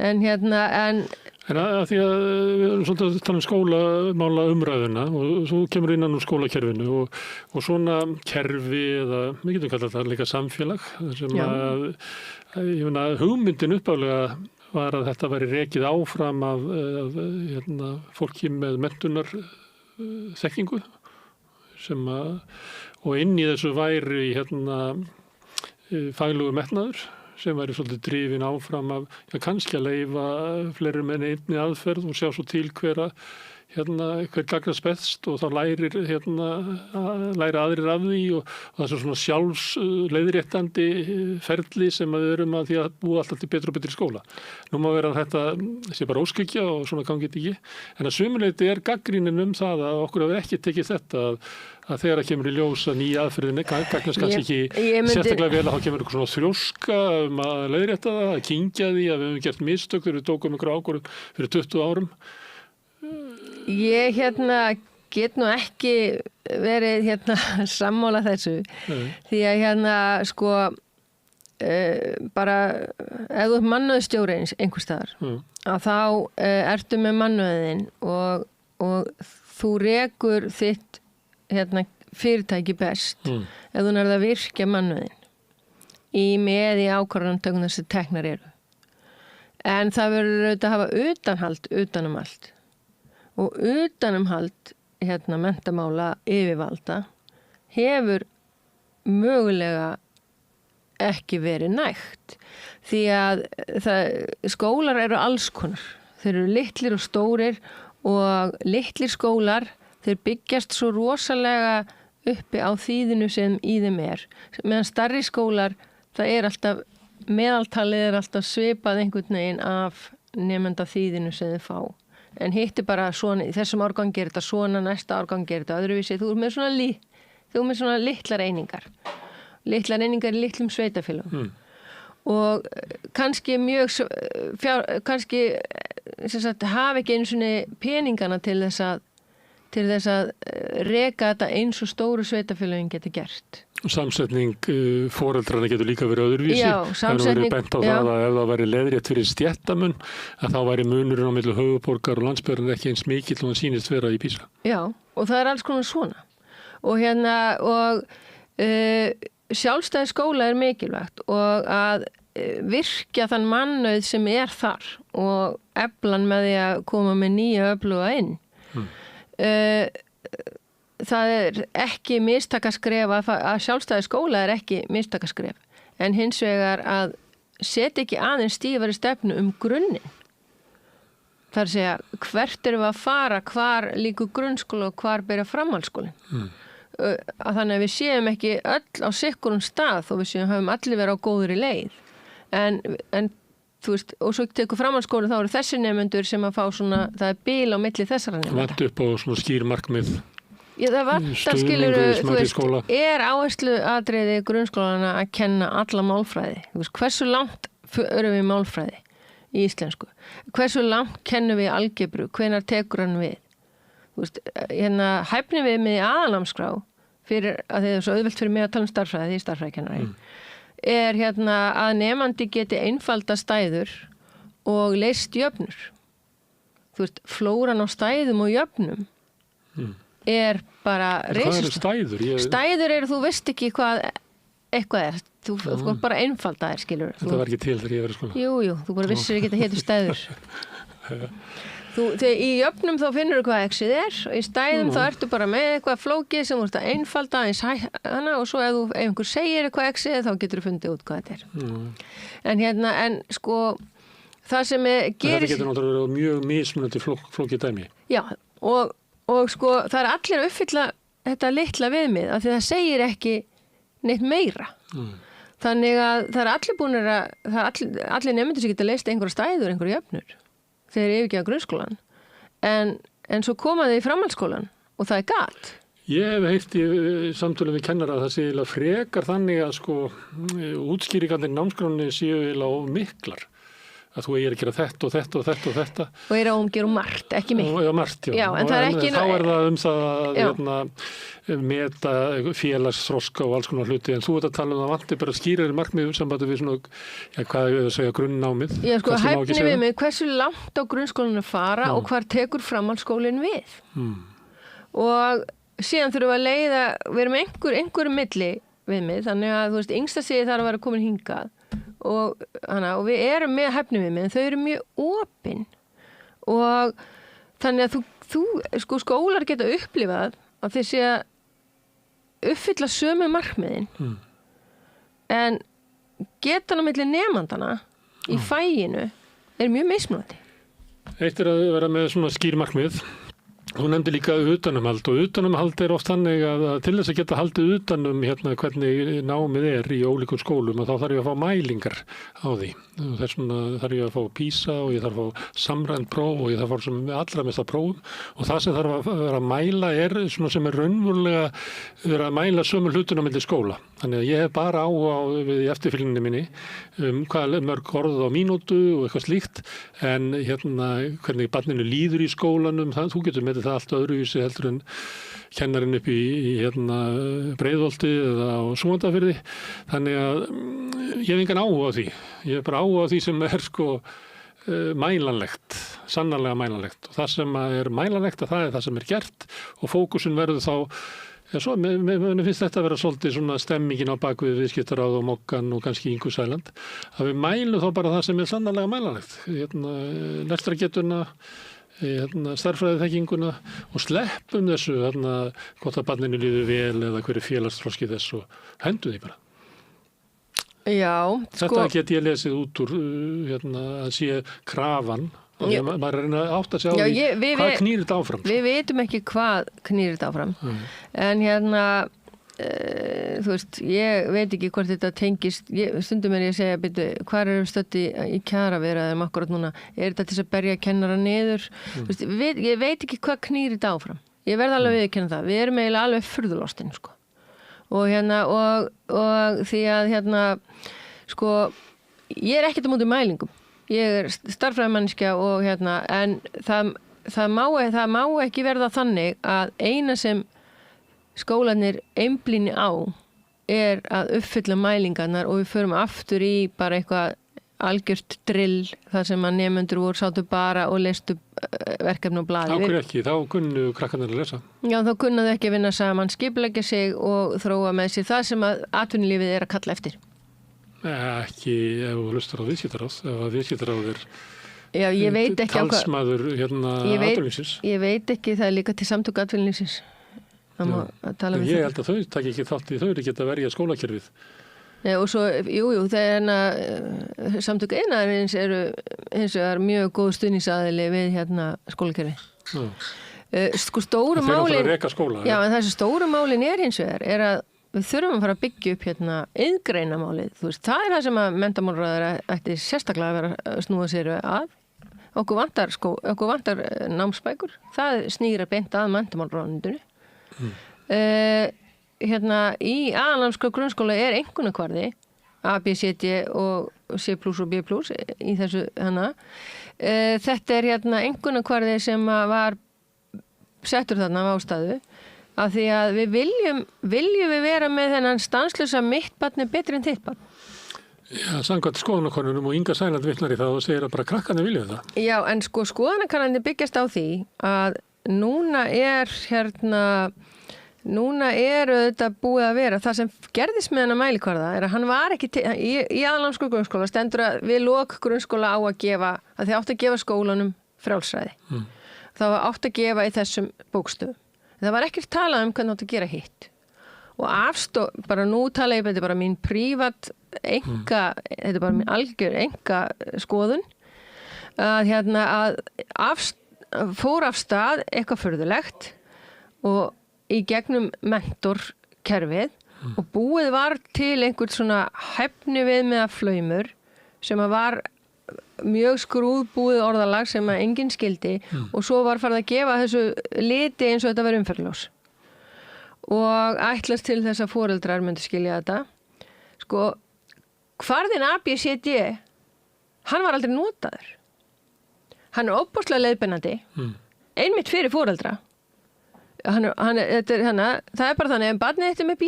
en að því að við erum svolítið að tala skólamála umræðuna og svo kemur innan úr skólakerfinu og svona kerfi eða við getum kallað það líka samfélag sem að hugmyndin uppálega var að þetta væri rekið áfram af fólki með menntunar þekkingu og inn í þessu væri faglegur metnaður sem væri svolítið drifin áfram af kannski að leyfa fleiri með einni aðferð og sjá svo til hver gagnast best og þá læra aðrir af því og það er svona sjálfsleiðréttandi ferli sem við erum að því að búa alltaf til betri og betri skóla. Nú má vera að þetta sé bara óskykja og svona gangi þetta ekki, en að sumuleyti er gagnrýnin það að okkur hafi ekki tekið þetta að þegar það kemur í ljós að nýja aðferðin gagnast kannski ekki sérstaklega vel að þá kemur eitthvað svona þrjóska að leiðrétta það, að kyngja því að við höfum gert mistök þegar við tókum einhverja ákvörðun fyrir 20 árum. Ég get nú ekki verið sammála þessu því að bara ef þú ert mannauðsstjóri einhvers staðar að þá ertu með mannauðin og þú rekur þitt fyrirtæki best ef þú nærð að virkja mannauðin með í ákvarðanatökum þessi teknar eru. En það verður auðvitað að hafa utanhald utanum allt. Og utanumhald menntamála yfirvalda hefur mögulega ekki verið nægt því að skólar eru alls konar. Þeir eru litlir og stórir og litlir skólar þeir byggjast svo rosalega uppi á þýðinu sem í þeim meðan stærri skólar það er alltaf meðaltalið er alltaf svipað einhvern veginn af nemenda þýðinu sem þið fá. En hitt bara svona, í þessum árgangi er þetta svona, næsta árgangi er þetta öðruvísi. Þú er með svona litlar einingar. Litlar einingar í litlum sveitafélagum. Og kannski hafa ekki einu svona peningana til þess að reka þetta eins og stóru sveitafélagin getur gert. Samsetning foreldrana getur líka verið öðruvísi. Já, samsetning. Það er bent á það að ef það væri leiðrétt fyrir stéttamun að þá væri munurinn á milli höfuðborgar og landsbyggðar ekki eins mikill og hann sýnist vera í PISA. Já, og það er alls konar svona. Og sjálfstæði skóla er mikilvægt og að virkja þann mannauð sem er þar og eflan með því að koma með nýja öfluga inn. Það er ekki mistakaskref að sjálfstæði skóla er ekki mistakaskref en hins vegar að setja ekki aðeins stífari stefnu grunninn. Það er að segja hvert erum við að fara, hvar líkur grunnskóla og hvar byrja framhaldsskólinn. Þannig að við séum ekki öll á sikkurum stað og við höfum allir verið á góðri leið en þú veist, og svo tekur framhaldsskóla þá eru þessi nemendur sem að fá svona, það er bil á milli þessara nemenda. Vant upp á svona skýr markmið. Já, það vantar skiluru, þú veist, er áherslu atriði grunnskólana að kenna alla málfræði. Þú veist, hversu langt erum við málfræði í íslensku? Hversu langt kennum við algebru? Hvenær tekur hann við? Þú veist, hæfni við með aðalnámskrá fyrir að það er svo auðvelt fyrir mig að tala um starffræði, því starffræðikennari. er að nemandi geti einfalda stæður og leyst jöfnur. Þú veist, flóran á stæðum og jöfnum er bara Hvað eru stæður? Stæður eru, þú veist ekki hvað eitthvað er. Þú bara einfalda þær, skilur. Þetta var ekki til þegar ég verið skóla. Jú, þú bara vissir ekki að hétu stæður. Þegar í jöfnum þá finnur þú hvað exið er og í stæðum þá ertu bara með eitthvað flókið sem þú ert að einfalda eins hana og svo ef einhver segir eitthvað exið þá getur þú fundið út hvað þetta er. En sko það sem gerist... Þetta getur náttúrulega mjög mismunandi flókið dæmi. Já, og sko það er allir að uppfylla þetta litla viðmið af því það segir ekki neitt meira. Þannig að það er allir búinir allir nefndir sem geta leist einhverja stæður, einhverja jöfnur þegar ég ekki á grunnskólan en svo koma þið í framhaldsskólan og það er gat. Ég hef heyrt í samtölum við kennara að það sé eiginlega frekar þannig að sko útskýringarnir námskránni séu eiginlega miklar. Að þú eigir að gera þetta og þetta og þetta og þetta. Og er að gera margt, ekki mikið. Já, margt, já. En það er ekki... Þá er það að meta félagsþroska og alls konar hluti, en þú ert að tala það vanti bara skýrari markmið sambandi við svona, hvað er að segja, grunnnámið. Já, sko, hæfni við mig, hversu langt á grunnskólinu fara og hvar tekur framhaldsskólinn við. Og síðan þurfum við að vera með einhverjum milli við mig, þannig að, þú veist, yngsta stigið þarf að vera komin hingað. Og við erum með hæfniviðmið en þau eru mjög opin og þannig að þú sko skólar geta upplifað að þeir sé að uppfylla sömu markmiðin en getan á milli nemandana í fæinu er mjög mismunandi. Eitt er að vera með svona skýr markmið. Þú nefndi líka utanumhald og utanumhald er oft þannig að til þess að geta haldið utanum hvernig námið er í ólíkum skólum og þá þarf ég að fá mælingar á því. Þess vegna þarf ég að fá PISA og ég þarf að fá samrænt próf og ég þarf að fá allra mesta prófum og það sem þarf að vera að mæla er svona sem er raunverulega vera að mæla sömu hlutuna milli skóla. Þannig að ég hef bara áhuga við í eftirfylgninni minni hvað mörg orð á mínútu og eitthvað slíkt en hvernig barninu líður í skólanum, þú getur með það allt öðruvísi heldur en kennarinn upp í Breiðholti eða á Súgandafirði. Þannig að ég hef engan áhuga á því. Ég hef bara áhuga á því sem er sko mælanlegt, sannarlega mælanlegt. Og það sem er mælanlegt það er það sem er gert og fókusin verður þá mér finnst þetta að vera svolítið svona stemmingin á bakvið viðskiptaráð og Mokkan og kannski Ingu Sæland að við mælum þá bara það sem er sannarlega mælanlegt. Lestrargetuna stærðfræðiþekkinguna og sleppum þessu hvort að barninu líður vel eða hverju félagsþroski þess og hendum því bara. Já, þetta get ég lesið út úr að sé krafan og maður er að átta sig á því hvað knýr þetta áfram. Við veitum ekki hvað knýr þetta áfram en þú veist, ég veit ekki hvort þetta tengist, stundum er ég að segja byrju, hvað eru stödd í kjaraviðræðum akkurat núna, er þetta til að berja kennara niður, veist, ég veit ekki hvað knýr þetta áfram, ég verð alveg viðurkenna það, við erum eiginlega alveg furðulostin sko. og því að sko, ég er ekkert á móti mælingum, ég er starffræðimanneskja og en það má ekki verða þannig að eina sem skólanir einblíni á er að uppfylla mælingarnar og við förum aftur í bara eitthvað algjört drill þar sem að nemendur sátu bara og lestu verkefni á blaði. Ákveð ekki, þá kunnu krakkarnir að lesa. Já, þá kunnaðu ekki að vinna saman, skipuleggja sig og þróa með sér það sem að atvinnulífið er að kalla eftir. Ekki ef þú hlustar á viðskiptaráð, ef að viðskiptaráð er Já, ég veit ekki talsmaður atvinnulífsins. Ég veit ekki, það er líka til samtök atvinnulífsins. Ég held að þau takk ekki þátt í þau eru geta verið skólakerfið. Já, og svo, þegar samtök iðnaðarins eru hins vegar mjög góð stuðningsaðili við skólakerfið. Sko stóru málin, já, en þessi stóru málin er hins vegar er að við þurfum að fara að byggja upp iðngreinamálið. Þú veist, það er það sem að menntamálaráðherra ætti sérstaklega að vera að snúa sér að. Okkur vantar námsbækur. Það snýr að beint að menntamálaráðuneytinu. Í aðalnámskrá grunnskóla er einkunnakvarði A, B, C, D og C+ og B+ í þessu þetta er einkunnakvarði sem var settur þarna af ástæðu af því að við viljum við vera með þennan stanslösa mitt barn er betri en þitt barn Já, samkvæmt skoðanakönnunum og Inga Sæland vitnar í það og segir að bara krakkarnir vilja það. Já, en sko skoðanakannanir byggjast á því að núna er auðvitað búið að vera, það sem gerðist með hennar mælikvarða er að hann var ekki í aðalnámskrá grunnskóla stendur að við lok grunnskóla á að gefa, að þið átt að gefa skólanum frjálsræði. Það var átt að gefa í þessum bókstöfum. Það var ekkert talað hvernig átt að gera hitt. Og bara nú tala ég, þetta er bara mín prívat þetta er bara mín algjör enga skoðun, að fór af stað eitthvað furðulegt og í gegnum mentorkerfið og búið var til einhvern svona hæfni við með að flaumur sem að var mjög skrúðbúið orðalag sem að enginn skildi og svo var farið að gefa þessu liti eins og þetta verið umferðljós og ætlast til þess að foreldrar myndi skilja þetta. Sko, kvarðin ABCD, hann var aldrei notaður. Hann er óbúslega leiðbeinandi, einmitt fyrir foreldra. Það er bara þannig að ef barnið þetta er með B,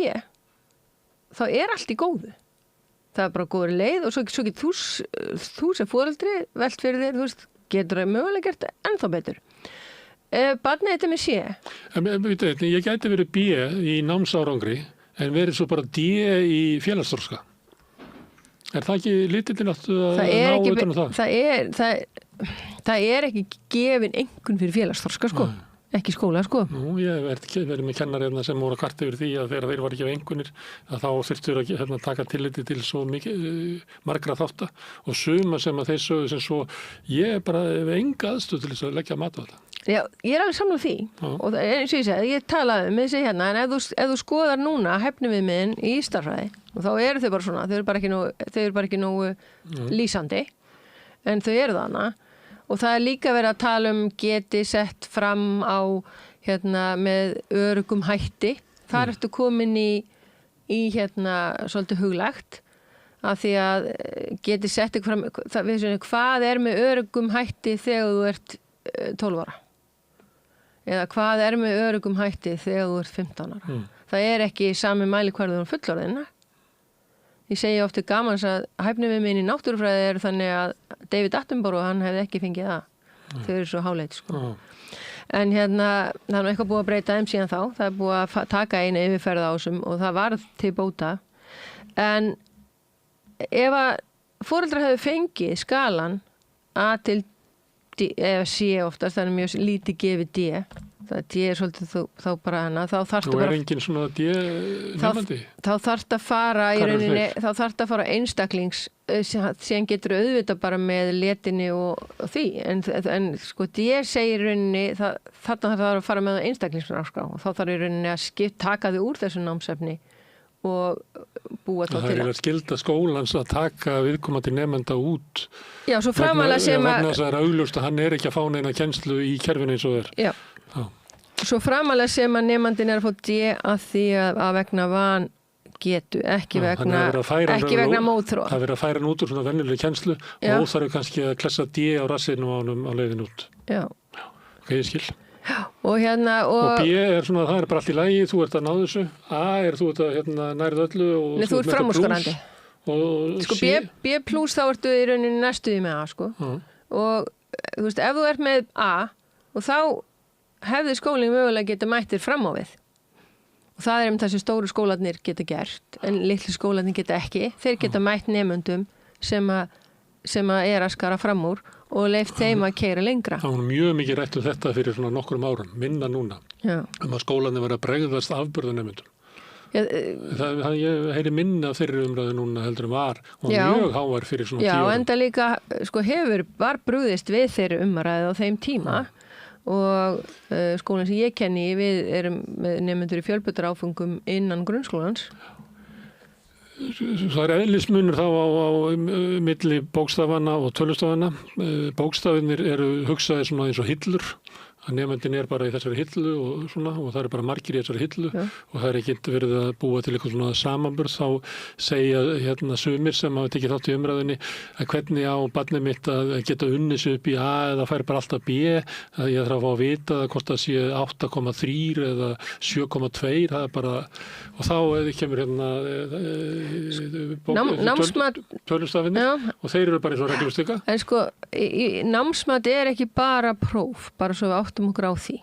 þá er allt í góðu. Það er bara góður leið og svo getur þú sem foreldri velt fyrir þér, þú veist, getur það mögulega gert ennþá betur. Ef barnið þetta er með C. Ég gæti verið B í námsárangri en verið svo bara D í félagsþroska. Er það ekki litillinn aftur að ná utan á það? Það er ekki gefin einhvern fyrir félagsþroska, sko. Ekki skóla, sko. Nú, ég verið með kennari sem voru að kvarta yfir því að þegar þeir var ekki á einhvernir að þá þurftur að taka tilliti til svo margra þátta og suma sem að þeir sögðu sem svo ég bara hef enga aðstöð til þess að leggja mat á þetta. Já, ég er alveg sammála því og það er eins og ég segi, ég talaði með þessi hérna en ef þú skoðar núna hæfniviðmiðin í starffræði og þá eru þau bara svona, þau eru bara ekki nógu lýsandi en þau eru þarna. Og það er líka verið að tala geti sett fram á með öruggum hætti. Þar ertu komin í svolítið huglagt af því að geti sett fram, hvað er með öruggum hætti þegar þú ert 12 ára? Eða hvað er með öruggum hætti þegar þú ert 15 ára? Það er ekki sami mælikvarður fullorðina. Ég segi ofta gamans að hæfniviðmiðin í náttúrufræði er þannig að David Attenborough, hann hefði ekki fengið það. Þau eru svo háleit, sko. En það er eitthvað búið að breyta síðan þá. Það er búið að taka einu yfirferð á þessum og það var til bóta. En ef að foreldrar hefðu fengið skalan A til D, eða C oftast, það er mjög lítið gefið D. Það D er svolítið þá bara hana, þá þarftu bara... Nú engin svona D nefnandi? Þá þarftu að fara í rauninni, þá þarftu að fara einstaklings, síðan getur auðvitað bara með letinni og því, en sko D segir í rauninni, þarna þarf að fara með einstaklingsnámskrá og þá þarf í rauninni að taka þig úr þessu námsefni og búa þá til það. Það er skylda skólans að taka viðkomandi nefnda út. Já, svo framalega sem að... Vegna þess að það er augljóst að hann er ekki að fá neina kennslu í kerfinu eins og er. Já. Svo framalega sem að nefndin er að fá D að því að vegna van getu, ekki vegna mótþróa. Það verður að færa hann út úr svona venjuleg kennslu og óþarf kannski að klessa D á rassinu á honum á leiðin út. Já. Ok, ég skil. Og B er svona, það er bara allt í lagi, þú ert að ná þessu. A er þú ert að nærið öllu og þú ert framúrskarandi. Sko B plus þá ertu í rauninni næstuði með A, sko. Og þú veist, ef þú ert með A og þá hefði skólinn mögulega geta mættir fram á við. Og það er það sem stóru skólarnir geta gert, en litlu skólarnir geta ekki. Þeir geta mætt nemendum sem að er að skara fram úr og leyft þeim að keyra lengra. Það var mjög mikið rætt þetta fyrir svona nokkrum árum, minna núna. Já. Að skólarnir verða að bregðast afburðanemendum. Ég heyri minna fyrir umræðu núna heldur var og mjög hávær fyrir svona 10 árum. Já, enda líka sko var brugðist við þeirri umræðu á þeim tíma. Og skólinn sem ég kenni, við erum með nemendur í fjölbreyttra áfengum innan grunnskólans. Það er eðlismunur þá á milli bókstafana og tölustafana. Bókstafinir eru hugsaðir svona eins og hillur að nefndin bara í þessari hillu og svona, og það bara margir í þessari hillu og það ekki verið að búa til eitthvað svona samanburð, þá segja sumir sem hafa tekið þátt í umræðinni að hvernig á barnið mitt að geta unnið sig upp í A eða fær bara alltaf B, að ég þarf að fá að vita að hvort það sé 8,3 eða 7,2, það bara, og þá kemur tölustafinir og þeir eru bara eins og reglustika. En sko, námsmat ekki bara próf, bara svo við áttum okkur á því.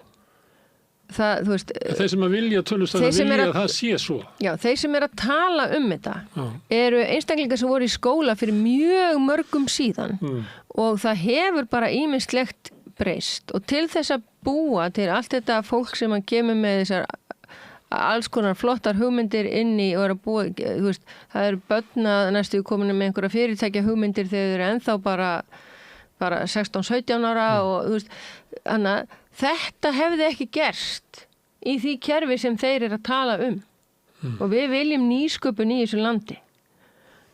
Það, þú veist, þeir sem að vilja tölustafna vilja að það sé svo. Já, þeir sem að tala þetta eru einstaklingar sem voru í skóla fyrir mjög mörgum síðan og það hefur bara ýmislegt breyst og til þess að búa til allt þetta fólk sem að kemur með þessar alls konar flottar hugmyndir inn í og að búa, þú veist, það börn að næstu kominu með einhverja fyrirtækja hugmyndir þegar þeir eru ennþá bara 16-17 ára og þú veist, þannig að þetta hefði ekki gerst í því kerfi sem þeir eru að tala og við viljum nýsköpun í þessu landi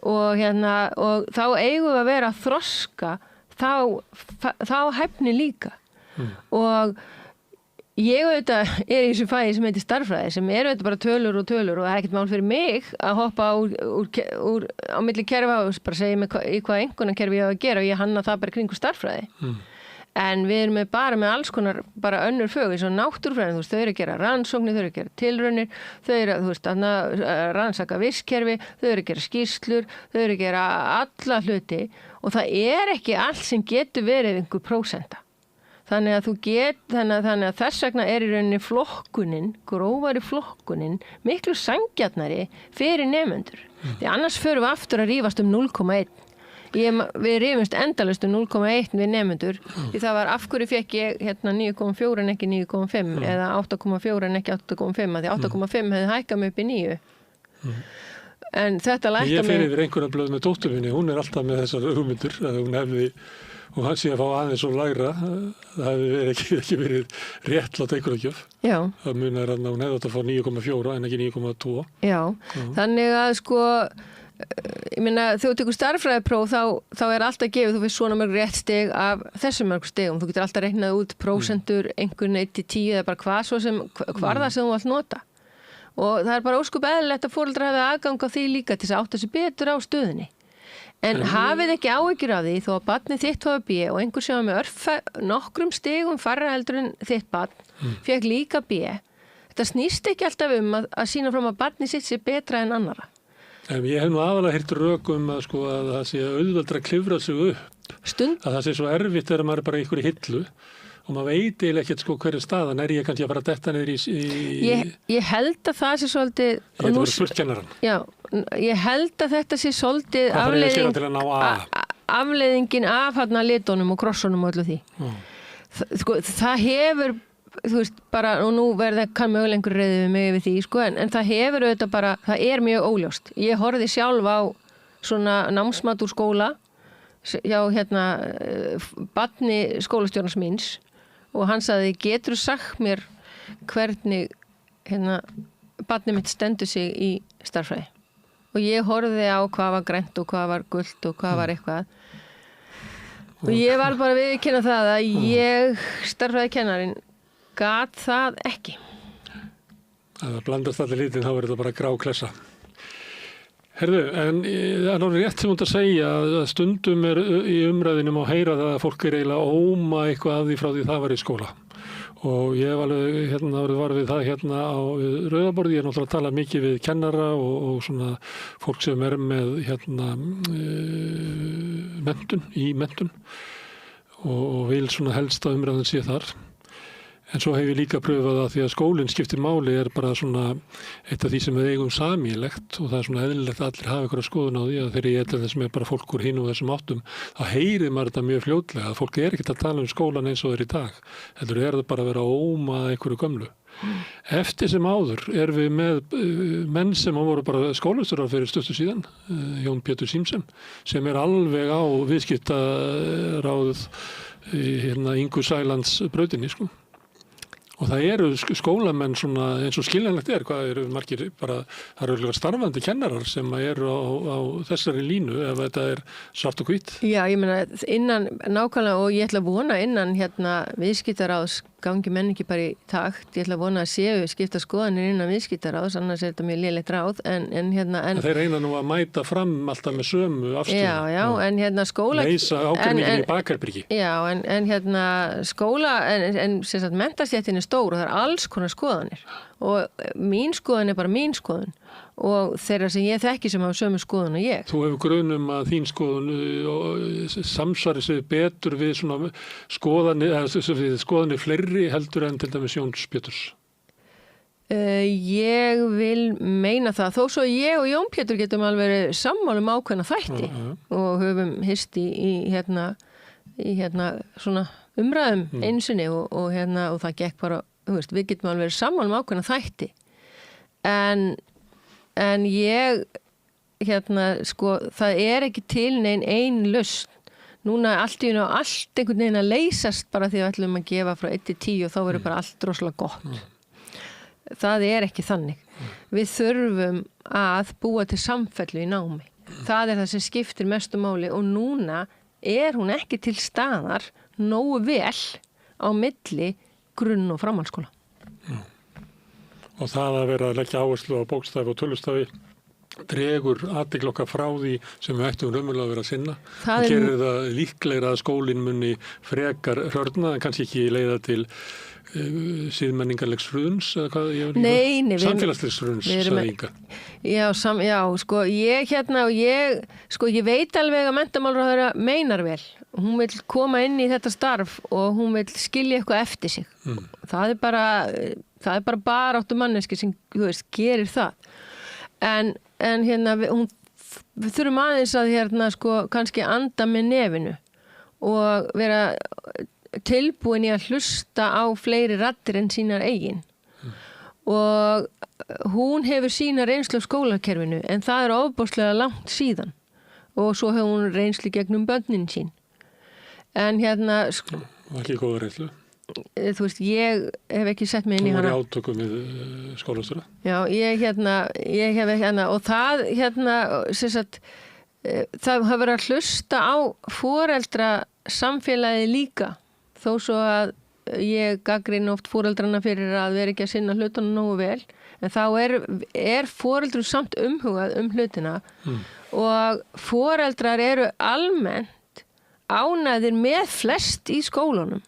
og og þá eigum við að vera að þroska þá hæfni líka og ég auðvitað í þessu fagi sem heitir stærðfræði sem auðvitað bara tölur og það ekkert mál fyrir mig að hoppa úr á milli kerfa og bara segja mig í hvað einhvernarkerfi ég á að gera og ég hanna það bara kringu stærðfræði en við erum bara með alls konar bara önnur fög eins og náttúrufræðin, þú veist, þau eru að gera rannsóknir, þau eru að gera tilraunir, þau eru að, þú veist, að rannsaka vistkerfi, þau eru að gera skýrslur, þau eru að gera alla hluti og það ekki allt sem getur verið einhver prósenta. Þannig að þess vegna í rauninni flokkunin, grófari flokkunin, miklu sanngjarnari fyrir nemendur. Því annars förum við aftur að rífast 0,1. Við rífumst endalaust 0,1 við nemendur því það var af hverju fekk ég 9,4 en ekki 9,5 eða 8,4 en ekki 8,5 því 8,5 hefði hækkað mig upp í 9 en þetta lækkað mig. Ég fer yfir einhverja blöð með dótturminni, hún alltaf með þessar hugmyndir að hún hefði og hann sé að fá aðeins og lægra það hefði ekki verið réttlátt einhverja gjöf. Það munar að hún hefði átt að fá 9,4 en ekki 9,2. Já, þannig að sko ég meina, þegar þú tekur stærðfræðipróf þá alltaf gefið, þú veist svona mörg rétt stig af þessum mörg stigum, þú getur alltaf reiknað út prósentur, einhvern 1-10 eða bara hvað það sem þú allt nota og það bara óskup eðlilegt að foreldrar hafi aðgang á því líka til að átta sig betur á stöðunni en hafið ekki áhyggjur af því þó að barnið þitt hafa B og einhver sem var með nokkrum stigum færra heldur en þitt barn fekk líka B, þetta snýst ekki alltaf að sýna fram að barnið sitt sé betra en annara. Ég hef aðalega heyrt rökum að það sé auðveldra að klifra sig upp. Að það sé svo erfitt þegar maður bara í einhverju hillu og maður veit eiginlega ekkert hverju staðan ég kannski að fara að detta niður í... Ég held að það sé svolítið... Ég held að vera spurtkennaran. Já, ég held að þetta sé svolítið afleiðingin af litunum og krossunum og öllu því. Það hefur... Þú veist, bara, og nú kann mögulega einhver reiði við mig yfir því, en það hefur auðvitað bara, það mjög óljóst. Ég horfði sjálf á svona námsmat úr skóla, hjá barni skólastjórans míns og hann sagði, getur þú sagt mér hvernig barnið mitt stendur sig í stærðfræði? Og ég horfði á hvað var grænt og hvað var gult og hvað var eitthvað. Og ég var bara viðurkenna það að ég, stærðfræðikennarinn, gat það ekki. Það blandast allir lítinn, þá verður þetta bara grá klessa. Herðu, en það alveg rétt sem þú að segja að stundum í umræðinum að heyra það að fólk eiginlega óma eitthvað af því frá því það var í skóla. Og ég hef alveg var við það á Rauðaborði, ég náttúrulega tala mikið við kennara og svona fólk sem með menntun og vil svona helst að umræðin sé þar. En svo hef ég líka pröfað að því að skólinn skiptir máli bara svona eitt af því sem við eigum samílegt og það svona eðlilegt að allir hafa einhverja skoðun á því að þegar ég þessum bara fólk úr hinn og þessum áttum, þá heyrir maður þetta mjög fljótlega að fólk ekkert að tala skólan eins og í dag. Heldur það bara að vera að óma einhverju gömlu. Eftir sem áður við með menn sem voru bara skólastjórar fyrir stuttu síðan, Jón Pétur Símsen, sem alveg á viðskiptaráð Ingu Sælands brautinni, Og það eru skólamenn svona eins og skiljanlegt hvað eru margir bara, það eru starfandi kennarar sem eru á þessari línu ef þetta svart og hvítt. Já, ég meina innan nákvæmlega og ég ætla að vona innan viðskiptaráðs gangi menn ekki bara í takt. Ég ætla að vona að séu skipta skoðanir innan viðskiptaráðs, annars þetta mjög lélegt ráð. En þeir reyna nú að mæta fram alltaf með sömu afstöðu. Já, en skóla... Leysa ágreiningin í bakarbyrgi. Já, en skóla, en sem sagt, menntastjættin stór og það alls konar skoðanir. Og mín skoðan bara mín skoðun. Og þeirra sem ég þekki sem hafa sömu skoðun og ég. Þú hefur grunum að þín skoðun samsvari sig betur við svona skoðanir fleiri heldur en til dæmis Jóns Péturs? Ég vil meina það. Þó svo ég og Jón Pétur getum alveg verið sammála ákveðna þætti og höfum hist í svona umræðum einu sinni og það gekk bara, við getum alveg verið sammála ákveðna þætti. En ég, það ekki til nein ein lausn. Núna allt einhvern veginn að leysast bara því að við ætlum að gefa frá 1 til 10 og þá verður bara allt rosalega gott. Það ekki þannig. Við þurfum að búa til samfellu í námi. Það það sem skiptir mestu máli og núna hún ekki til staðar nógu vel á milli grunn- og framhaldsskóla. Og það að vera að leggja áherslu á bókstafi og tölustafi dregur athygli okkar frá því sem við ættum raunverulega að vera að sinna. Það gerir það líklegra að skólinn muni frekar hrörna en kannski ekki leiða til síðmenningarlegs hruns eða hvað ég veit ekki. Samfélagslegs hruns, sagði Inga. Ég veit alveg að menntamálráðherra meinar vel. Hún vil koma inn í þetta starf og hún vil skilja eitthvað eftir sig. Það bara baráttu manneski sem gerir það. En við þurfum aðeins að kannski anda með nefinu og vera tilbúin í að hlusta á fleiri raddir en sínar eigin. Og hún hefur sína reynslu af skólakerfinu en það ofboðslega langt síðan og svo hefur hún reynslu gegnum börnin sín. En ekki góða reynslu. Ég hef ekki sett mig inn í hana. Hún var í átökum við skólastjóra. Já, ég hef og það það hafa verið að hlusta á foreldra samfélagið líka þó svo að ég gagnrýni oft foreldrana fyrir að vera ekki að sinna hlutunum nógu vel en þá foreldrum samt umhugað hlutina og foreldrar eru almennt ánægðir með flest í skólunum.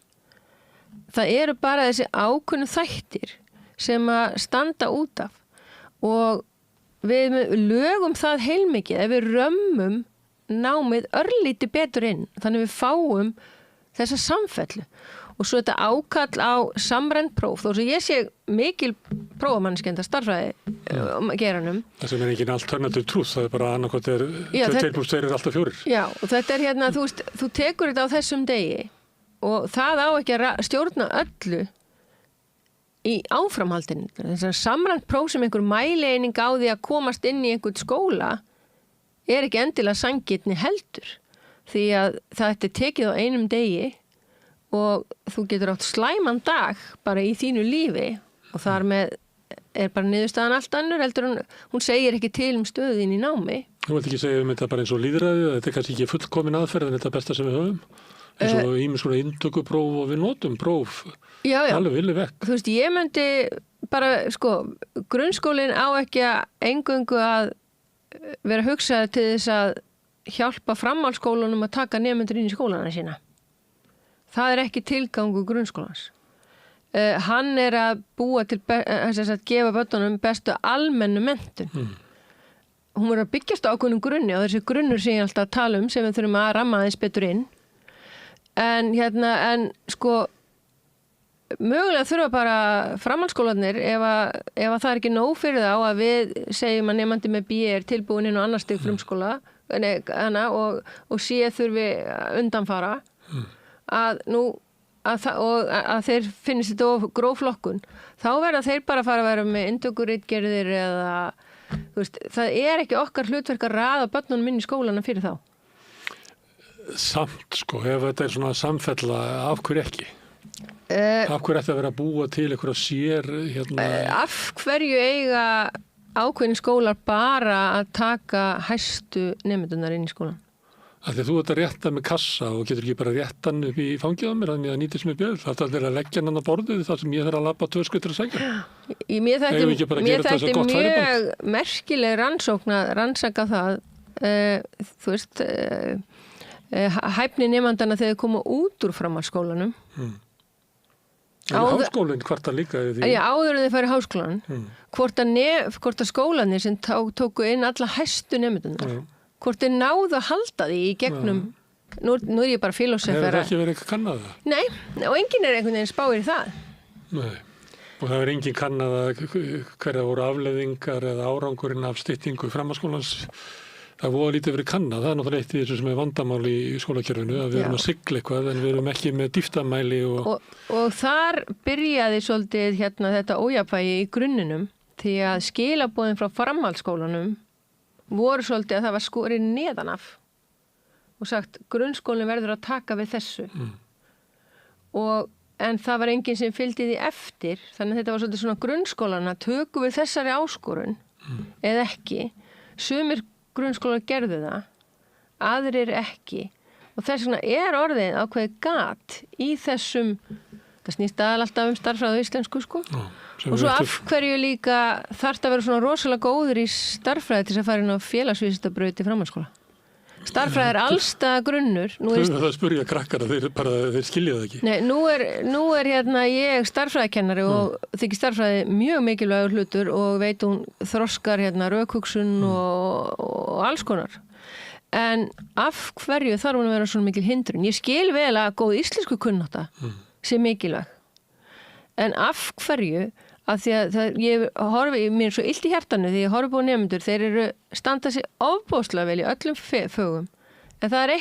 Það eru bara þessi ákveðnu þættir sem að standa út af og við lögum það heilmikið ef við römmum námið örlítið betur inn þannig við fáum þessa samfellu og svo þetta ákall á samrænt próf þó sem ég sé mikil prófamannskenda starffræði geranum. Það sem engin alternative truth, það bara annarkot 2+2 alltaf 4. Já, og þetta þú tekur þetta á þessum degi og það á ekki að stjórna öllu í áframhaldinu. Þessar samrænt próf sem einhver mæleining á því að komast inn í einhvern skóla ekki endilega sanngirni heldur. Því að það tekið á einum degi og þú getur átt slæman dag bara í þínu lífi og þar með bara niðurstaðan allt annur heldur hún segir ekki til stöðin í námi. Þú vilt ekki segja þetta bara eins og lýðræði, þetta kannski ekki fullkomin aðferð en þetta besta sem við höfum. Eins og ýmis svona inntökupróf og við notum próf alveg villi vekk. Þú veist, ég myndi bara, grunnskólinn á ekki að eingöngu að vera hugsað til þess að hjálpa framhaldsskólunum að taka nemendur inn í skólana sína. Það ekki tilgangur grunnskólans. Hann að búa til, að gefa börnunum bestu almennu menntun. Hún verður að byggjast á ákveðnum grunni og þessi grunnur sem ég alltaf að tala sem við þurfum að ramma aðeins betur inn. En mögulega þurfa bara framhaldsskólarnir ef það ekki nóg fyrir þá að við segjum að nemandi með BE tilbúin inn á annar stig frumskóla og sé þurfi undanfara að þeir finnist þetta of gróflokkun þá verða þeir bara fara að vera með inntökuritgerðir eða það ekki okkar hlutverk að raða börnunum inn í skólana fyrir þá. Samt ef þetta svona samfella, af hverju ekki? Af hverju ætti að vera að búa til einhverja sér Af hverju eiga ákveðin skólar bara að taka hæstu nemendunar inn í skólan? Af því að þú ert að rétta með kassa og getur ekki bara réttan upp í fangið á mér þannig að nýtist mér bjöð. Það er að leggja hann á borðið þar sem ég þarf að labba 2 skuttur að sækja. Mér þætti mjög merkileg rannsaka það, þú veist, hæfni nemandana þegar þau koma út úr framhaldsskólanum. Háskólinn hvort að líka því? Já, áður en þau færi háskólan. Hvort að skólanir sem tóku inn alla hæstu nemendunar. Hvort þið náðu að halda því í gegnum, nú er ég bara filósofera. Hefur það ekki verið eitthvað kannað það? Nei, og enginn er einhvern veginn spáir í það. Nei, og það er enginn kannað að hverja voru afleiðingar eða árangurinn af styttingu framhaldsskólans. Það voru lítið verið kannað, það er náttúrulega eitt í þessu sem er vandamál í skólakerfinu, að við erum að sigla eitthvað en við erum ekki með dýftamæli. Og þar byrjaði svolítið þetta ójafnvægi í grunninum því að skilaboðin frá framhaldsskólanum voru svolítið að það var skorið neðan af og sagt grunnskólinn verður að taka við þessu en það var enginn sem fylgdi því eftir þannig að þetta var svolítið svona grunnskólana tökum við þessari áskorun eða ekki sumir grunnskólar gerðu það aðrir ekki og þess vegna er orðið ákveðið gat í þessum það snýst alltaf starffræði á íslensku sko og svo af hverju líka þarf að vera svona rosalega góður í starffræði til þess að fara inn á félagsvísindabraut í framhaldsskóla. Starffræði er allstað grunnur. Það spurja krakkar að þeir skilja það ekki. Nei, nú er ég starffræðikennari og þykir starffræði mjög mikilvægur hlutur og veit hún þroskar rökhugsun og alls konar. En af hverju þarf hún að vera svona mikil hindrun? Ég skil vel að góð íslensku kunnátta sé mikilvæg. En af hverju að því að ég horfi, mér er svo illt í hjartanu því ég horfi á nemendur, þeir eru standa sig ofboðslega vel í öllum fögum en það er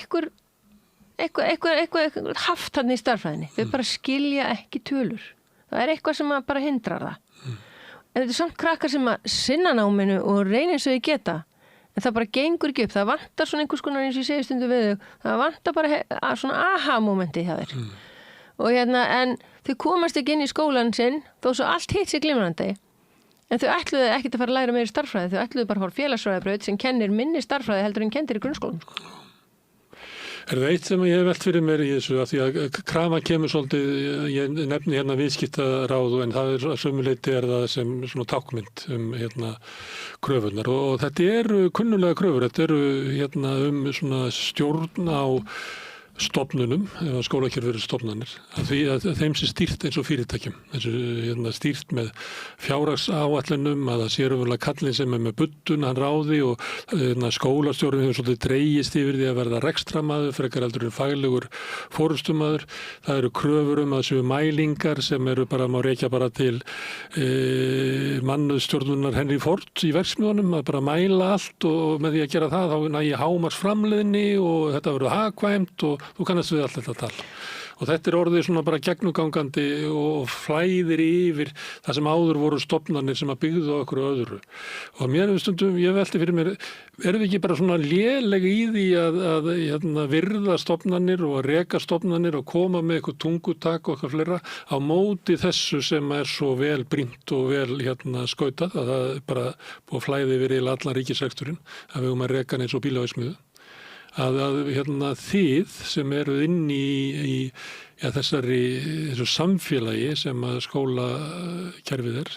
eitthvað haft hann í starffræðinni þau bara skilja ekki tölur það er eitthvað sem bara hindrar það en þetta er samt krakkar sem að sinna náminu og reynir eins og þau geta en það bara gengur ekki upp, það vantar svona einhvers konar eins og ég segi stundu við þau, það vantar bara svona aha-momenti hjá þér og en þau komast ekki inn í skólan sinn þó svo allt hitt sér glimrandi en þau ætluðu ekkert að fara að læra meiri starffræði þau ætluðu bara að fara félagsfræðibraut sem kennir minni starffræði heldur en kendir í grunnskólanum sko. Er það eitt sem ég hef velt fyrir mér í þessu að því að krafan kemur svolítið ég nefni viðskiptaráð en það er sömuleyti það sem svona tákmynd kröfunar og þetta eru kunnulega kröfur þetta eru svona stjórn á stofnunum, eða skólakerfið eru stofnanir, að þeim sé stýrt eins og fyrirtækjum, stýrt með fjárhagsáætlunum, að það sé raunverulega kallinn sem er með buddun, hann ráði og skólastjórinn hefur svolítið dregist yfir því að verða rekstramaður, frekar heldur en faglegur forystumaður, það eru kröfur að séu mælingar sem eru bara, má rekja bara til mannstjórnunar Henry Ford í verksmiðunum, að bara mæla allt og með því að gera það, þá nægi hámarksframleiðni og þetta verður hagkvæmt og þú kannast við allt þetta tal. Og þetta er orðið svona bara gegnugangandi og flæðir yfir það sem áður voru stofnanir sem að byggðu á okkur öðru. Og mér stundum, ég velti fyrir mér, erum við ekki bara svona léleg í því að virða stofnanir og að reka stofnanir og koma með eitthvað tungutak og eitthvað fleira á móti þessu sem er svo vel brýnt og vel skautað, að það er bara búið að flæði yfir í allan ríkisreksturinn, að við að reka hann eins og bílaverksmiðju. Að þið sem eru inn í þessu samfélagi sem að skólakerfið er,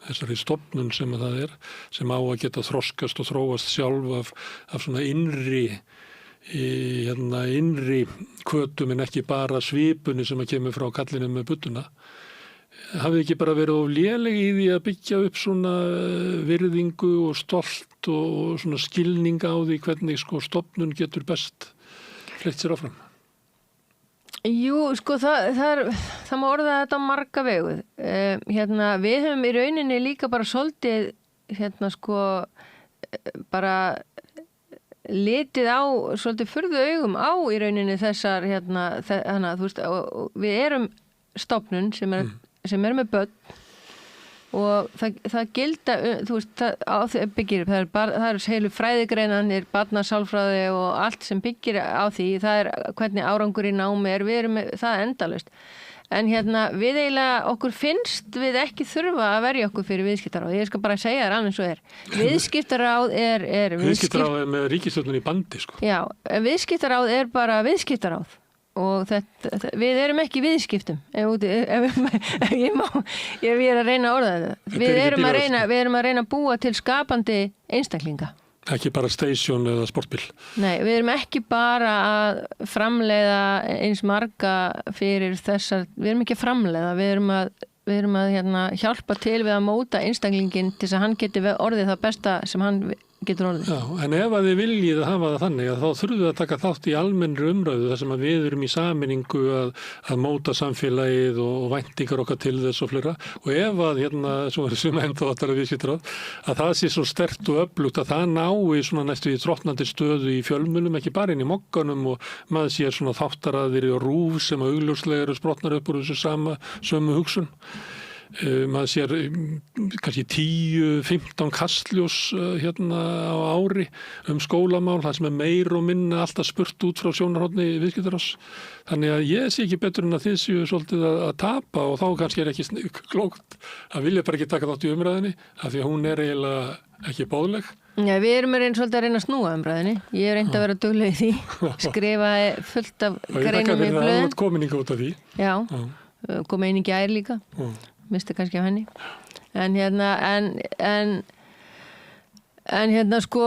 þessari stofnun sem að það er, sem á að geta þroskast og þróast sjálf af svona innri hvötum en ekki bara svipunni sem að kemur frá kallinu með budduna. Hafið ekki bara verið of léleg í því að byggja upp svona virðingu og stolt og svona skilning á því hvernig stofnun getur best fleytt sér áfram? Jú, það má orða þetta á marga vegu. Við höfum í rauninni líka bara svolítið bara litið á svolítið furðu augum á í rauninni þessar þú veist, við erum stofnun sem er með börn og það gilda, þú veist, það byggir, það eru heilu fræðigreinanir, barnasálfræði og allt sem byggir á því, það er hvernig árangur í námi er, við erum með það endalaust. En við eiginlega, okkur finnst við ekki þurfa að verja okkur fyrir viðskiptaráð. Ég skal bara segja þér alveg svo Viðskiptaráð Viðskiptaráð með ríkisstjórnin í bandi, sko. Já, viðskiptaráð bara viðskiptaráð. Og við erum ekki í viðskiptum ef ég er að reyna að orða þetta. Við erum að reyna að búa til skapandi einstaklinga. Ekki bara station eða sportbíl. Nei, við erum ekki bara að framleiða eins marga fyrir þessar, við erum ekki að framleiða, við erum að hjálpa til við að móta einstaklingin til þess að hann geti orðið það besta sem hann getur orðið. Já, en ef að þið viljið hafa það þannig að þá þurfum við að taka þátt í almennri umræðu þar sem að við erum í sameiningu að móta samfélagið og væntingar okkar til þess og fleira og ef að svo sem enda þetta viðskiptaráð að það sé svo sterkt og öflugt að það nái svona næstu í trotnandi stöðu í fjölmiðlum, ekki bara inn í mokkanum og maður sé svona þáttaraðir og rúf sem að augljóslega eru sprotnar upp úr þessu sömu hugsun. Maður sér kannski 10-15 kastljós á ári skólamál, það sem meir og minna alltaf spurt út frá sjónarhorni viðskiptaráðs. Þannig að ég sé ekki betur en að þið séu svolítið að tapa og þá kannski ekki klókt að vilja bara ekki taka þátt í umræðinni af því að hún eiginlega ekki boðleg. Já, við erum svolítið að reyna að snúa umræðinni. Ég reyndi að vera dugleg í því, skrifaði fullt af greinum í blöðin. Og ég þakka fyrir að kominninga út af því. Já, kom einu gær líka. Misti kannski af henni en sko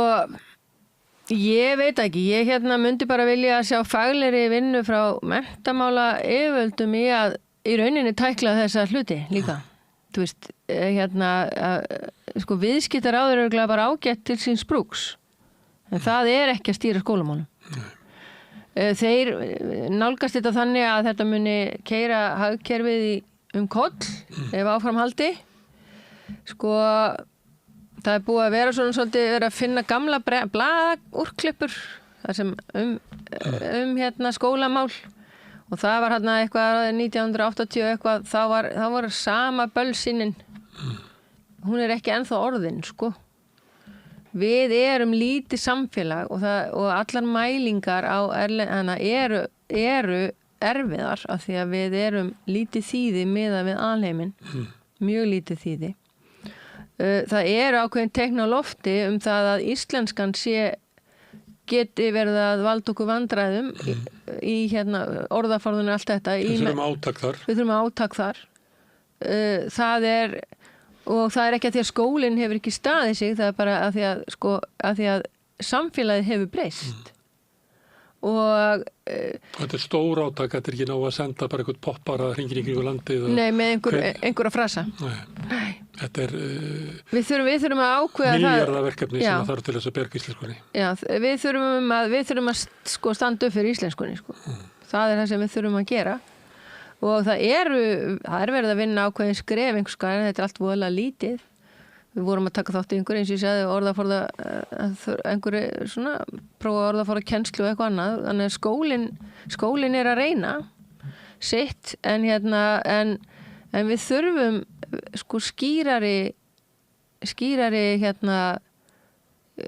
ég veit ekki, ég myndi bara vilja að sjá faglegri vinnu frá menntamála yfirvöldum í að í rauninni tækla þessa hluti líka þú veist, sko viðskiptaráð bara ágætt til síns brúks en það ekki að stýra skólamálum þeir nálgast þetta þannig að þetta muni keyra hagkerfið koll ef áframhaldi sko það búið að vera svona svolítið verið að finna gamla blaðúrklippur þar sem skólamál og það var eitthvað 1980 eitthvað þá var sama bölsinin hún ekki ennþá orðin sko við erum lítið samfélag og allar mælingar á eru erfiðar af því að við erum lítið þýði miðað við alheiminn, mjög lítið þýði. Það ákveðin teikn á lofti það að íslenskan geti verið að valda okkur vandræðum í orðaforðunni allt þetta. Við þurfum átak þar. Við þurfum átak þar. Það ekki að því að skólinn hefur ekki staðið sig, það bara að því að samfélagið hefur breyst. Og þetta stór átak, þetta ekki ná að senda bara eitthvað poppar að hringir í kringu landið Nei, með einhverja frasa Nei, þetta Við þurfum að ákveða milljarðaverkefni sem þarf til þess að berga íslenskunni Já, við þurfum að standa upp fyrir íslenskunni sko. Það það sem við þurfum að gera og það verið að vinna ákveðin skref en þetta allt voðalega lítið Við vorum að taka þátt í einhverju eins og ég sagði orðaforða einhverju svona prófa orðaforða kennslu og eitthvað annað þannig að skólinn að reyna sitt en við þurfum sko skýrari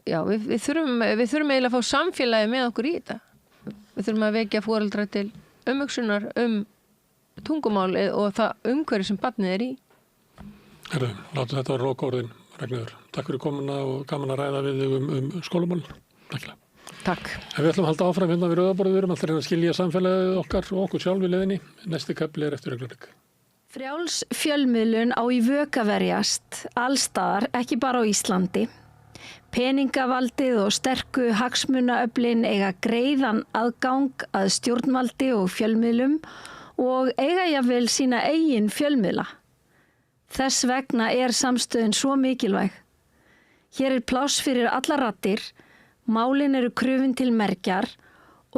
já við þurfum eiginlega að fá samfélagi með okkur í þetta við þurfum að vekja foreldra til umhugsunar tungumál og það umhverju sem barnið í Látum þetta vera lokaorðin, Ragnheiður. Takk fyrir komuna og gaman að ræða við þig skólamál. Takk. Við ætlum að halda áfram við rauðaborðið, við erum alltaf að reyna að skilja samfélagið okkar og okkur sjálf í leiðinni. Næsti kafli eftir augnablik. Frjáls fjölmiðlun á í vök að verjast, allstaðar, ekki bara á Íslandi. Peningavaldið og sterku hagsmunaöflin eiga greiðan aðgang að stjórnvaldi og fjölmiðlum og eiga jafnvel sína eigin fjölmiðla. Þess vegna samstöðin svo mikilvæg. Hér pláss fyrir alla raddir, málin eru krufin til mergjar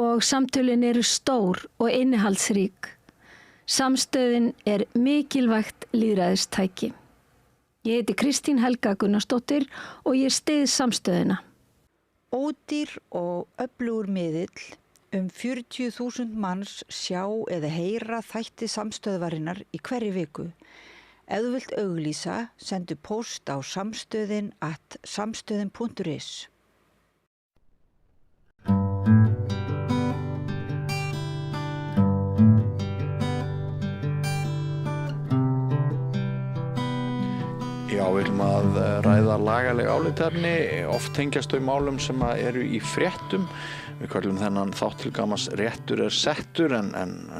og samtölin eru stór og innihaldsrík. Samstöðin mikilvægt lýðræðistæki. Ég heiti Kristín Helga Gunnarsdóttir og ég styð samstöðina. Ódýr og öflugur miðill 40.000 manns sjá eða heyra þætti samstöðvarinnar í hverri viku. Ef þú vilt auglýsa, sendu póst á samstöðin@samstöðin.is. við ætlum að ræða lagaleg álitaefni, oft tengjast þau málum sem eru í fréttum. Við kallum þennan þátt til gamans réttur settur en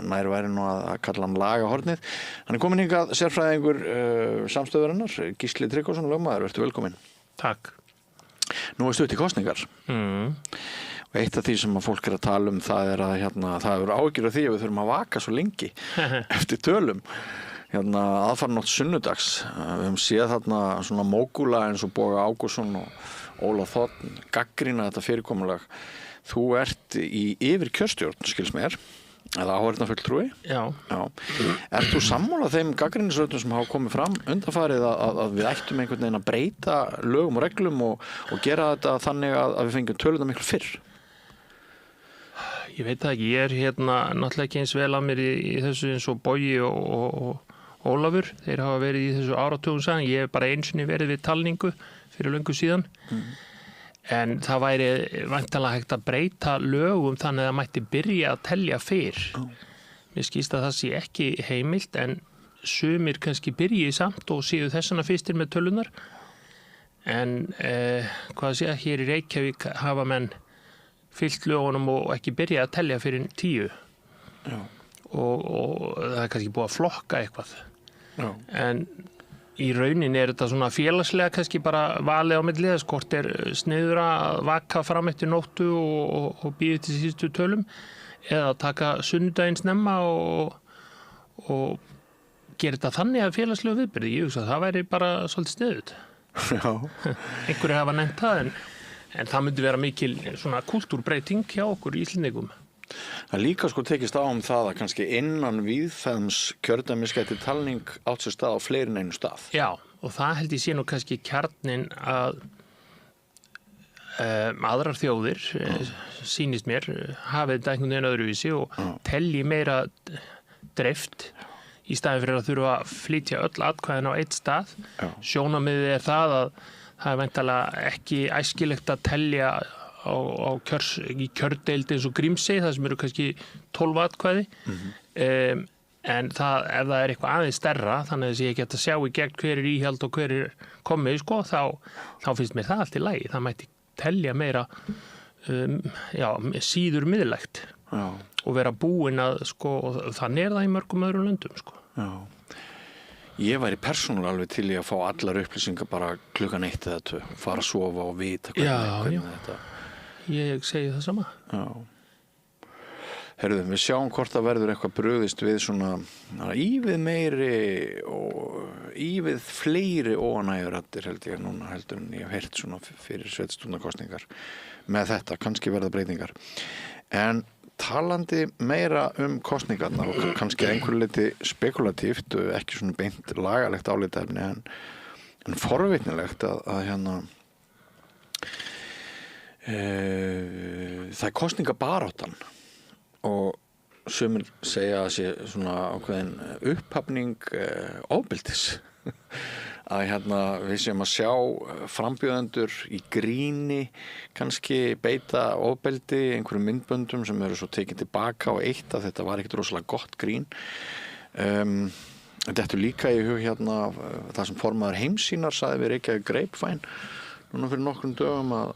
nær væri nú að kalla hann lagahornið. Hann komin hingað sérfræðingur samstöðurinnar, Gísli Tryggvason, lögmaður, vertu velkomin. Takk. Nú stutt í kosningar. Og eitt af því sem að fólk að tala það að það hefur áhyggjur af því að við þurfum að vaka svo lengi eftir tölum. Aðfarnótt sunnudags. Við höfum séð þarna svona mógúla eins og Boga Ágústsson og Óla Þórn gagnrýna þetta fyrirkomulag. Þú ert í yfir kjörstjórn, skils mér, eða áheyrnarfulltrúi. Já. Ert þú sammála þeim gagnrýnisröddum sem hafa komið fram undanfarið að við ættum einhvern veginn að breyta lögum og reglum og gera þetta þannig að við fengjum töluna miklu fyrr? Ég veit það ekki, ég er náttúrulega ekki eins vel að mér í þessu eins og Bogi og Ólafur. Þeir hafa verið í þessu áratugum saman. Ég hef bara einu sinni verið við talningu fyrir löngu síðan. En það væri væntanlega hægt að breyta lögum þannig að það mætti byrja að telja fyrr. Mér skýrst að það sé ekki heimilt en sumir kannski byrji samt og séu þessana fyrstir með tölunar. En hvað sé að hér í Reykjavík hafa menn fyllt lögunum og ekki byrja að telja fyrir 10. Já. Og það er kannski búið að flokka eitthvað. Já. En í rauninni er þetta svona félagslega kannski bara valið á milli þess hvort sniður að vaka fram eftir nóttu og bíða til síðustu tölum eða taka sunnudaginn snemma og gera þetta þannig að félagslegu viðbyrði. Ég hugsa að það væri bara svolítið sniðut. Já. Einhverju hafa nefnt það en það myndi vera mikil svona kultúrbreyting hjá okkur Íslendingum. Það líka tekist á það að kannski innan víðfeðms kjördæmis gæti talning átt sér stað á fleiri en einu stað. Já, og það held ég sé nú kannski kjarnin að aðrar þjóðir, sýnist mér, hafi þetta einhvern veginn öðruvísi og telji meira dreift í staðin fyrir að þurfa að flytja öll atkvæðin á eitt stað. Sjónarmiðið það að það er væntanlega ekki æskilegt að telja í kjördeild eins og Grímsey, það sem eru kannski 12 atkvæði. En ef það er eitthvað aðeins stærra, þannig að ég get að sjá í gegn hver íhald og hver komið, þá finnst mér það allt í lagi. Það mætti telja meira síður miðlægt og vera búin að, og þannig það í mörgum öðrum löndum. Já. Ég væri persónulega alveg til í að fá allar upplýsingar bara klukkan 1 eða 2, fara að sofa og vita hvernig þetta. Ég segi það sama. Já. Herðu, við sjáum hvort það verður eitthvað brugðist við svona ívið meiri og ívið fleiri óanægjuraddir held ég núna heldur en ég hef heyrt svona fyrir sveitarstjórnarkosningar með þetta, kannski verða breytingar. En talandi meira kosningarnar og kannski einhverju leyti spekulatíft og ekki svona beint lagalegt álitaefni en forvitnilegt að það er kosningabaráttan og sumir segja að sé svona ákveðin upphafning ofbeldis að við séum að sjá frambjóðendur í gríni kannski beita ofbeldi einhverjum myndböndum sem eru svo tekið tilbaka og eitt að þetta var ekkert rosalega gott grín. Þetta er líka í hug það sem formaður Heimssýnar sagði við Reykjavík Grapevine núna fyrir nokkrum dögum að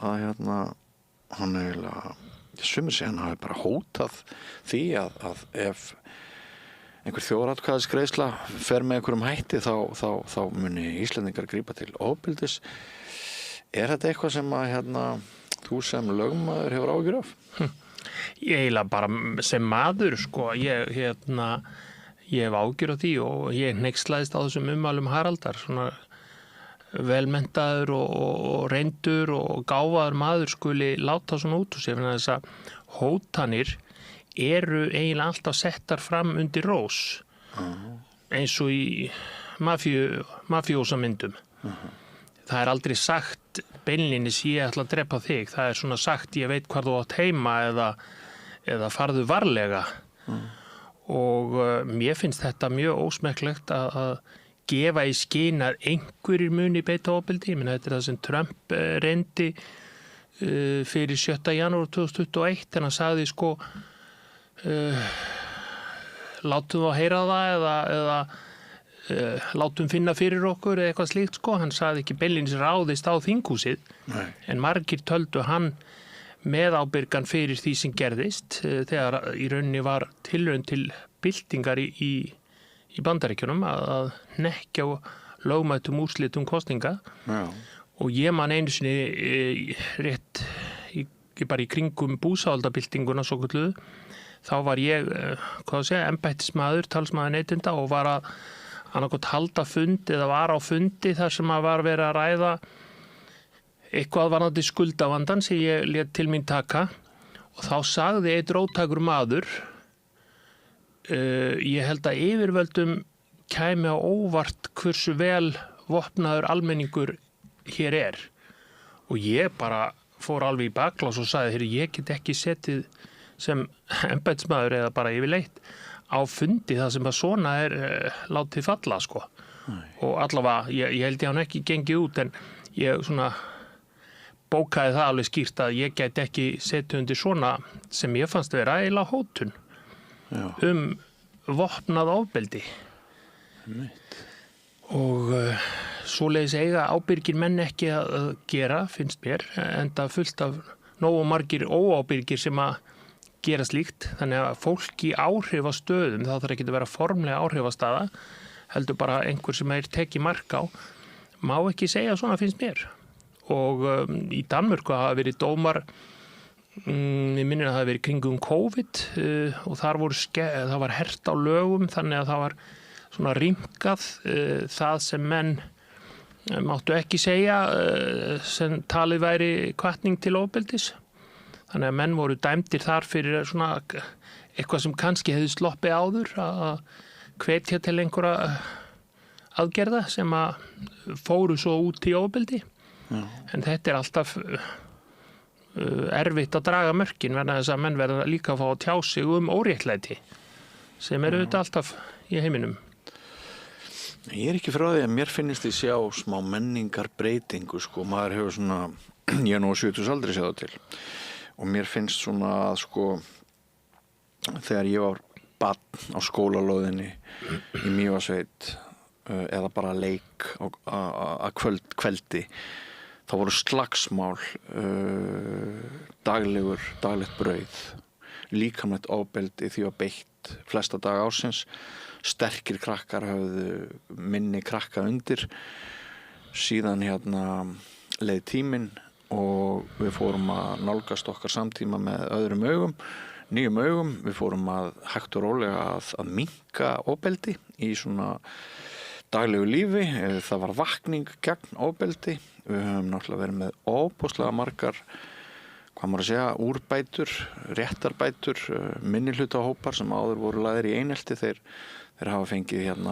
hann sumir sig hann hafi bara hótað því að ef einhver þjóðaratkvæðisgreiðsla fer með einhverjum hætti þá muni Íslendingar grípa til ofbeldis. Er þetta eitthvað sem að þú sem lögmaður hefur áhyggjur af? Ég eiginlega bara sem maður ég hef áhyggjur af því og ég hneykslaðist á þessum ummælum Haraldar, svona velmenntaður og reyndur og gáfaður maður skuli láta svona út úr sér, fyrir þess að hótanir eru eiginlega alltaf settar fram undir rós eins og í mafíósamyndum. Það er aldrei sagt beinlínis ég ætla að drepa þig, það er svona sagt ég veit hvar þú átt heima eða farðu varlega og mér finnst þetta mjög ósmekklegt að gefa í skyn að einhverjir muni beita ofbeldi. Þetta er það sem Trump reyndi fyrir 7. janúar 2021 en hann sagði látum við að heyra það eða látum finna fyrir okkur eða eitthvað slíkt sko, hann sagði ekki beinlínis ráðist á þinghúsið. Nei. En margir töldu hann með ábyrgan fyrir því sem gerðist þegar í rauninni var tilraun til byltingar í Bandaríkjunum að hnekkja lögmætum úrslitum kosninga. Já. Og ég man einu sinni rétt bara í kringum búsáhaldabyltinguna svo kalluðu, þá var ég, embættismaður, talsmaður neytenda og var að annarkot halda fundi eða var á fundi þar sem að var verið að ræða eitthvað varðandi skuldavandan sem ég lét til mín taka og þá sagði einn róttækur maður ég held að yfirvöldum kæmi á óvart hversu vel vopnaður almenningur hér er og ég bara fór alveg í baklás og sagði ég get ekki setið sem embættismaður eða bara yfirleitt á fundi það sem að svona látið falla sko. Og allavega, ég held ég hann ekki gengið út en ég svona bókaði það alveg skýrt að ég gæti ekki setið undir svona sem ég fannst vera eiginlega hótun vopnað ofbeldi. Og svoleiðis eiga ábyrgir menn ekki að gera, finnst mér, enda fullt af nógu margir óábyrgir sem að gera slíkt, þannig að fólk í áhrifastöðum, þá þarf ekki að vera formlega áhrifastaða, heldur bara einhver sem tekið mark á, má ekki segja svona finnst mér. Og í Danmörku hafa verið dómar, ég minnir að það hafa verið kringum COVID og það var hert á lögum, þannig að það var svona rýmkað það sem menn máttu ekki segja sem talið væri hvatning til ofbeldis. Þannig að menn voru dæmdir þar fyrir svona eitthvað sem kannski hefði sloppið áður að hvetja til einhverja aðgerða sem að fóru svo út í ofbeldi. Já. En þetta alltaf erfitt að draga mörkin vegna þess að menn verða líka að fá að tjá sig óréttlæti sem auðvitað alltaf í heiminum. Ég ekki frá því að mér finnst því sjá smá menningar breytingu sko, maður hefur svona, ég nú á 70 aldri séð það til og mér finnst svona að sko þegar ég var barn á skólalóðinni í Mývatnssveit eða bara leik að kveldi þá voru slagsmál daglegt brauð líkamlegt ofbeldi því að beitt flesta daga ársins sterkir krakkar höfðu minni krakka undir síðan leið tíminn og við fórum að nálgast okkar samtíma með öðrum augum, nýjum augum. Við fórum að hægt og rólega að minnka ofbeldi í svona daglegu lífi. Það var vakning gegn ofbeldi. Við höfum náttúrulega verið með óbúslega margar, hvað maður að segja, úrbætur, réttarbætur, minnihlutahópar sem áður voru lagðir í einelti. Þeir hafa fengið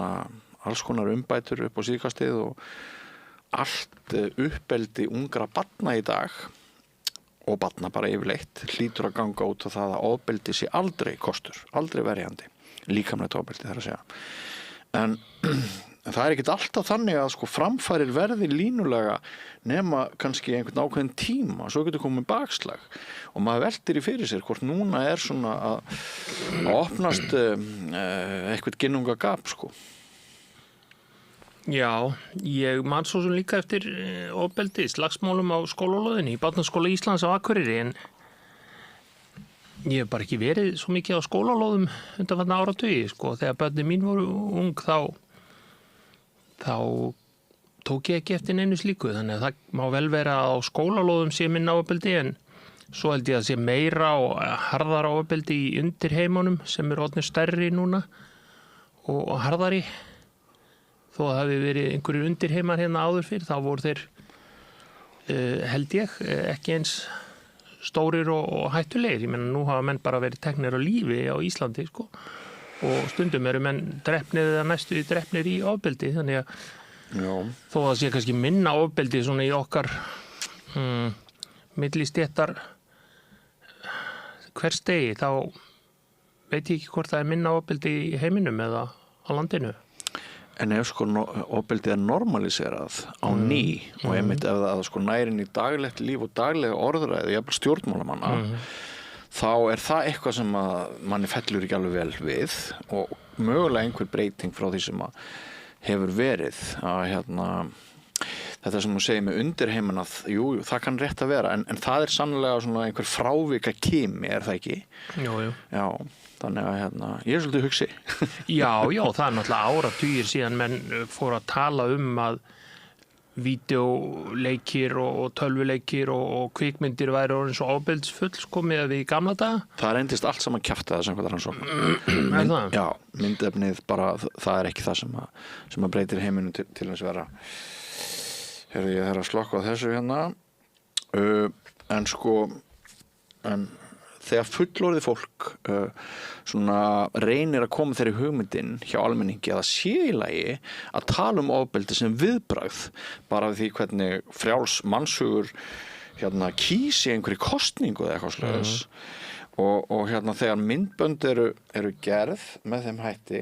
alls konar umbætur upp á síðkastið og allt uppeldi ungra barna í dag og barna bara yfirleitt hlýtur að ganga út á það að ofbeldi sé aldrei kostur, aldrei verjandi líkamlegt ofbeldi þar að segja en það ekkert alltaf þannig að sko framfærir verði línulega nema kannski einhvern ákveðin tíma svo getur komið bakslag og maður veltir í fyrir sér hvort núna svona að opnast eitthvað ginnungagap sko. Já, ég man svo sem líka eftir ofbeldi, slagsmálum á skólalóðinni í Barnaskóla Íslands á Akureyri en ég hef bara ekki verið svo mikið á skólalóðum undanfarna áratugi sko. Þegar börnin mín voru ung þá tók ég ekki eftir neinu slíku þannig að það má vel vera á skólalóðum sé minna ofbeldi en svo held ég að sé meira og harðara ofbeldi í undirheimunum sem orðnir stærri núna og harðari. Þó að það hafi verið einhverjir undirheimar hérna áður fyrir, þá voru þeir, held ég, ekki eins stórir og hættulegir. Ég menna, nú hafa menn bara verið teknir á lífi á Íslandi, sko. Og stundum eru menn drepnir eða næstu drepnir í ofbeldi, þannig að þó að sé kannski minna ofbeldi svona í okkar millistéttar hvers degi, þá veit ég ekki hvort það minna ofbeldi í heiminum eða á landinu. En ef sko ofbeldið normaliserað á ný og einmitt ef það sko nærin í daglegt líf og daglega orðræði, jafnvel stjórnmálamanna, þá það eitthvað sem að manni fellur ekki alveg vel við og mögulega einhver breyting frá því sem að hefur verið að þetta sem þú segir með undirheimin að jú, það kann rétt að vera en það sannlega svona einhver frávika kimi, það ekki? Jú. Já, þannig að ég svolítið hugsi. Já, það náttúrulega áratugir síðan menn fóru að tala að vídeoleikir og tölvuleikir og kvikmyndir væri orðin svo ofbeldisfull sko með við í gamla daga. Það reyndist allt saman kjaftaði samkvæmt rannsóknum. Já, myndefnið bara, það ekki það sem að breytir heiminum til þess vera. Herðu, ég þarf að slokka á þessu en þegar fullorðið fólk svona reynir að koma þeirri hugmyndin hjá almenningi að það sé í lagi að tala ofbeldi sem viðbragð bara við því hvernig frjáls mannshugur kýsi einhverju kosningu eða eitthvað svoleiðis og þegar myndbönd eru gerð með þeim hætti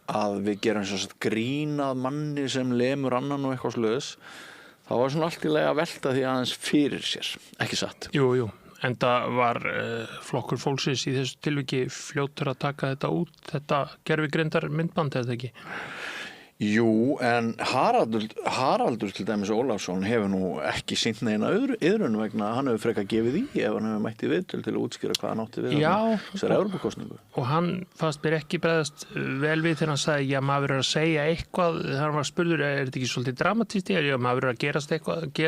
að við gerum grín að manni sem lemur annan og eitthvað svoleiðis þá var svona allt í lagi að velta því aðeins fyrir sér, ekki satt? Jú, en það var flokkur fólksins í þessu tilviki fljótur að taka þetta út, þetta gervigreindar myndband eða ekki? Jú, en Haraldur til dæmis Ólafsson hefur nú ekki sýnt neina yðrun vegna hann hefur frekar gefið í ef hann hefur mætt í viðtöl til að útskýra hvað hann átti við þessari Evrópukosningu. Og hann fannst mér ekki bregðast vel við þegar hann sagði, já, maður er að segja eitthvað, hann var spurður, er þetta ekki svolítið dramatíst? Já, maður er að gera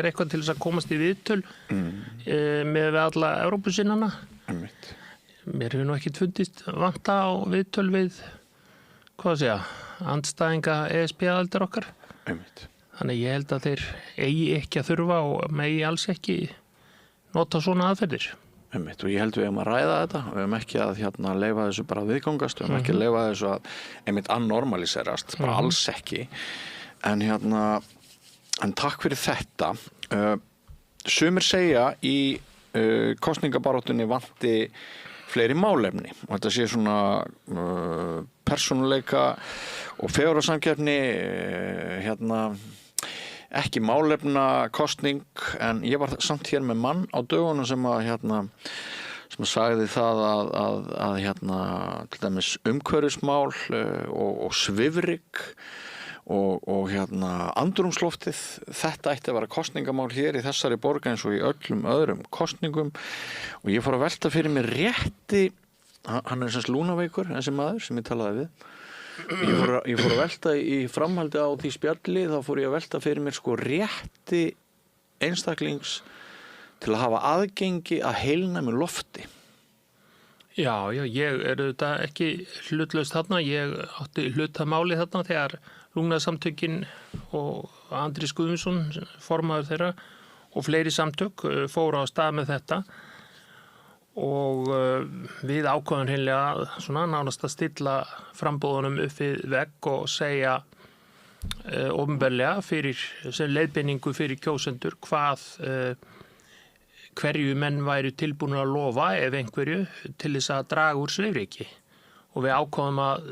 eitthvað til þess að komast í viðtöl með alla Evrópusinnana. Mér hefur nú ekkert fundist vanta á viðtöl við, hvað að segja, andstæðinga ESB-aðildar okkar. Þannig ég held að þeir eigi ekki að þurfa og megi alls ekki nota svona aðferðir. Og ég held við að ræða þetta, við hefum ekki að leyfa þessu bara viðgangast, við hefum ekki að leyfa þessu að annormaliserast, bara alls ekki. En takk fyrir þetta. Sumir segja í kosningabaráttunni vanti fleiri málefni og þetta sé svona persónuleika og fegurðarsamkeppni ekki málefna kosning en ég var samt hér með mann á dögunum sem sem sagði það að til dæmis umhverfismál og svifryk og andrúmsloftið þetta ætti að vera kosningamál hér í þessari borg eins og í öllum öðrum kosningum og ég fór að velta fyrir mér rétti hann sem lúnaveikur, þessi maður sem ég talaði við ég fór að velta í framhaldi á því spjalli þá fór ég að velta fyrir mér rétti einstaklings til að hafa aðgengi að heilnæmu lofti. Já, ég er þetta ekki hlutlaust þarna, ég átti hlutamáli þarna þegar Lungnasamtökin og Andrés Guðmundsson, formaður þeirra og fleiri samtök fóru á stað með þetta og við ákváðum hreinlega svona nánast að stilla framboðunum upp við vegg og segja opinberlega sem leiðbeiningu fyrir kjósendur hverju menn væru tilbúnir að lofa ef einhverju til þess að draga úr svifryki og við ákváðum að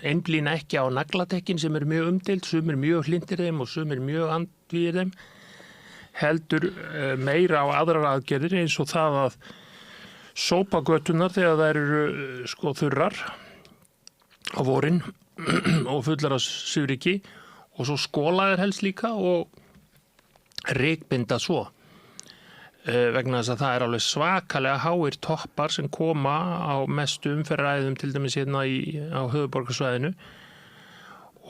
einblína ekki á naglatekkin sem mjög umdeild, sumir mjög hlindir þeim og sumir mjög andvíðir þeim heldur meira á aðrar aðgerðir eins og það að sópa götunar þegar þær eru þurrar á vorin og fullar af svifryki og svo skóla þær helst líka og rykbinda svo vegna þess að það er alveg svakalega háir toppar sem koma á mestu umferðaræðum til dæmis hérna á höfuðborgarsvæðinu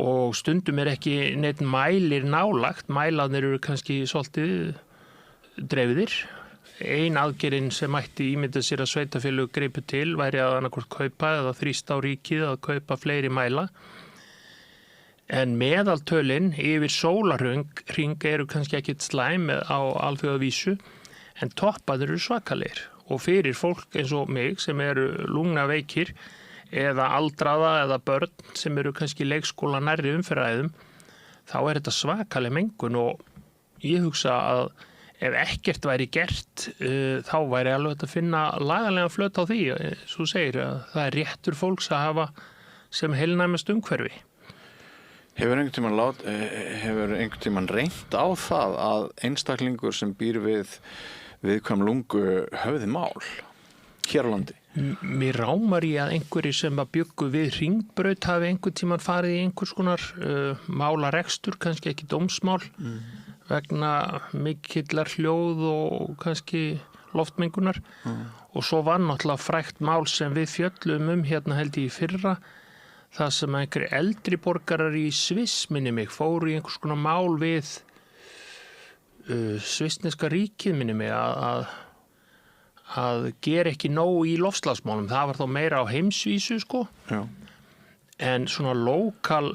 og stundum er ekki neitt mælir nálagt, mælarnir eru kannski svolítið dreifðir. Ein aðgerðin sem mætti ímynda sér að sveitarfélög greipu til væri að annarkvort kaupa eða þrýsta á ríkið að kaupa fleiri mæla. En meðaltölin yfir sólarhring eru kannski ekkit slæm á alþjóðavísu en toppaður eru svakalegir og fyrir fólk eins og mig sem eru lungnaveikir eða aldraða eða börn sem eru kannski leikskóla nærri umferðaræðum þá er þetta svakaleg mengun og ég hugsa að ef ekkert væri gert þá væri alveg að finna lagalega flöt á því svo segir að það er réttur fólks að hafa sem heilnæmast umhverfi. Hefur einhvern tímann reynt á það að einstaklingur sem býr við viðkvæm lungu höfði mál? hér á landi? Mér rámar í að einhverjir sem að byggu við hringbraut hafi einhver tíman farið í einhvers konar málarekstur, kannski ekki dómsmál, vegna mikillar hljóð og kannski loftmengunar. Og svo var náttúrulega frægt mál sem við fjöllum hérna held ég í fyrra, það sem einhverjir eldri borgarar í Sviss, minni mig, fóru í einhvers konar mál við svissneska ríkið, minni mig, að gera ekki nóg í loftslagsmálum. Það var þá meira á heimsvísu, sko. Já. En svona lokal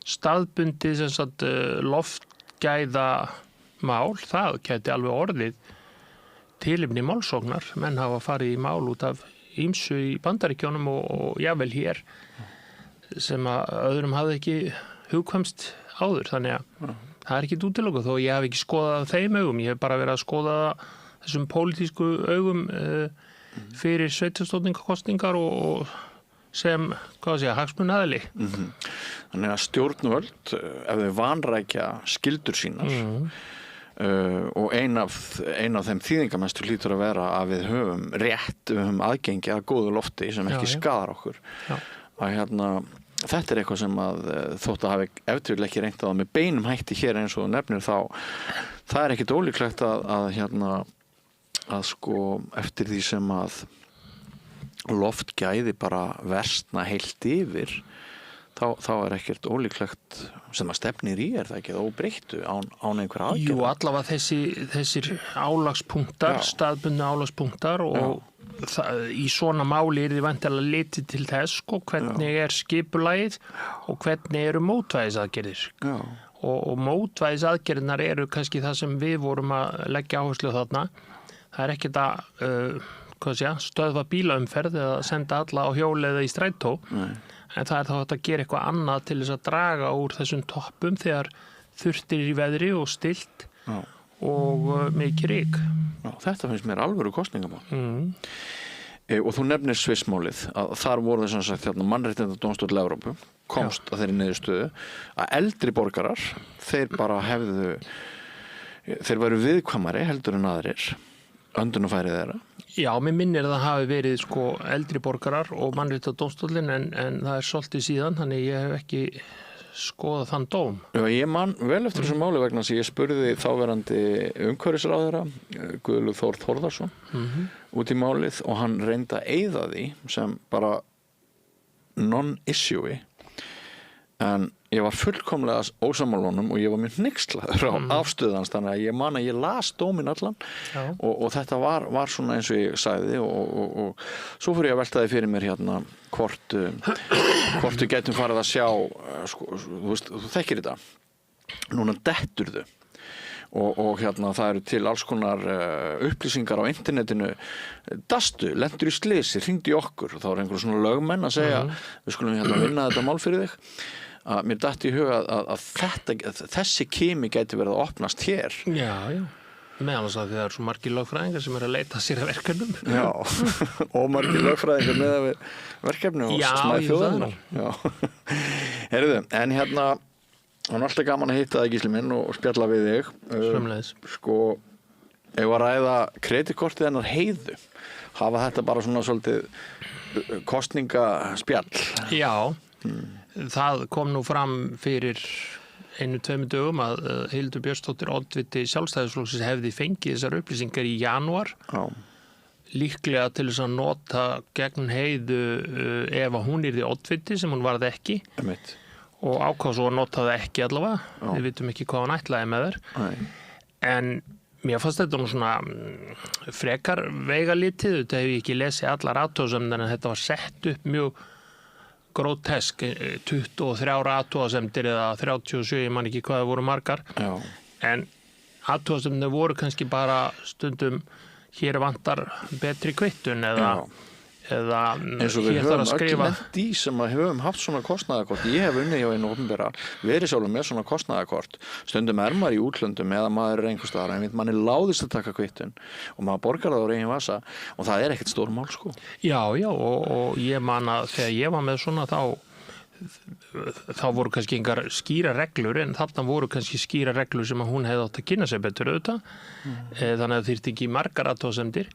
staðbundið sem sagt loftgæða mál, það gæti alveg orðið tilefni málsóknar. Menn hafa farið í mál út af ýmsu í Bandaríkjónum og jafnvel hér sem að öðrum hafði ekki hugkvæmst áður. Þannig að það er ekki útilokað þó ég hef ekki skoðað þeim augum. Ég hef bara verið að skoða þessum pólitísku augum fyrir sveitarstjórnarkosningar og sem, hagsmunaaðili. Þannig að stjórnvöld, ef þau vanrækja skyldur sínar, og ein af þeim þýðingamestu hlýtur að vera að við höfum aðgengi að góðu lofti sem ekki skadar okkur. Að þetta er eitthvað sem að þótt að hafi eftir ekki reynt að með beinum hætti hér eins og nefnir þá það er ekkit ólíklegt að sko eftir því sem að loftgæði bara versna heilt yfir þá er ekkert ólíklegt sem að stefnir í það ekki óbreyttu án einhverja aðgerða. Jú, allavega þessir álagspunktar, staðbundnu álagspunktar og í svona máli er þið vantilega litið til þess sko, hvernig er skipulagið og hvernig eru mótvægisaðgerðir. Og mótvægisaðgerðirnar eru kannski það sem við vorum að leggja áherslu á þarna. Það er ekkert að stöðva bílaumferð eða senda alla á hjóli eða í strætó. En það er þá að gera eitthvað annað til þess að draga úr þessum toppum þegar þurftir í veðri og stillt og mikið ryk. Þetta finnst mér alvöru kosningamál. Og þú nefnir Svissmálið að þar voru þess að sagt mannréttindadómstóll Evrópu komst að þeirri niðurstöðu að eldri borgarar þeir væru viðkvæmari heldur en aðrir öndunarfærið þeirra. Já, mér minnir að það hafi verið sko eldri borgarar og mannréttindadómstóllinn en það er svolítið síðan, þannig ég hef ekki skoðað þann dóm. Já, ég man vel eftir þessu máli vegna þess að ég spurði þáverandi umhverfisráðherra Guðlaug Þór Þórðarsson út í málið og hann reyndi að eyða því sem bara non-issue en ég var fullkomlega ósammála honum og ég var mjög hneykslaður á afstöðans þannig að ég man að ég las dóminn allan og þetta var svona eins og ég sagði og svo fyrir ég að velta því fyrir mér hvort við getum farið að sjá sko, þú þekkir þetta núna dettur þau og það eru til alls konar upplýsingar á internetinu dastu, lendur í slisi, hringdu í okkur og þá er einhver svona lögmenn að segja við skulum vinna þetta mál fyrir þig að mér datt í huga að þessi kimi gæti verið að opnast hér. Já. Meðan þess að það eru svo margir lögfræðingar sem eru að leita sér að verkefnum. Já, og margir lögfræðingar með að verkefni og smæð þjóðarinnar. Heyrðu, en það er alltaf gaman að hitta þig Gísli minn og spjalla við þig. Sömuleiðis. Sko, ef að ræða kreditkortið hennar Heiðu, hafa þetta bara svona svolítið kosningaspjall? Já. Það kom nú fram fyrir 1-2 dögum að Hildur Björnsdóttir oddviti Sjálfstæðisflokksins hefði fengið þessar upplýsingar í janúar. Líklega til þess að nota gegn Heiðu ef að hún yrði oddviti sem hún varð ekki. Og ákvað svo að nota það ekki allavega. Við vitum ekki hvað hann ætlaði með þær. En mér fannst þetta nú svona frekar veigalitið. Þetta hef ég ekki lesið allar athugasemdir en þetta var sett upp mjög grótesk 23 athugasemdir eða 37, ég man ekki hvað það voru margar. En athugasemdir voru kannski bara stundum hér vantar betri kvittun eða eins og við höfum öll lent í sem að höfum haft svona kostnaðarkort. Ég hef unnið hjá einu opinbera verið sjálfur með svona kostnaðarkort. Stundum er maður í útlöndum eða maður er einhvers staðar en manni láðist að taka kvittun og maður borgar það á eigin vasa og það er ekkert stór mál sko. Já og ég man að þegar ég var með svona þá voru kannski engar skýra reglur en þarna voru kannski skýra reglur sem að hún hefði átt að kynna sig betur auðvitað. Þannig að þyrfti ekki margar athugasemdir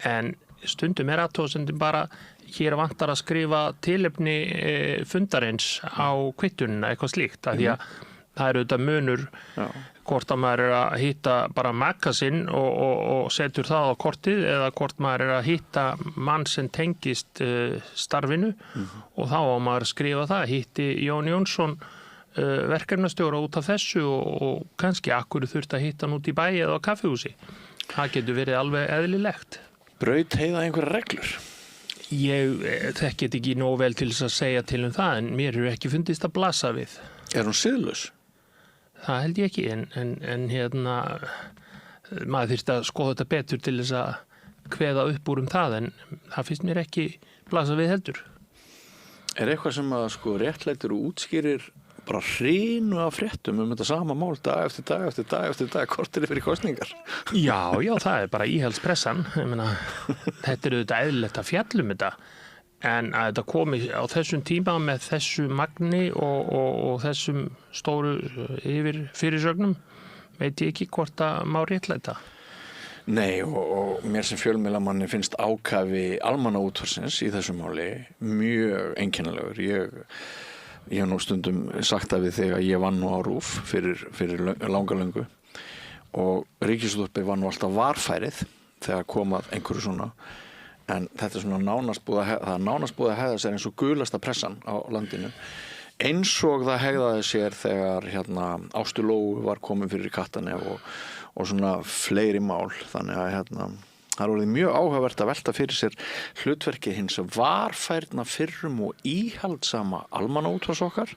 en stundum athugasemdin bara hér vantar að skrifa tilefni fundarins á kvittunina, eitthvað slíkt, af því að það eru auðvitað munur hvort að maður að hitta bara maka sinn og setur það á kortið eða hvort maður að hitta mann sem tengist starfinu og þá á maður að skrifa það, hitti Jón Jónsson verkefnastjóra út af þessu og kannski akkur þurft að hitta hann út í bæ eða á kaffihúsi. Það getur verið alveg eðlilegt. Braut heiða einhverja reglur? Ég þekkit ekki nóg vel til þess að segja til það en mér hefur ekki fundist að blasa við. Er hún siðlaus? Það held ég ekki en maður þyrfti að skoða þetta betur til þess að kveða upp úr það en það finnst mér ekki blasa við heldur. Er eitthvað sem að réttlætur og útskýrir bara hrínu af fréttum þetta sama mál dag eftir dag eftir dag eftir dag kortir fyrir kosningar? Já, það er bara íhaldspressan. Ég meina, þetta er auðvitað eðlilegt að fjallum þetta en að þetta komi á þessum tíma með þessu magni og þessum stóru yfir fyrirsögnum veit ég ekki hvort að má réttlæta. Nei og mér sem fjölmiðlamanni finnst ákafi almannaútvarpsins í þessu máli mjög einkennilegur. Ég hef nú stundum sagt það við þig að ég vann nú á RÚV fyrir langalöngu og Ríkisútvarpið var nú alltaf varfærið þegar komað einhverju svona en þetta er svona nánast búið að hegða sér eins og gulasta pressan á landinu eins og það hegðaði sér þegar Ástu Lóu var komin fyrir Kattanef og svona fleiri mál þannig að það er orðið mjög áhugavert að velta fyrir sér hlutverkið hins varfærna fyrrum og íhaldsama almannaútvarps okkar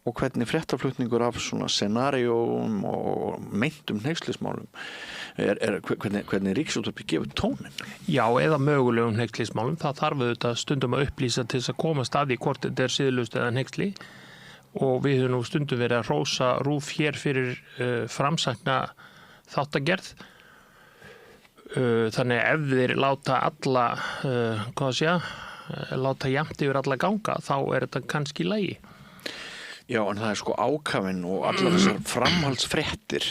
og hvernig fréttaflutningur af svona scenaríum og meintum hneykslismálum hvernig Ríkisútvarpið gefur tónin. Já, eða mögulegum hneykslismálum. Það þarf auðvitað stundum að upplýsa til þess að komast að því hvort þetta er siðlaust eða hneyksli og við höfum nú stundum verið að hrósa RÚV hér fyrir framsækna þáttagerð. Þannig ef þeir láta alla láta jafnt yfir alla ganga þá er þetta kannski í lagi. Já, en það er ákafinn og allar þessar framhaldsfréttir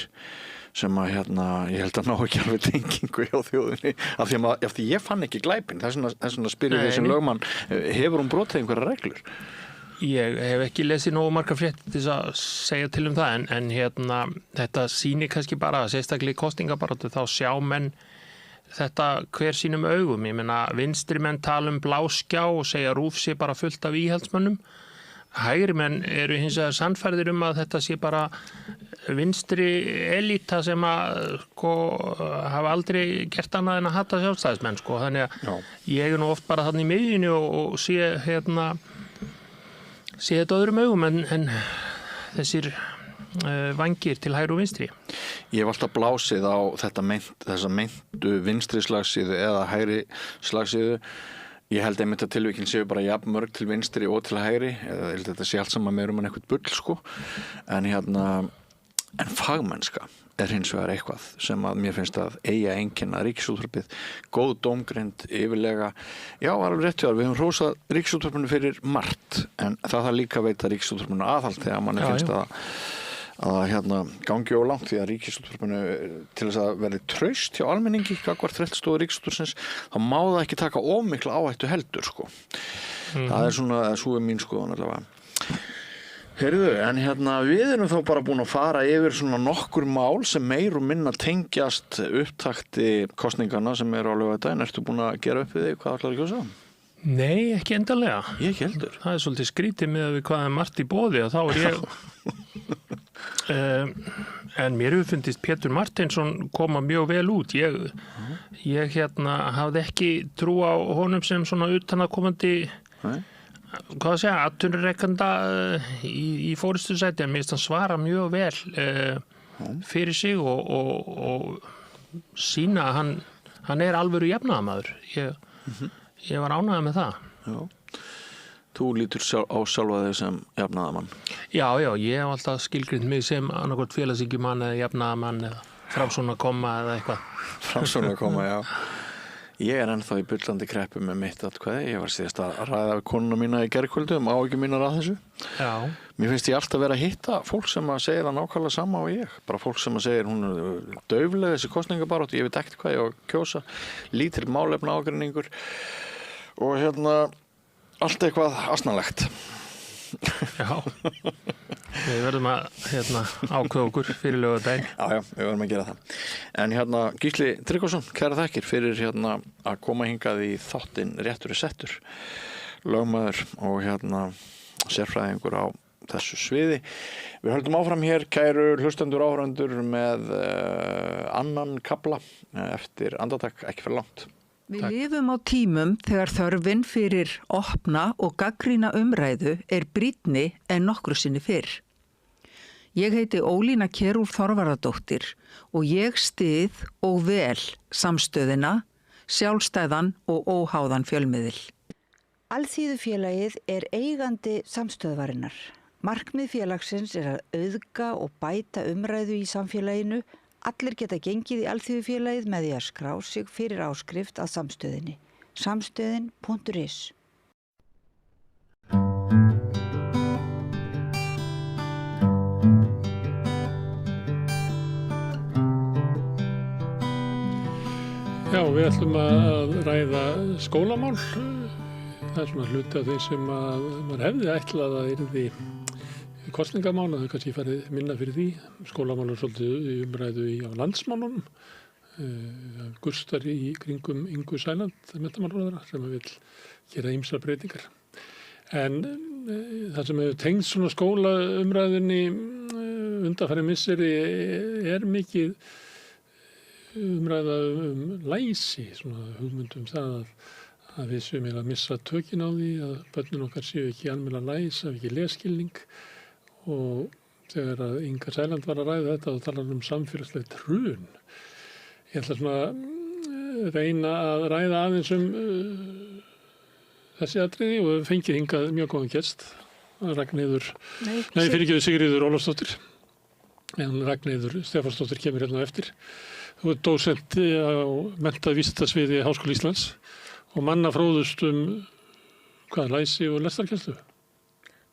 sem að ég held að ná ekki alveg tengingu hjá þjóðinni af því ég fann ekki glæpinn þess vegna spyrir þessi lögmann hefur hún brotið einhverja reglur? Ég hef ekki lesið nógu margar fréttir til að segja til það en þetta sýnir kannski bara sérstaklega í kosningabaráttu þá sjá menn þetta hver sínum augum. Ég meina vinstri menn tala bláskjá og segja RÚV sé bara fullt af íhaldsmönnum. Hægri menn eru hins vegar sannfærðir að þetta sé bara vinstri elíta sem að hafa aldrei gert annað en að hata sjálfstæðismenn Þannig að ég er nú oft bara þarna í miðjunni og sé þetta öðrum augum en þessir vangir til hægri og vinstri. Ég hef alltaf blásið á þessa meintu vinstri slagsíðu eða hægri slagsíðu. Ég held einmitt að tilvíkin séu bara jafn mörg til vinstri og til hægri eða ég held að þetta sé allt saman meira en eitthvað bull en fagmennska er hins vegar eitthvað sem að mér finnst að eiga einkenna Ríkisútvarpið, góð dómgreind yfirlega, já alveg rétt við höfum hrósað Ríkisútvarpinu fyrir margt en það þarf líka að veita Ríkisútvarpinu aðhald þegar manni finnst að gangi of langt því að Ríkisútvarpinu til þess að verði traust hjá almenningi gagnvart fréttastofu Ríkisútvarpsins þá má það ekki taka of mikla áhættu heldur það er svona, svo er mín skoðun allavega. Heyrðu, en við erum þá bara búin að fara yfir svona nokkur mál sem meir og minna tengjast upptakti kosningarna sem eru á laugardaginn. Ertu búin að gera upp við þig hvað ætlar að kjósa? Nei, ekki endalega. Ég ekki heldur. Það er svolítið skrítið með við hvað er margt í boði og þá er ég en mér hefur fundist Pétur Marteinsson koma mjög vel út. Ég hafði ekki trú á honum sem svona utanaðkomandi atvinnurekanda í forystusæti en mér finnst hann svara mjög vel fyrir sig og sína að hann er alvöru jafnaðarmaður. Ég var ánægður með það. Já. Þú lítur á sjálfa þig sem jafnaðarmann? Já, ég hef alltaf skilgreint mig sem annarkvort félagshyggjumann eða jafnaðarmann eða framsóknarkoma eða eitthvað. Framsóknarkoma, já. Ég ennþá í bullandi kreppu með mitt atkvæði. Ég var síðast að ræða við konuna mína í gærkvöldu áhyggjur mínar að þessu. Já. Mér finnst ég alltaf vera að hitta fólk sem að segja það nákvæmlega sama og ég. Bara fólk sem að segja hún er daufleg þessi kosningabarátt, ég veit ekkert hvað ég á að kjósa, lítil málefna ágreiningur og allt eitthvað asnalegt. Já, við verðum að ákveða okkur fyrir laugardaginn. Já, við verðum að gera það. En Gísli Tryggvason, kæra þakkir fyrir að koma hingað í þáttinn Réttur er settur, lögmaður og sérfræðingur á þessu sviði. Við höldum áfram hér, kæru hlustendur áhorfendur, með annan kafla eftir andartak, ekki fyrir langt. Við lifum á tímum þegar þörfin fyrir opna og gagnrýna umræðu er brýnni en nokkru sinni fyrr. Ég heiti Ólína Kjerúl Þorvarðardóttir og ég styð og vel samstöðina, sjálfstæðan og óháðan fjölmiðil. Alþýðufélagið er eigandi samstöðvarinnar. Markmið félagsins er að auðga og bæta umræðu í samfélaginu. Allir geta gengið í Alþýðufélagið með því að skrá sig fyrir áskrift að samstöðinni. Samstöðin.is. Já, við ætlum að ræða skólamál. Það er svona hluti af því sem maður hefði ætlað að yrði kosningamál, það er kannski farið minna fyrir því. Skólamál er svolítið umræðu á landsmálunum. Gustar í kringum Ingu Sæland, menntamálaráðherra, sem vil gera ýmsar breytingar. En það sem hefur tengst svona skólaumræðunni undanfarið misseri er mikið umræða læsi, svona hugmyndum það að við séum að missa tökin á því, að börnin okkar séu ekki almennilega læs, hafi ekki lesskilning. Og þegar að Inga Sæland var að ræða þetta og tala samfélagslegt hrun. Ég ætla svona að reyna að ræða aðeins þessi atriði og fengið hingað mjög góðan gest. Sigríður Ólafsdóttir. En Ragnheiður Stefánsdóttir kemur hérna á eftir. Þú ert dósent á menntavísindasviði Háskóla Íslands og manna fróðust læsi og lestarkennslu?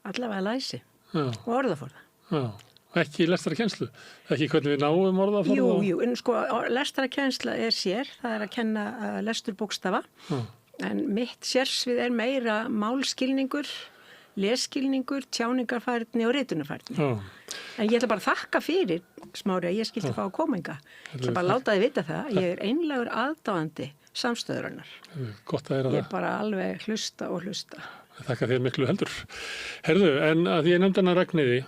Allavega læsi. Já. Og orðaforða. Já, ekki lestarkennslu, ekki hvernig við náum orðaforða? Jú, en lestarkennsla er sér, það er að kenna lestur bókstafa, en mitt sérsvið er meira málskilningur, lesskilningur, tjáningarfærni og ritunarfærni. En ég ætla bara að þakka fyrir, Smári, að ég skilti fá að koma hingað. Ég ætla bara að láta þið vita það, ég er einlægur aðdáandi samstöðurinnar. Gott að heyra það. Ég er bara alveg hlusta og hlusta. Þakka þér miklu heldur. Herðu, en að ég nefndi hana Ragnheiði,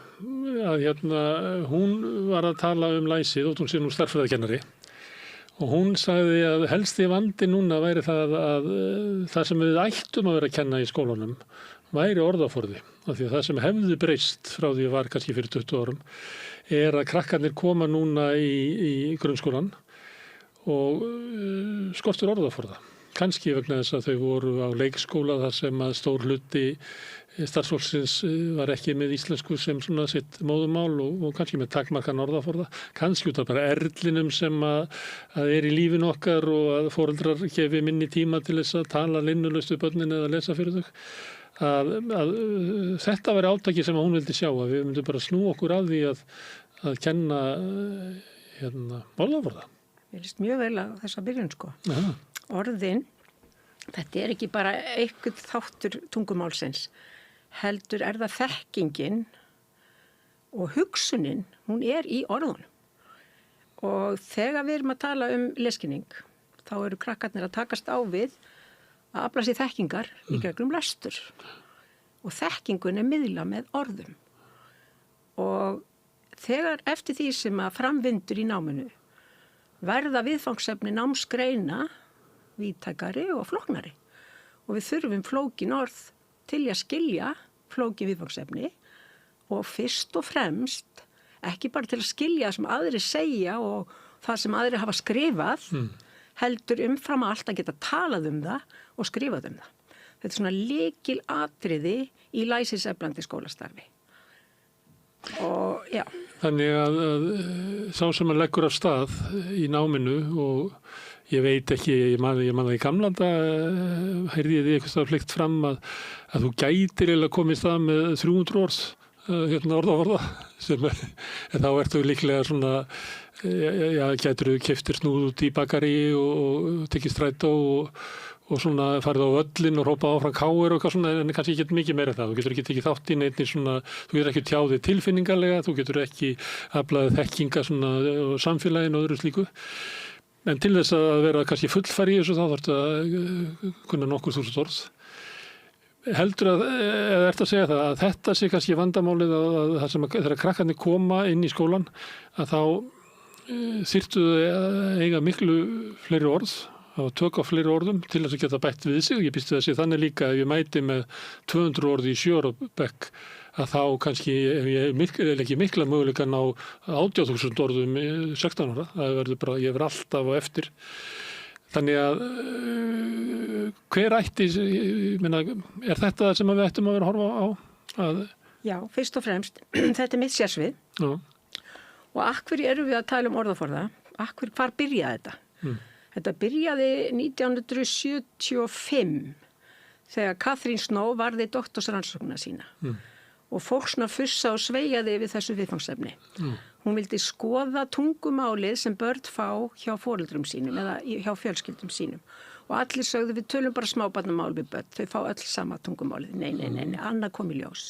að hún var að tala læsið og hún sé nú stærðfræðikennari og hún sagði að helsti vandi núna væri það að það sem við ættum að vera að kenna í skólanum væri orðaforði. Af því að það sem hefði breyst frá því var kannski fyrir 20 árum er að krakkarnir koma núna í grunnskólan og skortur orðaforða. Kannski vegna þess að þau voru á leikskóla þar sem að stór hluti starfsfólksins var ekki með íslensku sem svona sitt móðumál og kannski með takmarkan orðaforða. Kannski út af bara erlinum sem að er í lífinu okkar og að foreldrar gefi minni tíma til þess að tala linnulaust við börnin eða lesa fyrir þau. Að þetta væri átaki sem hún vildi sjá, að við myndum bara snú okkur af því að kenna orðaforða. Ég líst mjög vel að þessa byrjun sko. Aha. Orðin, þetta er ekki bara einhvern þáttur tungumálsins, heldur er það þekkingin og hugsunin, hún er í orðunum. Og þegar við erum að tala lesskilning, þá eru krakkarnir að takast á við að afla sér þekkingar í gegnum lestur. Og þekkingun er miðla með orðum. Og þegar eftir því sem að framvindur í náminu verða viðfangsefni námsgreina víðtækari og flóknari og við þurfum flókin orð til að skilja flókin viðfangsefni og fyrst og fremst ekki bara til að skilja það sem aðri segja og það sem aðri hafa skrifað heldur umfram allt að geta talað það og skrifað það. Þetta er svona lykilatriði í læsiseflandi skólastarfi. Og já. Þannig að sá sem að leggur af stað í náminu og ég veit ekki, ég man það í gamlanda, heyrði ég því eitthvað fleikt fram að þú gætir eiginlega komið í stað með 300 orð, orðaforða, sem þá ertu líklega svona, gætur þú keyptir snúð út í bakari og tekið strætó og svona farið á völlin og rópað áfram káir og eitthvað svona, en kannski ekki mikið meira það. Þú getur ekki tekið þátt í neinni svona, þú getur ekki tjáðið tilfinningarlega, þú getur ekki aflaðið þekkinga svona og samfélaginu og öðru slíku. En til þess að vera kannski fullfæri í þessu þá þarftu að kunna nokkur þúsund orð. Heldur eða ert að segja það að þetta sé kannski vandamálið að það sem þegar krakkarnir koma inn í skólan að þá þyrftu að eiga miklu fleiri orð að tök á fleiri orðum til þess að geta bætt við sig. Ég býst við að sé þannig líka ef ég mæti með 200 orð í 7 ára bekk að þá kannski ef ég ekki mikla möguleikann á 80.000 orðum 16 ára. Það verður bara, ég verður alltaf á eftir. Þannig að hver ætti, ég meina, er þetta það sem við ættum að vera að horfa á? Já, fyrst og fremst, þetta mitt sérsvið. Já. Og hverju erum við að tala orðaforða? Hvar byrjaði þetta? Þetta byrjaði 1975 þegar Katrín Snow varði doktorsrannsóknina sína og fólk svona fussa og sveigaði yfir þessu viðfangsefni. Hún vildi skoða tungumálið sem börn fá hjá foreldrum sínum eða hjá fjölskyldum sínum og allir sögðu við tölum bara smábarnamál við börn, þau fá öll sama tungumálið. Nei, annað kom í ljós.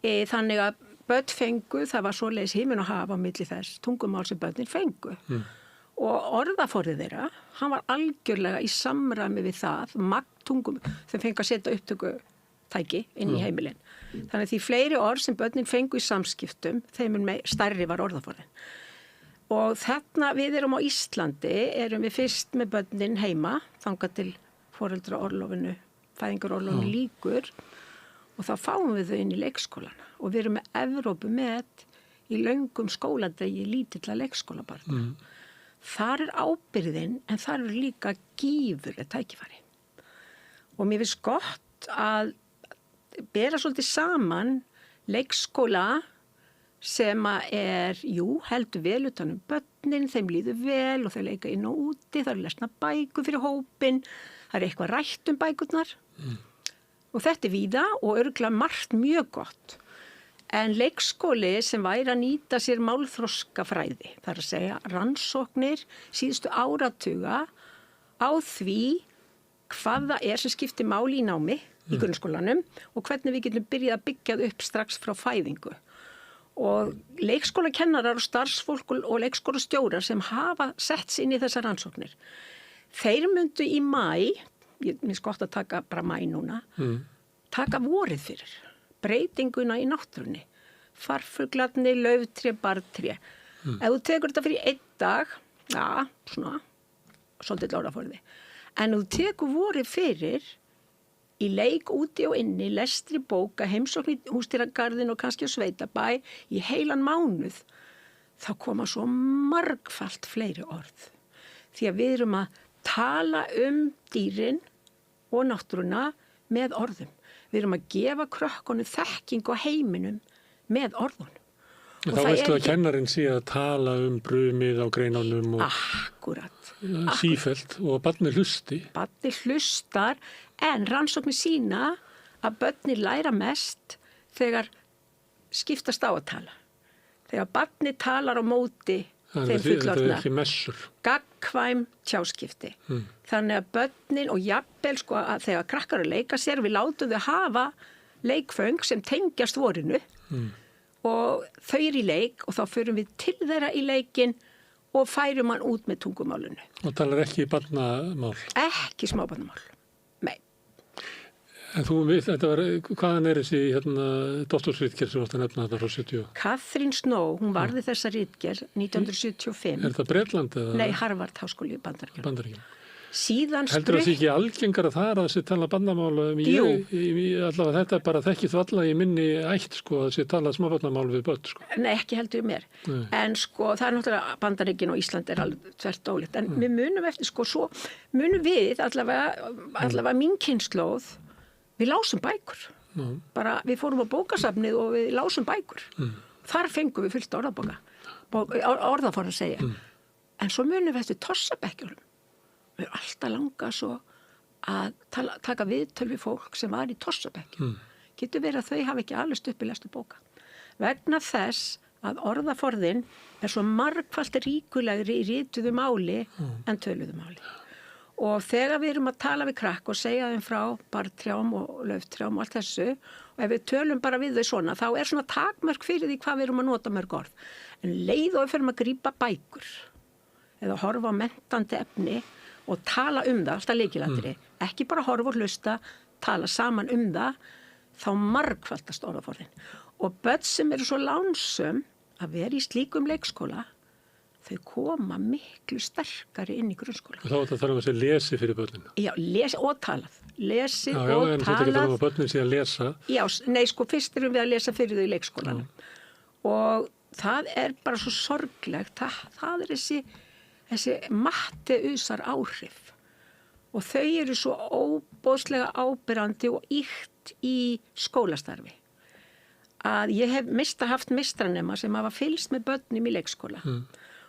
Þannig að börn fengu, það var svoleiðis himinn og hafa á milli þess tungumál sem börnin fengu. Og orðaforðið þeirra, hann var algjörlega í samræmi við það, magntungum, þeim fengu að setja upptökutæki inn í heimilin. Þannig að því fleiri orð sem börnin fengu í samskiptum, þeim stærri var orðaforðin. Og þarna við erum á Íslandi, erum við fyrst með börnin heima, þangað til foreldraorlofinu, fæðingarorlofinu líkur, og þá fáum við þau inn í leikskólana. Og við erum með Evrópumet í löngum skóladegi lítilla leikskólabarna. Þar er ábyrðin en þar er líka gífurleg tækifæri. Og mér finnst gott að bera svolítið saman leikskóla sem er, heldur vel utan börnin, þeim líður vel og þau leika inn og úti, það eru lesna bækur fyrir hópin, það er eitthvað rætt bækurnar. Og þetta víða og örugglega margt mjög gott. En leikskóli sem væri að nýta sér málþroskafræði, þar að segja rannsóknir síðustu áratuga á því hvað það er sem skiptir máli í námi í grunnskólanum og hvernig við getum byrjað að byggja upp strax frá fæðingu. Og leikskólakennarar og starfsfólk og leikskólastjórar sem hafa sett sig inn í þessar rannsóknir, þeir myndu í maí, mér finnst gott að taka bara maí núna, taka vorið fyrir. Breytinguna í náttúrunni, farfuglarnir, lauftré, bartré. Ef þú tekur þetta fyrir 1 dag, svolítið orðaforði. En ef þú tekur vorið fyrir í leik úti og inni, lestri bóka, heimsókn í húsdýragarðin og kannski á sveitabæ í heilan mánuð, þá koma svo margfalt fleiri orð. Því að við erum að tala dýrin og náttúruna með orðum. Við erum að gefa krökkunum þekking á heiminum með orðunum. Þá veistu að kennarinn sé að tala brumið á greinunum og sífellt og barnið hlusti. Barnið hlustar en rannsóknir sína að börnir læra mest þegar skiptast á að tala. Þegar barnið talar á móti þeim fullorðna. Það er ekki messur. Gagnkvæm tjáskipti. Þannig að börnin og jafnvel að þegar krakkar að leika sér, við látum þau hafa leikföng sem tengjast vorinu og þau eru í leik og þá förum við til þeirra í leikin og færum hann út með tungumálunu. Og talar ekki barnamál? Ekki smábarnamál, nei. En þú veit, hvaðan er þessi doktorsritgerð sem varst að nefna þetta frá 70? Katrín Snow, hún varði þessa ritgerð 1975. Er þetta Bretland eða? Nei, Harvard háskóli í Bandaríkjunum. Síðan heldur það ekki algengara þar að þessi tala barnamál? Jú. Allavega þetta bara þekkið þú alla í minni ætt að þessi tala smábarnamál við börn. Nei, ekki heldur mér. Nei. En það er náttúrulega Bandaríkin og Ísland er alveg tvert ólíkt. En við munum eftir svo munum við allavega mín kynslóð, við lásum bækur. Bara við fórum á bókasafnið og við lásum bækur. Þar fengum við fullt orðaforða segja. En svo munum við eftir tossabekkjunum. Mér er alltaf langað svo að taka viðtöl við fólk sem var í tossabekk. Getur verið að þau hafa ekki alveg upp í lestu bóka. Vegna þess að orðaforðin er svo margfalt ríkulegri í rituðu máli en töluðu máli. Og þegar við erum að tala við krakk og segja þeim frá bartrjám og lauftrjám og allt þessu, og ef við tölum bara við þau svona, þá er svona takmörk fyrir því hvað við erum að nota mörg orð. En leið og við fyrir að grípa bækur eða horfa á menntandi efni og tala það, alltaf lykilatriði, ekki bara horfa og hlusta, tala saman það, þá margfaldast orðaforðin. Og börn sem eru svo lánsöm að vera í slíkum leikskóla, þau koma miklu sterkari inn í grunnskóla. Þá er þetta að tala um að segja lesi fyrir börninu. Já, lesi og talað. Lesi og talað. Já, en þetta ekki að tala um að börnin sé að lesa. Já, nei, sko, fyrst erum við að lesa fyrir þau í leikskólanum. Og það er bara svo sorglegt. Það er þessi matteusar áhrif. Og þau eru svo óbóðslega ábyrrandi og ýkt í skólastarfi. Að ég hef haft mistranema sem hafa fylgst með börnum í leikskóla.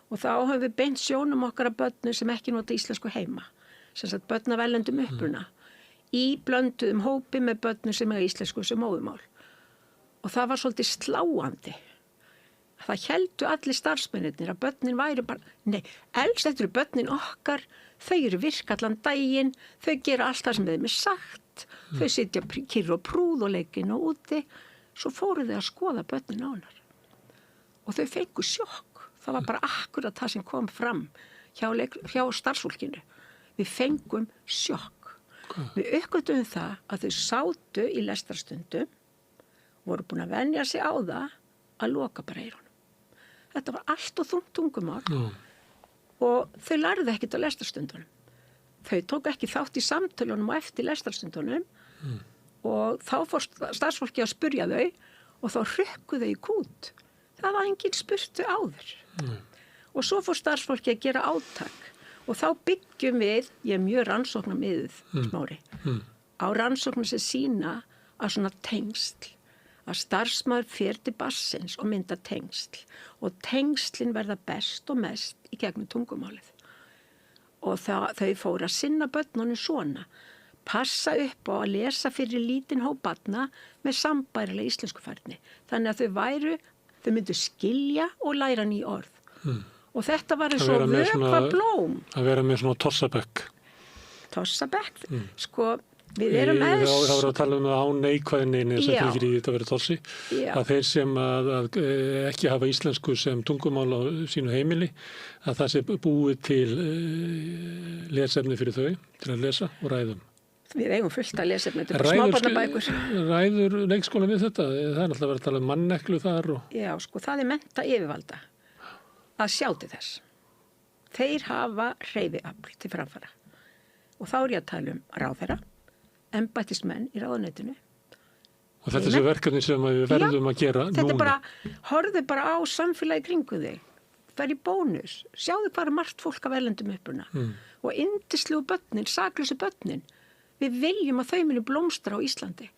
Og þá höfum við beint sjónum okkar að börnum sem ekki nota íslensku heima. Sem sagt börn af erlendum uppruna. Í blönduðum hópi með börnum sem er íslensku sem móðumál. Og það var svolítið sláandi. Það héldu allir starfsmennirnir að börnin væri bara, nei, elst þetta eru börnin okkar, þau eru virka allan daginn, þau gera allt það sem þeim er sagt, þau sitja kyrr og prúð og leikin og úti, svo fóru þau að skoða börnin ánar. Og þau fengu sjokk, það var bara akkurat það sem kom fram hjá starfsfólkinu. Við fengum sjokk. Við uppgötum það að þau sátu í lestarstundum, voru búin að venja sig á það að loka bara eyrunum. Þetta var allt og þungt tungumál og þau lærðu ekkert á lestarstundunum. Þau tók ekki þátt í samtölunum og eftir lestarstundunum og þá fór starfsfólki að spurja þau og þá hrukku þau í kút. Það var enginn spurtu áður. Og svo fór starfsfólki að gera átak og þá byggjum við, ég er mjög rannsóknarmiðuð, Smári, á rannsóknum sem sýna að svona tengsl, að starfsmaður fer til barsins og mynda tengsl og tengslin verða best og mest í gegnum tungumálið. Og þau fóru að sinna börnunum svona, passa upp á að lesa fyrir lítinn hóp barna með sambærilega íslenskufærni. Þannig að þau myndu skilja og læra ný orð. Og þetta var eins og vökva blóm. Að vera með svona tossabekk. Tossabekk? Sko, við erum með... Það var að tala um það á neikvæðinni sem fylgir í þetta að vera tossi. Að þeir sem að ekki hafa íslensku sem tungumál á sínu heimili, að það sé búið til lesefni fyrir þau, til að lesa og ræðum. Við eigum fullt að lesefni, þetta er smábarnabækur. Ræður leikskóla við þetta? Það er alltaf verið að tala um manneklu þar. Já, sko, það er mennta yfirvalda að sjá til þess. Þeir hafa hreyfiafl til framfara. Og þá er ég að tala um ráðherra, embættismenn í ráðuneytinu. Og þetta er verkefni sem við verðum að gera núna. Þetta er bara, horfðu bara á samfélagi kringu þig. Það er í bónus. Sjáðu hvað er margt fólk af erlendum uppruna. Og yndislegu börnin, saklausu börnin. Við viljum að þau muni blómstra á Íslandi.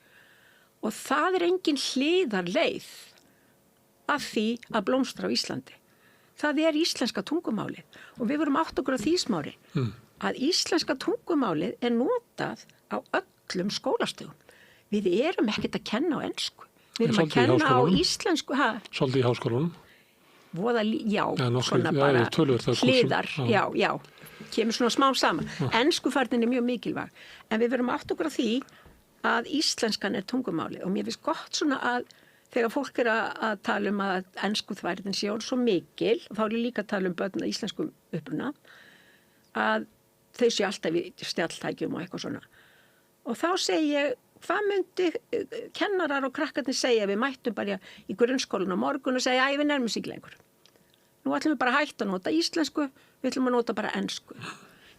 Og það er engin hliðarleið af því að blómstra á Íslandi. Það er íslenska tungumálið. Og við vorum átt okkur á því, Smári, að íslenska tungumálið er notað á öllum skólastöðum. Við erum ekkert að kenna á ensku. Við erum að kenna á íslensku. Svolítið í háskólanum. Já, svona bara hliðar. Já. Kemur svona smá saman. Enskufærnin er mjög mikilvæg. En við verum átt okkur á því að íslenskan er tungumálið. Og mér finnst gott svona að þegar fólk er að tala um að enskuþværnin sé svo mikil, og þá er ég líka að tala um börn að íslenskum uppruna, að þau sé alltaf í stjalltækjum og eitthvað svona. Og þá segi ég, hvað myndi kennarar og krakkarnir segja við mættum bara í grunnskólan á morgun og segja, við nærmum sig lengur. Nú ætlum við bara að hætta að nota íslensku, við ætlum að nota bara ensku.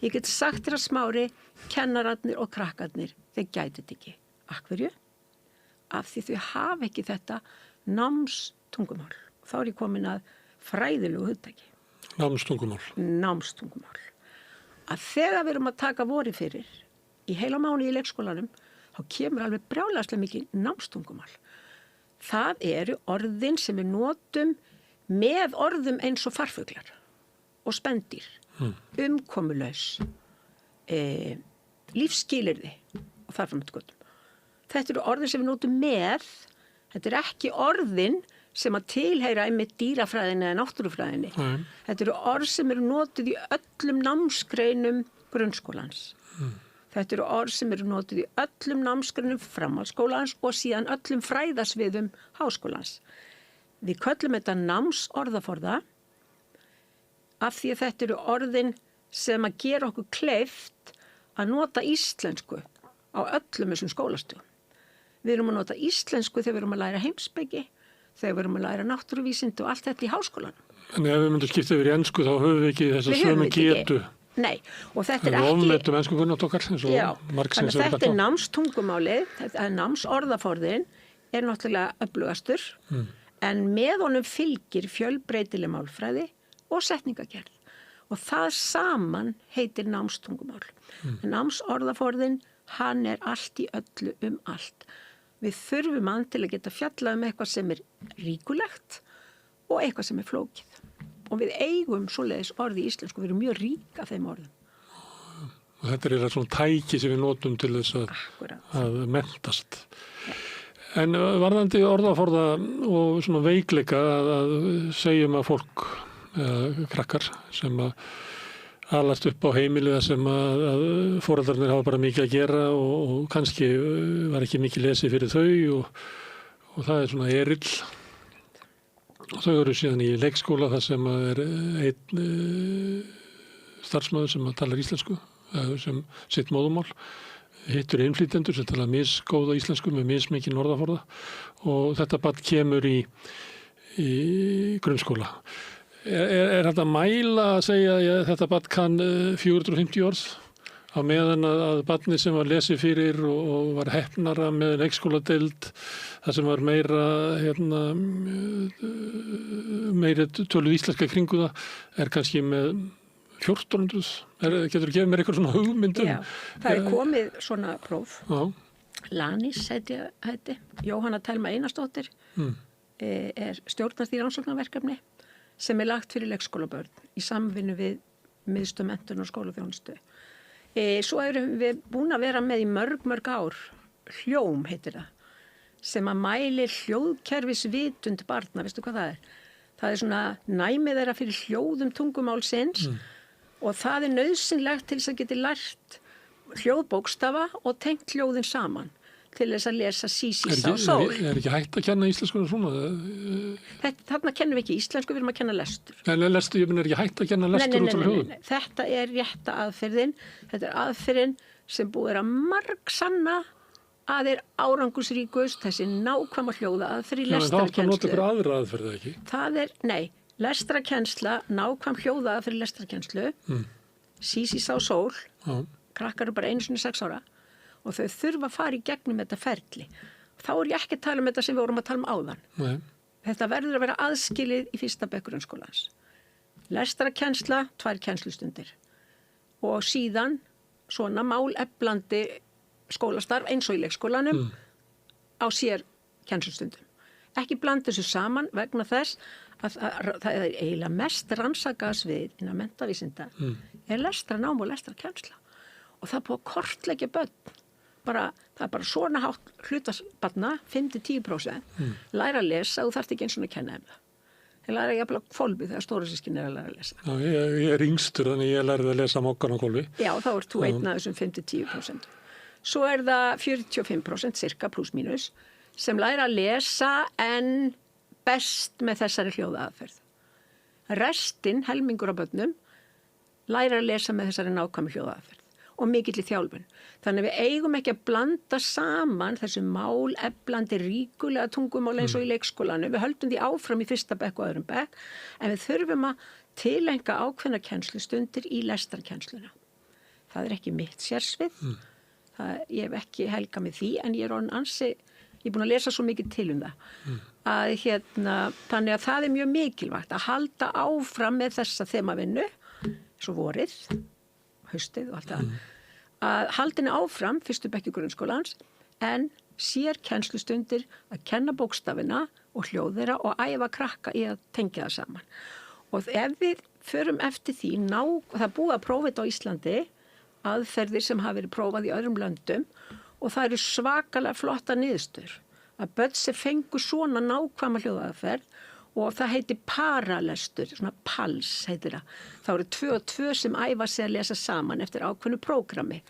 Ég get sagt þér að Smári, kennararnir og krakkarnir, þeir gæti þetta ekki. Af hverju? Af því þau hafa ekki þetta námstungumál. Þá er ég komin að fræðilegu hugtaki. Námstungumál. Að þegar við erum að taka vori fyrir í heila mánuði í leikskólanum, þá kemur alveg brjálæðslega mikið námstungumál. Það eru orðin sem við notum með orðum eins og farfuglar og spendýr, umkomulaus, lífsskilyrði og þar fram eftir göttum. Þetta eru orðin sem við notum með, þetta eru ekki orðin sem að tilheyra einmitt dýrafræðinni eða náttúrufræðinni. Þetta eru orð sem eru notuð í öllum námsgreinum grunnskólans. Þetta eru orð sem eru notuð í öllum námsgreinum framhaldsskólans og síðan öllum fræðasviðum háskólans. Við köllum þetta námsorðaforða af því að þetta eru orðin sem að gera okkur kleift að nota íslensku á öllum þessum skólastöðum. Við erum að nota íslensku þegar við erum að læra heimspeki, þegar við erum að læra náttúruvísindi og allt þetta í háskólanum. En ef við myndum skipta yfir í ensku þá höfum við ekki þessa sömu getu. Nei, og þetta er ekki... Við ofmetum ensku kunnáttu okkar, eins og margsins þannig að þetta er námstungumálið, þetta er námsorðaforðin, er náttúrulega öflugastur, en með honum fylgir fjölbreytileg málfræði og setningagerð. Og það saman heitir námstungumál. En námsorðaforðin, hann er allt í öllu allt. Við þurfum hann til að geta fjallað eitthvað sem er ríkulegt og eitthvað sem er flókið. Og við eigum svoleiðis orði í íslensku, við erum mjög rík af þeim orðum. Og þetta er svona tæki sem við notum til þess að mentast. En varðandi orðaforða og svona veikleika að segjum að fólk, krakkar sem að alast upp á heimilið sem að foreldrarnir hafa bara mikið að gera og kannski var ekki mikið lesið fyrir þau og það er svona erill. Og þau eru síðan í leikskóla þar sem er einn starfsmaður sem talar íslensku, sem sitt móðumál, hittur innflytjendur sem talar misgóða íslensku með mismikinn orðaforða og þetta barn kemur í grunnskóla. Er þetta að mæla að segja að þetta barn kann 450 orð á meðan að barni sem var lesið fyrir og var heppnara með leikskóladeild, það sem var meiri töluð íslenska kringu það kannski með 1400. Getur þú gefið mér eitthvað svona hugmyndum? Já, það er komið svona próf. Lanis heiti, Jóhanna Telma Einarsdóttir er stjórnast í rannsóknarverkefni sem er lagt fyrir leikskólabörn í samvinnu við Miðstöð menntun og skólaþjónustu. Svo erum við búin að vera með í mörg ár, hljóm heitir það, sem að mæli hljóðkerfisvitund barna, veistu hvað það er? Það er svona næmið þeirra fyrir hljóðum tungumálsins og það er nauðsynlegt til þess að geti lært hljóðbókstafa og tengt hljóðin saman til þess að lesa Sísí sá sól. Er ekki hægt að kenna íslensku svona? Þarna kennum við ekki íslensku, við erum að kenna lestur. En lestur, ég er ekki hægt að kenna lestur út af hljóðum? Nei. Þetta er rétta aðferðin. Þetta er aðferðin sem búið að margsanna að er árangusríkust, þessi nákvæma hljóða aðferð í lestrarkennslu. Það átt að nota ykkur aðra aðferð, ekki? Það er, nei, lestrarkennsla, nákvæm hljóða aðferð í lestrarkennslu, Sísí sá sól, krakkar eru bara 6 ára, og þau þurfa að fara í gegnum þetta ferli. Þá er ég ekki að tala um þetta sem við vorum að tala um áðan. Nei. Þetta verður að vera aðskilið í 1. bekk grunnskólans. Lestrarkennsla, 2 kennslustundir. Og síðan svona máleflandi skólastarf eins og í leikskólanum á sér kennslustundum. Ekki blanda þessu saman vegna þess að það er eiginlega mest rannsakaða svið innan menntavísinda er lestranám og lestrarkennsla. Og það er búið að kortleggja börn. Það er bara svona hátt hlutasbarna, 5-10%, læra að lesa og þarf ekki eins og að kenna það. Ég læra jafnvel á hvolfi þegar stórasískin er að læra að lesa. Já, ég er yngstur þannig ég lærði að lesa mokkan á hvolfi. Já, þá ert þú einn af þessum 5-10%. Svo er það 45% cirka pluss mínus sem læra að lesa en best með þessari hljóðaaðferð. Restin, helmingur af börnum, læra að lesa með þessari nákvæmu hljóðaaðferð og mikill í þjálfun. Þannig við eigum ekki að blanda saman þessu máleflandi ríkulega tungumál eins og í leikskólanu. Við höldum því áfram í 1. bekk og 2. bekk, en við þurfum að tilenga ákveðna kennslustundir í lestarkennsluna. Það er ekki mitt sérsvið. Ég hef ekki helgað með því, en ég er búin að lesa svo mikið til um það. Þannig að það er mjög mikilvægt að halda áfram með þessa þemavinnu, svo vorið, haustið og allt það, að haldinni áfram 1. bekk grunnskólans en sér kennslustundir að kenna bókstafina og hljóð þeirra og æfa krakka í að tengja það saman. Og ef við förum eftir því, það er búið að prófa þetta á Íslandi aðferðir sem hafa verið prófað í öðrum löndum og það eru svakalega flotta niðurstöður. Að börn sem fengu svona nákvæma hljóðaðferð og það heitir paralestur, svona PALS heitir það. Það eru 2 og 2 sem æfa sig að lesa saman eftir ákveðnu prógrami.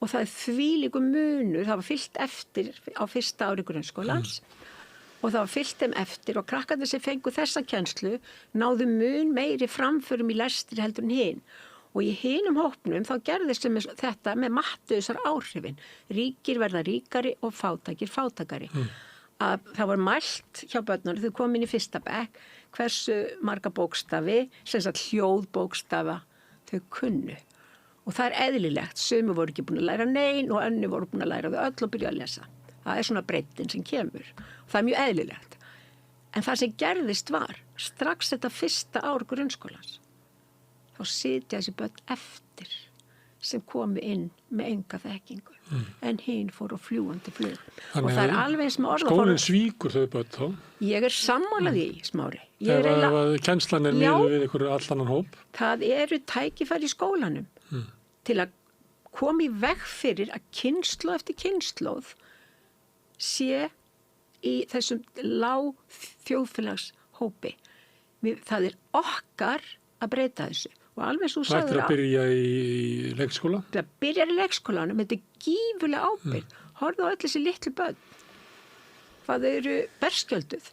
Og það þvílíkur munur, það var fyllt eftir á fyrsta ári grunnskólans og það var fyllt þeim eftir og krakkarnir sem fengu þessa kennslu náðu mun meiri framförum í lestri heldur en hinn. Og í hinum hópnum þá gerðist þetta með Matteusar áhrifin. Ríkir verða ríkari og fátækir fátækari. Að það var mælt hjá börnunum, þau kom inn í fyrsta bekk, hversu marga bókstafi, sem sagt hljóðbókstafa, þau kunnu. Og það er eðlilegt, sumir voru ekki búin að læra nein og önnur voru búin að læra þau öll og byrja að lesa. Það er svona breiddin sem kemur. Og það er mjög eðlilegt. En það sem gerðist var, strax þetta fyrsta ár grunnskólans, þá sitja þessi börn eftir sem komu inn með enga þekkingu. En hinn fór á fljúandi flug. Og það er alveg eins með orðaforða. Skólinn svíkur þau börn þá? Ég er sammálað í, Smári. Ef kennslan er miðuð við einhverju allannan hóp? Það eru tækifæri í skólanum til að koma í veg fyrir að kynslóð eftir kynslóð sé í þessum lág þjóðfélagshópi. Það er okkar að breyta þessu. Og alveg svo sagður á. Það ættir að byrja í leikskóla? Það byrjar í leikskólanum, þetta er gífurlega ábyrgð. Horfðu á öll þessi litlu börn. Hvað þau eru berskjölduð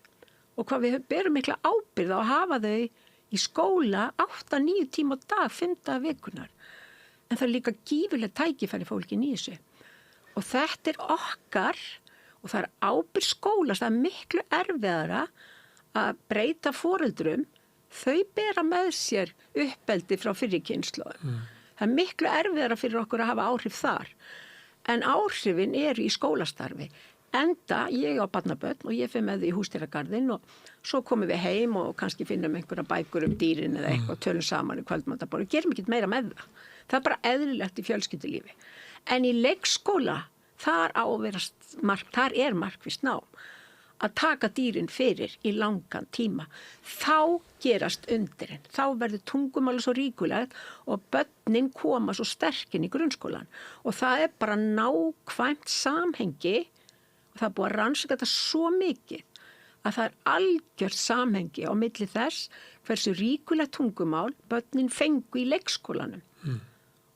og hvað við berum mikla ábyrgð á að hafa þau í skóla 8-9 tíma á dag, 5 daga vikunar. En það er líka gífurlega tækifæri fólkin í þessu. Og þetta er okkar og það er ábyrgð skólans, það er miklu erfiðara að breyta foreldrum. Þau bera með sér uppeldi frá fyrri kynslóðum. Það er miklu erfiðara fyrir okkur að hafa áhrif þar. En áhrifin eru í skólastarfi. Enda ég á barnabörn og ég fyrir með þau í húsdýragarðinn og svo komum við heim og kannski finnum einhverja bækur dýrin eða eitthvað, tölum saman í kvöldmatarborð og gerum ekkert meira með það. Það er bara eðlilegt í fjölskyldulífi. En í leikskóla, þar er markvisst nám. Að taka dýrin fyrir í langan tíma, þá gerast undirinn, þá verður tungumáli svo ríkulegt og börnin koma svo sterkinn í grunnskólan og það er bara nákvæmt samhengi og það er búið að rannsaka þetta svo mikið að það er algjört samhengi á milli þess hversu ríkulegt tungumál börnin fengu í leikskólanum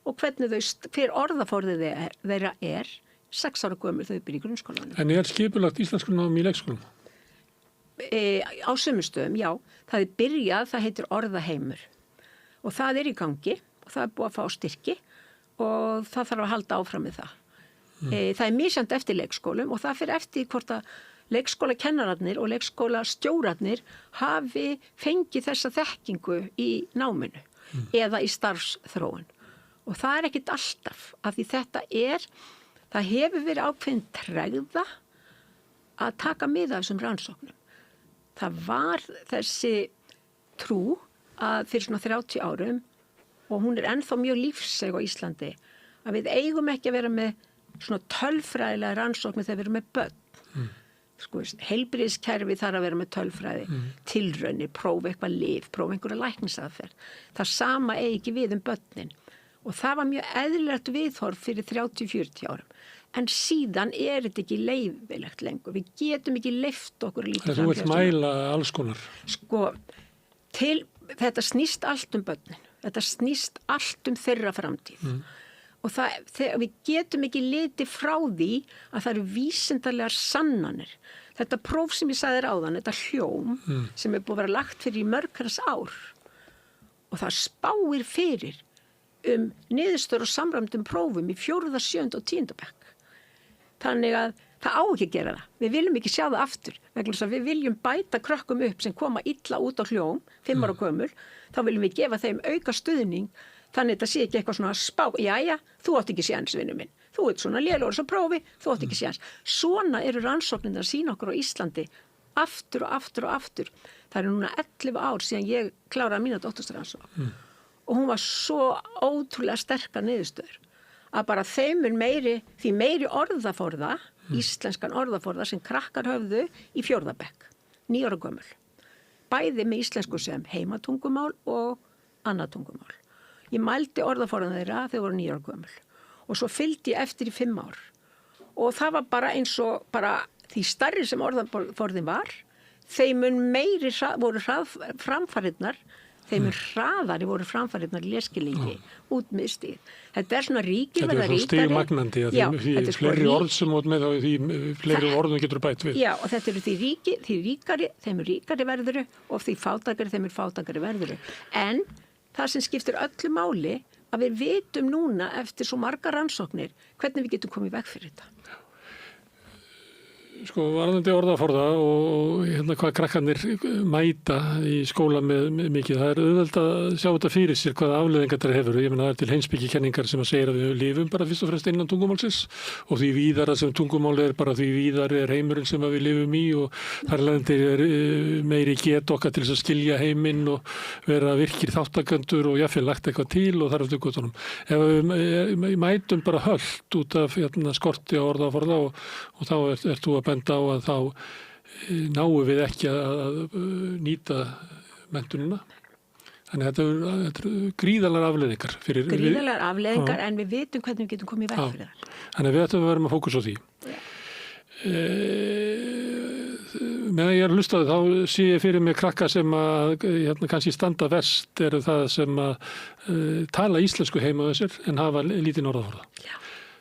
og hvernig hver orðaforðið þeirra er 6 ára gömul þau byrja í grunnskólanum. En er skipulagt íslenskunám í leikskólum? Á sumustöðum, já. Það er byrjað, það heitir orðaheimur. Og það er í gangi og það er búið að fá styrki og það þarf að halda áfram með það. Það er misjant eftir leikskólum og það fyrir eftir hvort að leikskólakennararnir og leikskólastjórarnir hafi fengið þessa þekkingu í náminu eða í starfsþróun. Og það er ekkit alltaf af því það hefur verið ákveðin tregða að taka mið af þessum rannsóknum. Það var þessi trú að fyrir svona 30 árum og hún er ennþá mjög lífseg á Íslandi að við eigum ekki að vera með svona tölfræðilega rannsóknir þegar við erum með börn. Heilbrigðiskerfi þarf að vera með tölfræði, tilraunir, prófa eitthvað lyf, prófa einhverja læknisaðferð. Það sama eigi ekki við börnin. Og það var mjög eðlilegt viðhorf fyrir 30-40 árum. En síðan er þetta ekki leyfilegt lengur. Við getum ekki leyft okkur að líta fram. Þú vilt mæla alls konar. Þetta snýst allt börnin. Þetta snýst allt þeirra framtíð. Og við getum ekki litið frá því að það eru vísindarlegar sannanir. Þetta próf sem ég sagði áðan, þetta hljóm sem er búið að vera lagt fyrir í mörgars ár. Og það spáir fyrir niðurstöður og samræmdum prófum í 4., 7. og 10. bekk. Þannig að það á ekki að gera það. Við viljum ekki sjá það aftur. Vegna þess að við viljum bæta krökkum upp sem koma illa út á hljóm, 5 ára gömul, þá viljum við gefa þeim auka stuðning, þannig að þetta sé ekki eitthvað svona spá, jæja, þú átt ekki séns, vinur minn. Þú ert svona lélegur svo prófi, þú átt ekki séns. Svona eru rannsóknirnar að sýna okkur á Íslandi aftur og aftur og aftur. Það eru núna 11 ár síðan ég kláraði mína doktorsrannsókn. Og hún var svo ótrúlega sterkar niðurstöður að bara því meiri orðaforða, íslenskan orðaforða sem krakkar höfðu í 4. bekk, 9 ára gömul. Bæði með íslensku sem heimatungumál og annað tungumál. Ég mældi orðaforðan þeirra þegar voru 9 ára gömul og svo fylgdi ég eftir í 5 ár og það var bara eins og bara því stærri sem orðaforðin var, þeim mun meiri voru framfarirnar, þeim mun hraðari voru framfarirnar í lesskilningi út með stig. Þetta svona ríkir verða ríkari. Þetta stigmagnandi að því fleiri orð sem út með því fleiri orðum getur bætt við. Já, og þetta því ríkari, þeim ríkari verðuru og því fátækari, þeim fátækari verðuru. En það sem skiptir öllu máli að við vitum núna eftir svo margar rannsóknir hvernig við getum komið veg fyrir þetta. Sko, varðandi orðaforða og hvað krakkarnir mæta í skóla með mikið. Það auðvelt að sjá þetta fyrir sér hvaða afleiðingar þetta hefur. Ég meina það til heimspekikenningar sem að segja að við lifum bara fyrst og fremst innan tungumálsins og því víðara sem tungumáli bara því víðari heimurinn sem við lifum í og þar leðandi meiri get okkar til þess að skilja heiminn og vera virkir þátttakendur og jafnvel lagt eitthvað til og þar eftir göttunum. Ef við mætum bara hölt út af skorti á orðaforða og þá ert þú að benda á að þá náum við ekki að nýta menntunina. Þannig að þetta eru gríðarlegar afleiðingar. Gríðarlegar afleiðingar en við vitum hvernig við getum komið veg fyrir það. Þannig að við ættum að vera með fókus á því. Meðan ég hlustaði þá sé ég fyrir mig krakka sem að kannski standa verst eru það sem að tala íslensku heima þessir en hafa lítinn orðaforða. Já.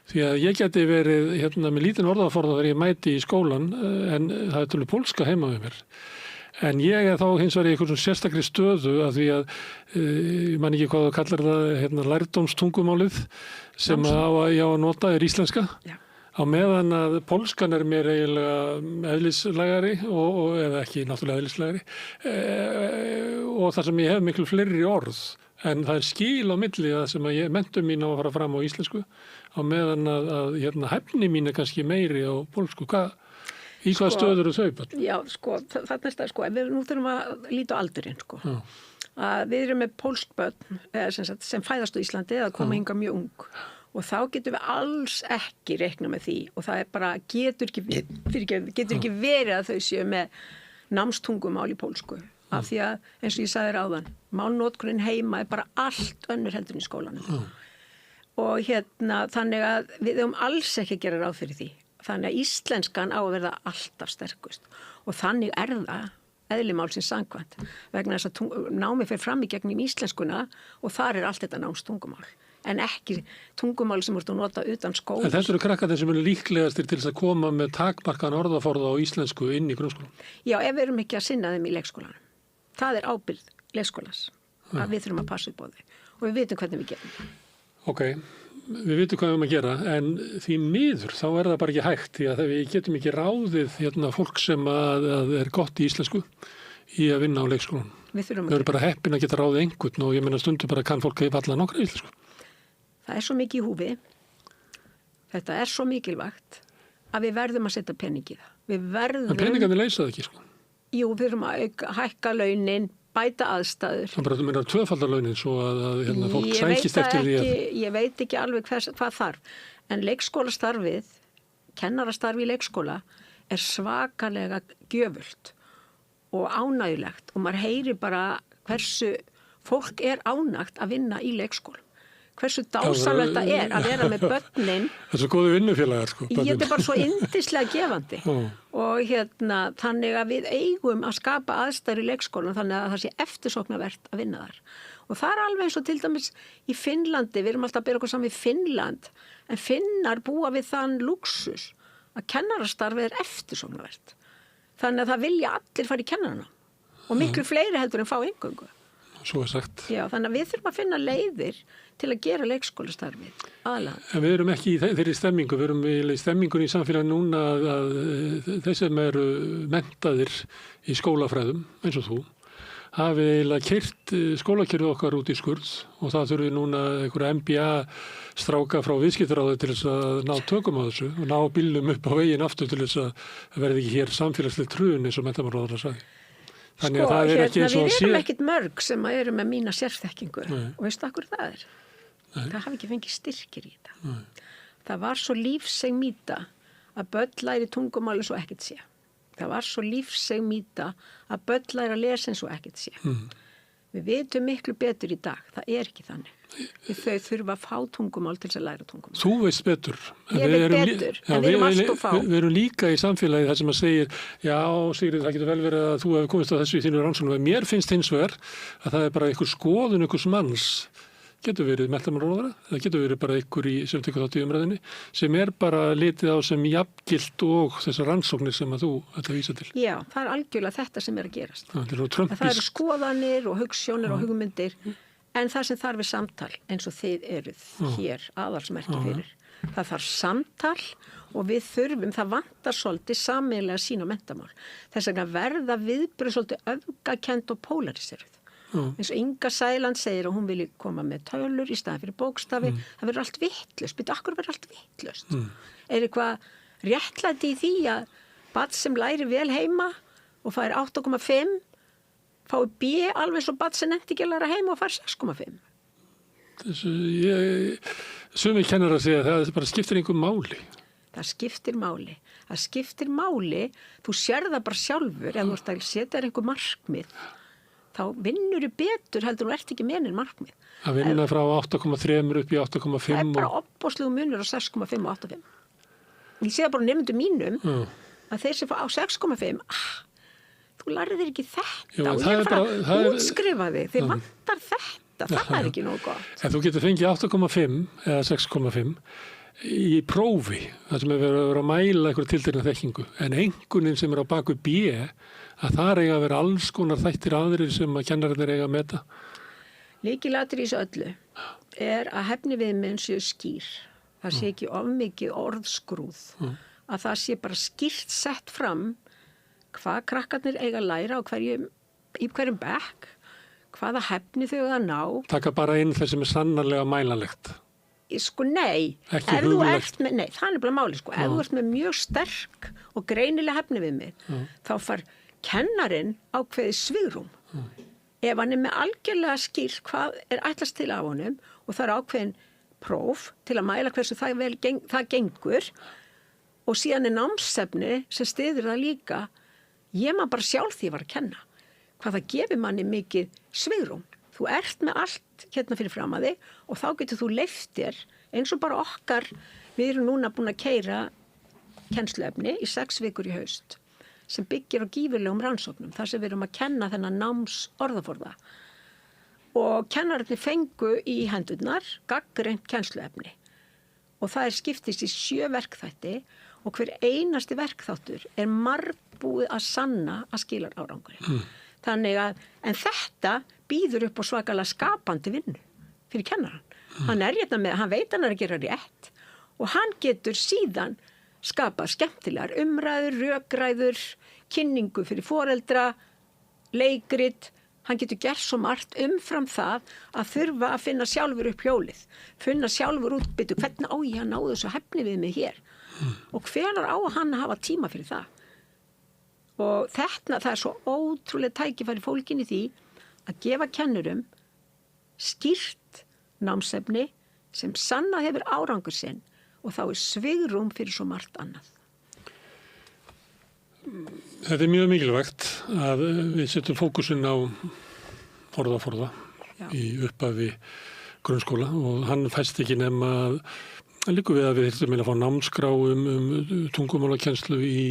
Því að ég geti verið með lítinn orðaforða þegar ég mæti í skólan en það er tölur pólska heima við mér. En ég þá hins vegar í einhvern sérstakri stöðu að því að ég man ekki hvað það kallar það lærdómstungumálið sem ég á að nota er íslenska. Já. Á meðan að pólskan er mér eiginlega eðlislægari eða ekki náttúrulega eðlislægari og þar sem ég hef miklu fleiri orð. En það er skil á milli að sem að menntun mín á að fara fram á íslensku á meðan að hæfni mín er kannski meiri á pólsku. Í hvað stöður eru þau? Já, sko, þarna er það, sko, nú þurfum að líta á aldurinn, sko. Að við erum með pólsk börn sem fæðast á Íslandi að koma hingað mjög ung og þá getum við alls ekki reikna með því og það er bara, getur ekki verið að þau séu með námstungumál í pólsku. Af því að, eins og ég sagði þér áðan, málnotkun heima er bara allt önnur heldur í skólanum. Og þannig að við höfum alls ekki að gera ráð fyrir því. Þannig að íslenskan á að verða alltaf sterkust. Og þannig er það eðli málsins samkvæmt. Vegna þess að námið fer fram í gegnum íslenskuna og þar er allt þetta námstungumál. En ekki tungumál sem voru að nota utan skóla. En þessu eru krakkarnir sem eru líklegastir til þess að koma með takmarkan orðaforða á íslensku inn í grunnskólanum? Já, ef við erum ekki að sinna þeim í leikskólanum. Það er ábyrgð leikskólans að við þurfum að passa upp á þau og við vitum hvernig við gerum það. Ok, við vitum hvað við erum að gera en því miður þá er það bara ekki hægt því að við getum ekki ráðið fólk sem að er gott í íslensku í að vinna á leikskólanum. Við erum bara heppin að geta ráðið einhvern og ég meina stundum bara kann fólk að valla nokkra íslensku. Það er svo mikið í húfi, þetta er svo mikilvægt að við verðum að setja pening í það. En peningarnir leysa það ekki, sko? Jú, við erum að hækka launin, bæta aðstæður. Það bara, þú meina tvöfaldar launin svo að fólk sækist eftir því að... Ég veit ekki alveg hvað þarf, en leikskólastarfið, kennarastarfi í leikskóla, er svakalega gjöfult og ánægilegt og maður heyri bara hversu fólk er ánægt að vinna í leikskóla. Hversu dásamlegt það er að vera með börnin. Það er svo góðu vinnufélagar, sko. Þetta er bara svo yndislega gefandi. Og þannig að við eigum að skapa aðstæður í leikskólan þannig að það sé eftirsóknarvert að vinna þar. Og það er alveg eins og til dæmis í Finnlandi, við erum alltaf að bera okkur saman við Finnland, en Finnar búa við þann lúksus að kennarastarfið er eftirsóknarvert. Þannig að það vilja allir fara í kennarana og miklu fleiri heldur en fá eingöngu. Svo er sagt. Já, þannig að við þurfum að finna leiðir til að gera leikskólastarfið aðalega. En við erum ekki í þeirri stemmingu, við erum í stemmingun í samfélagi núna að þeir sem eru menntaðir í skólafræðum, eins og þú, hafi eiginlega keyrt skólakerfið okkar út í skurð og það þurfi núna einhverja MBA stráka frá viðskiptaráði til þess að ná tökum á þessu og ná bílnum upp á veginn aftur til þess að verði ekki hér samfélagslega trun eins og menntamálaráðherra sagði. Þannig að það er ekki eins og að sé... Við erum ekkit mörg sem eru með mína sérþekkingu og veistu akkur það er? Nei. Það hafi ekki fengið styrkir í þetta. Nei. Það var svo lífseg mýta að börn læri tungumáli svo ekkert sé. Það var svo lífseg mýta að börn læri að lesa eins og ekkert sé. Við vitum miklu betur í dag, það er ekki þannig. Þau þurfa að fá tungumál til þess að læra tungumál. Þú veist betur. Ég veit betur, en við erum allt of fá. Við erum líka í samfélagi þar sem að segir, já Sigrid, það getur vel verið að þú hefur komist á þessu í þínu rannsóknum. Mér finnst hins vegar að það er bara einhver skoðun einhvers manns, getur verið menntamálaráðherra, það getur verið bara einhver sem tekur þátt í umræðinni, sem er bara litið á sem jafngilt og þessar rannsóknir sem að þú ætla að vísa til. Já, það er algjörlega þetta sem er að gerast. Það eru skoðanir og hugssjónir og hugmyndir, en það sem þarf er samtal eins og þið eruð hér aðalsmerki fyrir. Það þarf samtal og við þurfum, það vantar svolítið sameiginlega sín á menntamál. Þess vegna verða viðbrögð svolítið öfgakend og pólariseruð. Eins og Inga Sæland segir að hún vilji koma með tölur í staðan fyrir bókstafi, það verður allt vitlaust. Byrju, akkur verður allt vitlaust? Er eitthvað réttlæti í því að barn sem læri vel heima og fær 8,5 fái B alveg svo barn sem nefndi ekki að læra heima og fær 6,5? Sumir kennarar segja að það bara skiptir einhver máli. Það skiptir máli. Það skiptir máli, þú sér það bara sjálfur ef þú ert að setja einhver markmið. Þá vinnur þú betur heldur þú ert ekki menin markmið. Að vinna frá 8,3 upp í 8,5. Það er bara opboðslegu munur á 6,5 og 8,5. Ég sé það bara nemendum mínum að þeir sem fá á 6,5, þú lærið þér ekki þetta og ég er bara að útskrifa þig, þeir vantar þetta, það er ekki nógu gott. En þú getur fengið 8,5 eða 6,5 í prófi, það sem er verið að mæla einhverja tiltekna þekkingu, en einhverjum sem er á baku B, að það eiga að vera alls konar þættir aðrir sem að kennararnir eiga að meta. Lykilatriði í þessu öllu er að hæfniviðmið séu skýr. Það sé ekki of mikið orðskrúð. Að það sé bara skýrt sett fram hvað krakkarnir eiga að læra í hverjum bekk, hvaða hæfni þau að ná. Taka bara inn það sem er sannarlega mælanlegt. Sko nei, ekki hugulegt. Nei, það er bara máli. Ef þú ert með mjög sterk og greinilega hæfniviðmið, þá far kennarinn ákveði svigrúm. Ef hann er með algjörlega skýrt hvað er ætlast til af honum og það er ákveðin próf til að mæla hversu það gengur og síðan er námsefni sem styður það líka, ég maður bara sjálf því að kenna. Hvað það gefur manni mikið svigrúm. Þú ert með allt hérna fyrir fram að þig og þá getur þú leyft þér eins og bara okkar, við erum núna búin að keyra kennsluefni í 6 vikur í haust sem byggir á gífurlegum rannsóknum, þar sem við erum að kenna þennan náms orðaforða. Og kennararnir fengu í hendurnar gagnreynt kennsluefni. Og það er skiptist í 7 verkþætti og hver einasti verkþáttur er margbúið að sanna að skilar árangurinn. Þannig að, en þetta býður upp á svakalega skapandi vinnu fyrir kennaran. Hann er hérna með, hann veit hann er að gera rétt og hann getur síðan skapað skemmtilegar umræður, rökræður, kynningu fyrir foreldra, leikrit. Hann getur gert svo margt umfram það að þurfa að finna sjálfur upp hjólið. Finna sjálfur út, byrju, hvernig á ég að ná þessu hæfni við mig hér? Og hvenær á hann að hafa tíma fyrir það? Og þetta, það er svo ótrúlega tækifæri fólkin í því að gefa kennurum skýrt námsefni sem sanna hefur árangur sinn og þá er svigrúm fyrir svo margt annað. Þetta er mjög mikilvægt að við setjum fókusin á orðaforða í upphafi grunnskóla og hann fæst ekki nema að liggur við að við þurfum að fá námskrá tungumálakennslu í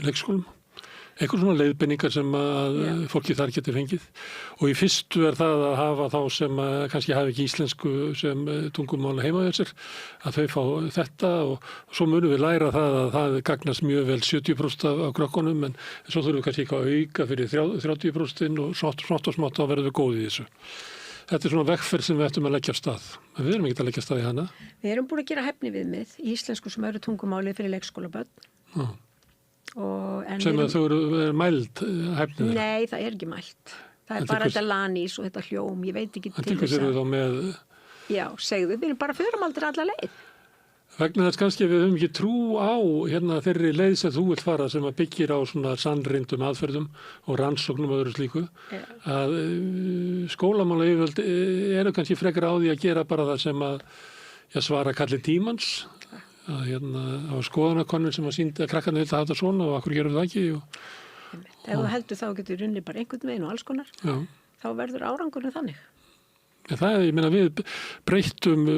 leikskólum. Eitthvað svona leiðbeiningar sem að fólki þar geti fengið og í fyrstu er það að hafa þá sem kannski hafi ekki íslensku sem tungumála heima hjá sér að þau fá þetta og svo munum við læra það að það gagnast mjög vel 70% af krökkunum en svo þurfum við kannski ekki að auka fyrir 30% og smátt þá verðum við góðið í þessu. Þetta er svona vegferð sem við ættum að leggja af stað. En við erum ekki að leggja af stað í hana. Við erum búin að gera hæfniviðmið í íslensku sem öðru tungumáli fyrir leikskólabörn. Sem að þú eru mæld hæfnið? Nei, það er ekki mæld. Það er bara þetta lanís og þetta hljóm, ég veit ekki til þess að... En til hvers eru þá með... Já, segðu, við erum bara förum aldrei alla leið. Vegna þess kannski við höfum ekki trú á þeirri leið sem þú vilt fara sem að byggir á svona sannreyndum aðferðum og rannsóknum og öðru slíku. Að skólamála yfirvöld eru kannski frekar á því að gera bara það sem að svara kalli tímans. Á skoðanakonun sem að sýndi að krakkarnir vilja hafa þetta svona og akkur gerum það ekki. Ef þú heldur þá getur runni bara einhvern veginn og alls konar. þá verður árangurinn þannig. Ég meina við breyttum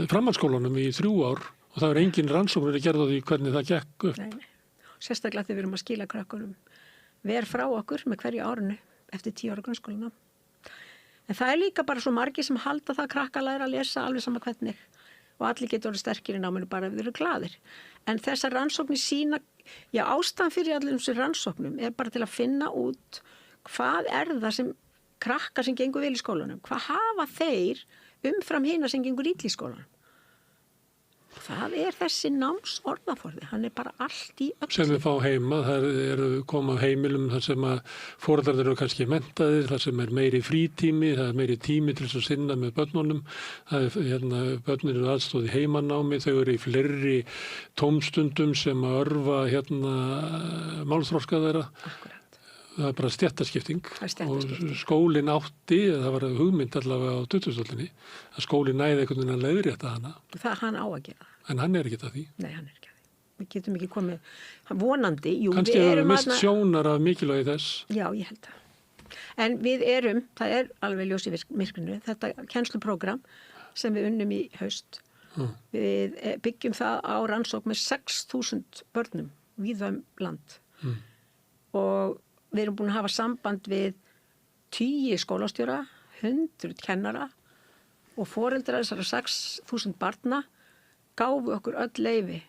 framhaldsskólanum í 3 ár og það er engin rannsóknir að gera því hvernig það gekk upp. Nei. Sérstaklega þegar við erum að skila krökkunum frá okkur með hverju árinu eftir 10 ára grunnskólana. En það er líka bara svo margir sem halda það krakka læra að lesa alveg sama hvernig og allir getur orðið sterkir í náminu bara ef þeir eru glaðir. En þessar rannsóknir sína, ástæðan fyrir allir þessum rannsóknum er bara til að finna út hvað er það sem krakkar sem gengur vel í skólanum, hvað hafa þeir umfram hina sem gengur illa í skólanum. Það er þessi námsorðaforði, hann er bara allt í öll. Sem við fá heima, það eru koma heimilum þar sem að foreldrar eru kannski menntaðir, þar sem er meiri frítími, það er meiri tími til þess að sinna með börnunum, það er börnir eru aðstóð í heimanámi, þau eru í fleiri tómstundum sem að örfa málþroska þeirra. Akkurat. Það er bara stéttaskipting og skólinn átti, það var hugmynd allavega á 2000-öldinni, að skólinn næði einhvern veginn að leiðrétta hana. Það hann á að gera. En hann er ekki að því. Nei, hann er ekki að því. Við getum ekki komið, vonandi, kannski við erum mist sjónar af mikilvægi þess. Já, ég held það. En við það er alveg ljós í myrkrinu, þetta kennsluprógram sem við unnum í haust. Við byggjum það á rannsókn með 6.000 börnum víða land. Og við erum búin að hafa samband við 10 skólastjóra, 100 kennara og foreldrar þessara 6.000 barna gáfu okkur öll leyfi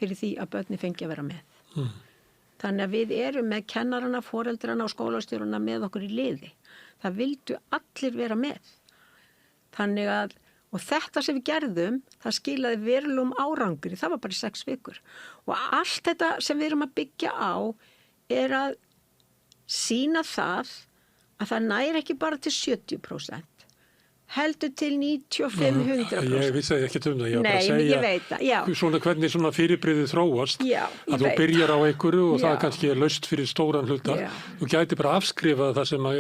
fyrir því að börni fengi að vera með. Þannig að við erum með kennarana, foreldrana og skólastjórana með okkur í liði. Það vildu allir vera með. Þannig að, og þetta sem við gerðum, það skilaði verulegum árangri, það var bara í 6 vikur. Og allt þetta sem við erum að byggja á er að sýna það að það næri ekki bara til 70%, heldur til 95-100%. Ég vissi ekki það, ég var bara að segja svona hvernig svona fyrirbrigðið þróast, að þú byrjar á einhverju og það kannski er laust fyrir stóran hluta. Þú gæti bara afskrifað það sem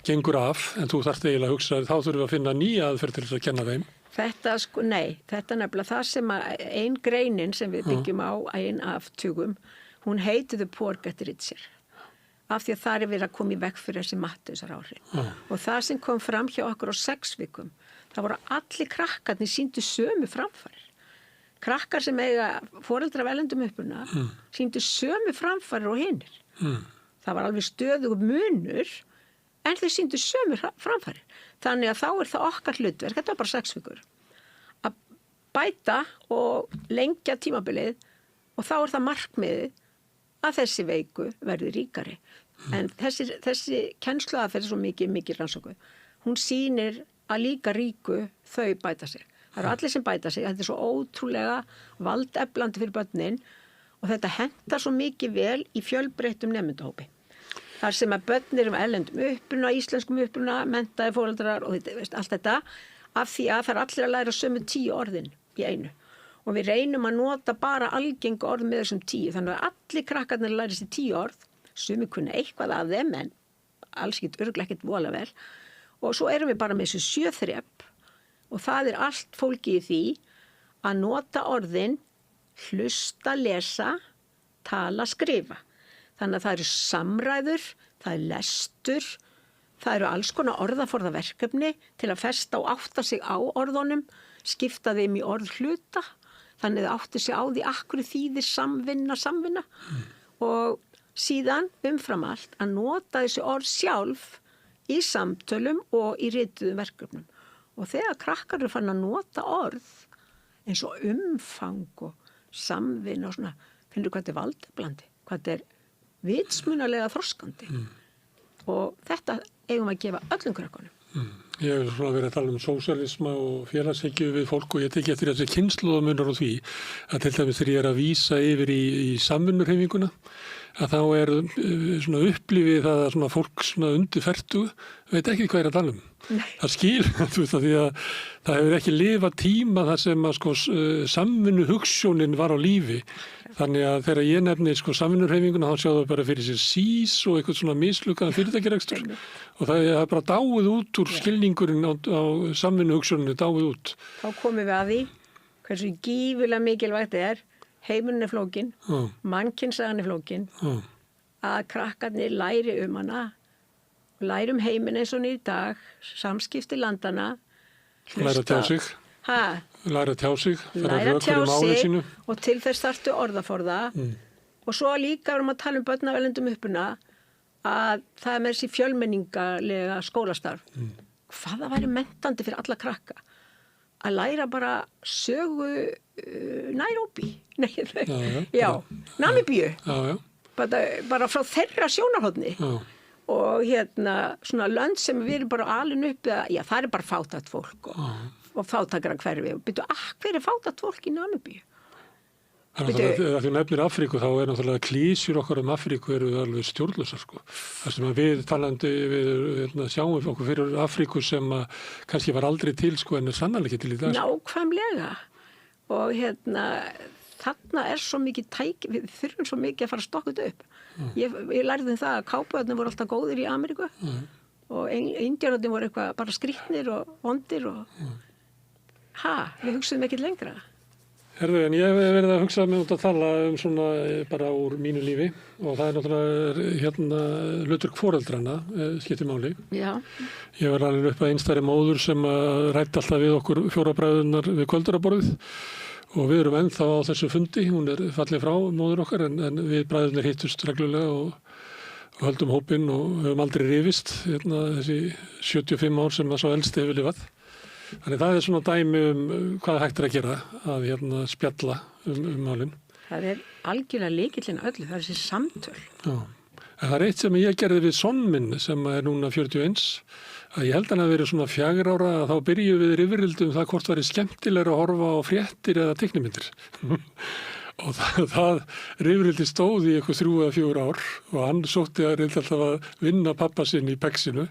gengur af, en þú þarft eiginlega að hugsa, þá þurfum við að finna nýja aðferð til þess að kenna þeim. Þetta er nefnilega það sem ein greinin sem við byggjum á, ein af 20, hún heiti The Poor Get Richer. Af því að það er verið að koma í veg fyrir þessi Mattheusar áhrif. Og það sem kom fram hjá okkur á 6 vikum, það voru allir krakkarnir sýndu sömu framfarir. Krakkar sem eiga foreldra af erlendum uppruna sýndu sömu framfarir og hinir. Það var alveg stöðugur munur, en þeir sýndu sömu framfarir. Þannig að þá er það okkar hlutverk, þetta var bara 6 vikur, að bæta og lengja tímabilið og þá er það markmiðið að þessi veiku verði ríkari. En þessi kennsluaðferð er svo mikið rannsóku. Hún sýnir að líka ríku þau bæta sig. Það eru allir sem bæta sig. Þetta er svo ótrúlega valdeflandi fyrir börnin og þetta hentar svo mikið vel í fjölbreyttum nemendahópi. Þar sem að börnir erlendum uppruna, íslenskum uppruna, menntaði foreldrar og allt þetta, af því að það er allir að læra sömu 10 orðin í einu. Og við reynum að nota bara algengu orð með þessum 10. Þannig að allir krakkarnir læri sér 10 orð, sumir kunna eitthvað af þeim, en alls örugglega ekkert vola vel. Og svo erum við bara með þessu 7 þrep og það er allt fólki í því að nota orðin, hlusta, lesa, tala, skrifa. Þannig að það eru samræður, það er lestur, það eru alls konar orðaforðaverkefni til að festa og átta sig á orðunum, skipta þeim í orðhluta. Þannig að átti sig á því akkur þýðir samvinna og síðan umfram allt að nota þessi orð sjálf í samtölum og í rituðum verkefnum. Og þegar krakkar eru fann að nota orð eins og umfang og samvinna og svona, finnur hvað þetta er valdablandi, hvað þetta er vitsmunalega þroskandi. Og þetta eigum að gefa öllum krakkunum. Ég hef svona verið að tala um sósíalisma og félagshyggju við fólk og ég teki eftir þessi kynslóðamunar á því að til dæmis þegar ég er að vísa yfir í samvinnuhreyfinguna að þá er svona upplifið það að svona fólk svona undir 40 veit ekki hvað er að tala um. Það skil, þú veist, því að það hefur ekki lifað tíma þar sem að samvinnu hugsjónin var á lífi. Þannig að þegar ég nefni samvinnuhreyfinguna þá sjáðu bara fyrir sér sís og eitthvað svona mislukkaðan fyrirtækjarekstur og það er bara dáið út úr skilningurinn á samvinnu hugsjóninu, dáið út. Þá komum við að því hversu gífilega mikilvægt er, heimurinn er flókin, mannkynsagan er flókin, að krakkarnir læri hana Lærum heiminn eins og í dag, samskipti landana. Læra að tjá sig. Læra að tjá sig, fara að rökur í máli sínu. Og til þess þarftu orðaforða. Og svo líka erum að tala um börnavelendum uppuna að það er með þessi fjölmenningalega skólastarf. Hvað það væri mentandi fyrir alla krakka? Að læra bara sögu Nairobi. Namibíu. Bara frá þeirra sjónarhóðni. Og svona lönd sem við erum bara alin upp, það er bara fátækt fólk og fátakara hverfi. Og byrju, hver er fátækt fólk í Namibíu? Þegar þú nefnir Afríku þá er náttúrulega klísjur okkar Afríku eru alveg stjórnlausar sko. Það sem við talandi við sjáum okkur fyrir Afríku sem kannski var aldrei til sko en er sannarlega ekki til í dag. Nákvæmlega. Og þarna er svo mikið tæk, við þurfum svo mikið að fara að stokka þetta upp. Ég lærði það að kápuðarnir voru alltaf góðir í Ameríku og indjánarnir voru eitthvað bara skrýtnir og vondir og við hugsaðum ekkert lengra. Herðu, en ég hef verið að hugsa mig út að tala svona bara úr mínu lífi og það er náttúrulega hlutverk foreldrana skiptir máli. Já. Ég var alveg upp að einstæðri móður sem ræddi alltaf við okkur 4 bræðurnar við kvölduraborðið og við erum ennþá á þessu fundi, hún er fallið frá móður okkar en við bræðurnir hittust reglulega og höldum hópinn og höfum aldrei rifist þessi 75 ár sem svo elsti hefur lifað. Þannig það er svona dæmi hvað hægt er að gera að spjalla málin. Það er algjörlega lykillinn öllu, það er þessi samtöl. Já, en það er eitt sem ég gerði við son minn sem er núna 41, að ég held hann að verið svona 4 ára að þá byrjuðum við rifrildum það hvort væri skemmtilega að horfa á fréttir eða teiknimyndir. Og það rifrildi stóð í eitthvað 3 eða 4 ár og hann sótti að reynda alltaf að vinna pappa sinn í pexinu.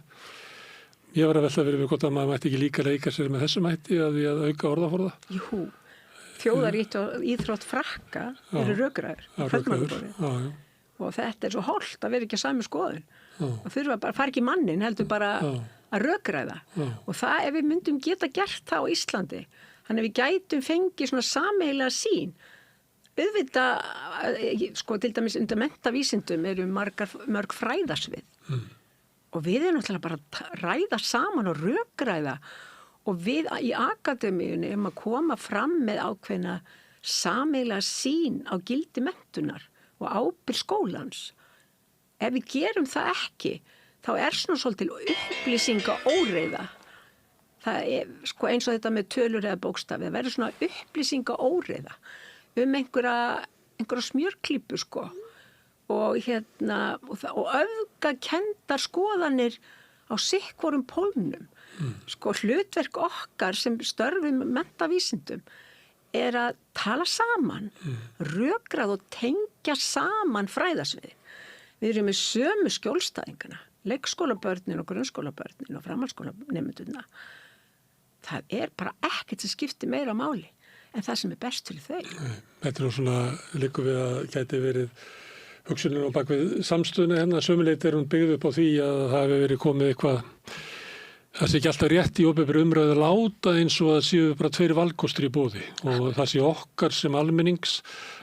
Ég var að velta fyrir mig hvort að maður mætti ekki líka leika sér með þessum hætti að auka orðaforða. Jú, þjóðaríþrótt frakka eru rökræður. Og þetta er svo hollt að vera ekki að sami skoðun. Og þurfa bara að fara ekki í mannin, heldur bara að rökræða. Og það ef við myndum geta gert það á Íslandi, þannig að við gætum fengið svona sameiginlega sýn. Auðvitað, sko til dæmis undir menntavísindum eru mörg fræðasvið. Og við erum náttúrulega bara að ræða saman og rökræða og við í akademíunni að koma fram með ákveðna sameiginlega sýn á gildi menntunar og ábyrgð skólans. Ef við gerum það ekki, þá er svona svolítil upplýsingaóreiða. Það er sko eins og þetta með tölur eða bókstafi, það verður svona upplýsingaóreiða einhverja smjörklípu sko. Og og öfgakendar skoðanir á sikkvorum pólnum. Sko hlutverk okkar sem störfum menntavísindum er að tala saman, rökrað og tengja saman fræðasviði. Við erum með sömu skjólstæðingana, leikskólabörnin og grunnskólabörnin og framhaldsskólanemendurna. Það er bara ekkert sem skiptir meira máli en það sem er best fyrir þau. Þetta er svona líku við að gæti verið hugsunin á bakvið samstöðuna sömuleitt er hún byggð upp á því að það hefur verið komið eitthvað það sé ekki alltaf rétt í opinberri umræðu að láta eins og að séu bara 2 valkostir í boði og það sé okkar sem almennings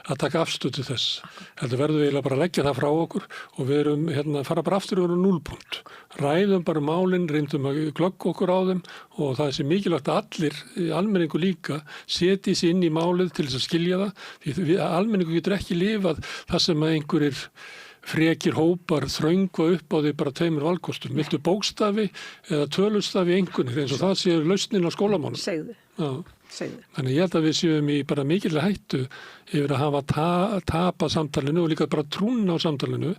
að taka afstöðu til þess. Heldur verðum við eiginlega bara að leggja það frá okkur og við erum fara bara aftur og vera 0 Ræðum bara málin, reyndum að glögga okkur á þeim og það sé mikilvægt að allir, almenningu líka, setji sig inn í málið til þess að skilja það. Því almenningu getur ekki lifað það sem að einhverjir frekir hópar þröngva upp á því bara 2 valkostum. Viltu bókstafi eða tölustafi einhvernir eins og það sé lausnin á skólamálum. Segðu. Þannig ég held að við séum í bara mikilvæg hættu yfir að hafa tapað samtalinu og líka bara trúna á samtalinu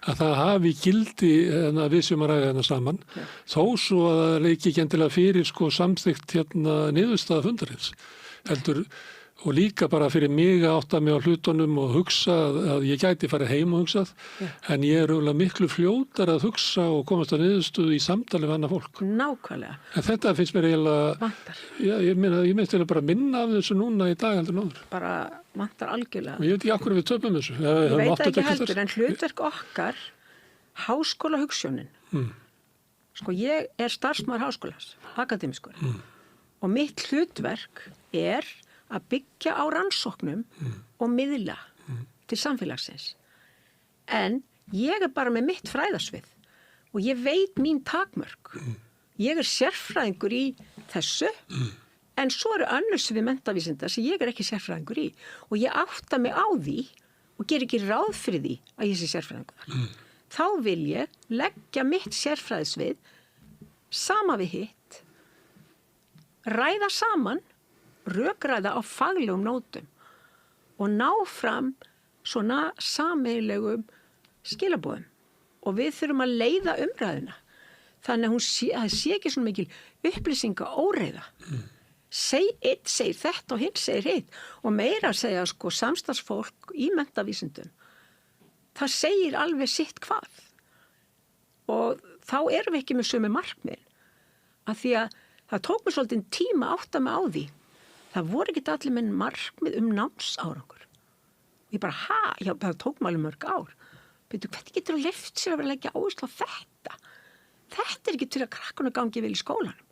að það hafi gildi að við séum að ræða hérna saman þó svo að það leiki ekki endilega fyrir samþykkt niðurstaða fundarins. Heldur og líka bara fyrir mig að átta mig á hlutunum og hugsa að ég gæti farið heim og hugsað en ég er miklu fljótar að hugsa og komast að niðurstöðu í samtali við annað fólk. Nákvæmlega. En þetta finnst mér eiginlega vantar. Ég minnst bara minna af þessu núna í dag heldur náður. Bara vantar algjörlega. Og ég veit ekki af hverju við töpum þessu. Ég veit ekki heldur en hlutverk okkar háskólahugsjónin. Sko ég er starfsmaður háskólas, akademískur og mitt hlutverk er að byggja á rannsóknum og miðla til samfélagsins. En ég er bara með mitt fræðasvið og ég veit mín takmörk. Ég sérfræðingur í þessu, en svo eru önnur svið menntavísinda sem ég ekki sérfræðingur í og ég átta mig á því og ger ekki ráð fyrir því að ég sé sérfræðingur. Þá vil ég leggja mitt sérfræðisvið sama við hitt, ræða saman, rökræða á faglegum nótum og ná fram svona sameiginlegum skilaboðum og við þurfum að leiða umræðuna þannig að það sé ekki svona mikil upplýsinga óreiða. Einn segir þetta og hinn segir hitt og meira að segja sko samstarfsfólk í menntavísindum það segir alveg sitt hvað og þá erum við ekki með sömu markmið af því að það tók mér svolítið tíma að átta mig á því. Það voru ekki allir með markmið námsárangur. Ég bara, já, það tók mér alveg mörg ár. Beidu, hvernig getur þú leyft sér að vera að leggja áherslu á þetta? Þetta ekki til að krakkuna gangi vel í skólanum.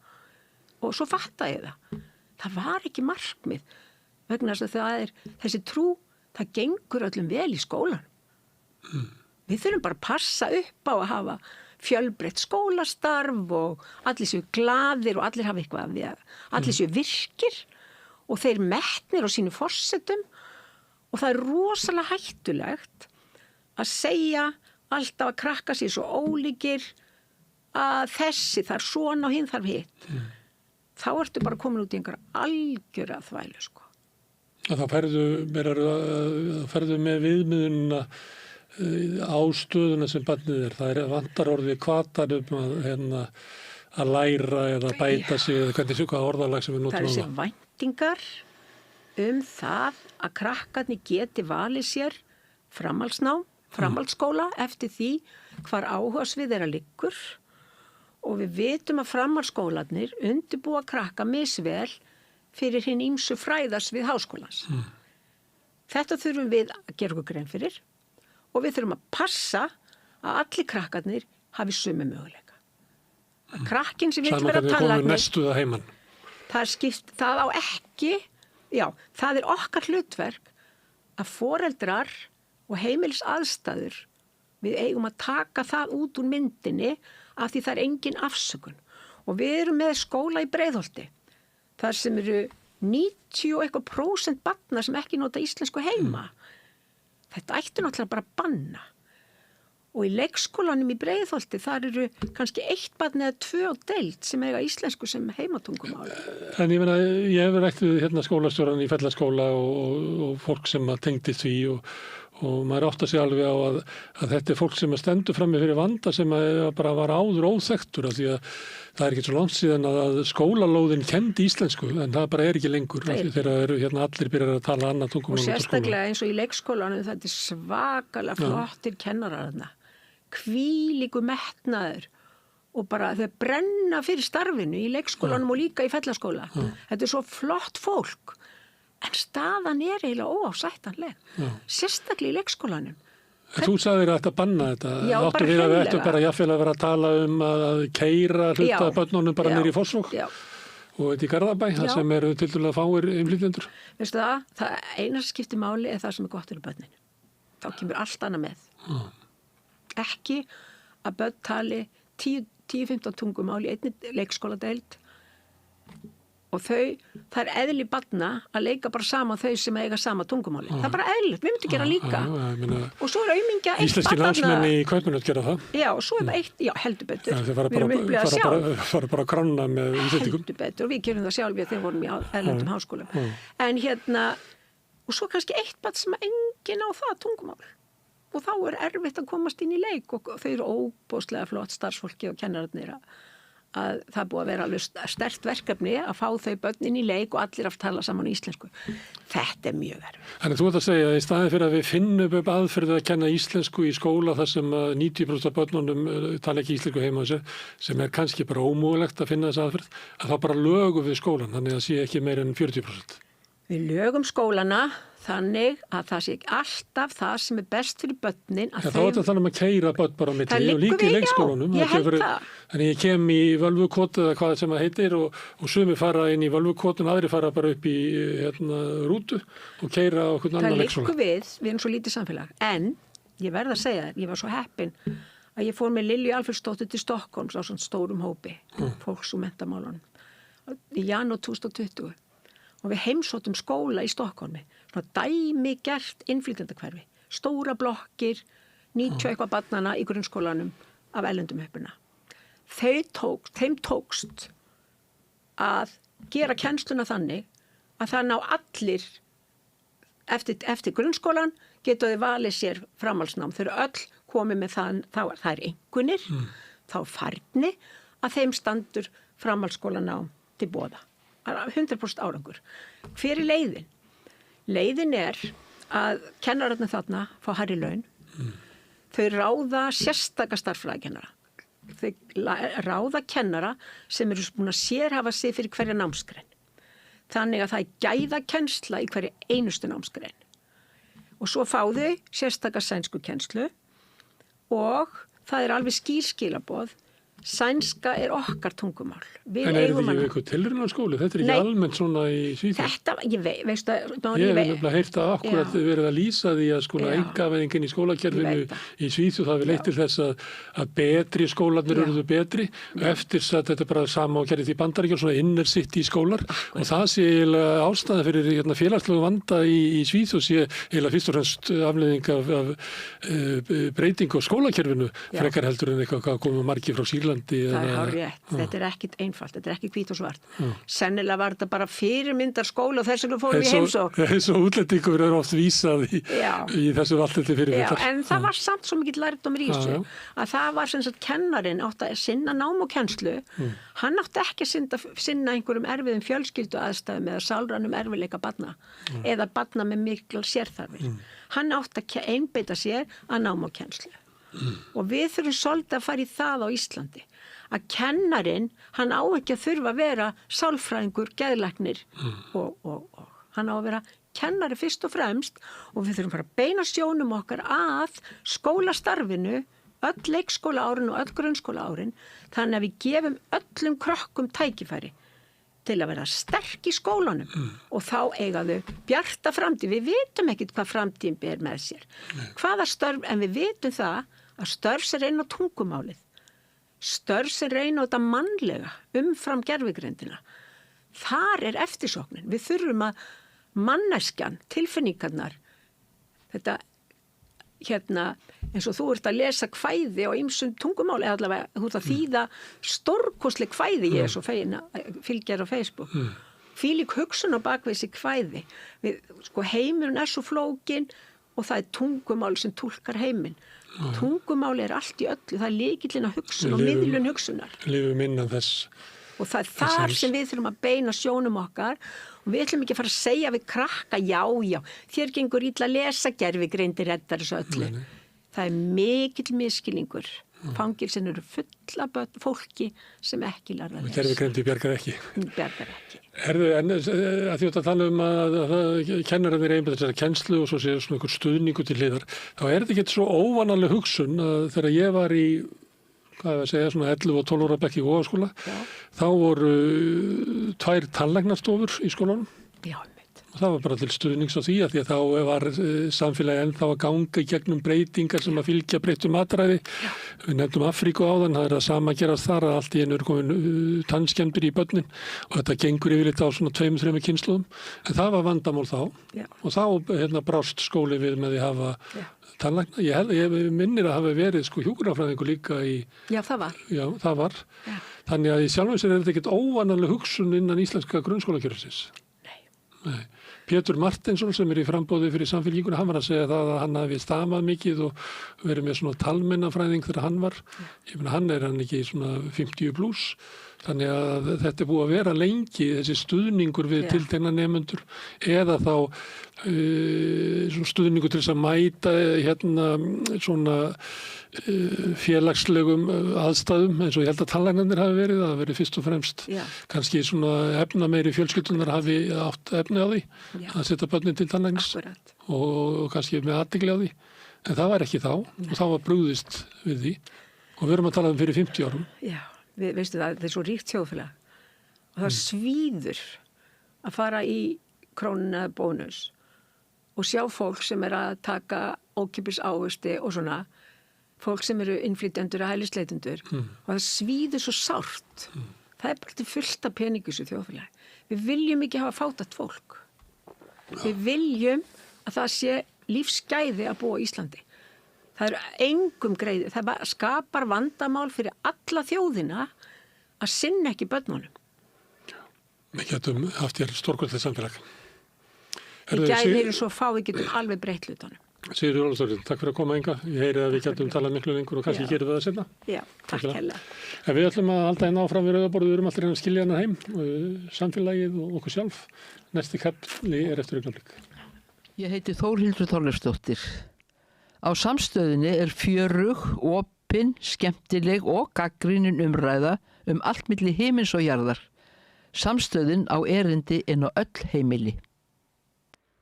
Og svo fattaði ég það. Það var ekki markmið. Vegna þess að það þessi trú, það gengur öllum vel í skólanum. Við þurfum bara að passa upp á að hafa fjölbreytt skólastarf og allir séu glaðir og allir hafa eitthvað við að allir séu virkir og þeir metnir á sínu forsetum og það rosalega hættulegt að segja alltaf að krakka sér svo ólíkir að þessi þarf svona og hinn þarf hitt. Þá ertu bara komin út í einhver algjöra þvælu sko. Þá ferðu með viðmiðunina á stöðuna sem barnið það vantar orðið hvatar að læra eða bæta sig eða hvernig hvað orðalag sem við notum. Það þessi væntingar það að krakkarnir geti valið sér framhaldsskóla eftir því hvar áhugasvið að liggur og við vitum að framhaldsskólarnir undirbúa krakka misvel fyrir hinn ýmsu fræðasvið háskólans. Þetta þurfum við að gera okkur grein fyrir og við þurfum að passa að allir krakkarnir hafi sömu möguleika. Að krakkinn sem vill vera tannlæknir, það á ekki, það okkar hlutverk að foreldrar og heimilisaðstæður, við eigum að taka það út úr myndinni af því það engin afsökun. Og við erum með skóla í Breiðholti, þar sem eru 90% barna sem ekki nota íslensku heima. Þetta ætti náttúrulega bara að banna. Og í leikskólanum í Breiðholti þar eru kannski 1 barn eða 2 deild sem eiga íslensku sem heimatungumáli. En ég hef rætt við skólastjóran í Fellaskóla og fólk sem tengdist því og maður átt að segja alveg á að þetta fólk sem stendur frammi fyrir vanda sem bara var áður óþekktur af því að það ekki svo langt síðan að skólalóðin kendi íslensku en það bara ekki lengur þegar eru allir byrjar að tala annað tungumál. Og sérstaklega eins og í leikskólanum þetta svakalega flottir kennarar þarna. Hvílíku metnaður og bara þau brenna fyrir starfinu í leikskólanum og líka í Fellaskóla. Þetta svo flott fólk. En staðan eiginlega óásættanleg. Sérstaklega í leikskólanum. Þú sagðir að þetta banna þetta. Já, bara hreinlega. Við ættum bara jafnvel að vera að tala að keyra hluta börnunum bara niður í Fossvog og þetta í Garðabæ, það sem eru tildulega fáir innflytjendur. Veistu það eina sem skiptir máli það sem gott fyrir börnin. Þá kemur allt annað með. Ekki að börn tali 10-15 tungumál í einni leikskóladeild og það eðli barna að leika bara sama þau sem eiga sama tungumáli. Það bara eðlilegt, við myndum gera líka. Og svo aumingja eitt íslenskir landsmenn í Kaupmannahöfn gera það. Já, og svo eitt, heldur betur. Við erum upplifað að sjálf. Fara bara að kranna með íslendingum. Heldur betur, og við gerum það sjálf þegar við vorum í erlendum háskólum. En og svo kannski eitt barn sem enginn á það tungumál. Og þá erfitt að komast inn í leik og þau eru óbóðslega flott starfsfólki og kennararnir að það búið að vera alveg sterkt verkefni að fá þau börn inn í leik og allir að tala saman í íslensku. Þetta mjög erfitt. Þannig þú ert að segja að í staðin fyrir að við finnum upp aðferð að kenna íslensku í skóla þar sem 90% af börnunum tala ekki íslensku heima á sér, sem kannski bara ómögulegt að finna þessa aðferð, að þá bara lögum við skólan, þannig að sé ekki meir en 40%. Við lögum skólana þannig að það sé ekki alltaf það sem best fyrir börnin. Þá er þetta þannig að keyra börn bara á milli og líka í leikskólanum. Ég held það. Þannig ég kem í völvukot eða hvað sem það heitir og sumi fara inn í völvukotun, aðri fara bara upp í rútu og keyra á okkur annan leikskóla. Það liggur við erum svo lítið samfélag. En ég verð að segja þér, ég var svo heppin að ég fór með Lilju Alfredsdóttur til Stokkólms á svona stórum hópi, fólks og menntamálunum, í janúar 2020 og við heimsóttum skóla í Stokkólmi, svona dæmigert innflytjendahverfi, stóra blokkir, 90 eitthvað barnana í grunnskólanum af erlendum uppruna. Þeim tókst að gera kennsluna þannig að það ná allir eftir grunnskólan geta þau valið sér framhaldsnám. Þau eru öll komið með það er einkunnir, þá færni að þeim standur framhaldsskólanám til boða. 100% árangur. Hver er leiðin? Leiðin er að kennararnir þarna fá hærri laun. Þau ráða sérstaka starffræðikennara. Þau ráða kennara sem eru búin að sérhafa sig fyrir hverja námsgrein. Þannig að það er gæða kennsla í hverju einustu námsgrein. Og svo fá þau sérstaka sænsku kennslu og það er alveg skýrskilaboð. Sænska er okkar tungumál. En er þetta ekki eitthvað tilraunarskóli? Þetta er ekki almennt svona í Svíþjóð? Þetta, ég veistu að... Ég hef nefnilega heyrt að akkurat verið að lýsa því að sko einkavæðingin í skólakerfinu í Svíþjóð það við leitt til þess að betri skólarnir eruðu betri eftir að þetta er bara sama og gerði því Bandaríkjum svona inner city skólar og það sé eiginlega ástæða fyrir félagslegu vanda í Svíþjóð sé eiginlega fyrst og fremst afleiðing af breytingu á skólakerfinu frekar heldur en eitthvað komið margir frá Sýrlandi. Það er hárrétt, þetta er ekkit einfalt, þetta er ekki hvít og svart. Sennilega var þetta bara fyrirmyndar skóla og þess vegna fórum í heimsókn. Eins og útlendingur er oft vísað í þessu alltaf fyrirmyndar. En það var samt svo mikið lærdómur í þessu að það var sem sagt kennarin átti að sinna nám og kennslu. Hann átti ekki að sinna einhverjum erfiðum fjölskyldu aðstæðum eða sálrænum erfiðleika barna eða barna með mikil sérþarfir. Hann átti að einbeita sér að nám og kennslu. Og við þurfum svolítið að fara í það á Íslandi að kennarin, hann á ekki að þurfa að vera sálfræðingur, geðlæknir og hann á að vera kennari fyrst og fremst og við þurfum að fara að beina sjónum okkar að skólastarfinu, öll leikskólaárin og öll grunnskólaárin þannig að við gefum öllum krökkum tækifæri til að vera sterk í skólanum og þá eiga þau bjarta framtíð. Við vitum ekkert hvað framtíðin ber með sér. Hvaða störf, en við vitum það að störf sem reyna á tungumálið, störf sem reyna á þetta mannlega umfram gervigreindina. Þar er eftirsóknin. Við þurfum að manneskjan, tilfinningarnar, þetta eins og þú ert að lesa kvæði á ýmsum tungumáli, eða allavega þú ert að þýða stórkostleg kvæði, ég er svo fylgjar á Facebook. Fílík hugsun á bakvið þessi kvæði. Heimurinn er svo flókin og það er tungumál sem túlkar heiminn. Tungumáli er allt í öllu, það er lykillinn að hugsun og miðlun hugsunar. Lifum innan þess. Og það er þar sem við þurfum að beina sjónum okkar og við ætlum ekki að fara að segja við krakka, já, þér gengur illa að lesa, gervigreindir reddar þessu öllu. Það er mikill miskilningur. Fangilsin eru fulla fólki sem ekki lærða að lesa. Gervigreindi bjargar ekki. Bjargar ekki. En að því að tala um að kennararnir einbæta þessari kennslu og svo séu svona einhver stuðningu til hliðar, þá er þetta ekki svo óvanaleg hugsun að þegar ég var í svona 11 og 12 ára bekk í Vogaskóla, þá voru 2 tannlæknastofur í skólanum. Já, það var bara til stuðnings á því að þá var samfélagi ennþá að ganga í gegnum breytingar sem að fylgja breyttu matræði. Við nefndum Afríku áðan, það er það sama að gerast þar að allt í einu er komin tannskemmdir í börnin og þetta gengur yfirleitt á svona 2-3 kynslóðum. En það var vandamál þá og þá brást skóli við með því að hafa tannlækna. Ég minnir að hafa verið hjúkrunarfræðingur líka í... Já, það var. Já, það var. Já. Þannig að í sjálfum sér er þetta ekkert óvanaleg hugsun innan íslenska grunnskólakerfisins. Nei. Pétur Martinsson sem er í frambóði fyrir Samfylkinguna, hann var að segja það að hann hafi stamað mikið og verið með svona talmennafræðing þegar hann var. Ég meina hann er ekki svona 50 pluss. Þannig að þetta er búið að vera lengi þessi stuðningur við tiltekna nemendur eða þá stuðningur til þess að mæta svona félagslegum aðstæðum eins og ég held að tannlæknarnir hafi verið, það hafi verið fyrst og fremst kannski svona efnameiri fjölskyldunar hafi átt efni á því að setja börnin til tannlæknis og kannski með athygli á því, en það var ekki þá og þá var brugðist við því og við erum að tala fyrir 50 árum. Já, veistu það, þetta er svo ríkt þjóðfélag og það svíður að fara í Krónuna eða Bónus og sjá fólk sem er að taka ókeypis ávexti og svona fólk sem eru innflytjendur og hælisleitendur og það svíður svo sárt. Það er bara til fullt af peningu þessu þjóðfélagi. Við viljum ekki hafa fátækt fólk. Við viljum að það sé lífsgæði að búa í Íslandi. Það er engum greiði. Það skapar vandamál fyrir alla þjóðina að sinna ekki börnunum. Við getum haft hér stórkvöldið samfélag. Við gæðum svo fá, við getum alveg breytt hlutunum. Sigríður Ólafsdóttir, takk fyrir að koma hingað. Ég heyri að við getum talað miklu lengur og kannski gerum við það seinna. Já, takk hérlega. En við ætlum að halda hérna áfram við rauðaborðið, við erum alltaf að skilja hana heim, samfélagið og okkur sjálf. Næsti kafli er eftir augnablik. Ég heiti Þórhildur Þorleifsdóttir. Á Samstöðinni er fjörug, opin, skemmtileg og gagnrýnin umræða allt milli himins og jarðar. Samstöðin á erindi inn á öll heimili.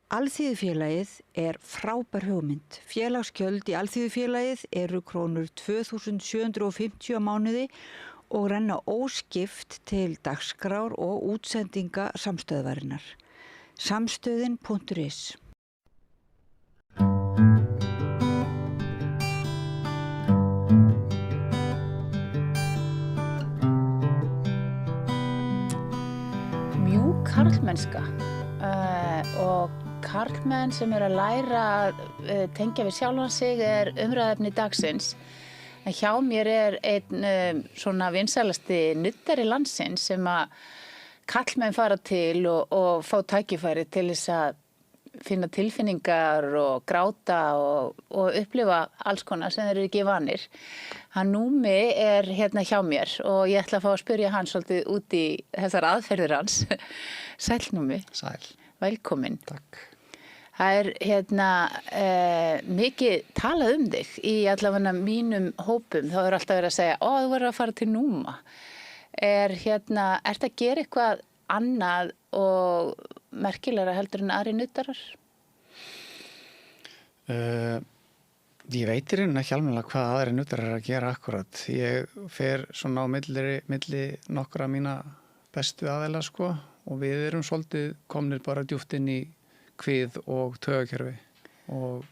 Alþýðufélagið er frábær hugmynd. Félagsgjöld í Alþýðufélagið eru krónur 2.750 á mánuði og renna óskipt til dagskrár og útsendinga samstöðvarinnar. Samstöðin.is Mjúk karlmennska og karlmenn sem að læra að tengja við sjálfan sig er umræðefni dagsins. En hjá mér er einn svona vinsælasti nuddari landsins sem að karlmenn fara til og fá tækifæri til þess að finna tilfinningar og gráta og upplifa alls konar sem þeir eru ekki vanir. Hann Númi er hérna hjá mér og ég ætla að fá að spyrja hann svolítið út í þessar aðferðir hans. Sæl Númi. Sæl. Velkomin. Takk. Það er mikið talað þig í allavega mínum hópum. Þá er alltaf verið að segja, þú verður að fara til Núma. Ertu að gera eitthvað annað og merkilegra heldur en aðri nuttarar? Ég veit í rauninni ekki almennilega hvað aðri nuttarar er að gera akkurat. Ég fer svona á milli nokkra mína bestu aðeila sko og við erum svolítið komnir bara djúpt inn í kvið og taugakerfi og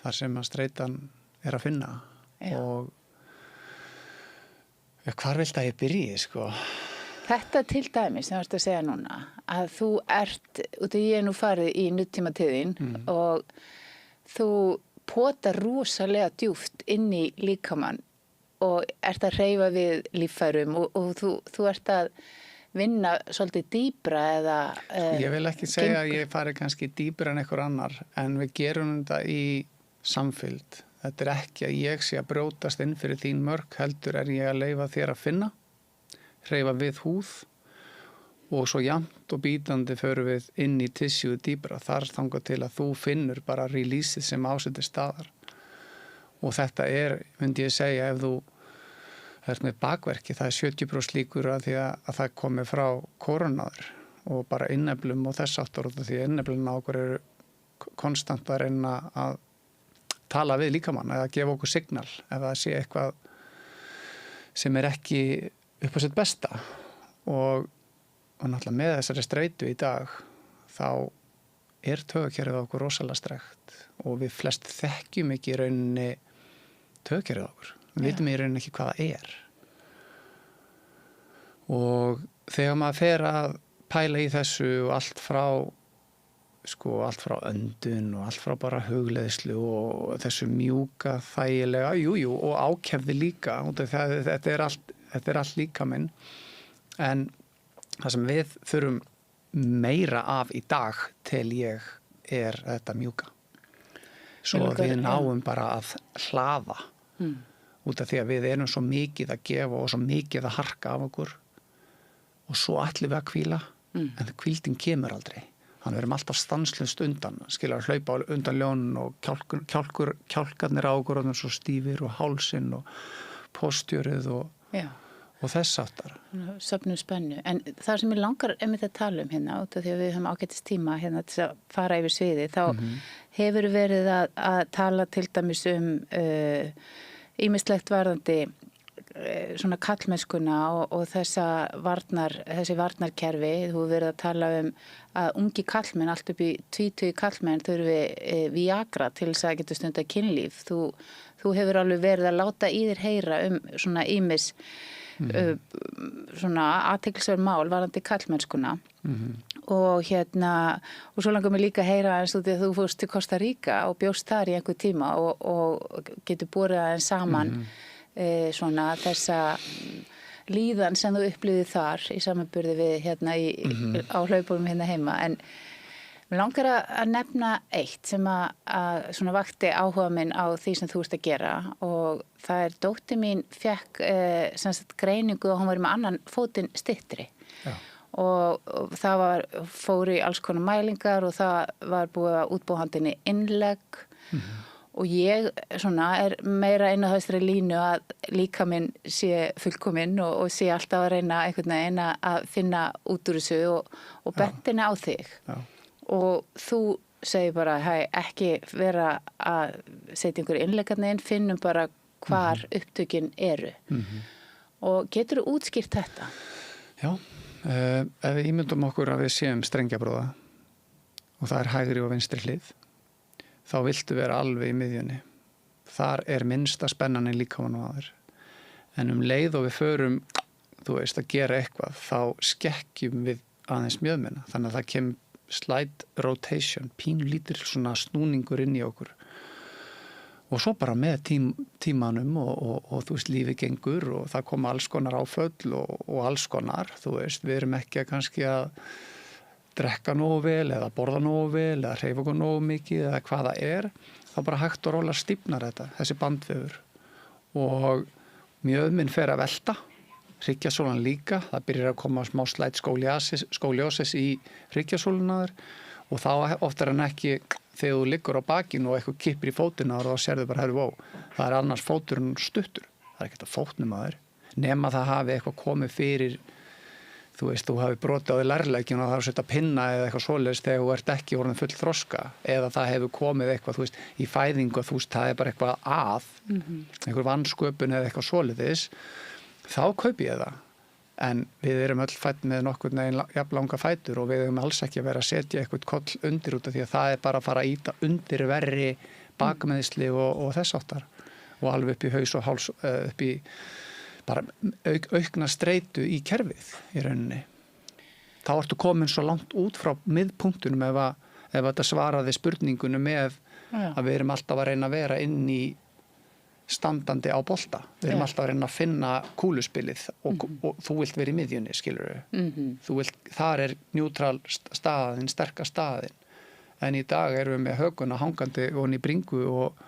þar sem að streitan er að finna. Já. Og hvar viltu að ég byrji, sko? Þetta til dæmis, sem þú ert að segja núna, að þú ert, út af ég er nú farið í nútímatíðin og þú potar rosalega djúpt inn í líkamann og ert að hreyfa við líffærum og þú ert að vinna svolítið dýpra eða Ég vil ekki segja að ég fari kannski dýpra en einhver annar en við gerum þetta í samfylgd. Þetta er ekki að ég sé að brjótast inn fyrir þín mörk, heldur er ég að leyfa þér að finna, hreyfa við húð og svo jafnt og bítandi förum við inn í tissjúið dýpra. Þar þangað til að þú finnur bara releaseið sem ásettir staðar. Og þetta er, myndi ég segja, ef þú ert með bakverki, það er 70% líkur að því að það komi frá koronaður og bara inneflum og þess aftur út af því inneflum á okkur eru konstant að reyna að tala við líkamann eða gefa okkur signal ef það sé eitthvað sem er ekki upp á sitt besta og náttúrulega með þessari streitu í dag þá er taugakerfið okkur rosalega strekt og við flest þekkjum ekki í rauninni taugakerfið okkur. Við vitum í rauninni ekki hvað það er. Og þegar maður fer að pæla í þessu og allt frá öndun og allt frá bara hugleiðslu og þessu mjúka, þægilega, og ákefði líka. Þetta er allt líkaminn. En það sem við þurfum meira af í dag til ég er þetta mjúka. Svo við náum bara að hlaða. Út af því að við erum svo mikið að gefa og svo mikið að harka af okkur og svo ætlum við að hvíla en hvíldin kemur aldrei. Þannig við erum alltaf stanslaust undan, skilja að hlaupa undan ljónun og kjálkarnir á okkur og svo stífir og hálsinn og postjörið og þess áttar. Söfnum spennu. En það sem ég langar einmitt að tala hérna út af því að við höfum ágætis tíma hérna til að fara yfir sviði þá hefur verið að tala til dæmis ýmislegt varðandi svona kallmennskuna og þessi varnarkerfi. Þú hefur verið að tala að ungi kallmenn, allt upp í 20 kallmenn þurfi Viagra til þess að geta stundar kynlíf. Þú hefur alveg verið að láta í þér heyra svona ýmis svona athyglisverð mál varðandi kallmennskuna. Og og svo langar mig líka að heyra eins og því að þú fórst til Costa Rica og bjóst þar í einhver tíma og getur borið aðeins saman svona þessa líðan sem þú upplifið þar í samanburði við á hlaupunum heima. En mér langar að nefna eitt sem að svona vakti áhuga minn á því sem þú ert að gera, og það dóttir mín fekk greiningu og hún var með annan fótinn styttri. Já. Og það fór í alls konar mælingar og það var búið að útbúa handinni innlegg. Og ég er meira inn á þessari línu að líka minn sé fullkominn og sé alltaf að reyna einhvern veginn að finna út úr þessu og bentina á þig. Já. Og þú segir bara, ekki vera að setja einhverju innleggarni inn, finnum bara hvar upptökin eru. Og getur þú útskýrt þetta? Já, ef við ímyndum okkur að við séum strengjabróða og það hægri og vinstri hlið, þá viltu vera alveg í miðjunni. Þar minnsta spennan líkamann á þér. En leið og við förum, að gera eitthvað, þá skekkjum við aðeins mjöðmina. Þannig að það kemur slide rotation, pínlítil svona snúningur inn í okkur. Og svo bara með tímanum og lífið gengur og það koma alls konar áföll og alls konar. Við erum ekki kannski að drekka nógu vel eða borða nógu vel eða hreyfa okkur nógu mikið eða hvað það þá bara hægt og rólega stífnar þessi bandvefur. Og mjöðminn fer að velta, hryggjasólan líka, það byrjar að koma smá slætt skóliosis í hryggjasólunar og þá oftar en ekki þegar þú liggur á bakinu og eitthvað kippir í fótina og þá sérðu bara, það annars fóturinn stuttur, það ekkert að fótnum að þér, nema það hafi eitthvað komið fyrir, þú hafi brotið á því lærleikinu og það setja pinna eða eitthvað svoleiðis þegar þú ert ekki orðin full þroska, eða það hefur komið eitthvað, í fæðingu, það bara eitthvað einhver vansköpun eða eitthvað svoleiðis, þá kaupi ég það. En við erum öll fætt með nokkurn veginn jafnlanga fætur og við höfum alls ekki að vera að setja eitthvað koll undir út af því að það bara að fara að íta undir verri bakmeðsli og þess áttar og alveg upp í haus og háls, upp í bara aukna streitu í kerfið í rauninni. Þá ertu komin svo langt út frá miðpunktunum ef þetta svaraði spurningunum með að við erum alltaf að reyna að vera inn í standandi á bolta. Við erum alltaf að reyna að finna kúluspilið og þú vilt vera í miðjunni, skilur við. Þar njútral staðin, sterkast staðin. En í dag erum við með höguna hangandi og í bringu og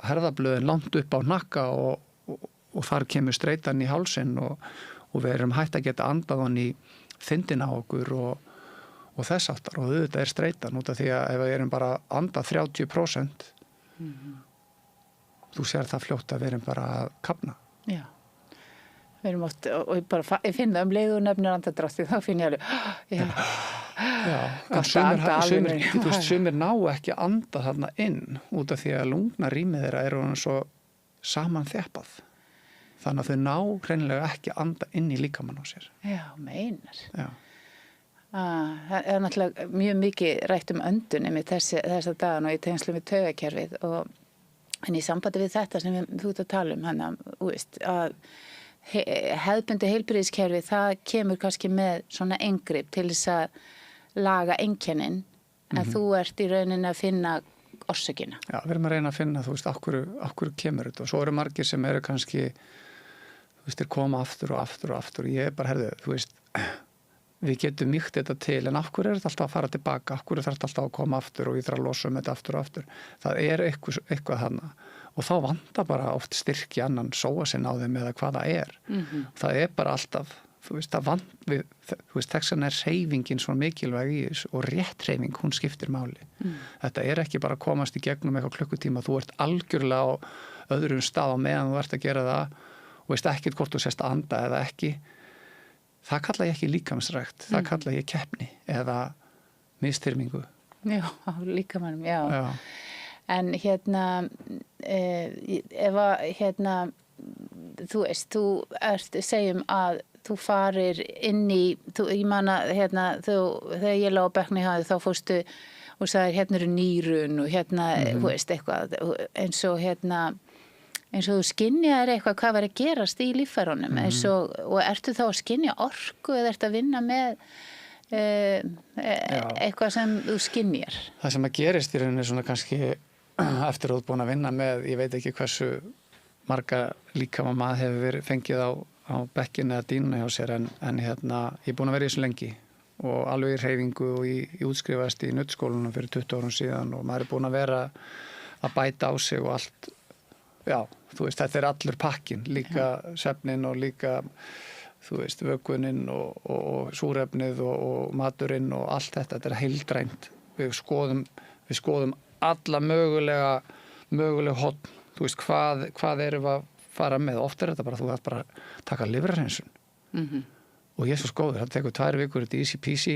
herðablöðin langt upp á hnakka og þar kemur streitan í hálsinn og við erum hægt að geta andað hann í þindina á okkur og þess áttar og auðvitað streitan út af því að ef við erum bara að anda 30%, þú sér það fljótt að við erum bara að kafna. Já. Við erum oft, og ég finn það leið og nefnir andadrátti, þá finn ég alveg, sumir ná ekki að anda þarna inn út af því að lungnarýmið þeirra eru svo samanþjappað. Þannig að þau ná hreinlega ekki að anda inn í líkamann á sér. Já, meinar. Já. Það náttúrulega mjög mikið rætt öndun með þessa dagan og í tengslu með taugakerfið en í sambandi við þetta sem við út að tala að hefðbundi heilbrigðiskerfi, það kemur kannski með svona inngrip til þess að laga einkennin, en þú ert í rauninni að finna orsökina. Já, við erum að reyna að finna, akkur kemur þetta og svo eru margir sem eru kannski, koma aftur og aftur og aftur. Ég bara, við getum mýkt þetta til, en af hverju þetta alltaf að fara tilbaka, af hverju þetta alltaf að koma aftur og ég þarf að losa þetta aftur og aftur. Það eitthvað þarna og þá vantar bara oft styrk í annan sóasinn á þeim eða hvað það Það bara alltaf, þess vegna hreyfingin svo mikilvæg í þessu og rétt hreyfing, hún skiptir máli. Þetta ekki bara að komast í gegnum eitthvað klukkutíma, þú ert algjörlega á öðrum stað á meðan þú ert að gera það og veist ekkert hvort þú sést að anda eða ekki. Það kalla ég ekki líkamsrækt, það kalla ég keppni eða misþyrmingu. Já, líkamannum, já. En ef þú veist, segjum að þú farir inn í, ég man að þegar ég lá á bekkni þá fórstu og sagðir hérna eru nýrun og hérna, þú veist, eitthvað eins og þú skynjaðir eitthvað hvað var að gerast í líffærunum og ertu þá að skynja orku eða ertu að vinna með eitthvað sem þú skynjar? Það sem að gerist í rauninni svona kannski eftir að þú ert búin að vinna með, ég veit ekki hversu marga líkama maður hefur verið fengið á bekkinu eða dýnuna hjá sér en ég er búin að vera í þessu lengi og alveg í hreyfingu og ég útskrifaðist í nuddskólanum fyrir 20 árum síðan og maður er búin að vera að bæta á sig og allt, já, þú veist, þetta er allur pakkin, líka svefnin og líka, þú veist, vökvunin og súrefnið og maturinn og allt þetta er heildrænt. Við skoðum alla mögulega hotn, þú veist, hvað erum við að fara með, oft er þetta bara, þú þarf bara að taka lifrarhreinsun og ég er svo góður, það tekur 2 vikur, þetta er easy peasy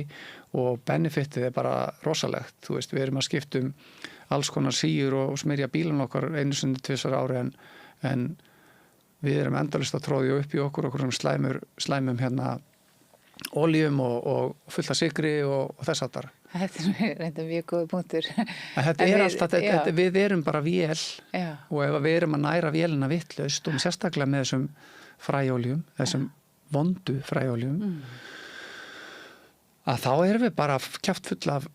og benefitið er bara rosalegt, þú veist, við erum að skipta alls konar síur og smyrja bílun okkar 1-2 ári en við erum endalaust að tróðja upp í okkur slæmum oljum og fullt af sykri og þess aftar. Þetta er reynda mjög góð punktur. Þetta er alltaf, við erum bara vél og ef við erum að næra vélina vitlaust og sérstaklega með þessum fræoljum, þessum vondu fræoljum, að þá erum við bara kjaftfull af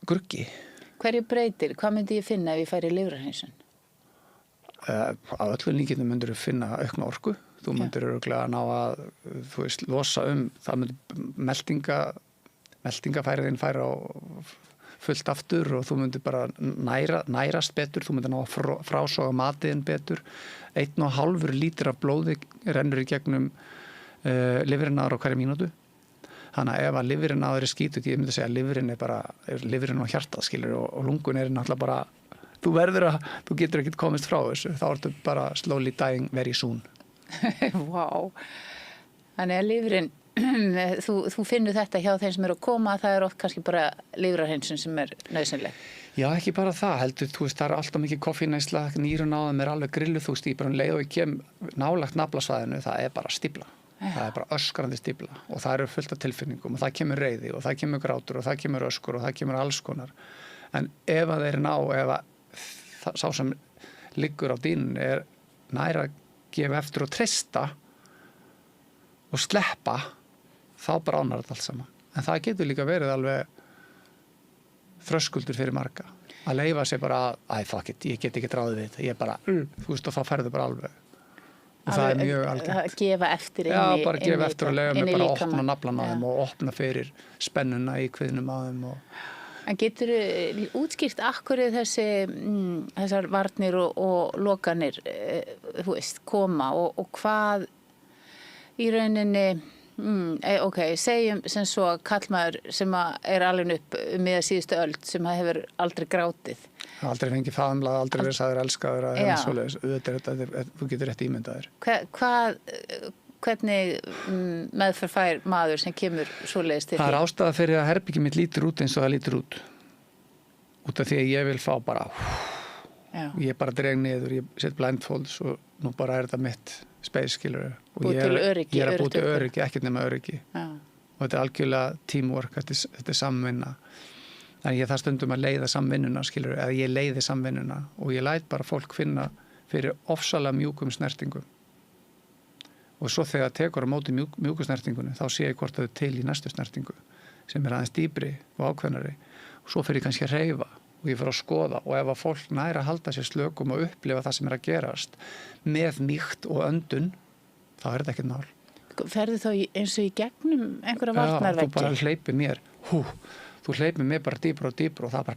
gruggi. Hverju breytir? Hvað myndi ég finna ef ég færi lifrarhreinsun? Á öllum líkindum myndir þú finna aukna orku. Þú myndir örugglega ná að, þú veist, losa það myndir meltingafæriðin færa á fullt aftur og þú myndir bara nærast betur, þú myndir ná að frásóga matiðin betur. 1,5 lítur af blóði rennur í gegnum lifrin á hverju mínútu. Þannig að ef að lifrin á þeirri skítut, ég myndi segja að lifrin er bara lifrin á hjartað, skilur, og lungun er náttúrulega bara, þú getur ekki komist frá þessu, þá ertu bara slowly dying very soon. Vá, þannig að lifrin, þú finnur þetta hjá þeim sem eru að koma, það er oft kannski bara lifrarhreinsun sem er nauðsynleg. Já, ekki bara það, heldur, þú veist, það er alltaf mikið koffínæsla, nýrun á þeim er alveg grilluð, þú veist, bara leið og ég kem nálagt naflasvæðinu, það er bara stífla. Það er bara öskrandi stífla og það eru fullt af tilfinningum og það kemur reiði og það kemur grátur og það kemur öskur og það kemur alls konar. En ef að þeir ef að sá sem liggur á dýnunni er nær að gefa eftir og treysta og sleppa, þá bránar þetta allt saman. En það getur líka verið alveg þröskuldur fyrir marga. Að leyfa sér bara, fuck it, ég get ekki ráðið við þetta, ég bara, þú veist, og þá ferðu bara alveg. Og það er mjög algengt. Að gefa eftir inn í Já, bara gefa eftir og leyfa mig bara að líkamann. opna naflan á þeim og opna fyrir spennuna í kviðnum á þeim. En getur útskýrt akkur þessar varnir og lokanir, þú veist, koma og hvað í rauninni, segjum sem svo kallmaður sem er alveg upp með síðustu öld sem hefur aldrei grátið. Aldrei fengið faðumlað, aldrei verið sagður elskaður að eða svoleiðis, þú getur rétt ímyndaðir. Hvernig meðferð fær maður sem kemur svoleiðis til því? Það er ástæða fyrir að herbyggið mitt lítur út eins og það lítur út. Út af því að ég vil fá bara, ég bara dreg niður, ég set blindfolds og nú bara er þetta mitt space, skilur. Búið til öryggi. Ég er að búið til öryggi, ekkert nema öryggi. Já. Og þetta er algjörlega teamwork, þetta er samvinna. Þannig ég þarf stundum að leiða samvinnuna, skilur, eða ég leiði samvinnuna og ég læt bara fólk finna fyrir ofsalega mjúkum snertingum. Og svo þegar tekur á móti mjúku snertingunni, þá sé ég hvort þau til í næstu snertingu, sem er aðeins dýpri og ákveðnari. Og svo fyrir ég kannski að hreyfa og ég fyrir að skoða og ef að fólk næra að halda sér slökum og upplifa það sem er að gerast með mýkt og öndun, þá er þetta ekkert mál. Ferðu þá eins og í gegnum einhverja varnarveggi? Já, þú bara hleypir mér, þú hleypir mér bara dýpra og það bara,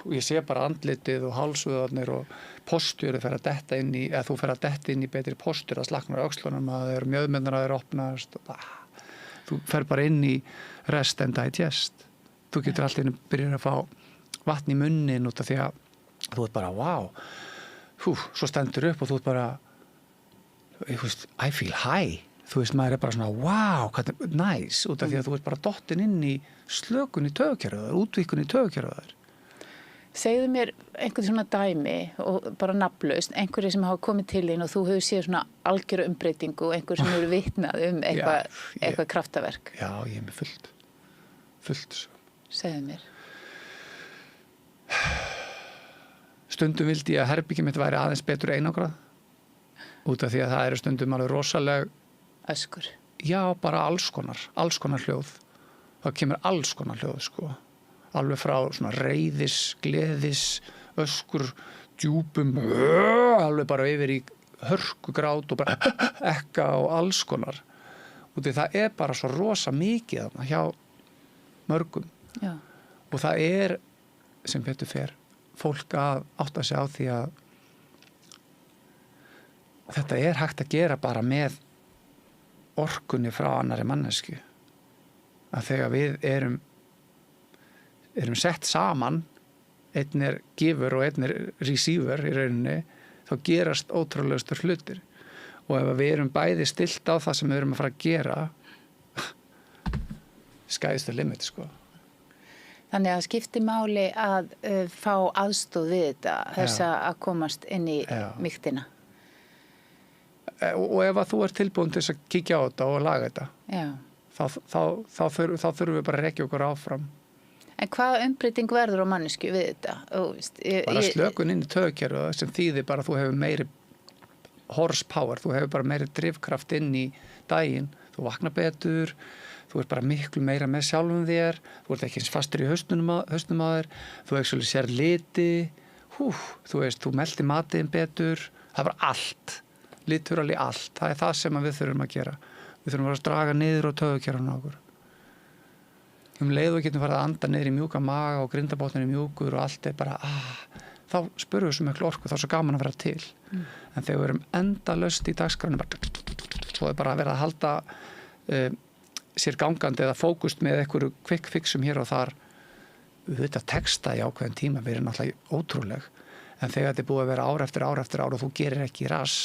og ég sé bara andlitið og hálsvöðarnir og postjörið fer að detta inn í, eða þú fer að detta inn í betri postjör, að slaknar öxlunum, að þeir mjöðmennar að þeir opnast, þú fer bara inn í rest and digest. Þú getur alltaf inn að byrja að fá vatn í munnin út af því að þú ert bara, wow, svo stendur upp og þú ert bara, I feel high. Þú veist, maður er bara svona, wow, hvað er nice, út af því að þú ert bara dottin inn í slökun í taugakerfið, útvíkun í taugakerfið. Segðu mér einhvern svona dæmi og bara nafnlaust, einhverju sem hafa komið til þín og þú hefur séð svona algjöru umbreytingu og einhver sem hefur vitnað eitthvað kraftaverk. Já, ég er með fullt. Segðu mér. Stundum vildi ég að herbyggið mitt væri aðeins betur einangrað út af því að það eru stundum alveg rosaleg öskur. Já, bara alls konar hljóð. Það kemur alls konar hljóð, sko. Alveg frá svona reiðis, gleðis, öskur, djúpum, alveg bara yfir í hörkugrát og bara ekka og alls konar. Og það er bara svo rosa mikið þarna hjá mörgum. Já. Og það er, sem betur fer, fólk að átta sig á því að þetta er hægt að gera bara með orkunni frá annari mannesku. Að þegar við erum sett saman, einn er gifur og einn er receiver í rauninni, þá gerast ótrúlegastur hlutir. Og ef við erum bæði stilt á það sem við erum að fara að gera, sky's the limit, sko. Þannig að skipti máli að fá aðstoð við þetta, þess að komast inn í mýktina. Og ef að þú ert tilbúin til þess að kíkja á þetta og laga þetta, þá þurfum við bara að rekja okkur áfram. En hvaða umbreyting verður á mannesku við þetta? Bara slökun inn í taugakerfið sem þýðir bara að þú hefur meiri horsepower, þú hefur bara meiri drifkraft inn í daginn, þú vaknar betur, þú ert bara miklu meira með sjálfum þér, þú ert ekki eins fastur í hausnum á þér, þú ekki sér liti, þú veist, þú meldir matinn betur, það var allt, liturali allt, það er það sem við þurfum að gera. Við þurfum að draga niður á taugakerfinu á okkur. Leið og getum farið að anda niður í mjúka maga og grindabotnin í mjúkur og allt er bara, þá spurðum við svo miklu orku, þá er svo gaman að vera til. En þegar við erum endalaust í dagskránum, svo er bara að vera að halda sér gangandi eða fókust með einhverju quick fixum hér og þar, þetta texta í ákveðin tíma, við erum náttúrulega ótrúleg. En þegar þetta er búið að vera ár eftir ár og þú gerir ekki rass,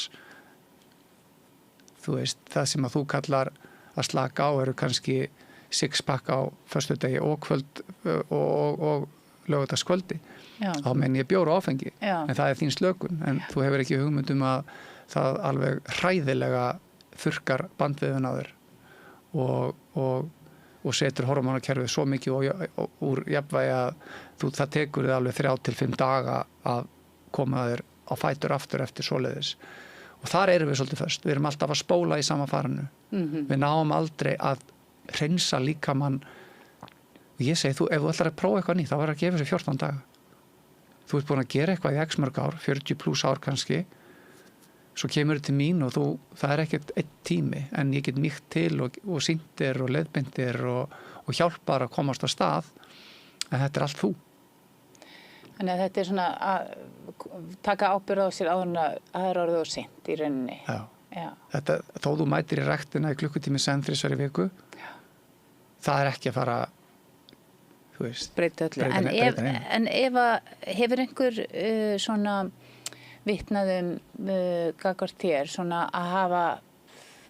þú veist, það sem að þú kallar að slaka á eru kannski six-pack á föstudegi og kvöld og laugardagskvöldi. Þá menn ég bjór og áfengi. En það er þín slökun. En þú hefur ekki hugmynd að það alveg hræðilega þurrkar bandviðun á þér og setur hormónakerfið svo mikið úr jafnvægi að það tekur þið alveg 3 til 5 daga að koma þér á fætur aftur eftir svoleiðis. Og þar erum við svolítið föst. Við erum alltaf að spóla í sama farinu. Við náum aldrei að hreinsa líkamann. Og ég segi, ef þú ætlar að prófa eitthvað nýtt, þá verður að gefa sér 14 daga. Þú ert búin að gera eitthvað í x mörg ár, 40 pluss ár kannski, svo kemur þið til mín og það er ekkert einn tími, en ég get mýkt til og sýndir og leiðbindir og hjálpar að komast á stað, en þetta er allt þú. Þannig að þetta er svona að taka ábyrgð á sér áður en að það er orðið og seint í rauninni. Já. Þetta, þó þú mætir í ræktina í klukkutími senn 3 í viku, það er ekki að fara, þú veist, breyta öllu. En ef hefur einhver svona vitnaðum gagnvart þér svona að hafa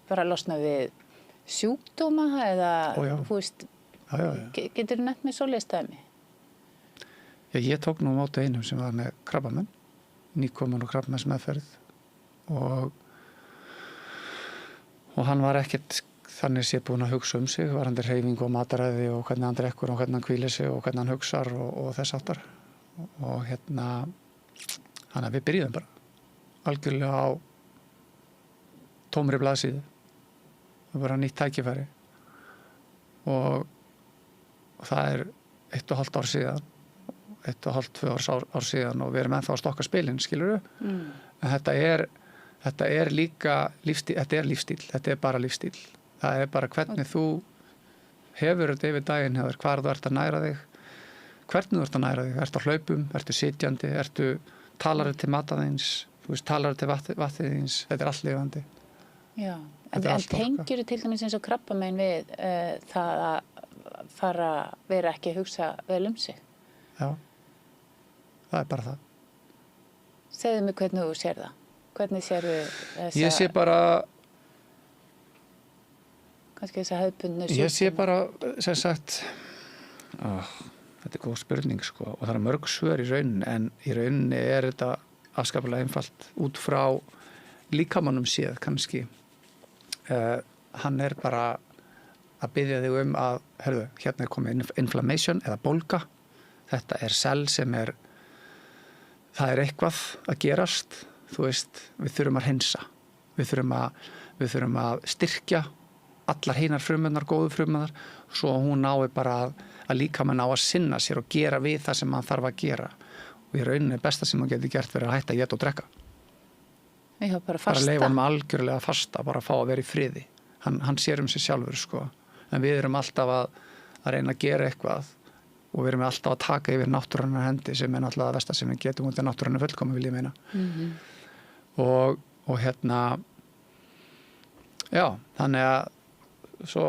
bara losnað við sjúkdóma eða, þú veist, getur þú nefnt með svoleiðis dæmi? Já, ég tók nú á móti einum sem var með krabbamenn, nýkomin og krabbamennsmeðferð og hann var ekkert þannig sé búin að hugsa sig, var hann hreyfingu og mataræði og hvernig hann drekkur og hvernig hann hvílir sig og hvernig hann hugsar og þess áttar og þannig að við byrjuðum bara algjörlega á tómri blaðsíðu. Það var nýtt tækifæri og það er 1,5 ár síðan 1,5-2 ár síðan og við erum ennþá að stokka spilin, skilurðu? En þetta er líka lífstíl, þetta er bara lífstíl. Það er bara hvernig þú hefur þetta yfir daginn hefur, hvar þú ert að næra þig, hvernig þú ert að næra þig, ertu á hlaupum, ertu sitjandi, talar til mataðins, þú veist, talar til vatniðins, þetta er allt lifandi. Já, en tengjur til dæmis eins og krabbamein við það að fara vera ekki að hugsa vel sig? Já, það er bara það. Segðu mig hvernig þú sér það. Hvernig sérðu þessa... Ég sé bara... Kannski þessa hefðbundnu sjúkdóma. Ég sé bara, sem sagt... Þetta er góð spurning sko og það er mörg svör í rauninni en í rauninni er þetta afskaplega einfalt út frá líkamannum séð kannski. Hann er bara að biðja þig að, hörðu, hérna er komið inflammation eða bólga. Þetta er sel sem það er eitthvað að gerast. Þú veist, við þurfum að hreinsa. Við þurfum að styrkja allar hinar frumurnar, góðu frumurnar, svo hún nái bara að líkamann á að sinna sér og gera við það sem hann þarf að gera. Og í rauninni besta sem hann getur gert verið að hætta að éta og drekka. Já, bara leyfa hann algjörlega fasta, bara fá að vera í friði. Hann sér sig sjálfur sko. En við erum alltaf að reyna að gera eitthvað og við erum alltaf að taka yfir náttúrunnar hendi sem er náttúrulega það versta sem við getum út af náttúrunnar fullkomi vil ég meina. Og hérna já, þannig að svo,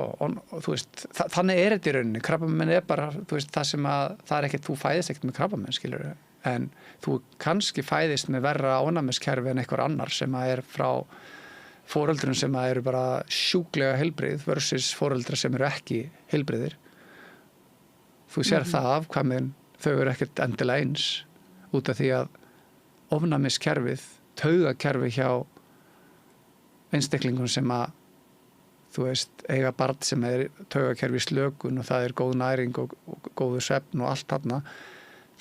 þú veist, þannig er þetta í rauninni. Krabbamein er bara, þú veist, það er ekkert, þú fæðist ekkert með krabbamein, skilur við. En þú kannski fæðist með verra ónæmiskerfi en einhver annar sem er frá foreldrum sem eru bara sjúklega heilbrigð versus foreldrar sem eru ekki heilbrigðir. Þú sér það afkvæmin, þau eru ekkert endilega eins út af því að ofnæmiskerfið, taugakerfi hjá einstaklingum sem að þú veist, eiga barn sem er taugakerfi í slökun og það er góð næring og góður svefn og allt þarna,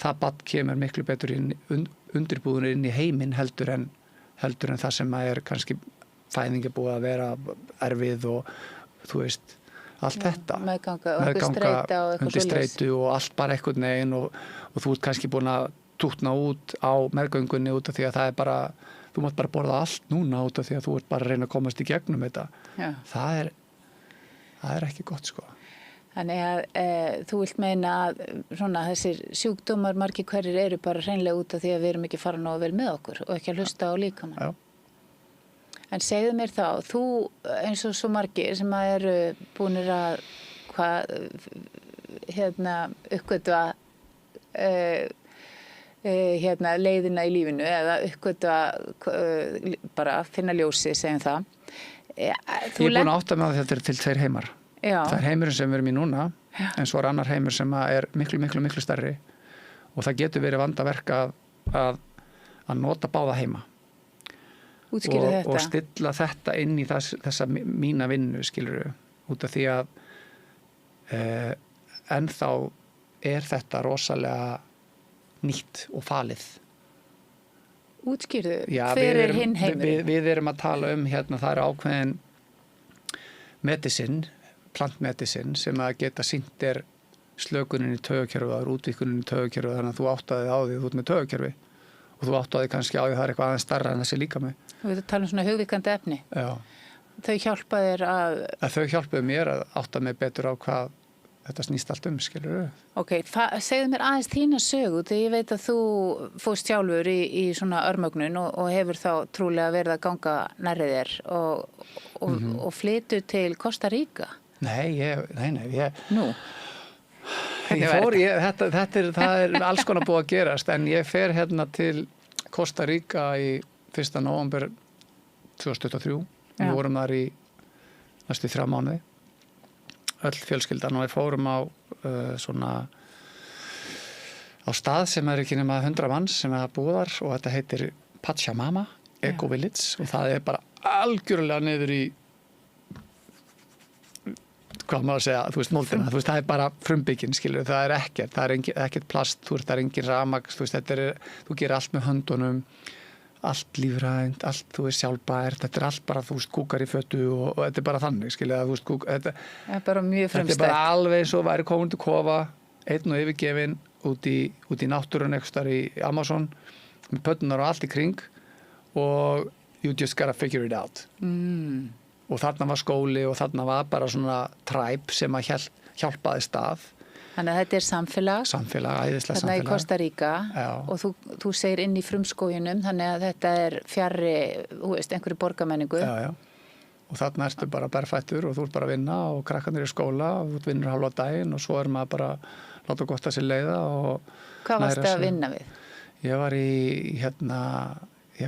það barn kemur miklu betur undirbúður inn í heiminn heldur en það sem er kannski fæðingi búið að vera erfið og þú veist, allt þetta. Meðganga undir streitu og allt bara einhvern veginn og þú ert kannski búin að tútna út á meðgöngunni út af því að það er bara, þú mátt bara borða allt núna út af því að þú ert bara að reyna að komast í gegnum þetta. Já. Það er ekki gott sko. Þannig að þú vilt meina að svona þessir sjúkdómar margir hverjir eru bara hreinlega út af því að við erum ekki fara nógu vel með okkur og ekki að hlusta á líkamann. Já. En segðu mér þá, þú eins og svo margir sem að eru búinir að uppgötva leiðina í lífinu eða uppgötva bara finna ljósi, segjum það. Ég er búin að átta mig á þetta til 2 heimar. Já. Það er heimurinn sem við erum í núna, en svo er annar heimur sem er miklu stærri og það getur verið vandaverk að nota báða heima. Og stilla þetta inn í þessa mína vinnu, skilur út af því að ennþá er þetta rosalega nýtt og falið. Útskýrðu, hver er hinn heimurinn? Við erum að tala hérna, það er ákveðin medicine, plantmedicine sem að geta sýnt slökunin í taugakerfi og útvíkunin í taugakerfi þannig að þú áttaði á því þú ert með taugakerfi og þú áttaði kannski á því það er eitthvað aðeins stærra en þessi líkami. Við tala svona hugvíkandi efni. Já. Þau hjálpa þér Þau hjálpaðu mér að átta mig betur á hvað þetta snýst allt skilur við. Ok, segðu mér aðeins þína sögu þegar ég veit að þú fórst sjálfur í svona örmögnun og hefur þá trúlega verið að ganga nærri þér og flytu til Costa Rica. Nei, Nú? Það er alls konar búið að gerast en ég fer hérna til Costa Rica í 1. nóvember 2023. Við vorum þar í næstu 3 mánuði. Öll fjölskyldan og við fórum á stað sem er ekki nema 100 manns sem er búið þar og þetta heitir Pachamama Eco Village og það er bara algjörlega niður í hvað maður að segja, þú veist, moldina, þú veist, það er bara frumbygginn, skilur, það er ekkert plast, það er engin rafmagn, þú veist, þú gerir allt með höndunum, allt lífrænt, allt, þú veist, sjálfbært, þetta er allt bara, þú veist, kúkar í fötu og þetta er bara þannig, skilur, þú veist, þetta er bara mjög frumstætt. Þetta er bara alveg eins og væri komin til kofa, einn og yfirgefin út í náttúrun eitthvað þar í Amazon, með pöttunar og allt í kring og you just gotta figure it out. Og þarna var skóli og þarna var bara svona tribe sem að hjálpaði stað. Þannig að þetta er samfélag, æðislega samfélag. Þarna í Costa Rica og þú segir inn í frumskóginum, þannig að þetta er fjarri, þú veist, einhverju borgarmenningu. Já. Og þarna ertu bara berfættur og þú ert bara að vinna og krakkarnir í skóla og þú vinnur hálfa daginn og svo er maður bara láta gott að sér leiða og hvað varstu að vinna við? Ég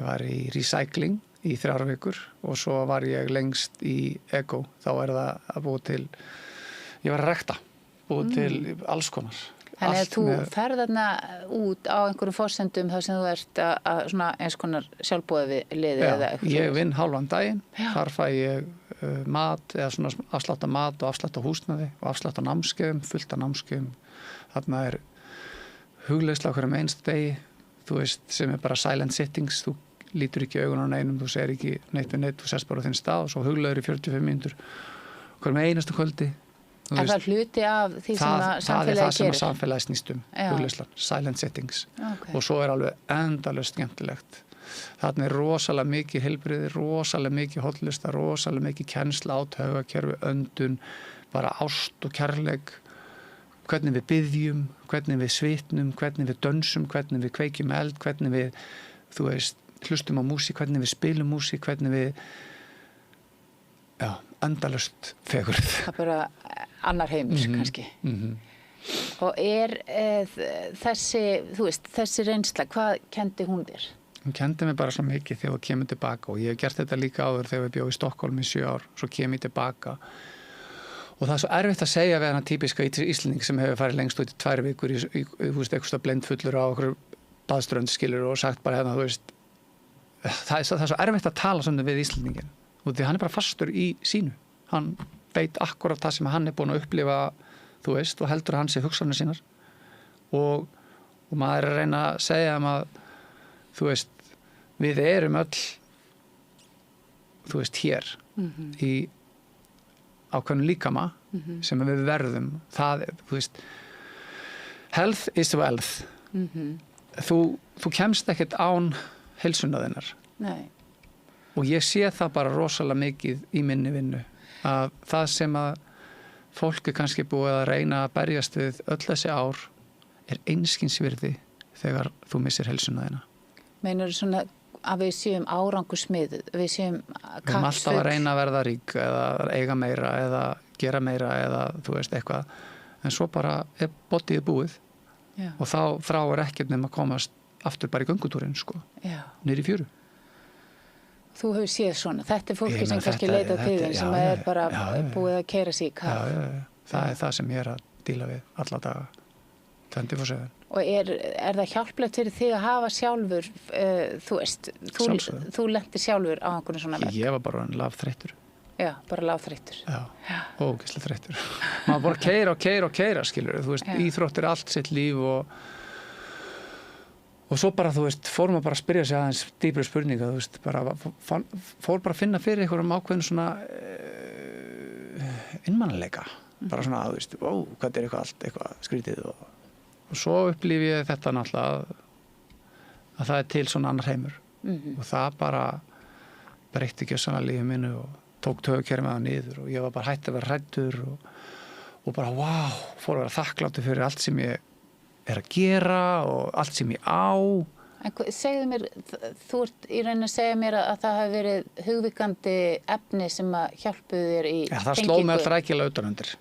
var í recycling í 3 vikur og svo var ég lengst í Eco. Þá er það að búið til, ég var að rekta, búið til alls konar. Þannig að allt þú með- ferð þarna út á einhverjum forsendum þar sem þú ert að svona eins konar sjálfbúið liði eða eitthvað. ég vinn hálfan daginn, þar fæ ég mat eða svona afslátt af mat og afslátt af húsnæði og afslátt af námskeiðum, fullt af námskeiðum. Þarna er hugleiðsla á hverjum einst degi, þú veist, sem er bara silent sittings, þú lítur ekki augun á neinum, þú segir ekki neitt við neitt, þú sest bara á þinn stað og svo hugleiður í 45 mínútur hverjum einasta kvöldi. Þú Er veist, það hluti af því sem að það er samfélagi það sem að gerir? samfélagi snýst Já. hugleiðslan, silent sittings Ok. og svo er alveg endalaust skemmtilegt. Þarna er rosalega mikið heilbriði, rosalega mikið hollusta, rosalega mikið kennsla á taugakerfi, öndun, bara ást og kærleik, hvernig við biðjum, hvernig við svitnum, hvernig við dönsum, hvernig við kveikjum eld, hvernig við, þú veist, hlustum á músík, hvernig við spilum músík, hvernig við, já, endalaust fegurð. Það er bara annar heimur kannski. Og þessi reynsla, hvað kendi hún þér? Hún kendi mig bara svo mikið þegar ég kemur tilbaka og ég hef gert þetta líka áður þegar ég bjó í Stokkólm í 7 ár, svo kem ég tilbaka og það er svo erfitt að segja við hana típiska Íslending sem hefur farið lengst út í 2 vikur í þú veist, eitthvað blindfullur á okkur baðströnd skilur og sagt bara hérna, þú veist, það er svo erfitt að tala svona við Íslendingin og því hann er bara fastur í sínu, hann veit akkurat það sem hann er búin að upplifa, þú veist, og heldur að hann sé hugsanir sínar og maður er að reyna að segja að þú veist, við erum öll þú veist, hér í ákveðnu líkama sem við verðum, það, þú veist health is wealth þú kemst ekkert án heilsunnaðinnar. Nei. Og ég sé það bara rosalega mikið í minni vinnu að það sem að fólk er kannski búið að reyna að berjast við öll þessi ár er einskinsvirði þegar þú missir heilsunnaðina. Meinar þú svona að við séum árangursmiðuð, við séum Við erum alltaf að reyna að verða rík eða eiga meira eða gera meira eða þú veist eitthvað, en svo bara er bodyið búið. Já. Og þá þráir ekkert nema að komast aftur bara í göngutúrin sko, niður í fjöru. Þú hefur séð svona, þetta er fólki Ég sem meina, kannski þetta- leita til þetta- þín sem já, er bara já, búið að keyra sig í kaf. Það er það sem ég er að díla við alla daga, 24/7. Og er það hjálplegt fyrir þig að hafa sjálfur, þú veist, Sjálfsögðu. þú lentir sjálfur á einhvern svona vegg? Ég var bara lafþreyttur. Já, bara lágþreyttur. Já, ógeðslega þreyttur. Maður bara keira, skilur, þú veist, íþróttir allt sitt líf og svo bara, þú veist, fór maður bara að spyrja sig aðeins dýpri spurninga, þú veist, bara, fór bara að finna fyrir einhverjum ákveðin svona innmannleika, bara svona, þú veist, hvað er eitthvað skrítið og svo upplifi ég þetta náttúrulega að það er til svona annar heimur og það bara breytti ekki svona lífið mínu og tók taugakerfið með það niður og ég var bara hætt að vera hræddur og bara fór að vera þakkláttur fyrir allt sem ég er að gera og allt sem ég á. En segðu mér, þú ert í rauninni að segja mér að það hafi verið hugvíkandi efni sem að hjálpuðu þér í Ja, það sló mig alltaf rækilega utanundir,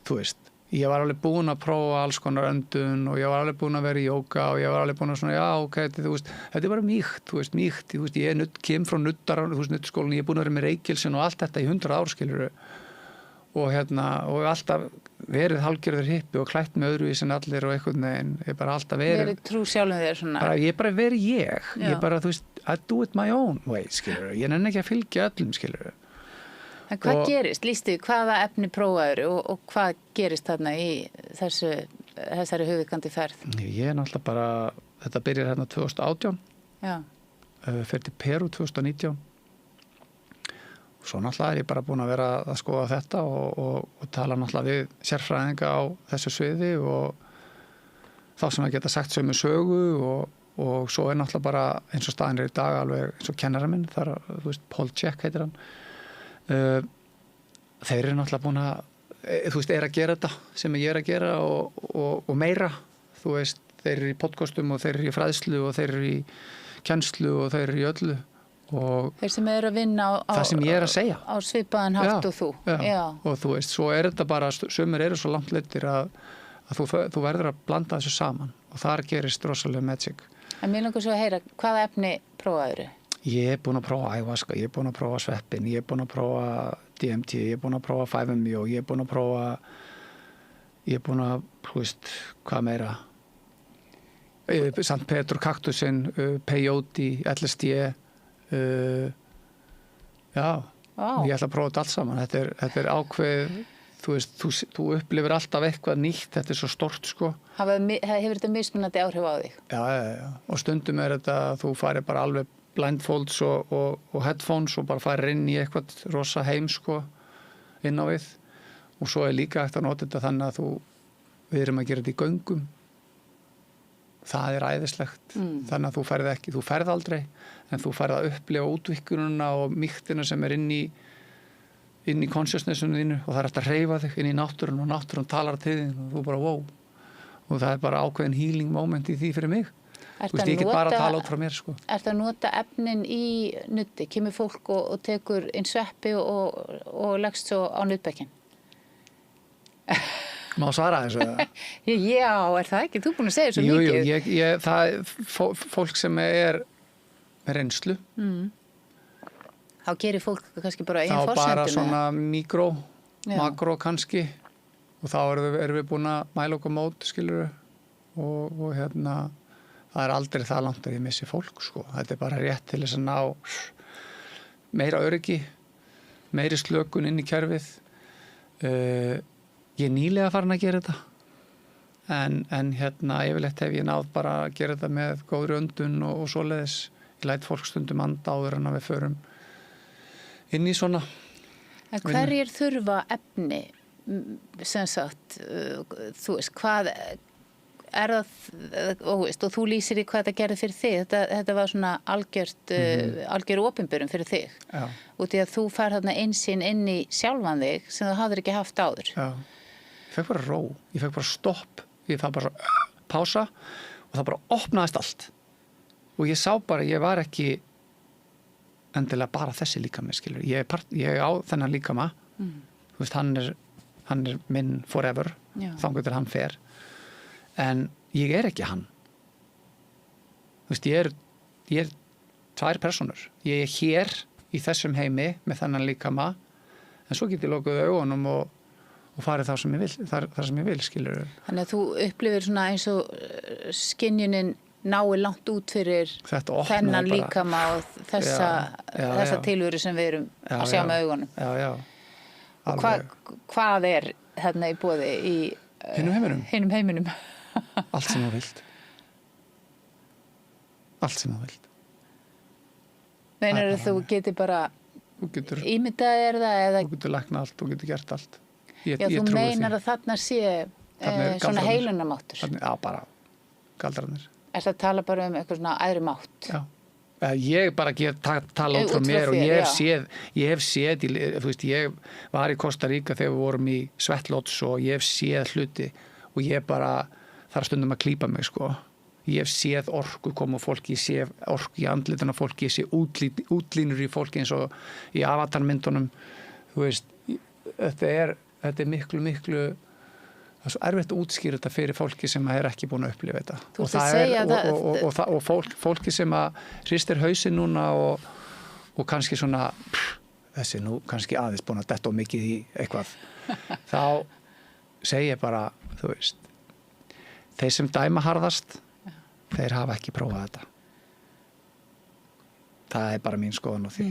þú veist. Ég var alveg búin að prófa alls konar öndun og ég var alveg búin að vera í jóga og ég var alveg búin að svona, þú veist, þetta er bara mýkt, þú veist, ég kem frá nuttskólinni, ég er búin að vera með reykilsin og allt þetta í 100 ár, skilur og og alltaf verið hálfgerður hippi og klætt með öðruvís en allir og einhvern veginn, ég bara alltaf verið trú sjálfum þér svona. Ég bara verið ég Já. bara, þú veist, I do it my own way, skilur ég nenni ekki að fylgja öllum, skilur. En hvað gerist? Lýstu, hvaða efni prófaður og hvað gerist þarna í þessari hugvíkandi ferð? Ég er náttúrulega bara, þetta byrjar hérna 2018, fer til Perú 2019 og svo náttúrulega er ég bara búin að vera að skoða þetta og tala náttúrulega við sérfræðinga á þessu sviði og þá sem að geta sagt sömu sögu og svo er náttúrulega bara eins og staðin er í dag alveg eins og kennara minn, þar, þú veist, Paul Check heitir hann. Þeir eru náttúrulega búin að, þú veist, er að gera þetta sem ég er að gera og meira, þú veist, þeir eru í podcastum og þeir eru í fræðslu og þeir eru í kennslu og þeir eru í öllu og þeir sem eru að vinna það sem ég er að segja á svipaðan hátt og þú. Já. Og þú veist, svo er þetta bara, sumir eru svo langt leittir að þú verður að blanda þessu saman og þar gerist rosalega magic. En mér langar svo að heyra, hvaða efni prófaður? Ég er búin að prófa ayahuasca, ég er búin að prófa sveppin, ég er búin að prófa DMT, ég er búin að prófa 5-MeO, ég er búin að prófa ég er búin að, þú veist, hvað meira St. Petur, kaktusinn, peyote, LSD já, ég ætla að prófa þetta allt saman þetta er ákveð þú veist, þú upplifir alltaf eitthvað nýtt, þetta er svo stort sko. Hefur þetta mismunandi áhrif á þig? Já, og stundum er þetta þú farir bara alveg blindfolds og headphones og bara farir inn í eitthvað rosa heim sko, inn á við og svo er líka eftir að nota þetta þannig að við erum að gera þetta í göngum það er æðislegt þannig að þú ferð aldrei en þú ferð að upplifa útvikkununa og mýktina sem er inn í consciousnessinu þínu og það er eftir að hreyfa þig inn í náttúrun og náttúrun talar til þín og þú bara wow og það er bara ákveðin healing moment í því fyrir mig þú veist, ég get bara að tala út frá mér sko. Ertu að nota efnin í nutti? Kemur fólk og tekur inn sveppi og leggst svo á nuttbekkin? Má svara þessu? Já, er það ekki? Þú er búin að segja svo mikið. Jú, það er fólk sem er með reynslu. Þá gerir fólk kannski bara eigin forsendum? Þá bara svona makró kannski og þá erum við búin að mæla okkur mót, skilur og hérna, það er aldrei það langt að ég missi fólk, sko. Þetta er bara rétt til þess að ná meira öryggi, meiri slökun inn í kerfið. Ég er nýlega farin að gera þetta en hérna yfirleitt hef ég náð bara að gera þetta með góðri öndun og svoleiðis. Ég læt fólk stundum anda áður en að við förum inn í svona. En hverjir þurfa efni sem sagt, þú veist, hvað er það, og þú lýsir í hvað þetta gerði fyrir þig, þetta var svona algjör opinberum fyrir þig. Já. Út í að þú fær þarna innsýn inn í sjálfan þig sem þú hafðir ekki haft áður. Já, ég fekk bara ró, ég fekk bara stopp, ég fekk bara pása og það bara opnaðist allt. Og ég sá bara, ég var ekki endilega bara þessi líkami, skilur. Ég á þennan líkama, þú veist, hann er minn forever, þangur til hann fer. En ég er ekki hann. Þú veist, ég er tvær personur. Ég er hér í þessum heimi með þennan líkama, en svo get ég lokuð augunum og farið þar sem ég vil, skilur. Þannig að þú upplifir svona eins og skynjunin nái langt út fyrir þennan líkama og þessa tilveru sem við erum að sjá með augunum. Já. Og hvað er þarna í boði í hinum heiminum? Allt sem þú vilt. Allt sem þú vilt. Meinar þú getur bara ímyndað er það eða? Þú getur læknað allt, þú getur gert allt. Þú meinar að þarna sé svona heilunarmáttur? Já, bara galdrarnir. Er það að tala bara um eitthvað svona æðri mátt? Já. Ég bara tala út frá mér og ég hef séð, þú veist, ég var í Costa Rica þegar við vorum í Svetlóts og ég hef séð hluti og ég bara þarf stundum að klípa mig, sko. Ég hef séð orku koma á fólki, ég sé orku í andlituna á fólki, ég sé útlínur í fólki eins og í avatarmyndunum, þú veist, þetta er miklu, það er svo erfitt að útskýra þetta fyrir fólki sem er ekki búin að upplifa þetta. Og fólki sem að hristir hausinn núna og kannski svona, þessi nú kannski aðeins búin að detta of mikið í eitthvað, þá segi ég bara, þú veist, þeir sem dæma harðast, þeir hafa ekki prófað þetta. Það er bara mín skoðun á því.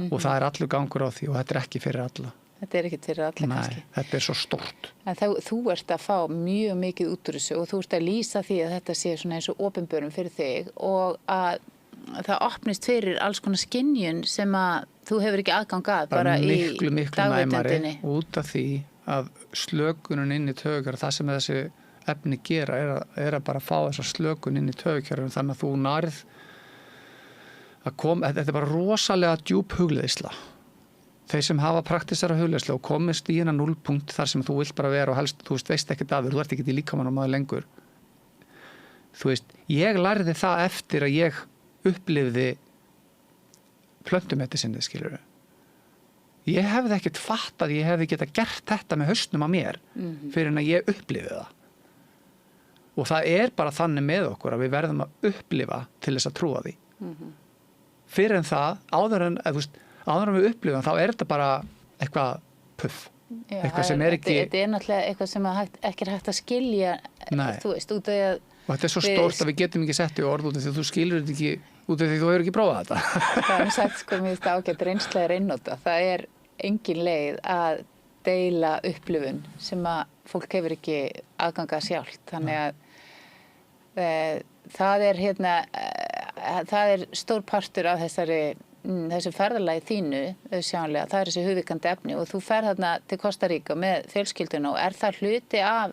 Og það er allur gangur á því og þetta er ekki fyrir alla. Þetta er ekki fyrir alla kannski. Nei, þetta er svo stórt. En þú ert að fá mjög mikið út úr þessu og þú ert að lýsa því að þetta sé svona eins og opinberum fyrir þig og að það opnist fyrir alls konar skynjun sem að þú hefur ekki aðgang að bara í dagvitundinni. Út af því að slökunun inn í taugar, það sem þessi efni gera er að bara fá þessa slökun inn í taugar þannig að þú nærð að koma, þetta er bara rosalega djúp hugleiðsla. Þeir sem hafa praktisera hugleiðslu og komist í hennar núllpunkt þar sem þú vilt bara vera og helst, þú veist ekkert að þú ert ekkert í líkamannum aðeins lengur. Þú veist, ég lærði það eftir að ég upplifði plöntumedicínið, skilur. Ég hefði ekkert fattað, ég hefði getað gert þetta með hausnum á mér fyrir en að ég upplifði það. Og það er bara þannig með okkur að við verðum að upplifa til þess að trúa því. Fyrir en það, áður en við upplifum, þá er þetta bara eitthvað puff. eitthvað sem er ekki... Þetta náttúrulega eitthvað sem ekki hægt að skilja, þú veist, út af því að... Og þetta svo stórt að við getum ekki sett í orð út af því að þú skilur þetta ekki, út af því að þú hefur ekki prófað þetta. Það er sagt, sko, mér finnst ágætt reynslega einnota. Það er engin leið að deila upplifun sem að fólk hefur ekki aðgangað sjálft. Þannig að það er það er stór partur af þessu ferðalagi þínu, sjáanlega, það er þessi hugvíkandi efni og þú ferð þarna til Kosta Ríka með fjölskylduna og er það hluti af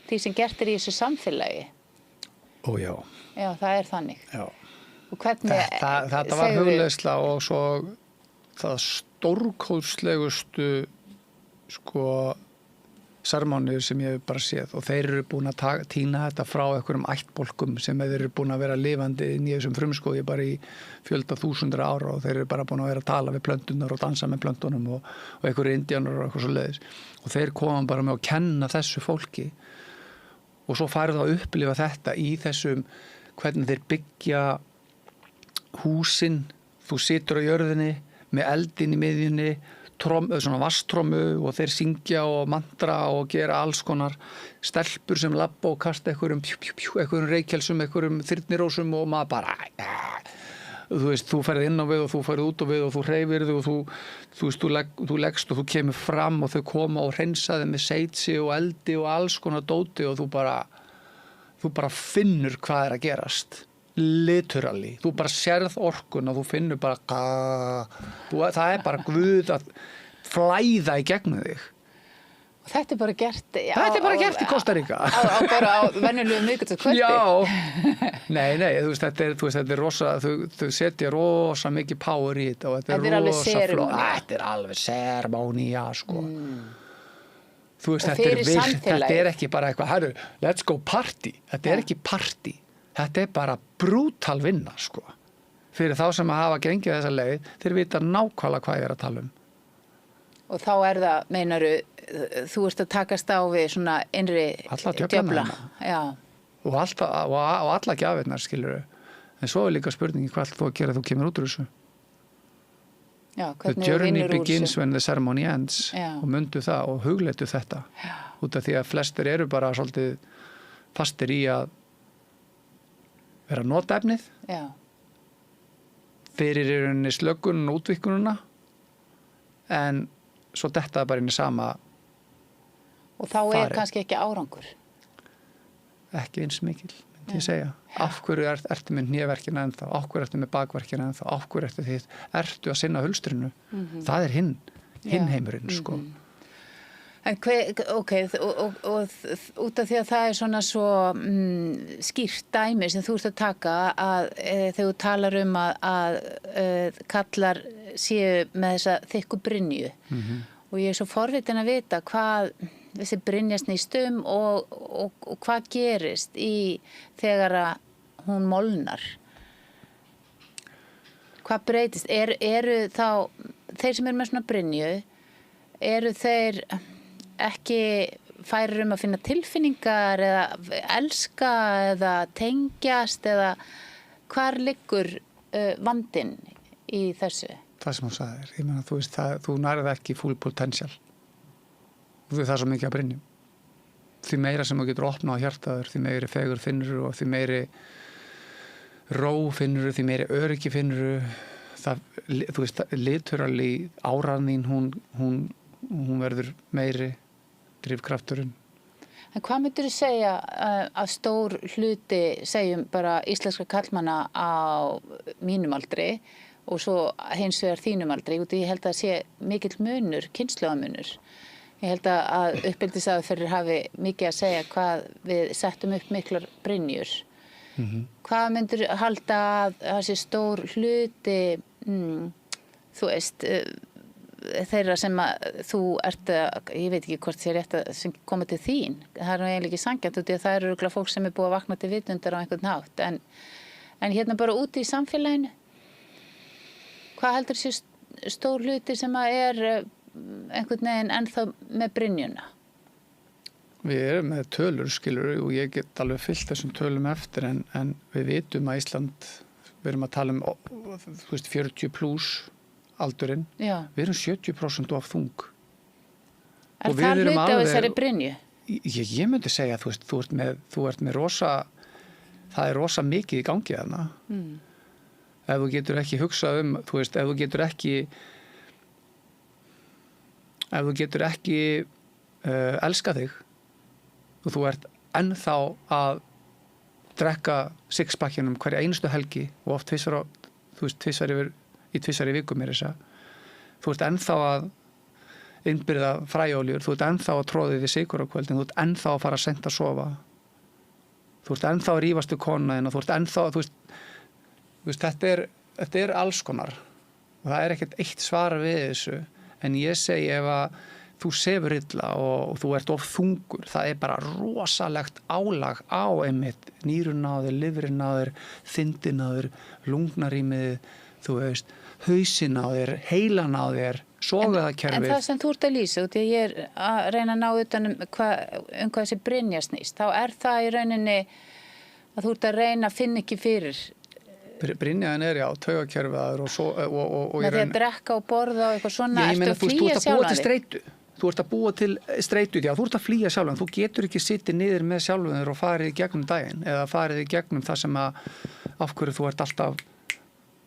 því sem gert í þessu samfélagi? Ó, já. Já, það er þannig. Já. Og hvernig... Þetta var hugleiðsla og svo það stórkostlegustu, sko, sermónir sem ég hef bara séð og þeir eru búin að tína þetta frá einhverjum ættbólkum sem þeir eru búin að vera lifandi inn í þessum frumskógi bara í fjölda þúsundra ára og þeir eru bara búin að vera að tala við plöntunar og dansa með plöntunum og einhverju indjánar og eitthvað svo leiðis og þeir koma bara með að kenna þessu fólki og svo farið að upplifa þetta í þessum hvernig þeir byggja húsin, þú situr á jörðinni með eldin í miðjunni svona vasstrómu og þeir syngja og mantra og gera alls konar stelpur sem labba og kasta einhverjum reykjelsum, einhverjum þyrnirósum og maður bara þú veist, þú ferð inn á við og þú ferð út á við og þú hreyfir þig og þú leggst og þú kemur fram og þau koma og hreinsa þig með seitsi og eldi og alls konar dóti og þú bara finnur hvað er að gerast literally, þú bara sérð orkun og þú finnur bara það er bara Guð að flæða í gegnum þig og þetta er bara gert í Kosta Ríka bara á venjulegu miðvikudagskvöldi nei, þú veist, þetta er rosa þau setja rosa mikið power í þetta og þetta er rosa þetta er alveg seremónía sko þú veist, þetta er ekki bara eitthvað let's go party, þetta er ekki party þetta er bara brútal vinna sko. Fyrir þá sem að hafa gengið þessa leið, þeir vita nákvæmlega hvað ég er að tala um. Og þá er það, meinaru, þú ert að takast á við svona innri djöfla. Já. Og alla gjafirnar, skilur þau. En svo er líka spurningi hvað þú að gera þú kemur út úr þessu. Já, the journey begins when the ceremony ends. Já. Og mundu það og hugleitu þetta. Já. Út af því að flestir eru bara svolítið fastir í að vera að nota efnið fyrir í rauninni slökun og útvikkununa en svo detta bara inn í sama og þá er kannski ekki árangur ekki eins mikil myndi ég segja af hverju ertu með hnéverkina ennþá af hverju ertu með bakverkina ennþá af hverju ertu að sinna hulstrinu það er hinn heimurinn sko En ok, og út af því að það er svona svo skýrt dæmi sem þú ert að taka að þegar þú talar um að kallar séu með þessa þykku brynju og ég er svo forvitin að vita hvað þessi brynja snýst og hvað gerist þegar að hún molnar. Hvað breytist? Eru þá, þeir sem eru með svona brynju, eru þeir ekki færir að finna tilfinningar eða elska eða tengjast eða hvar liggur vandinn í þessu? Það sem hún sagði ég meina þú veist þú nærið ekki full potential þú það er svo mikið að brynjum því meira sem þú getur opnað á hjartaður því meiri fegur finnur og því meiri ró finnur því meiri öryggi finnur það, þú veist, liturali áran þín hún verður meiri drifkrafturinn. En hvað myndir þú segja að stór hluti, segjum bara íslenska karlmanna á mínum aldri og svo hins vegar þínum aldri, út ég held að sé mikill munur, kynslóðamunur. Ég held að uppeldisaðferðir hafi mikið að segja hvað við settum upp miklar brynjur. Hvað myndir halda að það sé stór hluti, þú veist, þeirra sem að þú ert ég veit ekki hvort þér rétt að koma til þín það er eiginlega ekki sanngjarnt út í að það eru örugglega fólk sem er búið að vakna til vitundar á einhvern hátt en hérna bara úti í samfélaginu hvað heldur sé stór hluti sem að er einhvern veginn ennþá með brynjuna? Við erum með tölur skilur og ég get alveg fyllt þessum tölum eftir en við vitum að Ísland við erum að tala um þú veist 40 plus aldurinn, við erum 70% of þung. Og við erum hluti á þessari brynju? Ég myndi segja að þú ert með rosa, það er rosa mikið í gangi þarna. Ef þú getur ekki hugsað ef þú getur ekki elska þig og þú ert ennþá að drekka sixpackinum hverja einustu helgi og oft tvisvar í viku mér þess að þú ert ennþá að innbyrða fræjóljur, þú ert ennþá að tróða þig sykur á kvöldin, þú ert ennþá að fara að senda að sofa, þú ert ennþá að rífast við konuna þína, þú ert ennþá þetta er alls konar og það er ekkert eitt svar við þessu, en ég segi ef að þú sefur illa og þú ert of þungur, það er bara rosalegt álag á einmitt nýrun á þér, lifrin á þér, þindin á þér, lungnarýmið, þú veist, hausinn á þér, heilan á þér, sogaðakerfið. En það sem þú ert að lýsa, því ég er að reyna að ná utan hvað þessi brynja snýst, þá er það í rauninni að þú ert að reyna að finna ekki fyrir. Brynjaðin er taugakerfið og með því að drekka og borða og eitthvað svona, ertu að flýja sjálfan þig? Þú ert að búa til streitu, já, þú ert að flýja sjálfan, þú getur ekki sittið niður með sjálfum þér og farið í gegnum daginn eða farið í gegnum það sem af hverju þú ert alltaf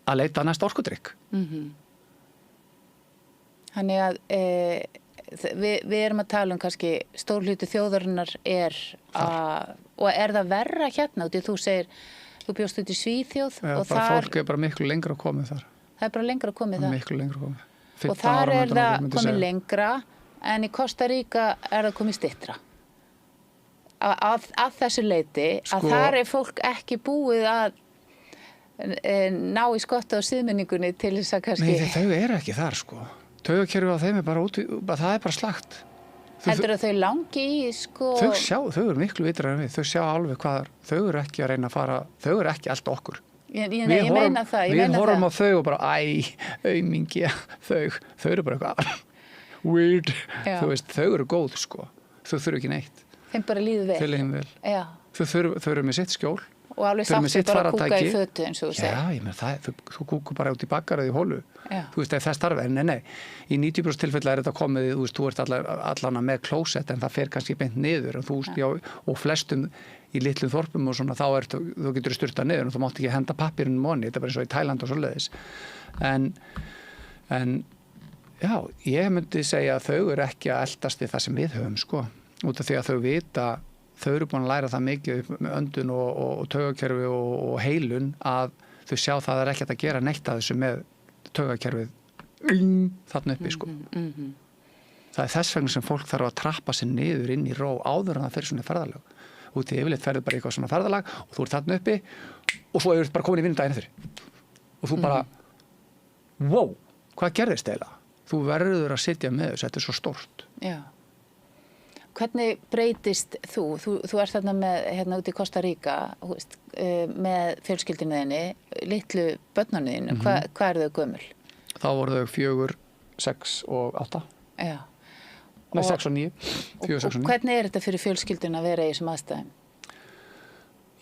að leita að næsta orkudrykk. Þannig að við erum að tala kannski stór hluti þjóðarinnar og er það verra hérna, því þú segir þú bjóst út í Svíþjóð og fólk er bara miklu lengra að komið þar. Það er bara lengra að komið þar. Miklu lengra að komið. Og þar er það komið lengra, en í Kosta Ríka er það komið styttra. Að þessu leyti, að þar er fólk ekki búið að ná í skotta á siðmenningunni til þess að kannski... Nei, þau eru ekki þar, Taugakerfið á þeim er bara það er bara slagt. Heldur að þau langi í, Þau eru miklu vitrar en við, þau sjá alveg hvað þau eru ekki að reyna að fara, þau eru ekki allt okkur. Ég meina það. Við horfum á þau og bara, aumingi, þau eru bara eitthvað weird, þú veist, þau eru góð, þau þurfu ekki neitt. Þeim bara líður vel. Þau líður vel. Já. Þau eru með sitt skjól. Og alveg sátt bara að kúka í fötu eins og þú segir. Já, ég meina þú kúkur bara út í bakgarið í hólu. Þú veist, það starfi, en nei. Í 90% tilfella er þetta komið, þú ert allana með klósett en það fer kannski beint niður og flestum í litlum þorpum og svona þá þú getur styrtað niður og þú mátt ekki henda pappirinn moni, þetta er bara eins og í Tæland og svoleiðis. En já, ég myndi segja að þau eru ekki að eldast við það sem við höfum, út af því að þau vita þau eru búin að læra það mikið með öndun og taugakerfi og heilun að þau sjá það er ekkert að gera neitt að þessu með taugakerfið þarna uppi Það er þess vegna sem fólk þarf að trappa sig niður inn í ró áður en það fyrir svona ferðalag. Út í yfirleitt ferður bara eitthvað svona ferðalag og þú ert þarna uppi og svo eru bara komin í vinnudaginn eftir. Og þú bara wow, hvað gerðist eiginlega? Þú verður að sitja með þessu, þetta er svo stórt. Já. Hvernig breytist þú? Þú ert þarna með út í Kosta Ríka með fjölskyldinu þinni, litlu börnunum þínu. Hvað eru þau gömul? Þá voru þau 4, 6 og 8. Já. Nei, 6 og 9. 4, 6 og 9. Hvernig er þetta fyrir fjölskyldinu að vera í þessum aðstæðum?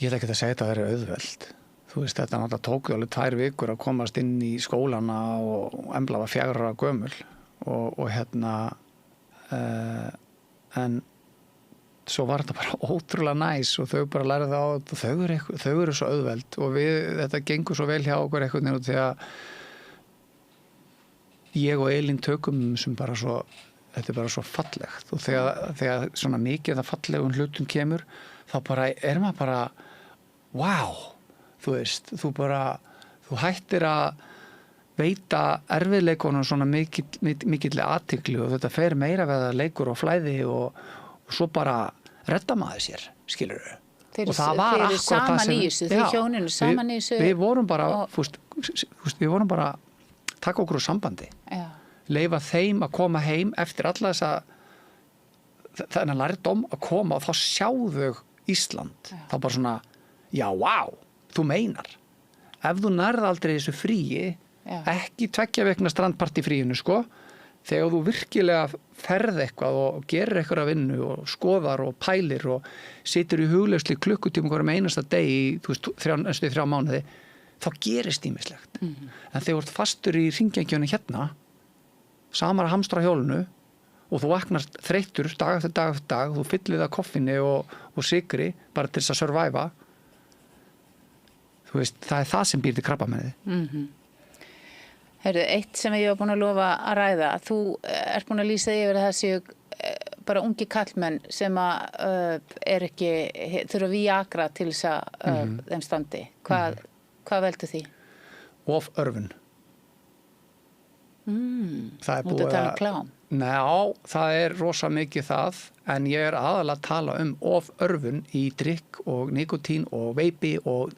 Ég ætla ekki að segja þetta að vera auðveld. Þú veist, þetta náttúrulega tók alveg 2 vikur að komast inn í skólana og Embla var 4 ára gömul og en svo var þetta bara ótrúlega næs og þau bara lærði á þetta, þau eru svo auðveld og þetta gengur svo vel hjá okkur eitthvað nefnir því að ég og Elín tökum sem bara svo, þetta er bara svo fallegt og þegar svona mikið það fallegum hlutum kemur þá bara maður bara wow, þú veist, þú hættir að veita erfiðleikunum svona mikill athygli og þetta fer meira við að leikur og flæði og svo bara redda maður sér, skilurðu. Og það var akkurat það sem... Þeir hjóninu saman í þessu... Við vorum bara, við vorum bara taka okkur úr sambandi. Já. Leyfa þeim að koma heim eftir alla þennan lærdóm að koma og þá sjáðu Ísland. Já. Þá bara svona, já, wow, þú meinar. Ef þú nærð aldrei þessu fríi, ekki 2 vikna strandpartífríinu, þegar þú virkilega ferð eitthvað og gerir eitthvað að vinnu og skoðar og pælir og situr í hugleysli klukkutíma hverjum einasta deg í 3 mánuði, þá gerist ýmislegt. En þegar þú ert fastur í hringjengjónu hérna, samar að hamstra hjólinu og þú vaknast þreyttur dag eftir dag eftir dag, þú fyllir það koffinni og sykri bara til þess að surviva. Þú veist, það er það sem býr til krabbameinið. Heyrðu, eitt sem ég var búin að lofa að ræða, þú ert búin að lýsa yfir að það séu bara ungi kallmenn sem að þurfa Viagra til þess að þeim standi. Hvað veldur því? Of örfun. Það er búið að tala um klám. Ná, það er rosa mikið það, en ég er aðalega að tala um of örfun í drykk og nikotín og veipi og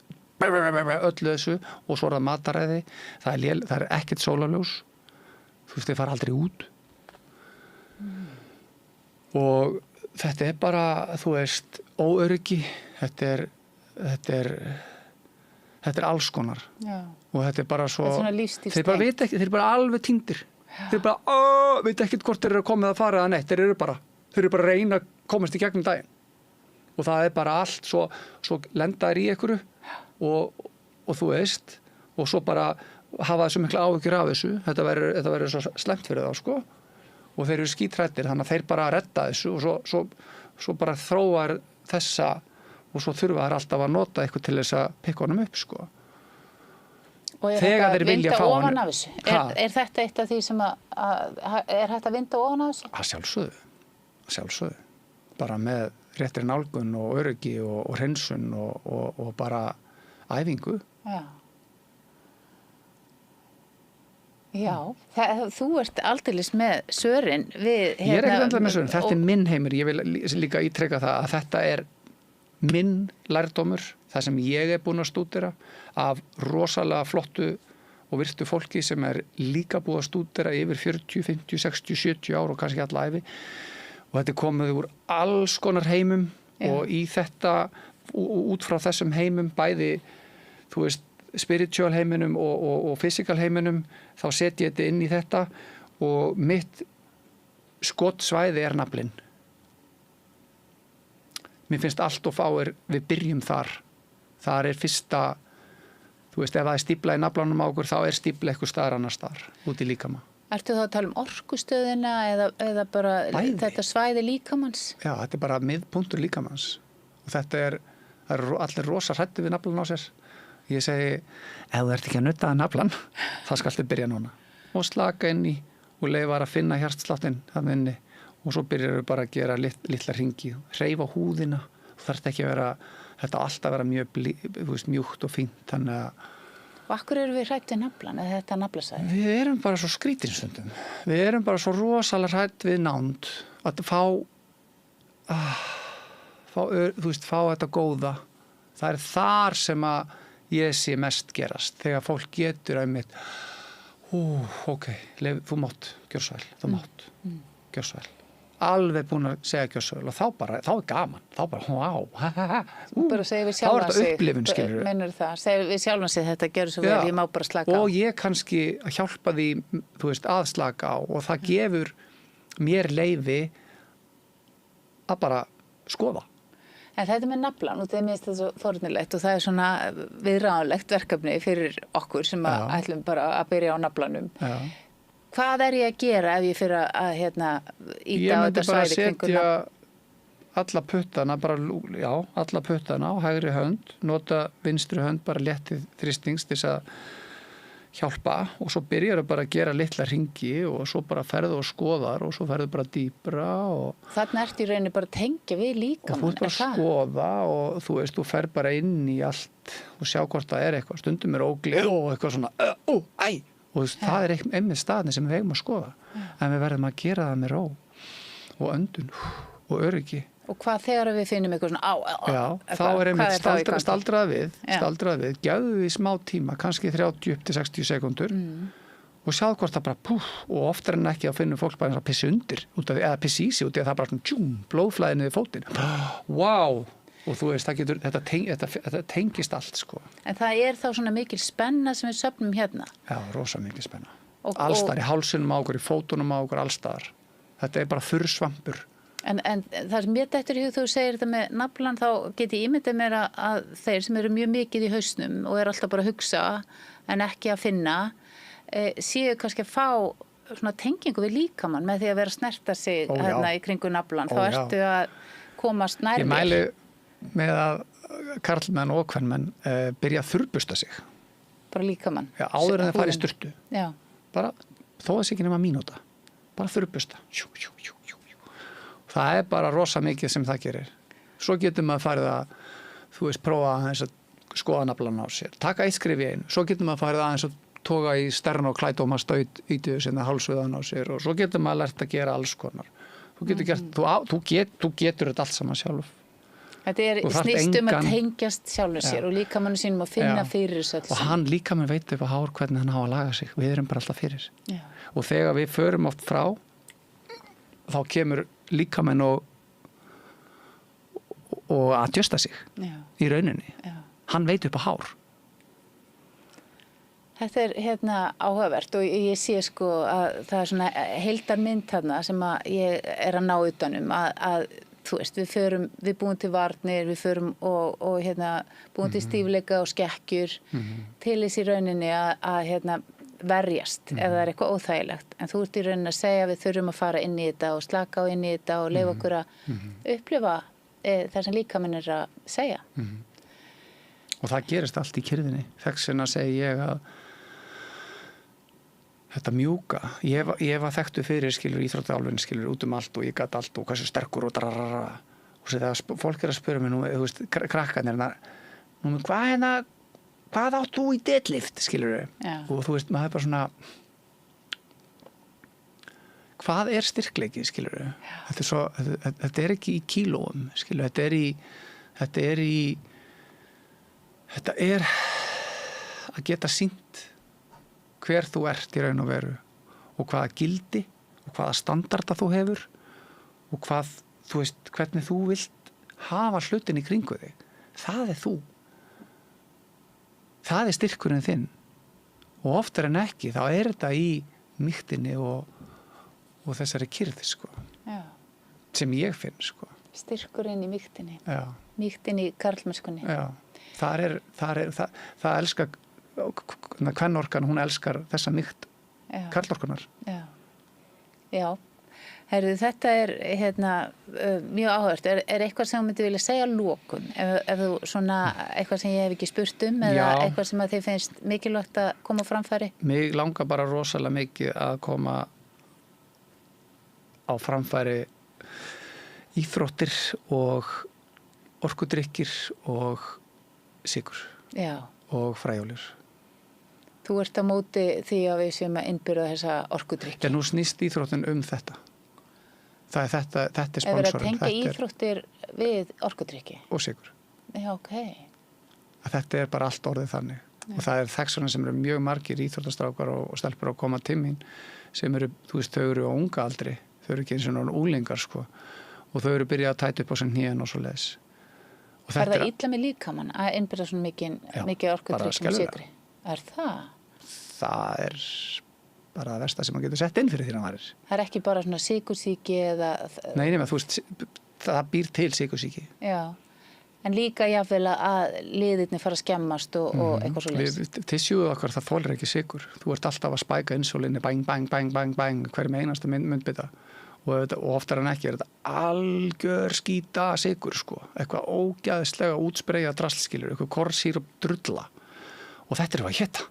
öllu þessu, og svo er það mataræði. Það er ekkert sólarljós. Þú veist, þið fara aldrei út. Og þetta er bara, þú veist, óöryggi. Þetta er alls konar. Já. Og þetta er bara svo, þeir bara veit ekki, þeir eru bara alveg týndir. Þeir bara, veit ekki hvort þeir eru að koma eða fara eða neitt. Þeir eru bara að reyna að komast í gegnum daginn. Og það er bara allt svo lendaðir í einhverju og þú veist, og svo bara hafa þessu mikla áhyggjur af þessu. Þetta verður svo slemmt fyrir þá, sko. Og þeir eru skítrættir, þannig að þeir bara redda þessu og svo bara þróar þessa, og svo þurfa þær alltaf að nota eitthvað til þess að pikka honum upp, sko. Og er þegar þeir vilja fá hann. Ofan af þessu? Er þetta eitt af því sem er hægt að vinda ofan af þessu? Að sjálfsögðu. Bara með réttri nálgun og öryggi og hreinsun og bara æfingu. Já, þú ert aldeilis með svörin við... Ég er ekkert endað með svörin, þetta er minn heimur. Ég vil líka ítreka það að þetta er minn lærdómur, það sem ég er búin að stúdera af rosalega flottu og virtu fólki sem er líka búið að stúdera yfir 40, 50, 60, 70 ár og kannski alla ævi. Og þetta er komið úr alls konar heimum og í þetta, út frá þessum heimum, bæði, þú veist, spiritual heiminum og physical heiminum, þá set ég þetta inn í þetta og mitt skottsvæði er naflinn. Mér finnst allt og fáir við byrjum þar. Þar er fyrsta, þú veist, ef það er stífla í naflanum á okkur, þá er stífla eitthvað staðar annar staðar, út í líkama. Ertu þá að tala um orkustöðina eða bara bæði. Þetta svæði líkamanns? Já, þetta er bara miðpunktur líkamanns. Og þetta er allir rosa hræddir við naflan á sér. Ég segi, ef þú ert ekki að nutta að naflan, þá skaltu byrja núna. Og slaka inn í og leyfa að finna hjartsláttinn þarna inni. Og svo byrjar við bara að gera litla hringi, hreyfa húðina. Þú þarft ekki að vera, þetta alltaf vera mjög mjúkt og fínt. Þannig að... Og akkur eru við hrætt við naflan, eða þetta naflasæði? Við erum bara svo skrítinstundum. Við erum bara svo rosalega hrætt við nánd. Að fá þetta góða. Það er þar sem að ég sé mest gerast. Þegar fólk getur einmitt, ok, þú mátt, gjör svo vel, þú mátt, gjör svo vel. Alveg búin að segja gjössuvel og þá er gaman, þá bara, bara segja við sjálfan sig, þá er þetta upplifun, skilur við. Meinur það, segja við sjálfan sig þetta gerur svo vel, ég má bara slaka á. Og ég kannski hjálpa því, þú veist, að slaka á og það gefur mér leyfi að bara skoða. En þetta með naflan, og það er minnst þetta svo fornilegt og það er svona viðráðanlegt verkefni fyrir okkur sem ætlum bara að byrja á naflanum. Já. Hvað er ég að gera ef ég fyrir að íta á þetta svæði kringum? Ég myndi bara setja alla puttana á hægri hönd, nota vinstri hönd bara léttið þrýstings til að hjálpa og svo byrjar það bara að gera litla hringi og svo bara ferðu og skoðar og svo ferðu bara dýpra. Þarna ertu í rauninni bara að tengja við líkamann. Og þú ert bara að skoða og þú veist, þú fer bara inn í allt og sjá hvort það er eitthvað. Stundum er óglið og eitthvað svona, og það er einmitt staðni sem við eigum að skoða. En við verðum að gera það með ró og öndun og öryggi. Og hvað þegar við finnum eitthvað svona þá er einmitt staldrað við, gefðu því smá tíma, kannski 30 til 60 sekundur og sjáðu hvort það bara og oftar en ekki að finnum fólk bara að pissi undir eða pissi í sig út í að það bara svona blóðflæði niður fótinn. Og þú veist, þetta tengist allt, sko. En það er þá svona mikil spenna sem við söfnum hérna? Já, rosa mikil spenna. Allstar í hálsinum á okkur, í fótunum á okkur, allstar. Þetta er bara þurr svampur. En það sem ég dettur í hug, þú segir þetta með naflan, þá get ég ímyndað mér að þeir sem eru mjög mikið í hausnum og eru alltaf bara að hugsa en ekki að finna, séu kannski að fá svona tengingu við líkamann með því að vera að snerta sig hérna í kringu naflan, þá ertu að komast nærri. Ég mæli með að karlmenn og kvenmenn byrja að þurrbusta sig. Bara líkamann. Já, áður en það fara í sturtu. Já. Bara, þó að það sé ekki nema mínúta. Bara þurrbusta. Það er bara rosa mikið sem það gerir. Svo getur maður farið að, þú veist, prófa aðeins að skoða naflan á sér. Taka eitt skrif í einu. Svo getur maður farið aðeins að toga í stern og klædóma staut ítiðu sinna hálsviðan á sér og svo getur maður lært að gera alls konar. Þú getur gert, þú getur þetta allt saman sjálf. Þetta er snýst að tengjast sjálfur sér og líkamannu sínum að finna fyrir þessu öll. Og hann líkamann veit upp á hár hvernig hann á að laga sig. Við erum bara alltaf fyrir. Já. Og þegar við förum oft frá, þá kemur líkamann og adjusta sig í rauninni. Já. Hann veit upp á hár. Þetta er hérna áhugavert og ég sé sko að það er svona heildarmynd þarna sem að ég er að ná utanum að þú veist, við búum til varnir, við förum og hérna búum til stífleika og skekkjur til þess í rauninni að hérna verjast ef það er eitthvað óþægilegt. En þú ert í rauninni að segja að við þurfum að fara inn í þetta og slaka á inn í þetta og leyfa okkur að upplifa það sem líkaminn er að segja. Og það gerist allt í kyrðinni. Þess vegna segi ég að þetta mjúka, ég var þekktu fyrir íþróttaálfinn út allt og ég gat allt og hversu sterkur og drarara og svo þegar fólk er að spyrja mig nú, þú veist, krakkarnir nú, hvað átt þú í deadlift, og þú veist, maður er bara svona hvað er styrkleiki, þetta er ekki í kílóum, þetta er að geta sýnt hver þú ert í raun og veru og hvaða gildi og hvaða standarda þú hefur og hvað, þú veist, hvernig þú vilt hafa hlutin í kringu þig. Það er þú. Það er styrkurinn þinn. Og oftar en ekki, þá er þetta í mýktinni og þessari kyrði, sko. Já. Sem ég finn, sko. Styrkurinn í mýktinni. Já. Mýktinni í karlmennskunni. Já. Það elskar kvennorkan, hún elskar þessa mýkt karlorkunar. Já. Herðu, þetta er hérna mjög áhugavert. Er eitthvað sem þú myndi vilja segja lokum? Ef þú svona eitthvað sem ég hef ekki spurt eða eitthvað sem að þið finnst mikilvægt að koma á framfæri? Mig langar bara rosalega mikið að koma á framfæri íþróttir og orkudrykkir og sykur og fræjóljur. Þú ert á móti því að við séum að innbyrða þessa orkudrykki. Nú snýst íþróttin þetta. Þetta er sponsorinn. Ef við að tengja íþróttir við orkudrykki? Og sykur. Já, ok. Þetta er bara allt orðið þannig. Og það er þekksuna sem eru mjög margir íþróttastrákar og stelpur að koma til mín sem eru, þú veist, þau eru á unga aldri. Þau eru ekki eins og náttúrulega úlingar, sko. Og þau eru byrjað að tæta upp á sem hnén og svo leiðis. Er það illa með líkamann að innbyrða svona mikið orkudrykki með sykri? Er það? Það er bara það versta sem maður getur sett inn fyrir því að varir. Það er ekki bara svona sykursýki eða... Nei, nema, þú veist, það býr til sykursýki. Já, en líka jáfnvel að liðirni fara að skemmast og eitthvað svo leist. Tissjúðu okkar, það þolir ekki sykur. Þú ert alltaf að spæka insulinni, bang, bang, bang, bang, bang, hverjum einasta myndbita. Og oftar en ekki er þetta algjör skýta sykur, sko. Eitthvað ógæðislega útspreyja drastlskilur, eitthvað korsýrup drulla. Og þetta er hvað hétta.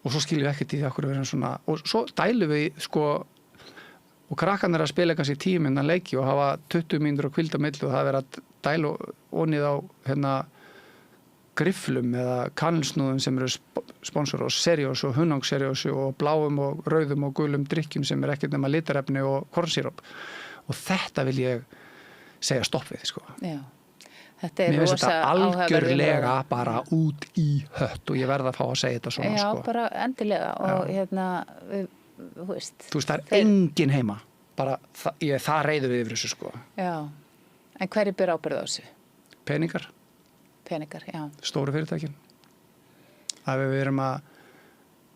Og svo skiljum við ekkert í því okkur verðum svona, og svo dælum við, sko, og krakkan er að spila kannski 10 mínúna leiki og hafa 20 mínútur á kvíld á milli og það er að dæla onið á grifflum eða kanilsnúðum sem eru sponsor og Seriós og Hunang-Seriós og bláum og rauðum og gulum drykkjum sem er ekkert nema litarefni og kornsýróp. Og þetta vil ég segja stopp við, sko. Já. Þetta er mér finnst þetta algjörlega bara út í hött og ég verð að fá að segja þetta svona. Já, sko. bara endilega og þú veist. Þú veist, það er engin heima. Bara, það reiður við yfir þessu, sko. Já, en hverju ber ábyrgð á þessu? Peningar, já. Stóru fyrirtækin. Það við erum að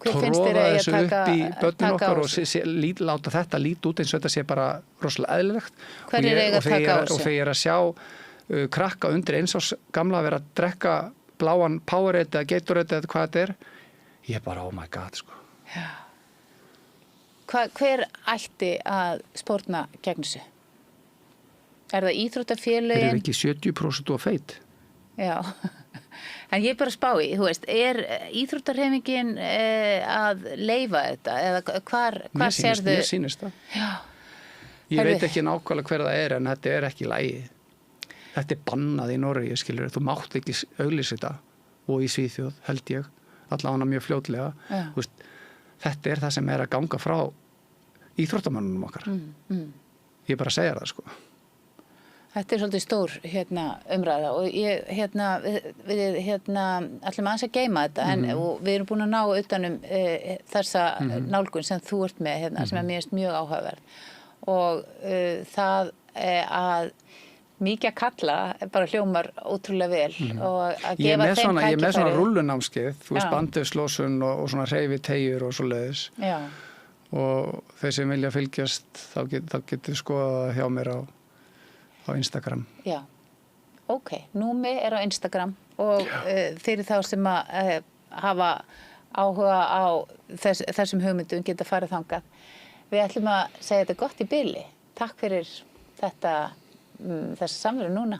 tróða þessu upp í börnin okkar og láta þetta líta út eins og þetta sé bara rosalega eðlilegt. Hverju eiga að taka á þessu? Og þegar ég er að sjá krakka undir eins ás gamla að vera að drekka bláan Powerade eða Gatorade eða hvað þetta er, ég er bara oh my god, sko. Já. hver ætti að spórna gegn þessu? Er það íþróttafélögin? Erum við ekki 70% of feit? Já, en ég er bara að spá í, þú veist, er íþróttarhreyfingin að leyfa þetta? Eða hvar sérðu? Mér sýnist það. Já. Ég veit ekki nákvæmlega hver það er, en þetta er ekki í lagi. Þetta er bannað í Noregi, skilur. Þú mátt ekki auglýsa þetta, og í Svíþjóð, held ég, allavega mjög fljótlega. Þú veist, þetta er það sem er að ganga frá íþróttamönnunum okkar. Ég er bara að segja það, sko. Þetta er svolítið stór umræða og ég við ætlum aðeins að geyma þetta og við erum búin að ná utanum þessa nálgun sem þú ert með sem er mjög áhugaverð og það að mikið að kalla bara hljómar ótrúlega vel og að gefa þeim tækifæri. Ég er með svona rullunámskeið, þú veist bandauðslósun og svona hreyfi teygjur og svo leiðis. Já. Og þeir sem vilja fylgjast þá getur skoða hjá mér á Instagram. Já, ok. Númi er á Instagram og fyrir þá sem að hafa áhuga á þessum hugmyndum geta farið þangað. Við ætlum að segja þetta gott í bili. Takk fyrir þessa samveru núna.